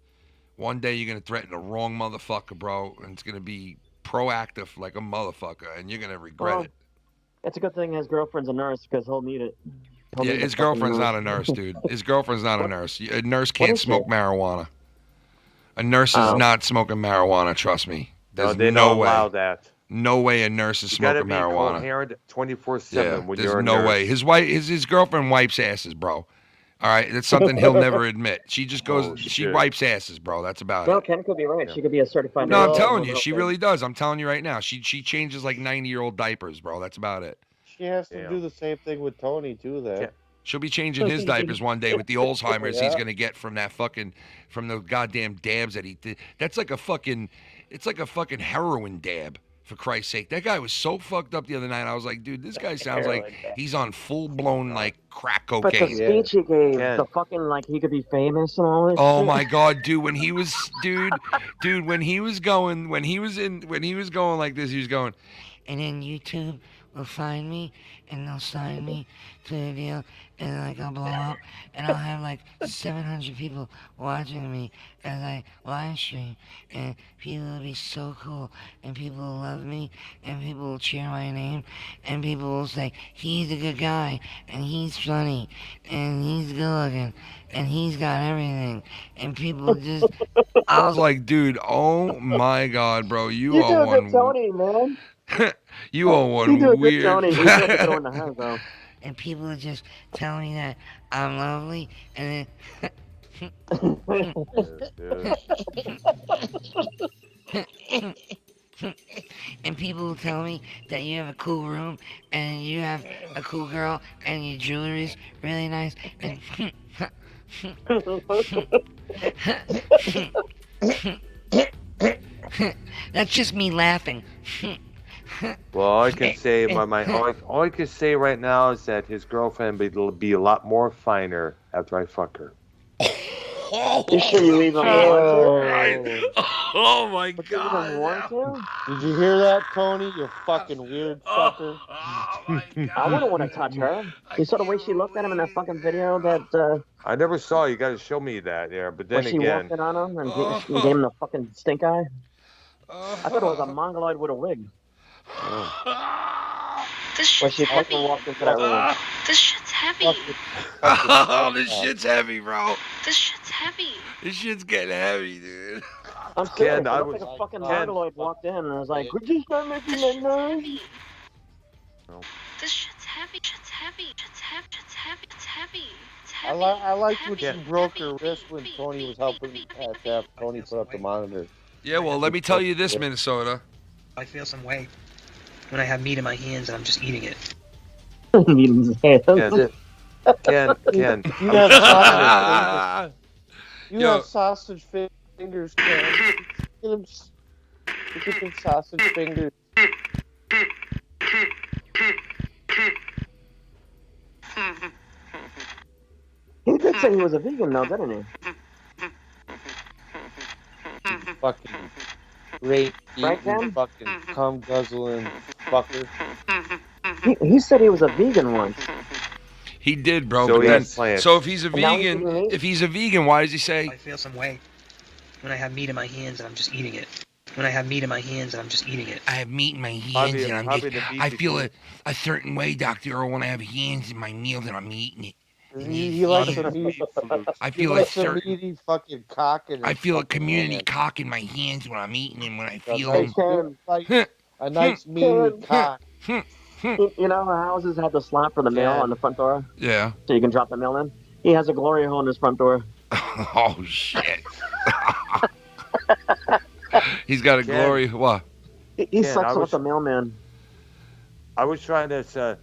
Speaker 4: One day you're going to threaten the wrong motherfucker, bro, and it's going to be proactive like a motherfucker, and you're going to regret it.
Speaker 8: It's a good thing his girlfriend's a nurse because he'll need it.
Speaker 4: His girlfriend's not a nurse, dude. His girlfriend's not a nurse. A nurse can't smoke marijuana. A nurse is not smoking marijuana, trust me. There's
Speaker 17: they
Speaker 4: no
Speaker 17: don't
Speaker 4: way.
Speaker 17: allow that.
Speaker 4: No way a nurse is
Speaker 17: You gotta
Speaker 4: smoking
Speaker 17: be
Speaker 4: marijuana.
Speaker 17: coherent 24/7
Speaker 4: Yeah,
Speaker 17: when
Speaker 4: there's
Speaker 17: you're a
Speaker 4: no
Speaker 17: nurse.
Speaker 4: way. His girlfriend wipes asses, bro. All right, that's something he'll never admit. She just goes, she wipes asses, bro. That's about
Speaker 8: No,
Speaker 4: it.
Speaker 8: Ken could be right. She could be a certified
Speaker 4: No, I'm
Speaker 8: nurse.
Speaker 4: telling you, she really does. I'm telling you right now. She changes like 90-year-old diapers, bro. That's about it.
Speaker 18: She has to do the same thing with Tony too. Then
Speaker 4: She'll be changing his diapers one day with the Alzheimer's he's gonna get from the goddamn dabs that he did. That's like it's like a fucking heroin dab. For Christ's sake, that guy was so fucked up the other night. I was like, dude, this guy sounds like he's on full-blown like crack
Speaker 8: But the
Speaker 4: cocaine.
Speaker 8: speech he gave, the fucking like he could be famous and all this.
Speaker 4: Oh
Speaker 8: shit.
Speaker 4: my God, dude! When he was when he was going like this, he was going,
Speaker 20: and then YouTube will find me and they'll sign me to the deal, and like I'll blow up, and I'll have like 700 people watching me as I live stream, and people will be so cool, and people will love me, and people will cheer my name, and people will say he's a good guy, and he's funny, and he's good looking, and he's got everything, and people just.
Speaker 4: I was like, dude, oh my God, bro, you
Speaker 8: You
Speaker 4: are
Speaker 8: do a
Speaker 4: one.
Speaker 8: good Tony, man.
Speaker 4: You are one
Speaker 8: You do a good
Speaker 4: weird.
Speaker 8: Tony. You have to throw in the house, though.
Speaker 20: And people just tell me that I'm lovely, and and people will tell me that you have a cool room, and you have a cool girl, and your jewelry's really nice, and that's just me laughing.
Speaker 17: Well, all I can say, all I can say right now is that his girlfriend will be a lot more finer after I fuck her.
Speaker 8: You sure you even want to?
Speaker 4: Oh my
Speaker 8: But you even want to?
Speaker 18: Did you hear that, Tony? You fucking weird fucker.
Speaker 8: I wouldn't want to touch her. You saw the way she looked at him in that fucking video that
Speaker 17: I never saw. You got to show me that, yeah. But
Speaker 8: where
Speaker 17: then
Speaker 8: she
Speaker 17: again,
Speaker 8: walked in on him and gave him the fucking stink eye. I thought it was a mongoloid with a wig.
Speaker 10: This
Speaker 8: Where
Speaker 10: shit's
Speaker 8: she
Speaker 10: heavy.
Speaker 8: fucking walked into that room.
Speaker 10: This shit's heavy.
Speaker 4: Oh, this shit's heavy, bro.
Speaker 10: This shit's heavy.
Speaker 4: This shit's getting heavy, dude.
Speaker 8: I'm serious.
Speaker 17: Ken,
Speaker 8: It
Speaker 17: I
Speaker 8: looked
Speaker 17: was-
Speaker 8: like a fucking
Speaker 17: Ken.
Speaker 8: mongoloid walked in and I was like, could you start making that noise?
Speaker 10: This shit's heavy. Shit's heavy. Shit's heavy. Shit's heavy. It's heavy. It's
Speaker 18: I
Speaker 10: heavy.
Speaker 18: like when
Speaker 10: It's
Speaker 18: she broke her wrist when Tony was helping have Tony put up the monitor.
Speaker 4: Yeah, well, let me tell you this, Minnesota.
Speaker 11: I feel some way when I have meat in my hands and I'm just eating it.
Speaker 17: Ken.
Speaker 18: You have sausage fingers. You
Speaker 4: Yo.
Speaker 18: have sausage fingers, Ken. Look at them sausage fingers.
Speaker 8: He did say he was a vegan, though, didn't he?
Speaker 18: Fucking great
Speaker 8: Right,
Speaker 18: eating,
Speaker 8: Ken?
Speaker 18: fucking cum guzzling fucker.
Speaker 8: He said he was a vegan once.
Speaker 4: He did, bro.
Speaker 17: So
Speaker 4: but
Speaker 17: he
Speaker 4: then,
Speaker 17: has plans.
Speaker 4: so if he's a
Speaker 8: And now he's
Speaker 4: vegan,
Speaker 8: eating meat?
Speaker 4: if he's a vegan, why does he say?
Speaker 11: I feel some way when I have meat in my hands and I'm just eating it. When I have meat in my hands and I'm just eating it.
Speaker 20: I have meat in my hands,
Speaker 17: Probably-
Speaker 20: and I'm
Speaker 17: probably
Speaker 20: just.
Speaker 17: the beef
Speaker 20: I
Speaker 17: is
Speaker 20: feel
Speaker 17: good.
Speaker 20: a certain way, Dr. Earl, when I have hands in my meals and I'm eating it.
Speaker 18: He likes a meaty,
Speaker 20: I
Speaker 18: he
Speaker 20: feel a
Speaker 18: likes a
Speaker 20: certain.
Speaker 18: meaty fucking cock in
Speaker 20: I
Speaker 18: his
Speaker 20: feel a
Speaker 18: fucking
Speaker 20: community
Speaker 18: hand.
Speaker 20: cock in my hands when I'm eating and when I
Speaker 18: A
Speaker 20: feel
Speaker 18: nice,
Speaker 20: them.
Speaker 18: like, a nice meaty cock.
Speaker 8: You know how houses have the slot for the mail
Speaker 18: Yeah.
Speaker 8: on the front door?
Speaker 4: Yeah.
Speaker 8: So you can drop the mail in? He has a glory hole in his front door.
Speaker 4: Oh shit. He's got a
Speaker 17: Ken.
Speaker 4: glory. What?
Speaker 8: He
Speaker 17: Ken,
Speaker 8: sucks
Speaker 17: I
Speaker 8: off
Speaker 17: was-
Speaker 8: the mailman.
Speaker 17: I was trying to say,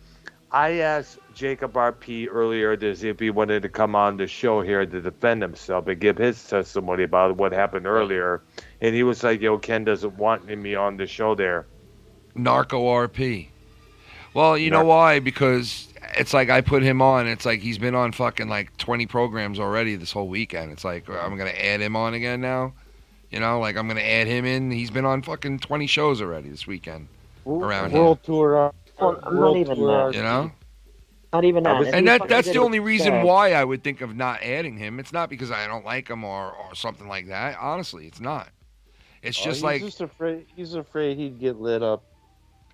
Speaker 17: I asked Jacob RP earlier to see if he wanted to come on the show here to defend himself and give his testimony about what happened earlier. And he was like, yo, Ken doesn't want me on the show there.
Speaker 4: Narco RP. Well, you know why? Because it's like I put him on. It's like he's been on fucking like 20 programs already this whole weekend. It's like I'm gonna add him on again now. You know, like I'm gonna add him in. He's been on fucking 20 shows already this weekend around
Speaker 18: World
Speaker 4: here.
Speaker 18: Tour.
Speaker 8: Well,
Speaker 18: World
Speaker 8: not even
Speaker 18: Tour.
Speaker 8: that.
Speaker 4: You know.
Speaker 8: Not even that.
Speaker 4: And that's the only reason why I would think of not adding him. It's not because I don't like him or something like that. Honestly, it's not. It's just
Speaker 18: he's
Speaker 4: like
Speaker 18: just afraid. He's afraid he'd get lit up.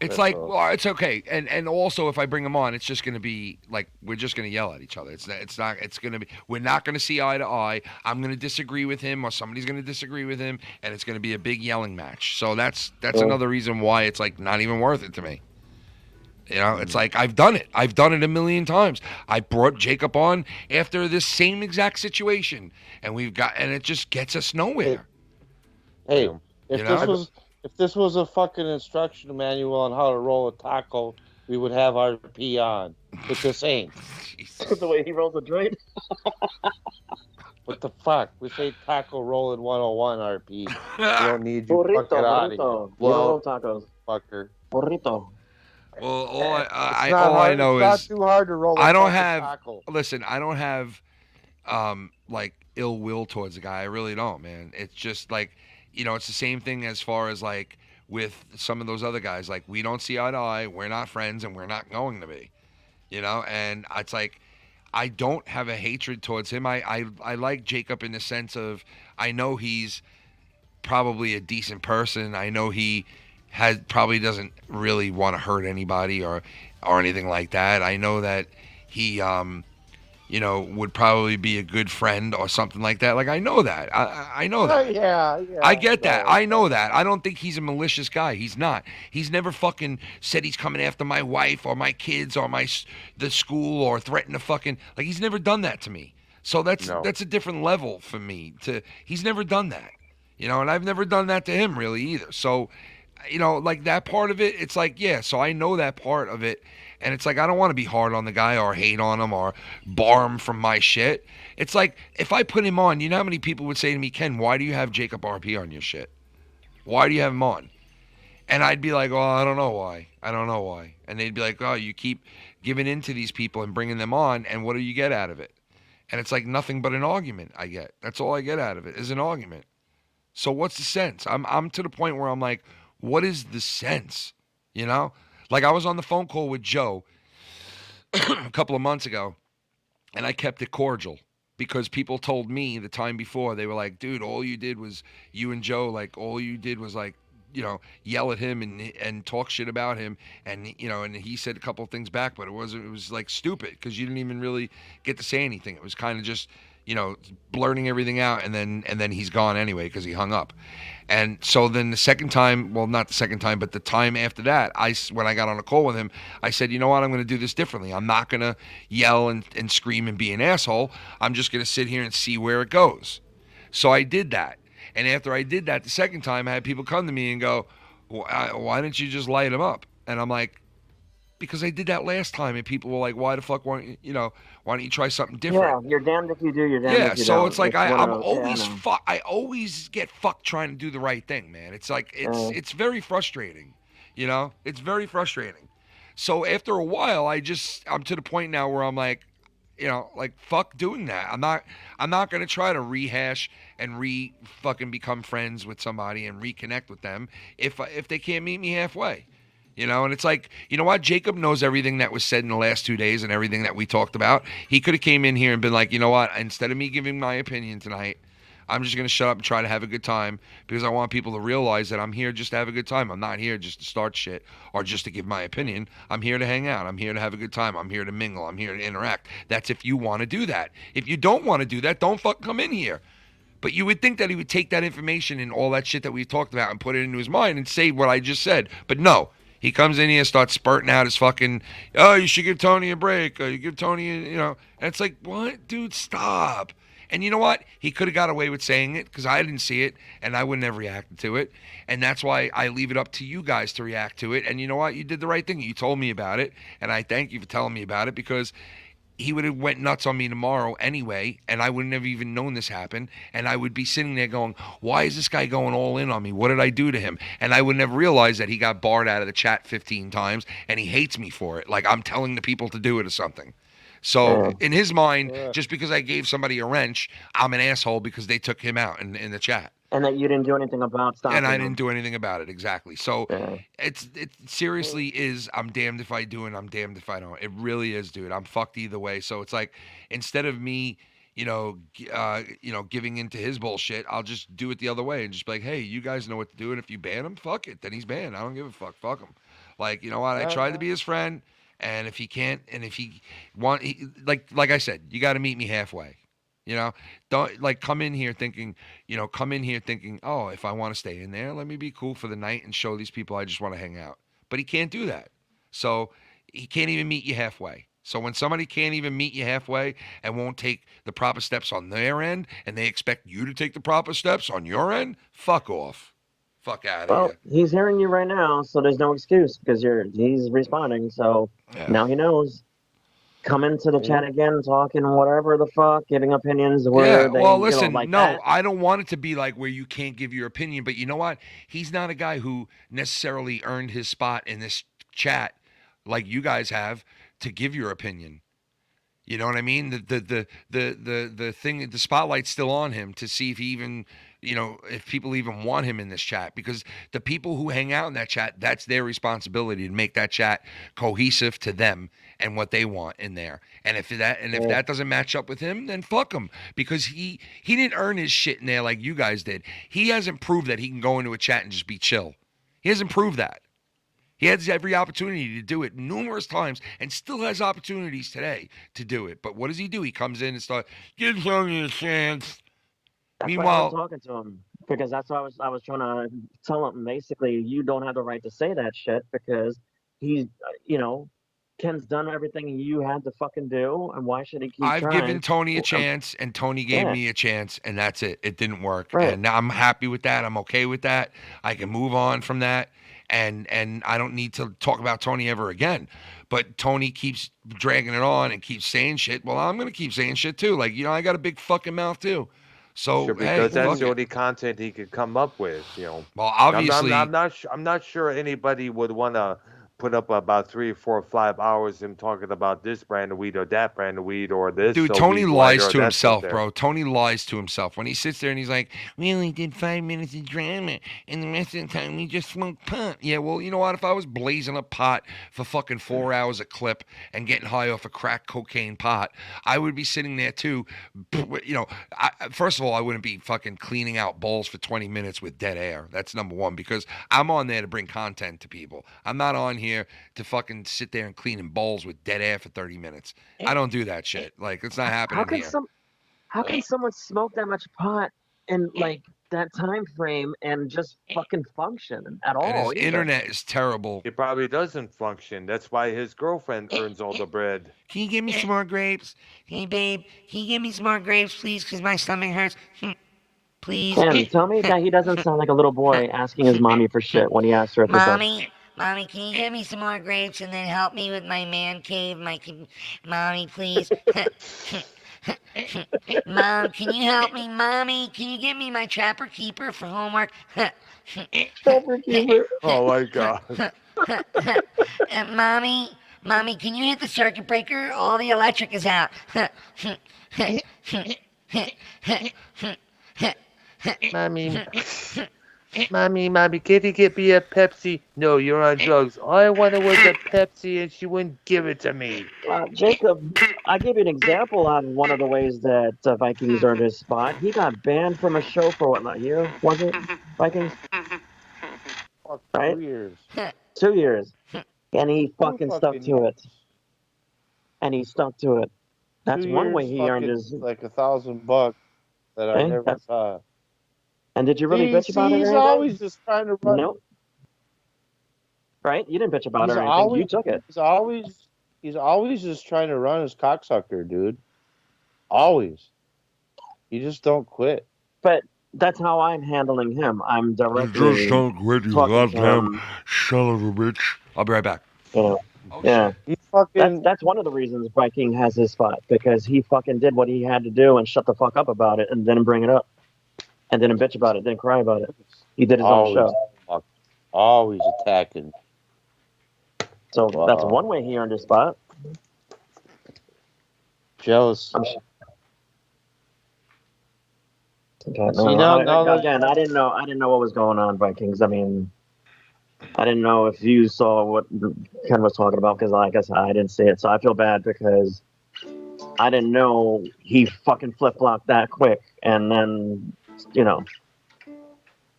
Speaker 4: it's like well, it's okay. And also if I bring him on, it's just going to be like we're just going to yell at each other. It's not. It's going to be. We're not going to see eye to eye. I'm going to disagree with him, or somebody's going to disagree with him, and it's going to be a big yelling match. So that's another reason why it's like not even worth it to me. You know, it's like I've done it. I've done it a million times. I brought Jacob on after this same exact situation, and it just gets us nowhere.
Speaker 18: Hey, if this was a fucking instruction manual on how to roll a taco, we would have RP on. But this ain't.
Speaker 8: The way he rolls a joint.
Speaker 18: What the fuck? We say taco rolling 101 RP. We don't need you fucking out of here.
Speaker 8: Well, tacos.
Speaker 18: Fucker.
Speaker 8: Burrito.
Speaker 4: Well, all I know
Speaker 18: it's
Speaker 4: is
Speaker 18: not too hard to roll.
Speaker 4: I don't have.
Speaker 18: Taco.
Speaker 4: Listen, I don't have, like ill will towards the guy. I really don't, man. It's just like, you know, it's the same thing as far as like with some of those other guys. Like we don't see eye to eye. We're not friends, and we're not going to be. You know, and it's like I don't have a hatred towards him. I like Jacob in the sense of I know he's probably a decent person. I know he probably doesn't really want to hurt anybody or anything like that. I know that he you know, would probably be a good friend or something like that. Like I know that. I know that.
Speaker 18: Yeah.
Speaker 4: I get that. I know that. I don't think he's a malicious guy. He's not. He's never fucking said he's coming after my wife or my kids or the school or threatened to fucking like he's never done that to me. So that's a different level for me. He's never done that. You know, and I've never done that to him really either. So you know, like that part of it, it's like, yeah, so I know that part of it. And it's like, I don't want to be hard on the guy or hate on him or bar him from my shit. It's like, if I put him on, you know how many people would say to me, Ken, why do you have Jacob RP on your shit? Why do you have him on? And I'd be like, oh, I don't know why. I don't know why. And they'd be like, oh, you keep giving in to these people and bringing them on, and what do you get out of it? And it's like nothing but an argument I get. That's all I get out of it is an argument. So what's the sense? I'm to the point where I'm like, what is the sense? You know? Like I was on the phone call with Joe a couple of months ago, and I kept it cordial because people told me the time before, they were like, dude, all you did was, you and Joe, like all you did was like, you know, yell at him and talk shit about him. And, you know, and he said a couple of things back, but it was like stupid because you didn't even really get to say anything. It was kind of just, you know, blurting everything out, and then he's gone anyway because he hung up. And so then the second time, well, not the second time, but the time after that, when I got on a call with him, I said, you know what, I'm going to do this differently. I'm not going to yell and scream and be an asshole. I'm just going to sit here and see where it goes. So I did that. And after I did that the second time, I had people come to me and go, why didn't you just light him up? And I'm like, because I did that last time, and people were like, why the fuck why don't you try something different?
Speaker 8: Yeah, you're damned if you do, you're damned if you don't.
Speaker 4: So it's like I always get fucked trying to do the right thing, man. It's like it's very frustrating, you know? It's very frustrating. So after a while, I'm to the point now where I'm like, you know, like fuck doing that. I'm not gonna try to rehash and fucking become friends with somebody and reconnect with them if they can't meet me halfway. You know, and it's like, you know what? Jacob knows everything that was said in the last 2 days and everything that we talked about. He could have came in here and been like, you know what? Instead of me giving my opinion tonight, I'm just going to shut up and try to have a good time because I want people to realize that I'm here just to have a good time. I'm not here just to start shit or just to give my opinion. I'm here to hang out. I'm here to have a good time. I'm here to mingle. I'm here to interact. That's if you want to do that. If you don't want to do that, don't fucking come in here. But you would think that he would take that information and all that shit that we've talked about and put it into his mind and say what I just said. But no. He comes in here and starts spurting out his fucking, oh, you should give Tony a break. You give Tony, you know. And it's like, what? Dude, stop. And you know what? He could have got away with saying it because I didn't see it and I wouldn't have reacted to it. And that's why I leave it up to you guys to react to it. And you know what? You did the right thing. You told me about it. And I thank you for telling me about it because he would have went nuts on me tomorrow anyway, and I wouldn't have even known this happened, and I would be sitting there going, why is this guy going all in on me? What did I do to him? And I would never realize that he got barred out of the chat 15 times, and he hates me for it, like I'm telling the people to do it or something. So in his mind, just because I gave somebody a wrench, I'm an asshole because they took him out in the chat.
Speaker 8: And that you didn't do anything about stopping
Speaker 4: And I
Speaker 8: him.
Speaker 4: didn't do anything about it, exactly. So it seriously is, I'm damned if I do and I'm damned if I don't. It really is, dude. I'm fucked either way. So it's like, instead of me, giving into his bullshit, I'll just do it the other way and just be like, hey, you guys know what to do, and if you ban him, fuck it. Then he's banned. I don't give a fuck. Fuck him. Like, you know what? I tried to be his friend, and if he can't, and if he like I said, you got to meet me halfway. Don't come in here thinking, oh, if I want to stay in there, let me be cool for the night and show these people I just want to hang out. But he can't do that. So he can't even meet you halfway. So when somebody can't even meet you halfway and won't take the proper steps on their end, and they expect you to take the proper steps on your end, fuck off. Fuck out of here.
Speaker 8: He's hearing you right now, so there's no excuse because he's responding. So now he knows. Come into the chat again, talking whatever the fuck, giving opinions where they,
Speaker 4: listen,
Speaker 8: like
Speaker 4: no,
Speaker 8: that.
Speaker 4: I don't want it to be like where you can't give your opinion, but you know what? He's not a guy who necessarily earned his spot in this chat like you guys have to give your opinion. You know what I mean? The thing, the spotlight's still on him to see if he even, if people even want him in this chat, because the people who hang out in that chat, that's their responsibility to make that chat cohesive to them and what they want in there. And if that doesn't match up with him, then fuck him, because he didn't earn his shit in there like you guys did. He hasn't proved that he can go into a chat and just be chill. He hasn't proved that. He has every opportunity to do it numerous times and still has opportunities today to do it. But what does he do? He comes in and starts, give Tony a chance.
Speaker 8: That's why I was talking to him, because that's why I was trying to tell him, basically, you don't have the right to say that shit, because he's, Ken's done everything you had to fucking do, and why should he keep
Speaker 4: I've
Speaker 8: trying?
Speaker 4: given Tony a chance, and Tony gave me a chance, and that's it. It didn't work. And now I'm happy with that. I'm okay with that. I can move on from that. And I don't need to talk about Tony ever again. But Tony keeps dragging it on and keeps saying shit. Well, I'm going to keep saying shit too. Like, I got a big fucking mouth too. So,
Speaker 17: sure, because that's the only content he could come up with,
Speaker 4: Well, obviously,
Speaker 17: I'm not sure anybody would want to put up about 3, 4, 5 hours him talking about this brand of weed or that brand of weed or this.
Speaker 4: Dude, Tony lies to himself, bro. Tony lies to himself when he sits there and he's like, "We only did 5 minutes of drama, and the rest of the time we just smoked pot." Yeah, well, you know what? If I was blazing a pot for fucking 4 hours a clip and getting high off a crack cocaine pot, I would be sitting there too. First of all, I wouldn't be fucking cleaning out bowls for 20 minutes with dead air. That's number one, because I'm on there to bring content to people. I'm not on here to fucking sit there and clean in bowls with dead air for 30 minutes. I don't do that shit. Like, it's not happening here.
Speaker 8: How can someone smoke that much pot in like that time frame and just fucking function at all?
Speaker 4: And his internet is terrible.
Speaker 17: He probably doesn't function. That's why his girlfriend earns all the bread.
Speaker 20: Can you give me some more grapes? Hey, babe, can you give me some more grapes, please? Because my stomach hurts. Please.
Speaker 8: Ken, tell me that he doesn't sound like a little boy asking his mommy for shit when he asks her at the bus.
Speaker 20: Mommy, can you give me some more grapes and then help me with my man cave? Mommy, please. Mom, can you help me? Mommy, can you give me my Trapper Keeper for homework?
Speaker 8: Trapper Keeper.
Speaker 17: Oh my God.
Speaker 20: Mommy, can you hit the circuit breaker? All the electric is out.
Speaker 17: Mommy, can you get me a Pepsi? No, you're on drugs. All I wanted was a Pepsi, and she wouldn't give it to me.
Speaker 8: Jacob, I gave you an example on one of the ways that Vikings earned his spot. He got banned from a show for what, a year, was it, Vikings? Right?
Speaker 18: 2 years.
Speaker 8: 2 years. And he fucking stuck to it. And he stuck to it. That's one way he earned his...
Speaker 18: like $1,000 that I never saw.
Speaker 8: And did you really bitch about it?
Speaker 18: He's always just trying to run.
Speaker 8: Nope. Right? You didn't bitch about it or anything. You took it.
Speaker 18: He's always just trying to run his cocksucker, dude. Always. You just don't quit.
Speaker 8: But that's how I'm handling him. I'm directly...
Speaker 4: You just don't quit, you goddamn son of a bitch. I'll be right back.
Speaker 8: Yeah. That's one of the reasons Viking has his spot, because he fucking did what he had to do and shut the fuck up about it and didn't bring it up. And didn't bitch about it, didn't cry about it. He did his own show.
Speaker 18: Always attacking.
Speaker 8: So that's one way he earned his spot.
Speaker 18: Jealous.
Speaker 8: Okay,
Speaker 18: See,
Speaker 8: no,
Speaker 18: now that
Speaker 8: again, I didn't know what was going on, Vikings. I mean, I didn't know if you saw what Ken was talking about because, like I said, I didn't see it. So I feel bad because I didn't know he fucking flip flopped that quick, and then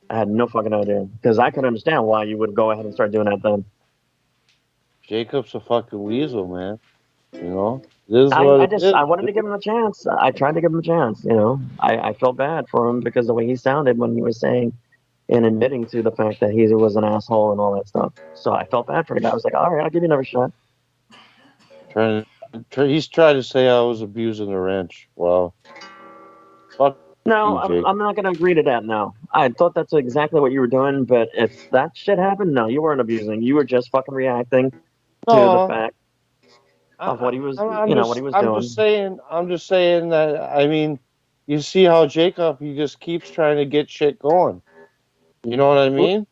Speaker 8: I had no fucking idea because I could understand why you would go ahead and start doing that then.
Speaker 18: Jacob's a fucking weasel, man. This is what it is.
Speaker 8: I wanted to give him a chance. I tried to give him a chance. I felt bad for him because the way he sounded when he was saying and admitting to the fact that he was an asshole and all that stuff. So I felt bad for the guy. I was like, all right, I'll give you another shot.
Speaker 18: He's trying to say I was abusing the ranch. Wow. Fuck.
Speaker 8: No, I'm not going to agree to that now. I thought that's exactly what you were doing, but if that shit happened, no, you weren't abusing. You were just fucking reacting to the fact of what he was, what he was doing.
Speaker 18: I'm just saying that, I mean, you see how Jacob, he just keeps trying to get shit going. You know what I mean?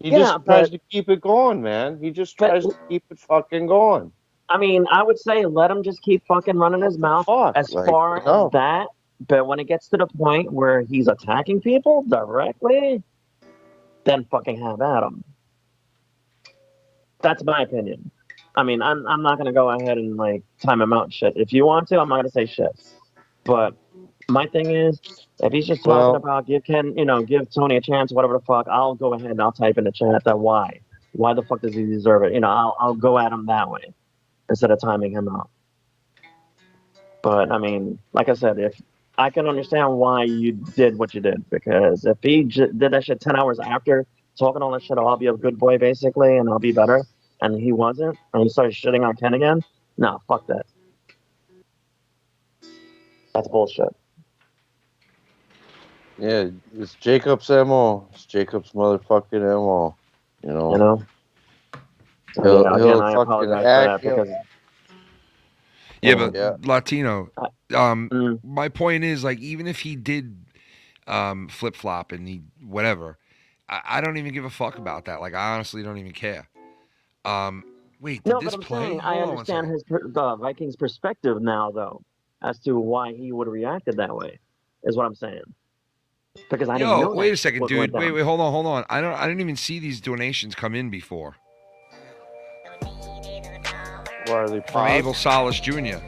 Speaker 18: He just tries to keep it going, man. He just tries to keep it fucking going.
Speaker 8: I mean, I would say let him just keep fucking running his mouth as far as that. But when it gets to the point where he's attacking people directly, then fucking have at him. That's my opinion. I mean, I'm not gonna go ahead and like time him out and shit. If you want to, I'm not gonna say shit. But my thing is, if he's just talking about give Tony a chance, whatever the fuck, I'll go ahead and I'll type in the chat that why the fuck does he deserve it? I'll go at him that way instead of timing him out. But I mean, like I said, if I can understand why you did what you did, because if he did that shit 10 hours after talking all that shit, I'll be a good boy basically, and I'll be better, and he wasn't, and he started shitting on Ken again. No, fuck that. That's bullshit.
Speaker 18: Yeah, it's Jacob's MO. It's Jacob's motherfucking MO. He'll
Speaker 8: I
Speaker 18: fucking
Speaker 8: apologize
Speaker 18: act.
Speaker 8: for that because.
Speaker 4: Yeah, but Latino. My point is, like, even if he did flip flop and he whatever, I don't even give a fuck about that. Like, I honestly don't even care. Wait, did this play?
Speaker 8: Saying, I understand the Vikings' perspective now, though, as to why he would have reacted that way. Is what I'm saying. Because I didn't know.
Speaker 4: Wait a second, dude. Wait, hold on. I didn't even see these donations come in before.
Speaker 18: Why are they
Speaker 4: from Abel Salas Jr.?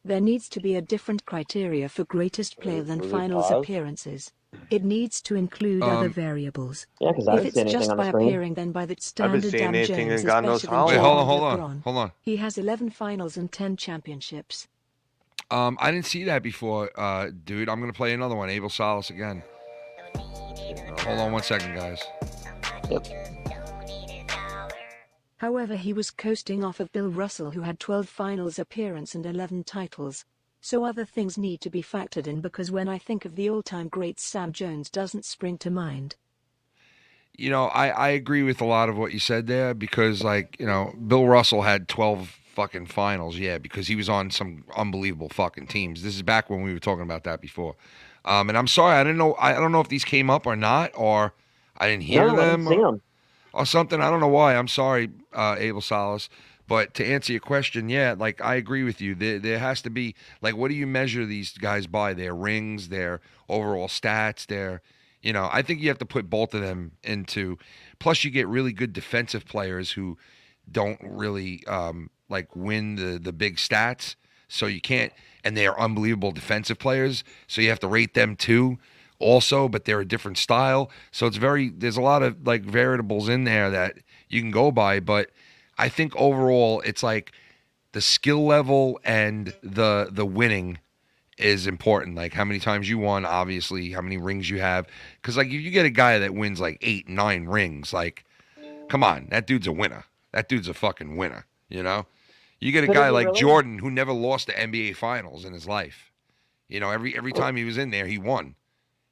Speaker 5: There needs to be a different criteria for greatest player than finals appearances. It needs to include other variables.
Speaker 8: Yeah, because I
Speaker 5: if
Speaker 8: didn't
Speaker 5: it's just by appearing, then by that standard, Dan Jones is better than
Speaker 4: Hold on.
Speaker 5: He has 11 finals and 10 championships.
Speaker 4: I didn't see that before, dude. I'm gonna play another one, Abel Salas again. Hold on 1 second, guys.
Speaker 8: Yep.
Speaker 5: However, he was coasting off of Bill Russell, who had 12 finals appearance and 11 titles. So other things need to be factored in, because when I think of the all-time greats, Sam Jones doesn't spring to mind.
Speaker 4: I agree with a lot of what you said there, because, Bill Russell had 12 fucking finals, because he was on some unbelievable fucking teams. This is back when we were talking about that before. And I'm sorry, I don't know if these came up or not, or I didn't hear them.
Speaker 8: I didn't see them.
Speaker 4: Or something. I don't know why. I'm sorry, Abel Salas. But to answer your question, I agree with you. There has to be, what do you measure these guys by? Their rings, their overall stats, I think you have to put both of them into. Plus, you get really good defensive players who don't really, win the big stats. So you can't, and they are unbelievable defensive players. So you have to rate them too. Also, but they're a different style. So there's a lot of variables in there that you can go by, but I think overall it's the skill level and the winning is important. How many times you won, obviously, how many rings you have. Because if you get a guy that wins 8, 9 rings, come on, that dude's a winner. That dude's a fucking winner, You get a guy like Jordan who never lost the NBA Finals in his life. Every time he was in there, he won.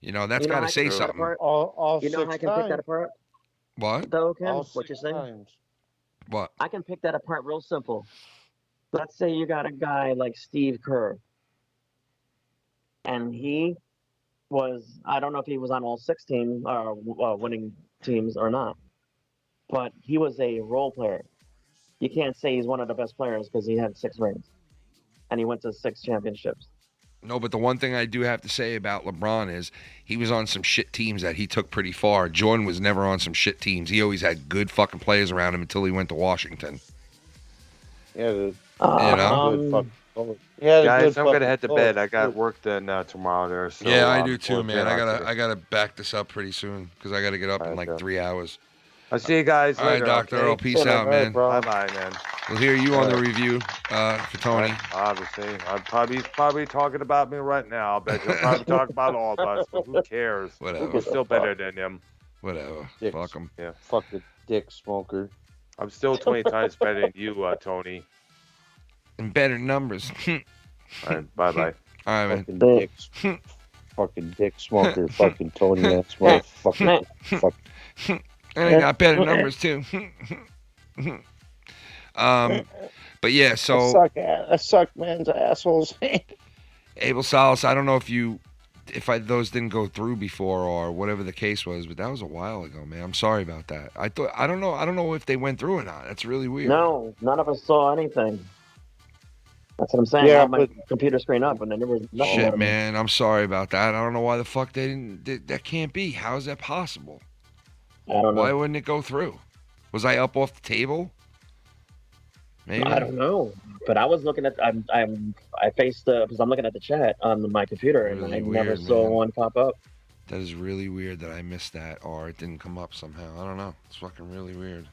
Speaker 4: That's got to say something.
Speaker 18: All
Speaker 8: you know how I can pick that apart?
Speaker 4: What?
Speaker 8: Though, Ken, what you're saying?
Speaker 18: Times.
Speaker 4: What?
Speaker 8: I can pick that apart real simple. Let's say you got a guy like Steve Kerr. And he was, I don't know if he was on all 6 teams, winning teams or not. But he was a role player. You can't say he's one of the best players because he had 6 rings. And he went to 6 championships.
Speaker 4: No, but the one thing I do have to say about LeBron is he was on some shit teams that he took pretty far. Jordan was never on some shit teams. He always had good fucking players around him until he went to Washington.
Speaker 18: Yeah,
Speaker 4: you know?
Speaker 17: Guys, I'm gonna head to bed. I got work then tomorrow there. So,
Speaker 4: yeah, I do too,
Speaker 17: we'll
Speaker 4: man.
Speaker 17: get
Speaker 4: I gotta back this up pretty soon because I gotta get up in like 3 hours.
Speaker 17: I'll see you guys
Speaker 4: All right,
Speaker 17: later.
Speaker 4: Dr.
Speaker 17: okay?
Speaker 4: Earl, peace out, man.
Speaker 17: Bye-bye, man.
Speaker 4: We'll hear you on the
Speaker 17: All right.
Speaker 4: review for Tony.
Speaker 17: Obviously, he's probably talking about me right now. I bet you'll probably talk about all of us. But who cares?
Speaker 4: Whatever.
Speaker 17: We're still better than him.
Speaker 4: Whatever. Fuck him.
Speaker 17: Yeah.
Speaker 18: Fucking dick smoker.
Speaker 17: I'm still 20 times better than you, Tony.
Speaker 4: And better numbers.
Speaker 17: All right, bye-bye.
Speaker 4: All right, man.
Speaker 18: Fucking dick, fucking dick smoker. Fucking Tony ass motherfucker. Fuck.
Speaker 4: And I got better numbers too. But yeah, so
Speaker 18: I suck man's assholes.
Speaker 4: Abel Salas, I don't know if those didn't go through before or whatever the case was, but that was a while ago, man. I'm sorry about that. I don't know if they went through or not. That's really weird.
Speaker 8: No, none of us saw anything. That's what I'm saying.
Speaker 18: Yeah,
Speaker 8: I had my computer screen up, and then there was nothing.
Speaker 4: Shit, man. I'm sorry about that. I don't know why the fuck they didn't. That can't be. How is that possible?
Speaker 8: I don't know.
Speaker 4: Why wouldn't it go through? Was I up off the table? Maybe.
Speaker 8: I don't know, but I was looking at. I faced because I'm looking at the chat on my computer, and
Speaker 4: Really
Speaker 8: I never
Speaker 4: weird,
Speaker 8: saw
Speaker 4: man.
Speaker 8: one pop up.
Speaker 4: That is really weird that I missed that or it didn't come up somehow. I don't know. It's fucking really weird.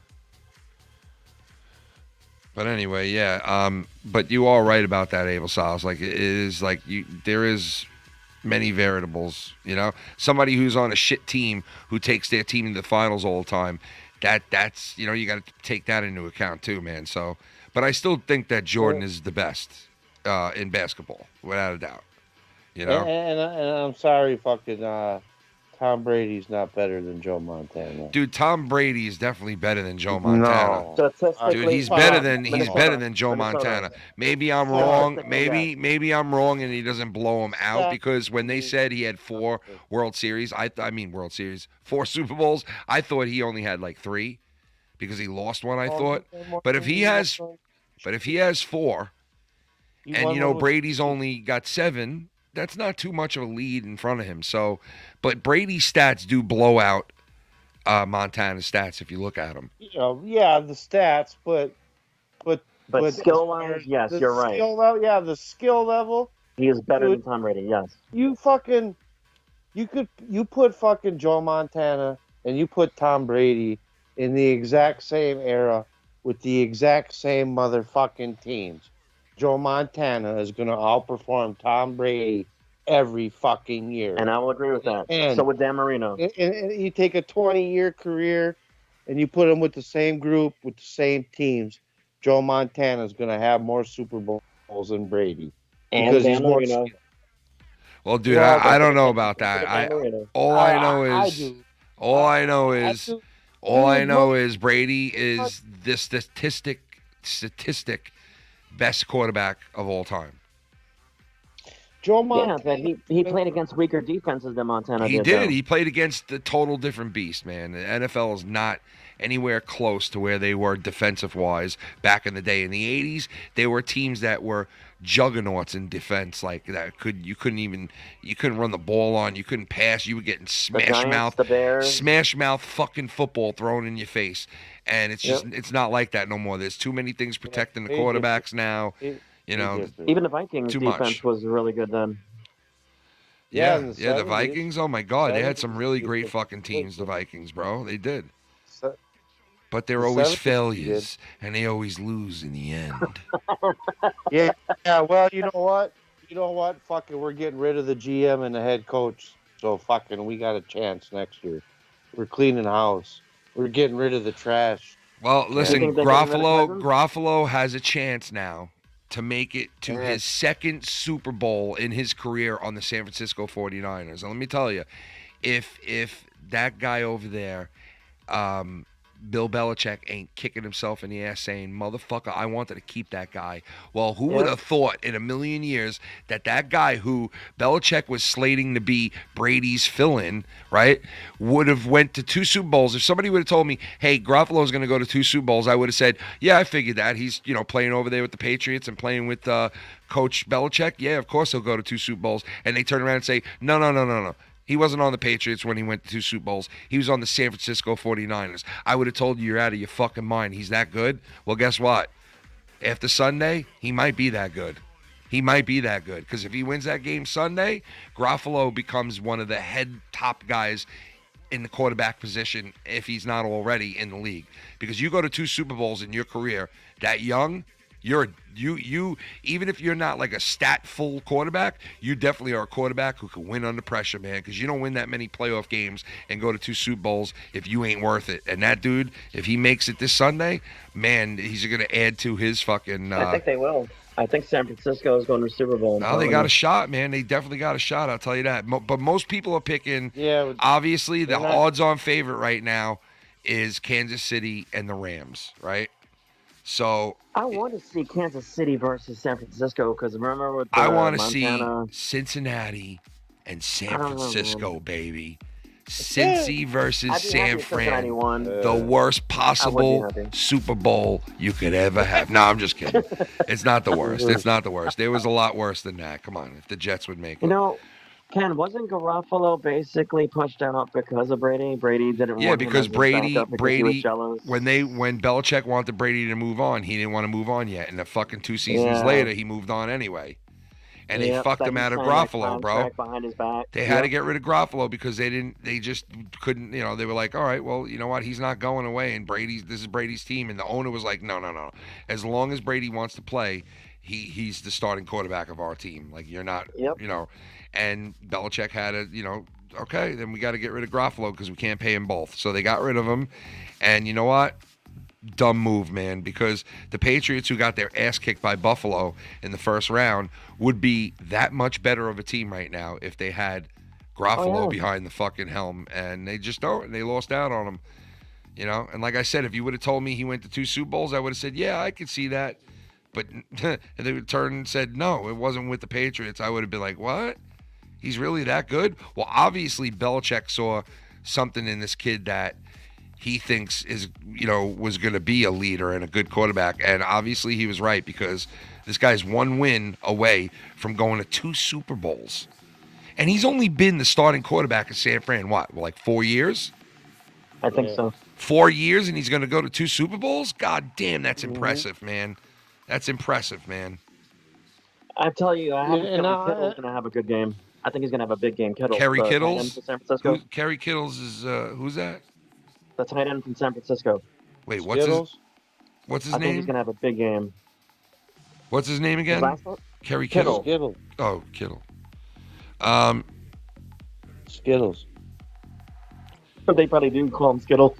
Speaker 4: But anyway, yeah. But you are right about that, Abel Salas. Like it is like there is many variables, you know. Somebody who's on a shit team who takes their team to the finals all the time, that's you know, you got to take that into account too, man. So, but I still think that Jordan is the best in basketball, without a doubt. You know.
Speaker 18: And I'm sorry, fucking Tom Brady's not better than Joe Montana.
Speaker 4: Dude, Tom Brady is definitely better than Joe Montana.
Speaker 18: No.
Speaker 4: Dude, he's better than Joe Montana. Maybe I'm wrong. Maybe I'm wrong, and he doesn't blow him out because when they said he had 4 World Series, World Series, 4 Super Bowls, I thought he only had like 3 because he lost one. I thought, but if he has 4, and you know Brady's only got 7. That's not too much of a lead in front of him. So, but Brady's stats do blow out Montana's stats if you look at them.
Speaker 18: You know, yeah, the stats, but
Speaker 8: skill-wise, yes, you're right.
Speaker 18: The skill level.
Speaker 8: He is better than Tom Brady. Yes.
Speaker 18: You put fucking Joe Montana and you put Tom Brady in the exact same era with the exact same motherfucking teams. Joe Montana is going to outperform Tom Brady every fucking year.
Speaker 8: And I will agree with that.
Speaker 18: And,
Speaker 8: so would Dan Marino.
Speaker 18: And you take a 20-year career and you put him with the same group, with the same teams, Joe Montana is going to have more Super Bowls than Brady.
Speaker 8: And
Speaker 18: because
Speaker 8: Dan
Speaker 18: he's more
Speaker 8: Marino.
Speaker 4: Well, dude, I don't know about that. All I know is Brady is the statistic best quarterback of all time.
Speaker 18: Joe Montana.
Speaker 8: Yeah, but he played against weaker defenses than Montana
Speaker 4: He
Speaker 8: did.
Speaker 4: did.
Speaker 8: Though.
Speaker 4: He played against the total different beast, man. The NFL is not anywhere close to where they were defensive-wise back in the day. In the 80s, they were teams that were juggernauts in defense, like that. You couldn't run the ball on. You couldn't pass. You were getting smash mouth fucking football thrown in your face. And it's just it's not like that no more. There's too many things protecting the quarterbacks now. You know,
Speaker 8: even the Vikings
Speaker 4: too
Speaker 8: defense
Speaker 4: much.
Speaker 8: was really good then.
Speaker 4: Yeah, the Vikings. Oh my God, they had some really great fucking teams. The Vikings, bro, they did. But they're always failures, and they always lose in the end.
Speaker 18: Yeah. Well, you know what? Fucking, we're getting rid of the GM and the head coach. So fucking, we got a chance next year. We're cleaning house. We're getting rid of the trash.
Speaker 4: Well, listen, Garofalo has a chance now to make it to his second Super Bowl in his career on the San Francisco 49ers. And let me tell you, if that guy over there Bill Belichick ain't kicking himself in the ass saying, motherfucker, I wanted to keep that guy. Well, who would have thought in a million years that guy who Belichick was slating to be Brady's fill-in, right, would have went to 2 Super Bowls? If somebody would have told me, hey, Garoppolo's going to go to 2 Super Bowls, I would have said, yeah, I figured that. He's, playing over there with the Patriots and playing with Coach Belichick. Yeah, of course he'll go to 2 Super Bowls. And they turn around and say, no. He wasn't on the Patriots when he went to 2 Super Bowls. He was on the San Francisco 49ers. I would have told you you're out of your fucking mind. He's that good. Well, guess what? After Sunday, he might be that good. He might be that good. Because if he wins that game Sunday, Garoppolo becomes one of the head top guys in the quarterback position if he's not already in the league. Because you go to 2 Super Bowls in your career that young, you even if you're not like a stat full quarterback, you definitely are a quarterback who can win under pressure, man, because you don't win that many playoff games and go to 2 Super Bowls if you ain't worth it. And that dude, if he makes it this Sunday, man, he's going to add to his fucking
Speaker 8: I think they will. I think San Francisco is going to Super Bowl.
Speaker 4: No, they got a shot, man. They definitely got a shot, I'll tell you that. But most people are picking, obviously, the odds-on favorite right now is Kansas City and the Rams, right? So
Speaker 8: I want to see Kansas City versus San Francisco because remember with
Speaker 4: I want to
Speaker 8: Montana...
Speaker 4: see Cincinnati and San Francisco, baby. Cincy versus San Fran, the worst possible Super Bowl you could ever have. No, I'm just kidding. It's not the worst. It's not the worst. There was a lot worse than that. Come on, if the Jets would make it.
Speaker 8: You know, Ken, wasn't Garoppolo basically pushed out because of Brady? Brady didn't want
Speaker 4: because
Speaker 8: him as his backup because he was
Speaker 4: Brady,
Speaker 8: jealous.
Speaker 4: when Belichick wanted Brady to move on, he didn't want to move on yet. And the fucking 2 seasons later, he moved on anyway. And they fucked him out of Garoppolo, bro.
Speaker 8: Behind his back.
Speaker 4: They had to get rid of Garoppolo because they just couldn't, they were like, all right, well, you know what? He's not going away. And this is Brady's team. And the owner was like, no. As long as Brady wants to play, he's the starting quarterback of our team. Like, you're not, And Belichick had to, okay, then we got to get rid of Garoppolo because we can't pay him both. So they got rid of him. And you know what? Dumb move, man, because the Patriots, who got their ass kicked by Buffalo in the first round, would be that much better of a team right now if they had Garoppolo behind the fucking helm, and they just don't. They lost out on him, And like I said, if you would have told me he went to 2 Super Bowls, I would have said, yeah, I could see that. But and they would turn and said, no, it wasn't with the Patriots. I would have been like, what? He's really that good? Well, obviously, Belichick saw something in this kid that he thinks is, was going to be a leader and a good quarterback. And obviously he was right because this guy's 1 win away from going to 2 Super Bowls. And he's only been the starting quarterback at San Fran, like 4 years?
Speaker 8: I think so.
Speaker 4: 4 years and he's going to go to 2 Super Bowls? God damn, that's impressive, man. That's impressive, man.
Speaker 8: I tell you, I have Kittle's going to have a good game. I think he's going to have a big game.
Speaker 4: Kerry Kittles?
Speaker 8: San Francisco.
Speaker 4: Kerry Kittles is, who's that?
Speaker 8: The tight end from San Francisco.
Speaker 4: Wait, what's his name?
Speaker 8: I think he's going to have a big game.
Speaker 4: What's his name again? Kerry
Speaker 18: Kittle.
Speaker 4: Kittle. Oh, Kittle.
Speaker 18: Skittles.
Speaker 8: But they probably do call him Skittle.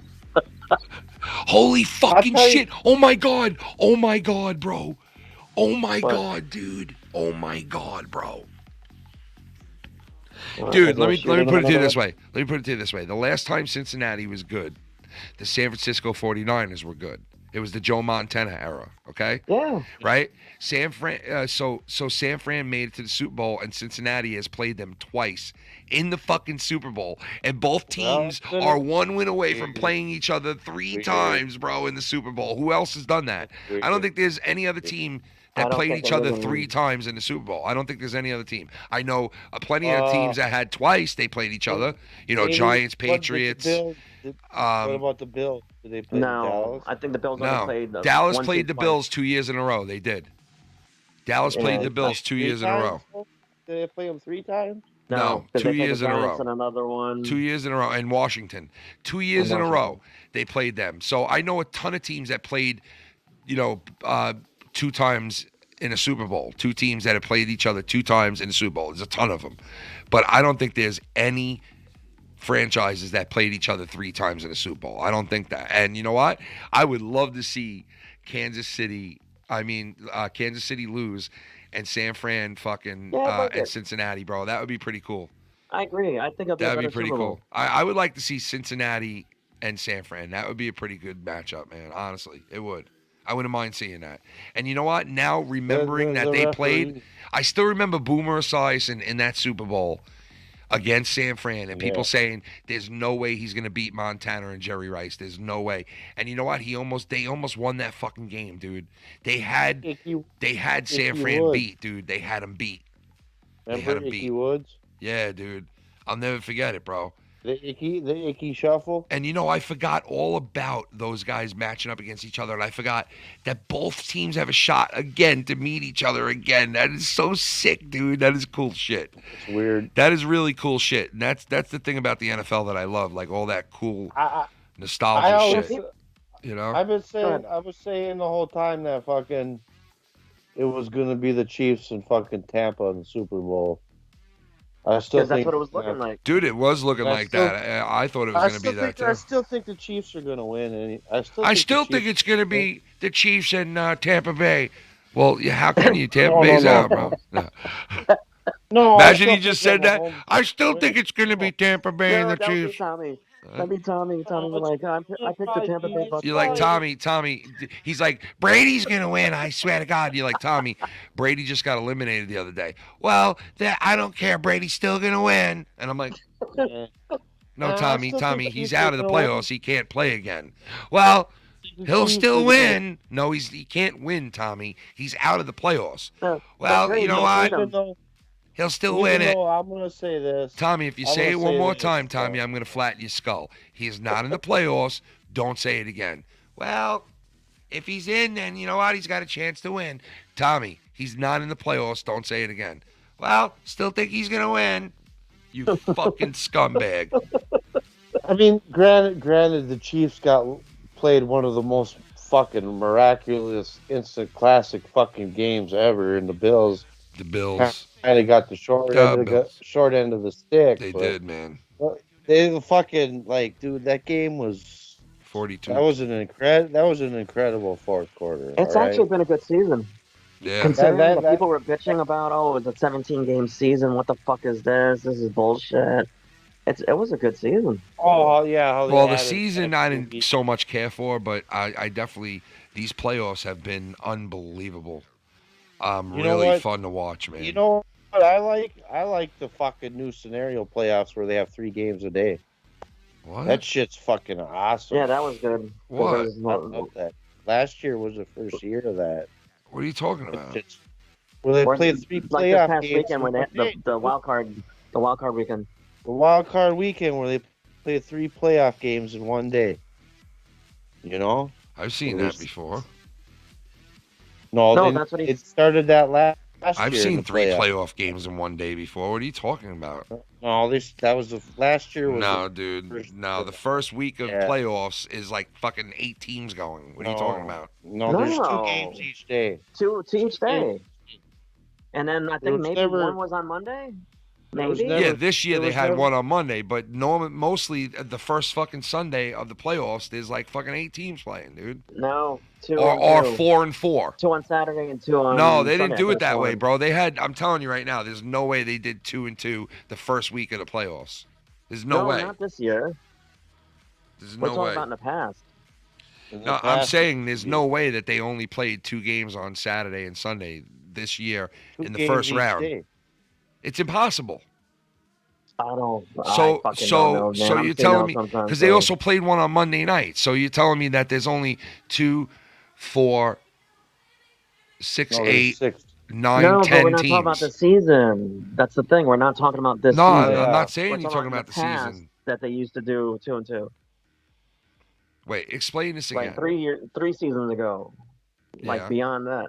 Speaker 4: Holy fucking shit. Oh, my God. Oh, my God, bro. Oh, my God, dude. Oh, my God, bro. Dude, let me put it to you this way. The last time Cincinnati was good, the San Francisco 49ers were good. It was the Joe Montana era, okay?
Speaker 8: Yeah.
Speaker 4: Right? San Fran. So San Fran made it to the Super Bowl, and Cincinnati has played them twice in the fucking Super Bowl, and both teams are 1 win away from playing each other 3 times, bro, in the Super Bowl. Who else has done that? I don't think there's any other team that played each other 3 times in the Super Bowl. I don't think there's any other team. I know plenty of teams that had twice they played each other. Giants, Patriots.
Speaker 18: What about the Bills? Did they play Dallas?
Speaker 8: I think the Bills only played the
Speaker 4: Dallas played the Bills 2 years in a row. They did. Dallas played the Bills 2 years in a row.
Speaker 18: Did they play them 3 times?
Speaker 4: No, 2 years in a row.
Speaker 8: And another one.
Speaker 4: 2 years in a row. And Washington. 2 years in a row they played them. So I know a ton of teams that played, 2 times in a Super Bowl. 2 teams that have played each other 2 times in a Super Bowl. There's a ton of them. But I don't think there's any franchises that played each other 3 times in a Super Bowl. I don't think that. And you know what? I would love to see Kansas City lose and San Fran fucking and Cincinnati, bro. That would be pretty cool.
Speaker 8: I agree. I think that'd be pretty cool.
Speaker 4: I would like to see Cincinnati and San Fran. That would be a pretty good matchup, man. Honestly, it would. I wouldn't mind seeing that. And you know what? Now remembering that they played, I still remember Boomer Esiason in that Super Bowl against San Fran, and people saying there's no way he's gonna beat Montana and Jerry Rice. There's no way. And you know what? They almost won that fucking game, dude. They had San Fran beat, dude. They had him beat.
Speaker 18: Remember Icky Woods?
Speaker 4: Yeah, dude. I'll never forget it, bro.
Speaker 18: The Icky Shuffle.
Speaker 4: And you know, I forgot all about those guys matching up against each other, and I forgot that both teams have a shot again to meet each other again. That is so sick, dude. That is cool shit.
Speaker 18: It's weird.
Speaker 4: That is really cool shit. And that's the thing about the NFL that I love, like all that cool nostalgia shit. You know?
Speaker 18: I was saying the whole time that fucking it was gonna be the Chiefs and fucking Tampa in the Super Bowl. I still think
Speaker 8: that's what it was looking like.
Speaker 4: Dude, it was looking like that. I thought it was going to be that, too.
Speaker 18: I still think the Chiefs are going to win.
Speaker 4: I still think it's going to be the Chiefs and Tampa Bay. Well, how can you? Tampa Bay's out, bro. No. Imagine he just said that. I still think it's going to be Tampa Bay and the Chiefs.
Speaker 8: That'd be Tommy. Tommy was like, I picked the Tampa Bay Bucks.
Speaker 4: You're like, Tommy. He's like, Brady's going to win. I swear to God. You're like, Tommy, Brady just got eliminated the other day. Well, I don't care. Brady's still going to win. And I'm like, no, Tommy, he's out of the playoffs. He can't play again. Well, he'll still win. No, he can't win, Tommy. He's out of the playoffs. Well, you know what? He'll still win it.
Speaker 18: I'm going to say this.
Speaker 4: Tommy, if you say it one more time, Tommy, I'm going to flatten your skull. He is not in the playoffs. Don't say it again. Well, if he's in, then you know what? He's got a chance to win. Tommy, he's not in the playoffs. Don't say it again. Well, still think he's going to win. You fucking scumbag.
Speaker 18: I mean, granted, the Chiefs played one of the most fucking miraculous instant classic fucking games ever in the Bills.
Speaker 4: The Bills
Speaker 18: kind of got the short end of the stick.
Speaker 4: They did, man.
Speaker 18: They fucking dude. That game was
Speaker 4: 42.
Speaker 18: That was an incredible fourth quarter.
Speaker 8: It's actually been a good season.
Speaker 4: Yeah.
Speaker 8: Considering that people were bitching about, it's a 17-game season. What the fuck is this? This is bullshit. It was a good season.
Speaker 18: Oh yeah.
Speaker 4: Well, the season I didn't so much care for, but I definitely these playoffs have been unbelievable. Really fun to watch, man.
Speaker 18: You know what I like? I like the fucking new scenario playoffs where they have 3 games a day.
Speaker 4: What?
Speaker 18: That shit's fucking awesome.
Speaker 8: Yeah, that was good.
Speaker 4: What?
Speaker 18: That. Last year was the first year of that.
Speaker 4: What are you talking about?
Speaker 18: Well, they played 3 playoff
Speaker 8: past
Speaker 18: games.
Speaker 8: Weekend when they had the wild card weekend.
Speaker 18: The wild card weekend where they played 3 playoff games in one day. You know?
Speaker 4: I've seen that before.
Speaker 18: No,
Speaker 8: that's what
Speaker 18: it started that last year.
Speaker 4: I've seen 3 playoff games in one day before. What are you talking about?
Speaker 18: No, that was the last year.
Speaker 4: The first week of playoffs is like fucking 8 teams going. What are you talking about?
Speaker 18: No, there's 2 games each day.
Speaker 8: 2 each day. And then I think maybe one was on Monday. Maybe.
Speaker 4: Yeah, this year they had one on Monday, but mostly the first fucking Sunday of the playoffs, there's like fucking 8 teams playing, dude.
Speaker 8: No, 2
Speaker 4: or 4 and 4.
Speaker 8: 2 on Saturday and 2 on.
Speaker 4: No, they didn't do it that way, bro. They had. I'm telling you right now, there's no way they did 2 and 2 the first week of the playoffs. There's no way.
Speaker 8: Not this year.
Speaker 4: There's
Speaker 8: We're
Speaker 4: no
Speaker 8: talking
Speaker 4: way.
Speaker 8: about in the past.
Speaker 4: No, I'm saying there's no way that they only played 2 games on Saturday and Sunday this year in the first round.
Speaker 18: Day.
Speaker 4: It's impossible.
Speaker 8: I don't
Speaker 4: So
Speaker 8: know,
Speaker 4: you're telling me because they also played one on Monday night. So you're telling me that there's only 2, 4, 6, 8, 9, 10
Speaker 8: but we're not
Speaker 4: teams.
Speaker 8: talking about the season. That's the thing. We're not talking about this.
Speaker 4: No,
Speaker 8: season.
Speaker 4: I'm not saying
Speaker 8: We're
Speaker 4: you're talking about the season
Speaker 8: that they used to do 2 and 2.
Speaker 4: Wait, explain this again.
Speaker 8: Like 3 seasons ago. Like beyond that.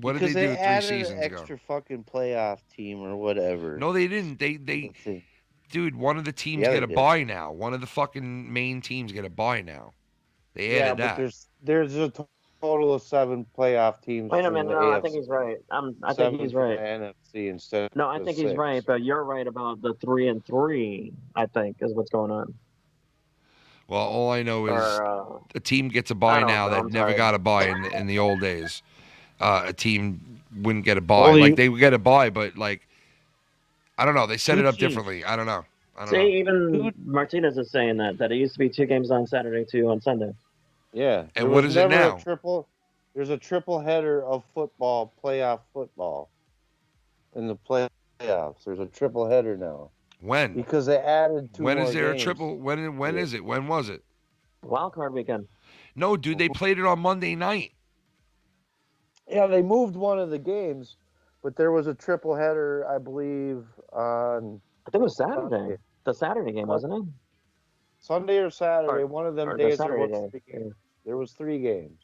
Speaker 4: What did they do 3 seasons
Speaker 18: ago? Extra fucking playoff team or whatever.
Speaker 4: No, they didn't. Dude, one of the teams get a bye now. One of the fucking main teams get a bye now. They added that.
Speaker 18: But there's a total of 7 playoff teams.
Speaker 8: Wait a minute, no, I think he's right. I think he's right.
Speaker 18: NFC instead.
Speaker 8: No, I think he's right, but you're right about the 3 and 3. I think is what's going on.
Speaker 4: Well, all I know is a team gets a bye now that never got a bye in the old days. A team wouldn't get a bye. Like they would get a bye, but like I don't know. They set it up differently. I don't know. I don't know.
Speaker 8: See, even Martinez is saying that it used to be 2 games on Saturday, 2 on Sunday.
Speaker 18: Yeah.
Speaker 4: And what is it now?
Speaker 18: There's a triple header of football, playoff football. In the playoffs, there's a triple header now.
Speaker 4: When?
Speaker 18: Because they added 2
Speaker 4: When
Speaker 18: more
Speaker 4: is there
Speaker 18: games.
Speaker 4: a triple? When is it? When was it?
Speaker 8: Wild card weekend.
Speaker 4: No, dude, they played it on Monday night.
Speaker 18: Yeah, they moved one of the games, but there was a triple header, I believe, on.
Speaker 8: I think it was Saturday.
Speaker 18: Sunday.
Speaker 8: The Saturday game, wasn't it?
Speaker 18: Sunday or Saturday, one of them
Speaker 8: or the
Speaker 18: days.
Speaker 8: Saturday
Speaker 18: there was
Speaker 8: day,
Speaker 18: 3 games. There was 3 games,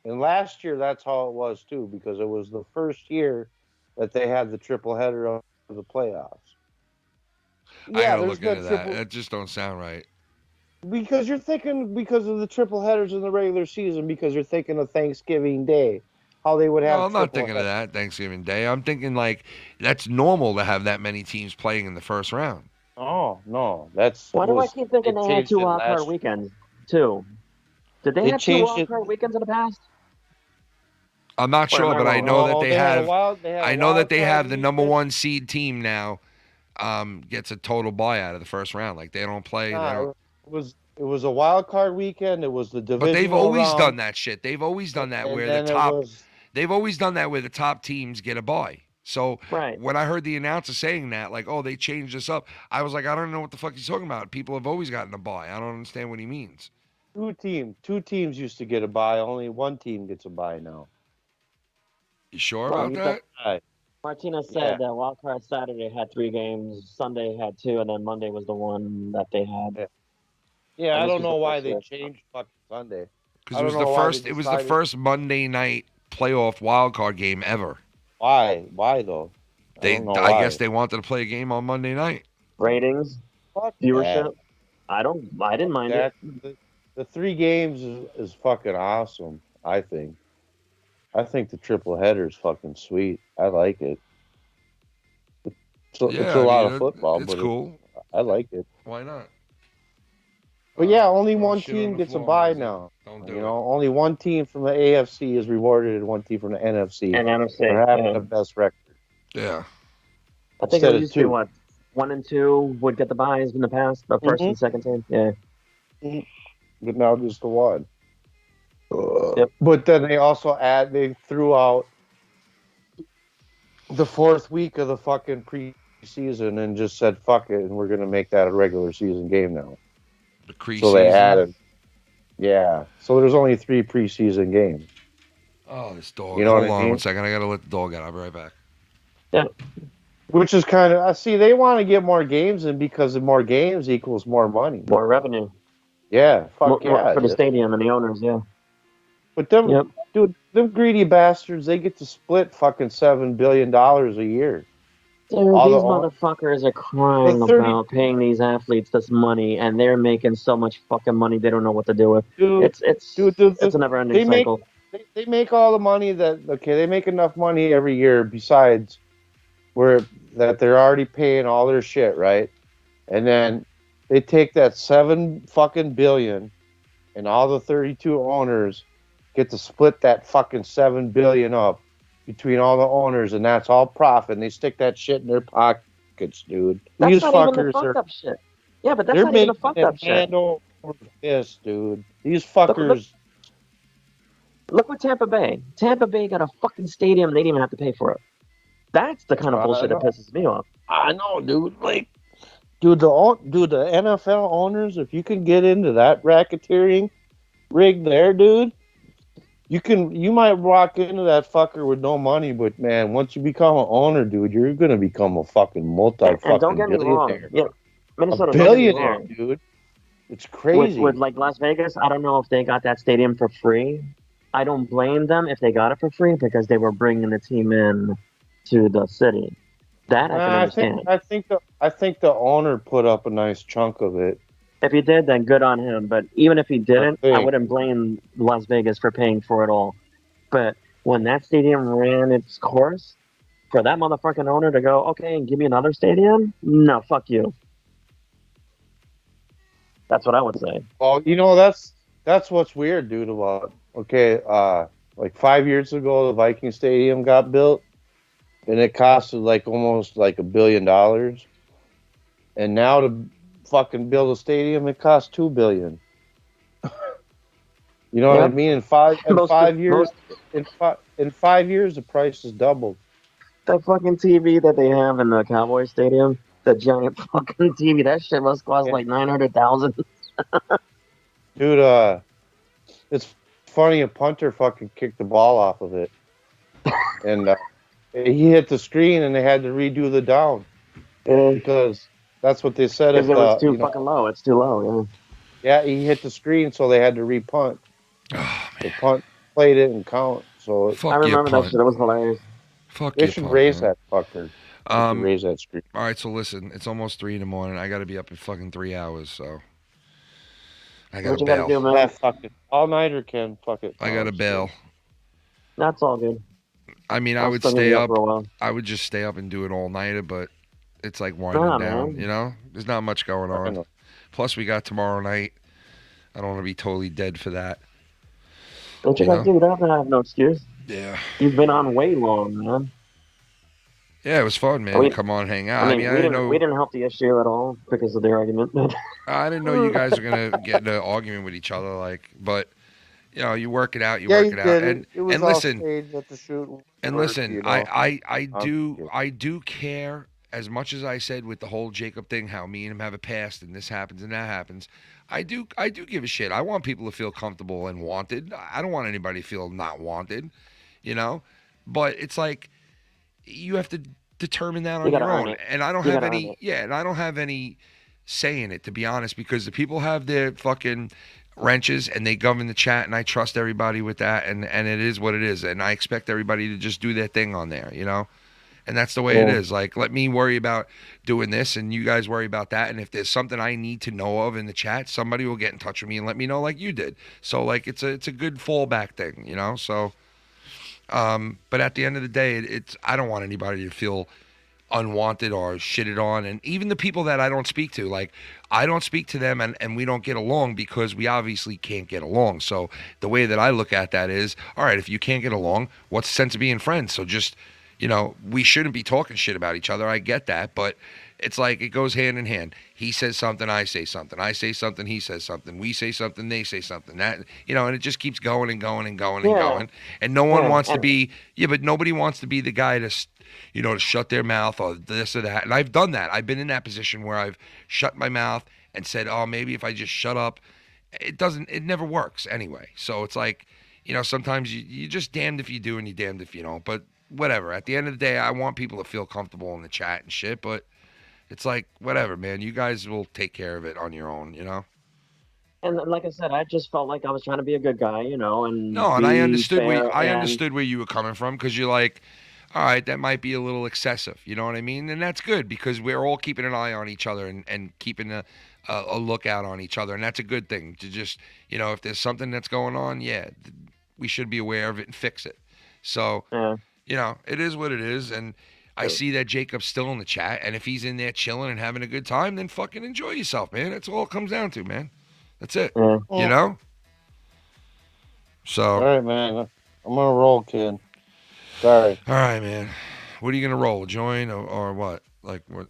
Speaker 18: and last year that's how it was too, because it was the first year that they had the triple header of the playoffs.
Speaker 4: I gotta look into that. That just don't sound right.
Speaker 18: Because you're thinking because of the triple headers in the regular season, because you're thinking of Thanksgiving Day, how they would have.
Speaker 4: No, I'm not thinking of that Thanksgiving Day. I'm thinking like that's normal to have that many teams playing in the first round.
Speaker 18: Oh no, that's.
Speaker 8: Why do I keep thinking they had 2 wild card weekends? 2. Did they have 2 wild card weekends in the past?
Speaker 4: I'm not sure, but I know that they have. I know that they have the
Speaker 18: weekend.
Speaker 4: #1 seed team now. Gets a total bye out of the first round. Like they don't play. They don't.
Speaker 18: It was a wild card weekend. It was the division.
Speaker 4: But they've always done that shit. They've always done that where the top. They've always done that where the top teams get a bye. So when I heard the announcer saying that, like, oh, they changed this up, I was like, I don't know what the fuck he's talking about. People have always gotten a bye. I don't understand what he means.
Speaker 18: 2 teams used to get a bye. Only 1 team gets a bye now.
Speaker 4: You sure about that?
Speaker 8: Martinez said that wild card Saturday had 3 games, Sunday had 2, and then Monday was the one that they had.
Speaker 18: Yeah, I don't know why they changed fucking Sunday.
Speaker 4: Because it was the first. It was the first Monday night playoff wild card game ever.
Speaker 18: Why? Why though?
Speaker 4: I guess they wanted to play a game on Monday night.
Speaker 8: Ratings, viewership. I didn't mind it.
Speaker 18: The 3 games is fucking awesome. I think the triple header is fucking sweet. I like it. It's a lot of football,
Speaker 4: it's
Speaker 18: but
Speaker 4: cool.
Speaker 18: I like it.
Speaker 4: Why not?
Speaker 18: But yeah, only 1 team gets a bye now. Only 1 team from the AFC is rewarded, and 1 team from the NFC.
Speaker 8: And NFC
Speaker 18: for having the best record.
Speaker 4: Yeah.
Speaker 8: I think it used to be 1 and 2 would get the byes in the past, the first and second team. Yeah.
Speaker 18: But now just the 1.
Speaker 8: Yep.
Speaker 18: But then they threw out the 4th week of the fucking preseason and just said fuck it, and we're gonna make that a regular season game now.
Speaker 4: The preseason.
Speaker 18: So they added. Yeah. So there's only 3 preseason games.
Speaker 4: Oh, this dog.
Speaker 18: You know
Speaker 4: Hold
Speaker 18: what I
Speaker 4: on
Speaker 18: mean?
Speaker 4: 1 second. I gotta let the dog out. I'll be right back.
Speaker 8: Yeah.
Speaker 18: Which is kind of, I see they want to get more games in because more games equals more money.
Speaker 8: More revenue.
Speaker 18: Yeah.
Speaker 8: More for the stadium and the owners, yeah.
Speaker 18: But them, dude, them greedy bastards, they get to split fucking $7 billion a year.
Speaker 8: Dude, these motherfuckers are crying about paying these athletes this money, and they're making so much fucking money they don't know what to do with.
Speaker 18: Dude,
Speaker 8: it's a never-ending cycle.
Speaker 18: They make all the money they make enough money every year besides that they're already paying all their shit, right? And then they take that $7 fucking billion, and all the 32 owners get to split that fucking $7 billion up between all the owners, and that's all profit. And they stick that shit in their pockets, dude.
Speaker 8: That's
Speaker 18: These
Speaker 8: not
Speaker 18: fuckers
Speaker 8: even the fucked up shit. Yeah, but that's
Speaker 18: they're
Speaker 8: not even the
Speaker 18: making
Speaker 8: fucked up shit.
Speaker 18: hand over fist, dude. These fuckers.
Speaker 8: Look what Tampa Bay. Tampa Bay got a fucking stadium. They didn't even have to pay for it. That's the kind of bullshit that pisses me off.
Speaker 18: I know, dude. Dude, the NFL owners, if you can get into that racketeering rig there, dude, you might walk into that fucker with no money, but man, once you become an owner, dude, you're gonna become a fucking
Speaker 8: And don't get me wrong.
Speaker 18: billionaire.
Speaker 8: Yeah, Minnesota,
Speaker 18: A
Speaker 8: don't get me
Speaker 18: billionaire,
Speaker 8: wrong.
Speaker 18: dude. It's crazy.
Speaker 8: With like Las Vegas, I don't know if they got that stadium for free. I don't blame them if they got it for free because they were bringing the team in to the city. That I can understand.
Speaker 18: I think the owner put up a nice chunk of it.
Speaker 8: If he did, then good on him. But even if he didn't, I wouldn't blame Las Vegas for paying for it all. But when that stadium ran its course, for that motherfucking owner to go, okay, and give me another stadium? No, fuck you. That's what I would say.
Speaker 18: Well, that's what's weird, dude. About like 5 years ago, the Viking Stadium got built, and it costed almost $1 billion. And now to fucking build a stadium, it costs $2 billion. You know what I mean? In 5 years, in 5 years, the price has doubled.
Speaker 8: That fucking TV that they have in the Cowboy Stadium, the giant fucking TV, that shit must cost like $900,000.
Speaker 18: Dude, it's funny. A punter fucking kicked the ball off of it, and he hit the screen, and they had to redo the down because that's what they said.
Speaker 8: Because it was too fucking low. It's too low.
Speaker 18: Yeah, he hit the screen, so they had to repunt. The punt played it and count. So
Speaker 8: I remember that shit. It was hilarious.
Speaker 18: They should raise that fucker. Raise that screen.
Speaker 4: All right, so listen, it's almost 3 a.m. I got to be up in fucking 3 hours, so I got to bail.
Speaker 8: Do, man?
Speaker 18: Yeah, fuck it. All nighter can fuck it.
Speaker 4: I got to bail.
Speaker 8: That's all good.
Speaker 4: I mean, I would stay up. I would just stay up and do it all nighter, but it's like winding down.
Speaker 8: Man.
Speaker 4: You know, there's not much going on. Plus, we got tomorrow night. I don't want to be totally dead for that.
Speaker 8: Don't you guys do that? I have no excuse.
Speaker 4: Yeah.
Speaker 8: You've been on way long, man.
Speaker 4: Yeah, it was fun, man. Come on, hang out.
Speaker 8: I mean, I didn't know we didn't help the issue at all because of the argument.
Speaker 4: I didn't know you guys were gonna get in an argument with each other, but you know, you work it out. You
Speaker 18: Yeah,
Speaker 4: work
Speaker 18: you
Speaker 4: it out.
Speaker 18: did.
Speaker 4: And
Speaker 18: It was
Speaker 4: and
Speaker 18: all
Speaker 4: listen,
Speaker 18: staged at the shoot.
Speaker 4: and
Speaker 18: work,
Speaker 4: listen,
Speaker 18: you know?
Speaker 4: I do care as much as I said with the whole Jacob thing, how me and him have a past, and this happens and that happens. I do give a shit. I want people to feel comfortable and wanted. I don't want anybody to feel not wanted, you know. But it's like you have to determine that on your own. And I don't have any. Yeah, and I don't have any say in it, to be honest, because the people have their fucking wrenches and they govern the chat, and I trust everybody with that, and it is what it is, and I expect everybody to just do their thing on there, you know. And that's the way it is. Like, let me worry about doing this, and you guys worry about that. And if there's something I need to know of in the chat, somebody will get in touch with me and let me know, like you did. So, like, it's a good fallback thing, you know. So, but at the end of the day, I don't want anybody to feel unwanted or shitted on. And even the people that I don't speak to, like, I don't speak to them, and we don't get along because we obviously can't get along. So the way that I look at that is, all right, if you can't get along, what's the sense of being friends? So just, you know, we shouldn't be talking shit about each other. I get that, but it's like it goes hand in hand. He says something, I say something. I say something, he says something. We say something, they say something. That, you know, and it just keeps going and going and going and going. And no one wants to be, but nobody wants to be the guy to, you know, to shut their mouth or this or that. And I've done that. I've been in that position where I've shut my mouth and said, oh, maybe if I just shut up. It never works anyway. So it's like, you know, sometimes you're just damned if you do and you're damned if you don't. But whatever. At the end of the day, I want people to feel comfortable in the chat and shit, but it's like, whatever, man. You guys will take care of it on your own, you know?
Speaker 8: And like I said, I just felt like I was trying to be a good guy, you know, and
Speaker 4: no, and I understood
Speaker 8: I
Speaker 4: understood where you were coming from, because you're like, all right, that might be a little excessive, you know what I mean? And that's good, because we're all keeping an eye on each other and keeping a lookout on each other, and that's a good thing to just, you know, if there's something that's going on, we should be aware of it and fix it. So, you know, it is what it is, and I see that Jacob's still in the chat, and if he's in there chilling and having a good time, then fucking enjoy yourself, man. That's all it comes down to, man. That's it. You know? So.
Speaker 18: All right, man. I'm going to roll, kid. Sorry.
Speaker 4: All right, man. What are you going to roll? Join or what? Like, what?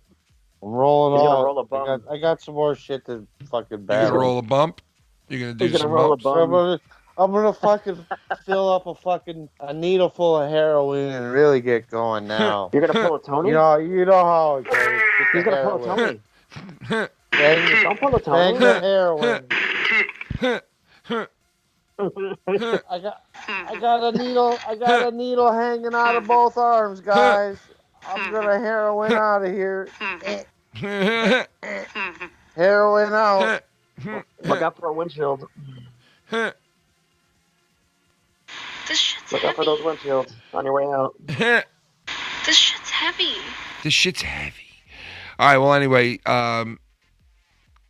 Speaker 18: I'm rolling
Speaker 8: He's gonna
Speaker 18: all.
Speaker 8: roll a bump.
Speaker 18: I got some more shit to fucking
Speaker 4: You
Speaker 18: battle.
Speaker 4: going to roll a bump? You're going to do
Speaker 8: He's gonna
Speaker 4: some
Speaker 8: roll a
Speaker 4: bumps?
Speaker 8: bump.
Speaker 18: I'm gonna fucking fill up a needle full of heroin and really get going now.
Speaker 8: You're gonna pull a Tony?
Speaker 18: You know how it goes.
Speaker 8: He's gonna pull a Tony. Don't pull a
Speaker 18: Bang
Speaker 8: Tony.
Speaker 18: the heroin. I got a needle hanging out of both arms, guys. I'm gonna heroin out of here. Heroin out.
Speaker 8: Look out for a windshield.
Speaker 10: This shit's
Speaker 8: Look
Speaker 10: heavy.
Speaker 8: out for those windshields on your way out.
Speaker 10: This shit's heavy.
Speaker 4: This shit's heavy. All right, well, anyway,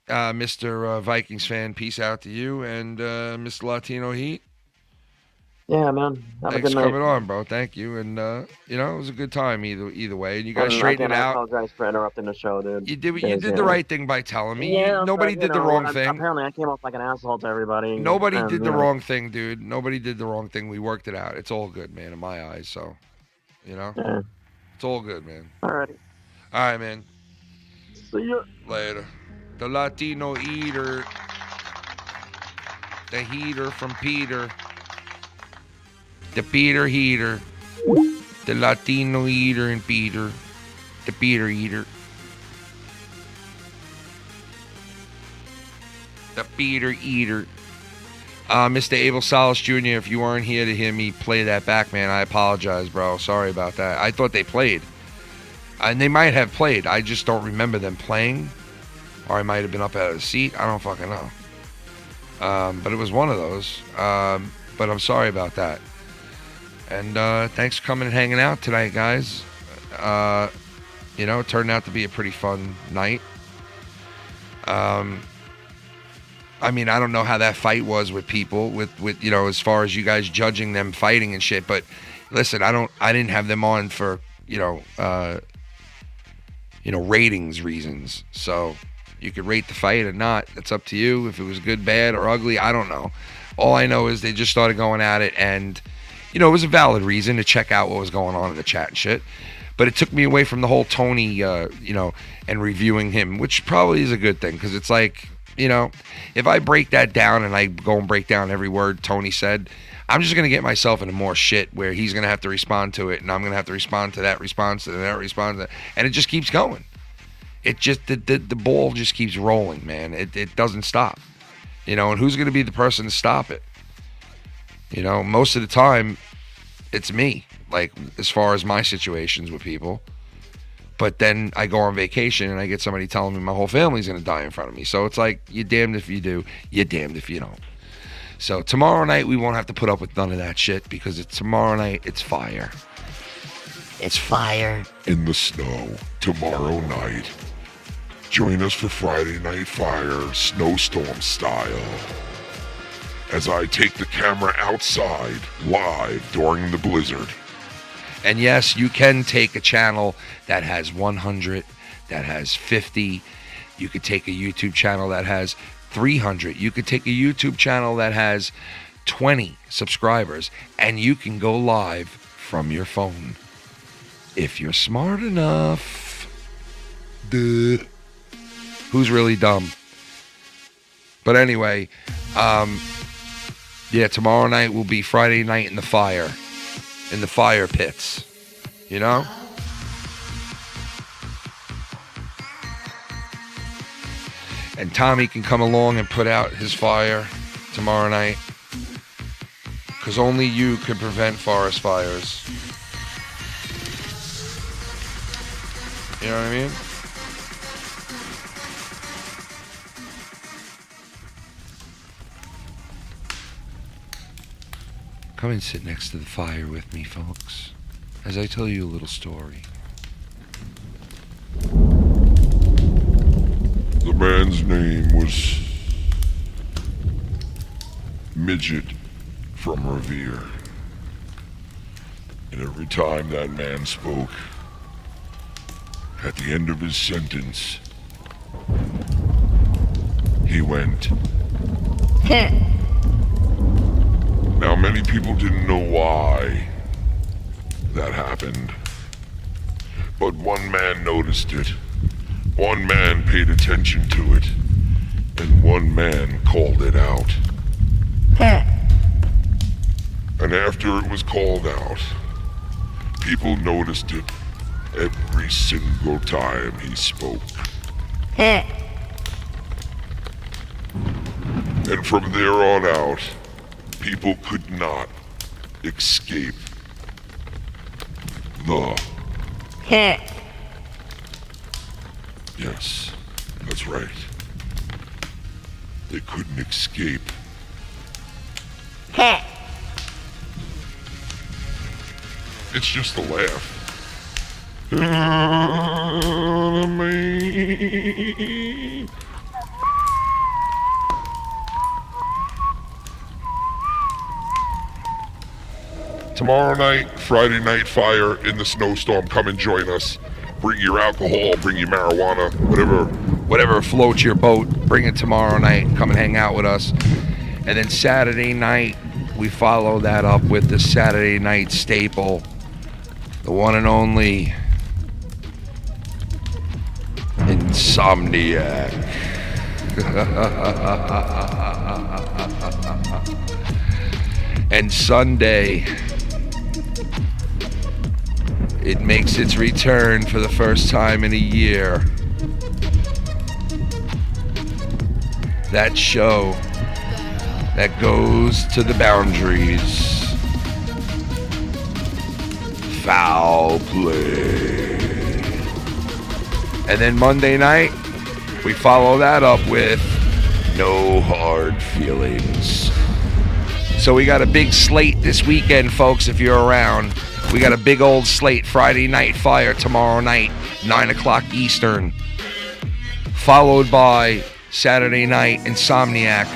Speaker 4: Mr. Vikings fan, peace out to you, and Mr. Latino Heat.
Speaker 8: Yeah, man. Have
Speaker 4: Thanks
Speaker 8: a good
Speaker 4: for
Speaker 8: night.
Speaker 4: coming on, bro. Thank you, and you know, it was a good time either way, and you guys
Speaker 8: And
Speaker 4: straightened
Speaker 8: again,
Speaker 4: it
Speaker 8: I
Speaker 4: out.
Speaker 8: apologize for interrupting the show, dude.
Speaker 4: You did the right thing by telling me.
Speaker 8: Yeah,
Speaker 4: Nobody
Speaker 8: but,
Speaker 4: did the
Speaker 8: know,
Speaker 4: wrong thing.
Speaker 8: Apparently, I came off like an asshole to everybody.
Speaker 4: Nobody
Speaker 8: and,
Speaker 4: did the
Speaker 8: you know.
Speaker 4: wrong thing, dude. Nobody did the wrong thing. We worked it out. It's all good, man, in my eyes. So, you know, it's all good, man.
Speaker 8: Alrighty.
Speaker 4: All right, man.
Speaker 8: See ya.
Speaker 4: Later. The Latino eater. The heater from Peter. The Peter heater. The Latino eater and Peter. The Peter eater. The Peter eater. Mr. Abel Salas Jr., if you weren't here to hear me play that back, man, I apologize, bro. Sorry about that. I thought they played. And they might have played. I just don't remember them playing. Or I might have been up out of the seat. I don't fucking know. But it was one of those. But I'm sorry about that. And thanks for coming and hanging out tonight, guys. You know, it turned out to be a pretty fun night. I mean, I don't know how that fight was with people, with you know, as far as you guys judging them fighting and shit. But listen, I didn't have them on for ratings reasons. So you could rate the fight or not. It's up to you. If it was good, bad, or ugly, I don't know. All I know is they just started going at it, and it was a valid reason to check out what was going on in the chat and shit. But it took me away from the whole Tony, and reviewing him, which probably is a good thing, because it's like, if I break that down and I go and break down every word Tony said, I'm just going to get myself into more shit where he's going to have to respond to it, and I'm going to have to respond to that response to that response, and it just keeps going. It just, the ball just keeps rolling, man. It doesn't stop. And who's going to be the person to stop it? Most of the time, it's me, like, as far as my situations with people. But then I go on vacation and I get somebody telling me my whole family's going to die in front of me. So it's like, you're damned if you do, you're damned if you don't. So tomorrow night, we won't have to put up with none of that shit, because tomorrow night, it's fire.
Speaker 20: It's fire.
Speaker 3: In the snow tomorrow night. Join us for Friday Night Fire, snowstorm style, as I take the camera outside live during the blizzard.
Speaker 4: And yes, you can take a channel that has 100, that has 50. You could take a YouTube channel that has 300. You could take a YouTube channel that has 20 subscribers, and you can go live from your phone. If you're smart enough. Duh. Who's really dumb? But anyway, tomorrow night will be Friday Night in the Fire. In the fire pits, And Tommy can come along and put out his fire tomorrow night, because only you can prevent forest fires. You know what I mean? Come and sit next to the fire with me, folks, as I tell you a little story.
Speaker 3: The man's name was Midget from Revere. And every time that man spoke, at the end of his sentence, he went... Now, many people didn't know why that happened, but one man noticed it, one man paid attention to it, and one man called it out. And after it was called out, people noticed it every single time he spoke. And from there on out, people could not escape the... Yes, that's right. They couldn't escape. It's just a laugh. Tomorrow night, Friday Night Fire in the snowstorm. Come and join us. Bring your alcohol, bring your marijuana,
Speaker 4: whatever floats your boat. Bring it tomorrow night. Come and hang out with us. And then Saturday night, we follow that up with the Saturday night staple, the one and only Insomniac. And Sunday, it makes its return for the first time in a year. That show that goes to the boundaries. Foul Play. And then Monday night, we follow that up with No Hard Feelings. So we got a big slate this weekend, folks, if you're around. We got a big old slate. Friday Night Fire tomorrow night, 9 o'clock Eastern. Followed by Saturday night Insomniac,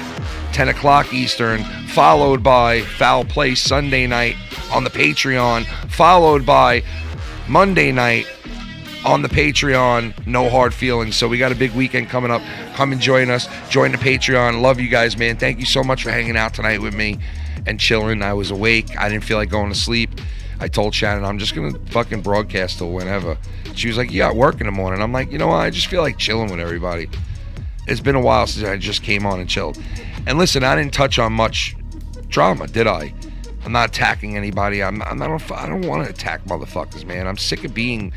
Speaker 4: 10 o'clock Eastern. Followed by Foul Play Sunday night on the Patreon. Followed by Monday night on the Patreon, No Hard Feelings. So we got a big weekend coming up. Come and join us. Join the Patreon. Love you guys, man. Thank you so much for hanging out tonight with me and chilling. I was awake. I didn't feel like going to sleep. I told Shannon, I'm just going to fucking broadcast till whenever. She was like, you got work in the morning. I'm like, you know what? I just feel like chilling with everybody. It's been a while since I just came on and chilled. And listen, I didn't touch on much drama, did I? I'm not attacking anybody. I don't want to attack motherfuckers, man. I'm sick of being,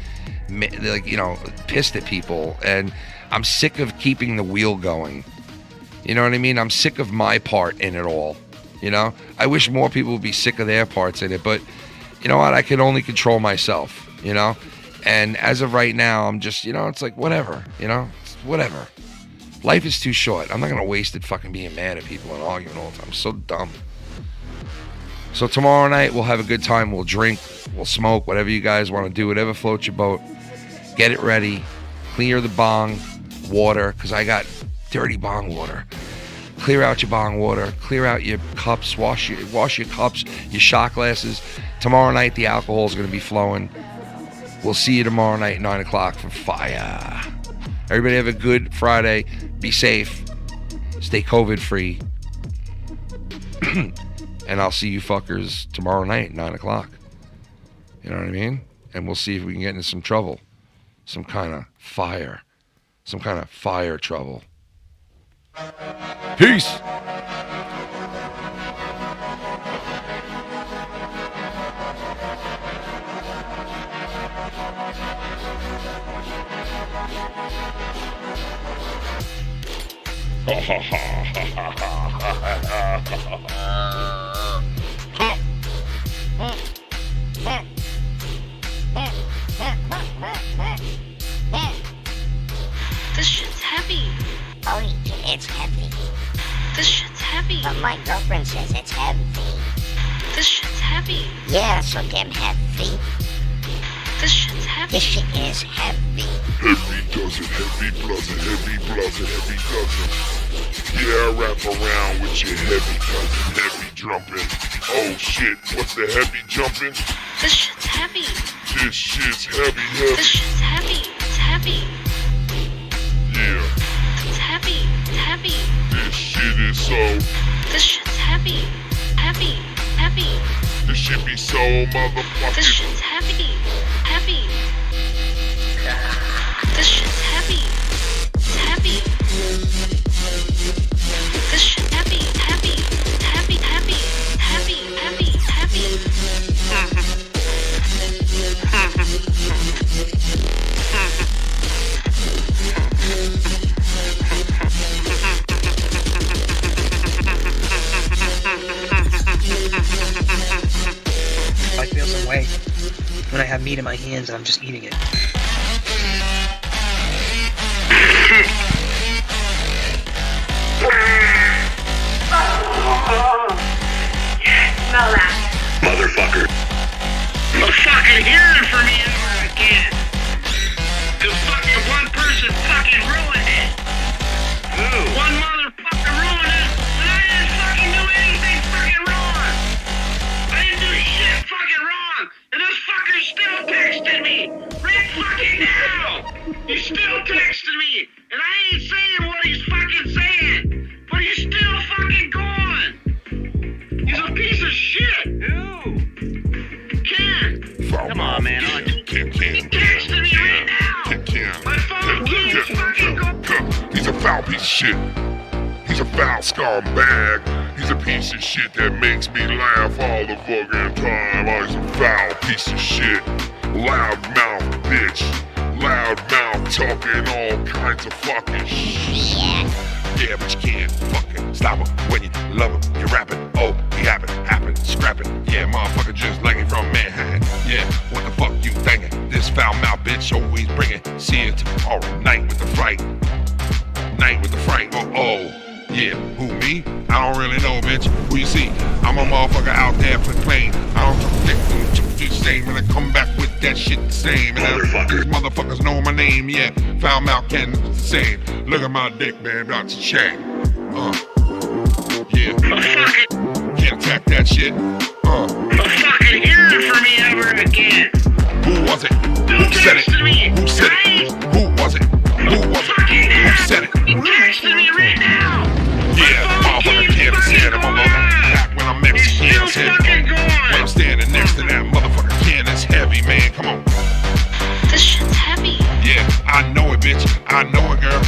Speaker 4: like, you know, pissed at people, and I'm sick of keeping the wheel going. You know what I mean? I'm sick of my part in it all. You know, I wish more people would be sick of their parts in it, but you know what? I can only control myself, you know? And as of right now, I'm just, you know, it's like, whatever, you know? It's whatever. Life is too short. I'm not going to waste it fucking being mad at people and arguing all the time. I'm so dumb. So tomorrow night, we'll have a good time. We'll drink, we'll smoke, whatever you guys want to do, whatever floats your boat. Get it ready. Clear the bong water, because I got dirty bong water. Clear out your bong water. Clear out your cups. Wash your cups, your shot glasses. Tomorrow night, the alcohol is going to be flowing. We'll see you tomorrow night, 9 o'clock for fire. Everybody have a good Friday. Be safe. Stay COVID-free. And I'll see you fuckers tomorrow night, 9 o'clock. You know what I mean? And we'll see if we can get into some trouble. Some kind of fire. Some kind of fire trouble. Peace.
Speaker 10: This shit's heavy.
Speaker 20: Oh, it's heavy.
Speaker 10: This shit's heavy.
Speaker 20: But my girlfriend says it's heavy.
Speaker 10: This shit's heavy.
Speaker 20: Yeah, so damn heavy.
Speaker 10: This shit's heavy.
Speaker 20: This shit is heavy.
Speaker 3: Heavy does it, heavy blows it, heavy blows it, heavy does it. Yeah, wrap around with your heavy cousin, heavy jumping. Oh shit, what's the heavy jumping?
Speaker 10: This shit's heavy.
Speaker 3: This shit's heavy, heavy.
Speaker 10: This shit's heavy. It's heavy.
Speaker 3: Yeah.
Speaker 10: It's heavy. It's heavy.
Speaker 3: This shit is so.
Speaker 10: This shit's heavy. Heavy. Heavy.
Speaker 3: This shit be so motherfucking.
Speaker 10: This shit's heavy. Heavy. This shit's heavy. It's heavy. This shit's heavy. Heavy. It's heavy. Heavy. Heavy. Heavy. Heavy.
Speaker 11: I feel some way when I have meat in my hands and I'm just eating it.
Speaker 12: Smell that.
Speaker 3: Motherfucker.
Speaker 12: I'm fucking hearing from you again. Cause fucking one person fucking ruined it. Who? One motherfucker ruined it, and I didn't fucking do anything fucking wrong. I didn't do shit fucking wrong, and this fucker still texted me right fucking now. He's still texting me, and I ain't saying what he's fucking saying, but he's still fucking going. He's a piece of shit. Who? Ken.
Speaker 3: Come on, man.
Speaker 12: He texted me right now. My phone keeps fucking
Speaker 3: foul piece of shit. He's a foul scumbag. He's a piece of shit that makes me laugh all the fucking time. Oh, he's a foul piece of shit. Loud mouth bitch. Loud mouth talking all kinds of fucking shit. Yeah, but you can't fucking stop him when you love him. You're rapping, oh, he happen, scrapping. Yeah, motherfucker just like it from Manhattan. Yeah, what the fuck you thinking? This foul mouth bitch always bring it. See it tomorrow night with the fright. Night with the fright, oh. Yeah, who, me? I don't really know, bitch. Who you see? I'm a motherfucker out there playing. I don't think the same, and I come back with that shit the same. And these motherfuckers know my name, yeah. Foul mouth can the same. Look at my dick, man, that's a shame. Yeah. Can't attack that shit.
Speaker 12: Don't fucking hear it from me ever again.
Speaker 3: Who was it? Who said it? Who said it? Who was it? Who was it? Who said it?
Speaker 12: You texting me right now.
Speaker 3: Yeah, motherfucker can't stand him. I'm back when I'm Mexican. When I'm standing next to that motherfucker can, it's heavy, man. Come on.
Speaker 10: This shit's heavy.
Speaker 3: Yeah, I know it, bitch. I know it, girl.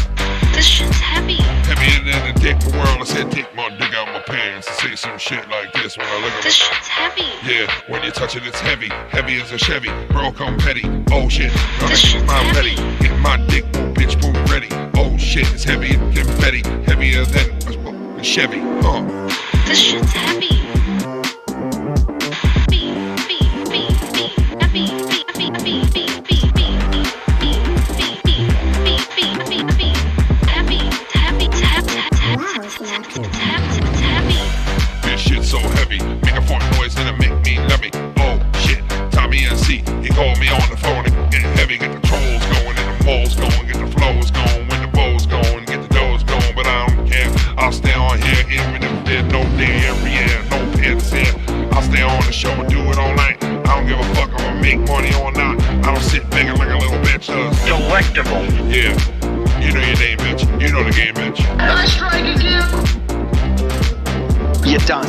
Speaker 10: This shit's heavy.
Speaker 3: Heavier than the dick the world. I said, take my dick out my pants and say some shit like this when I look at
Speaker 10: This shit's heavy.
Speaker 3: Yeah, when you touch it, it's heavy. Heavy as a Chevy. Bro, come petty. Oh shit, gonna get my ready. Get my dick, boom, bitch, boom, ready. Oh shit, it's heavy and confetti. Heavier than a Chevy.
Speaker 10: This shit's heavy.
Speaker 3: This shit's so heavy, make a fart noise and it make me nubby. Oh shit, Tommy and C, he called me on the phone and get heavy, get the trolls going and the moles going, get the flows going, when the bows going, get the doughs going, but I don't care. I'll stay on here even if there's no day every year, no pants here. I'll stay on the show and do it all night. I don't give a fuck, I'ma make money or not. I don't sit begging like a little bitch does.
Speaker 12: Delectable.
Speaker 3: Yeah, you know your name, bitch. You know the game, bitch.
Speaker 12: Can I strike again?
Speaker 1: You're done.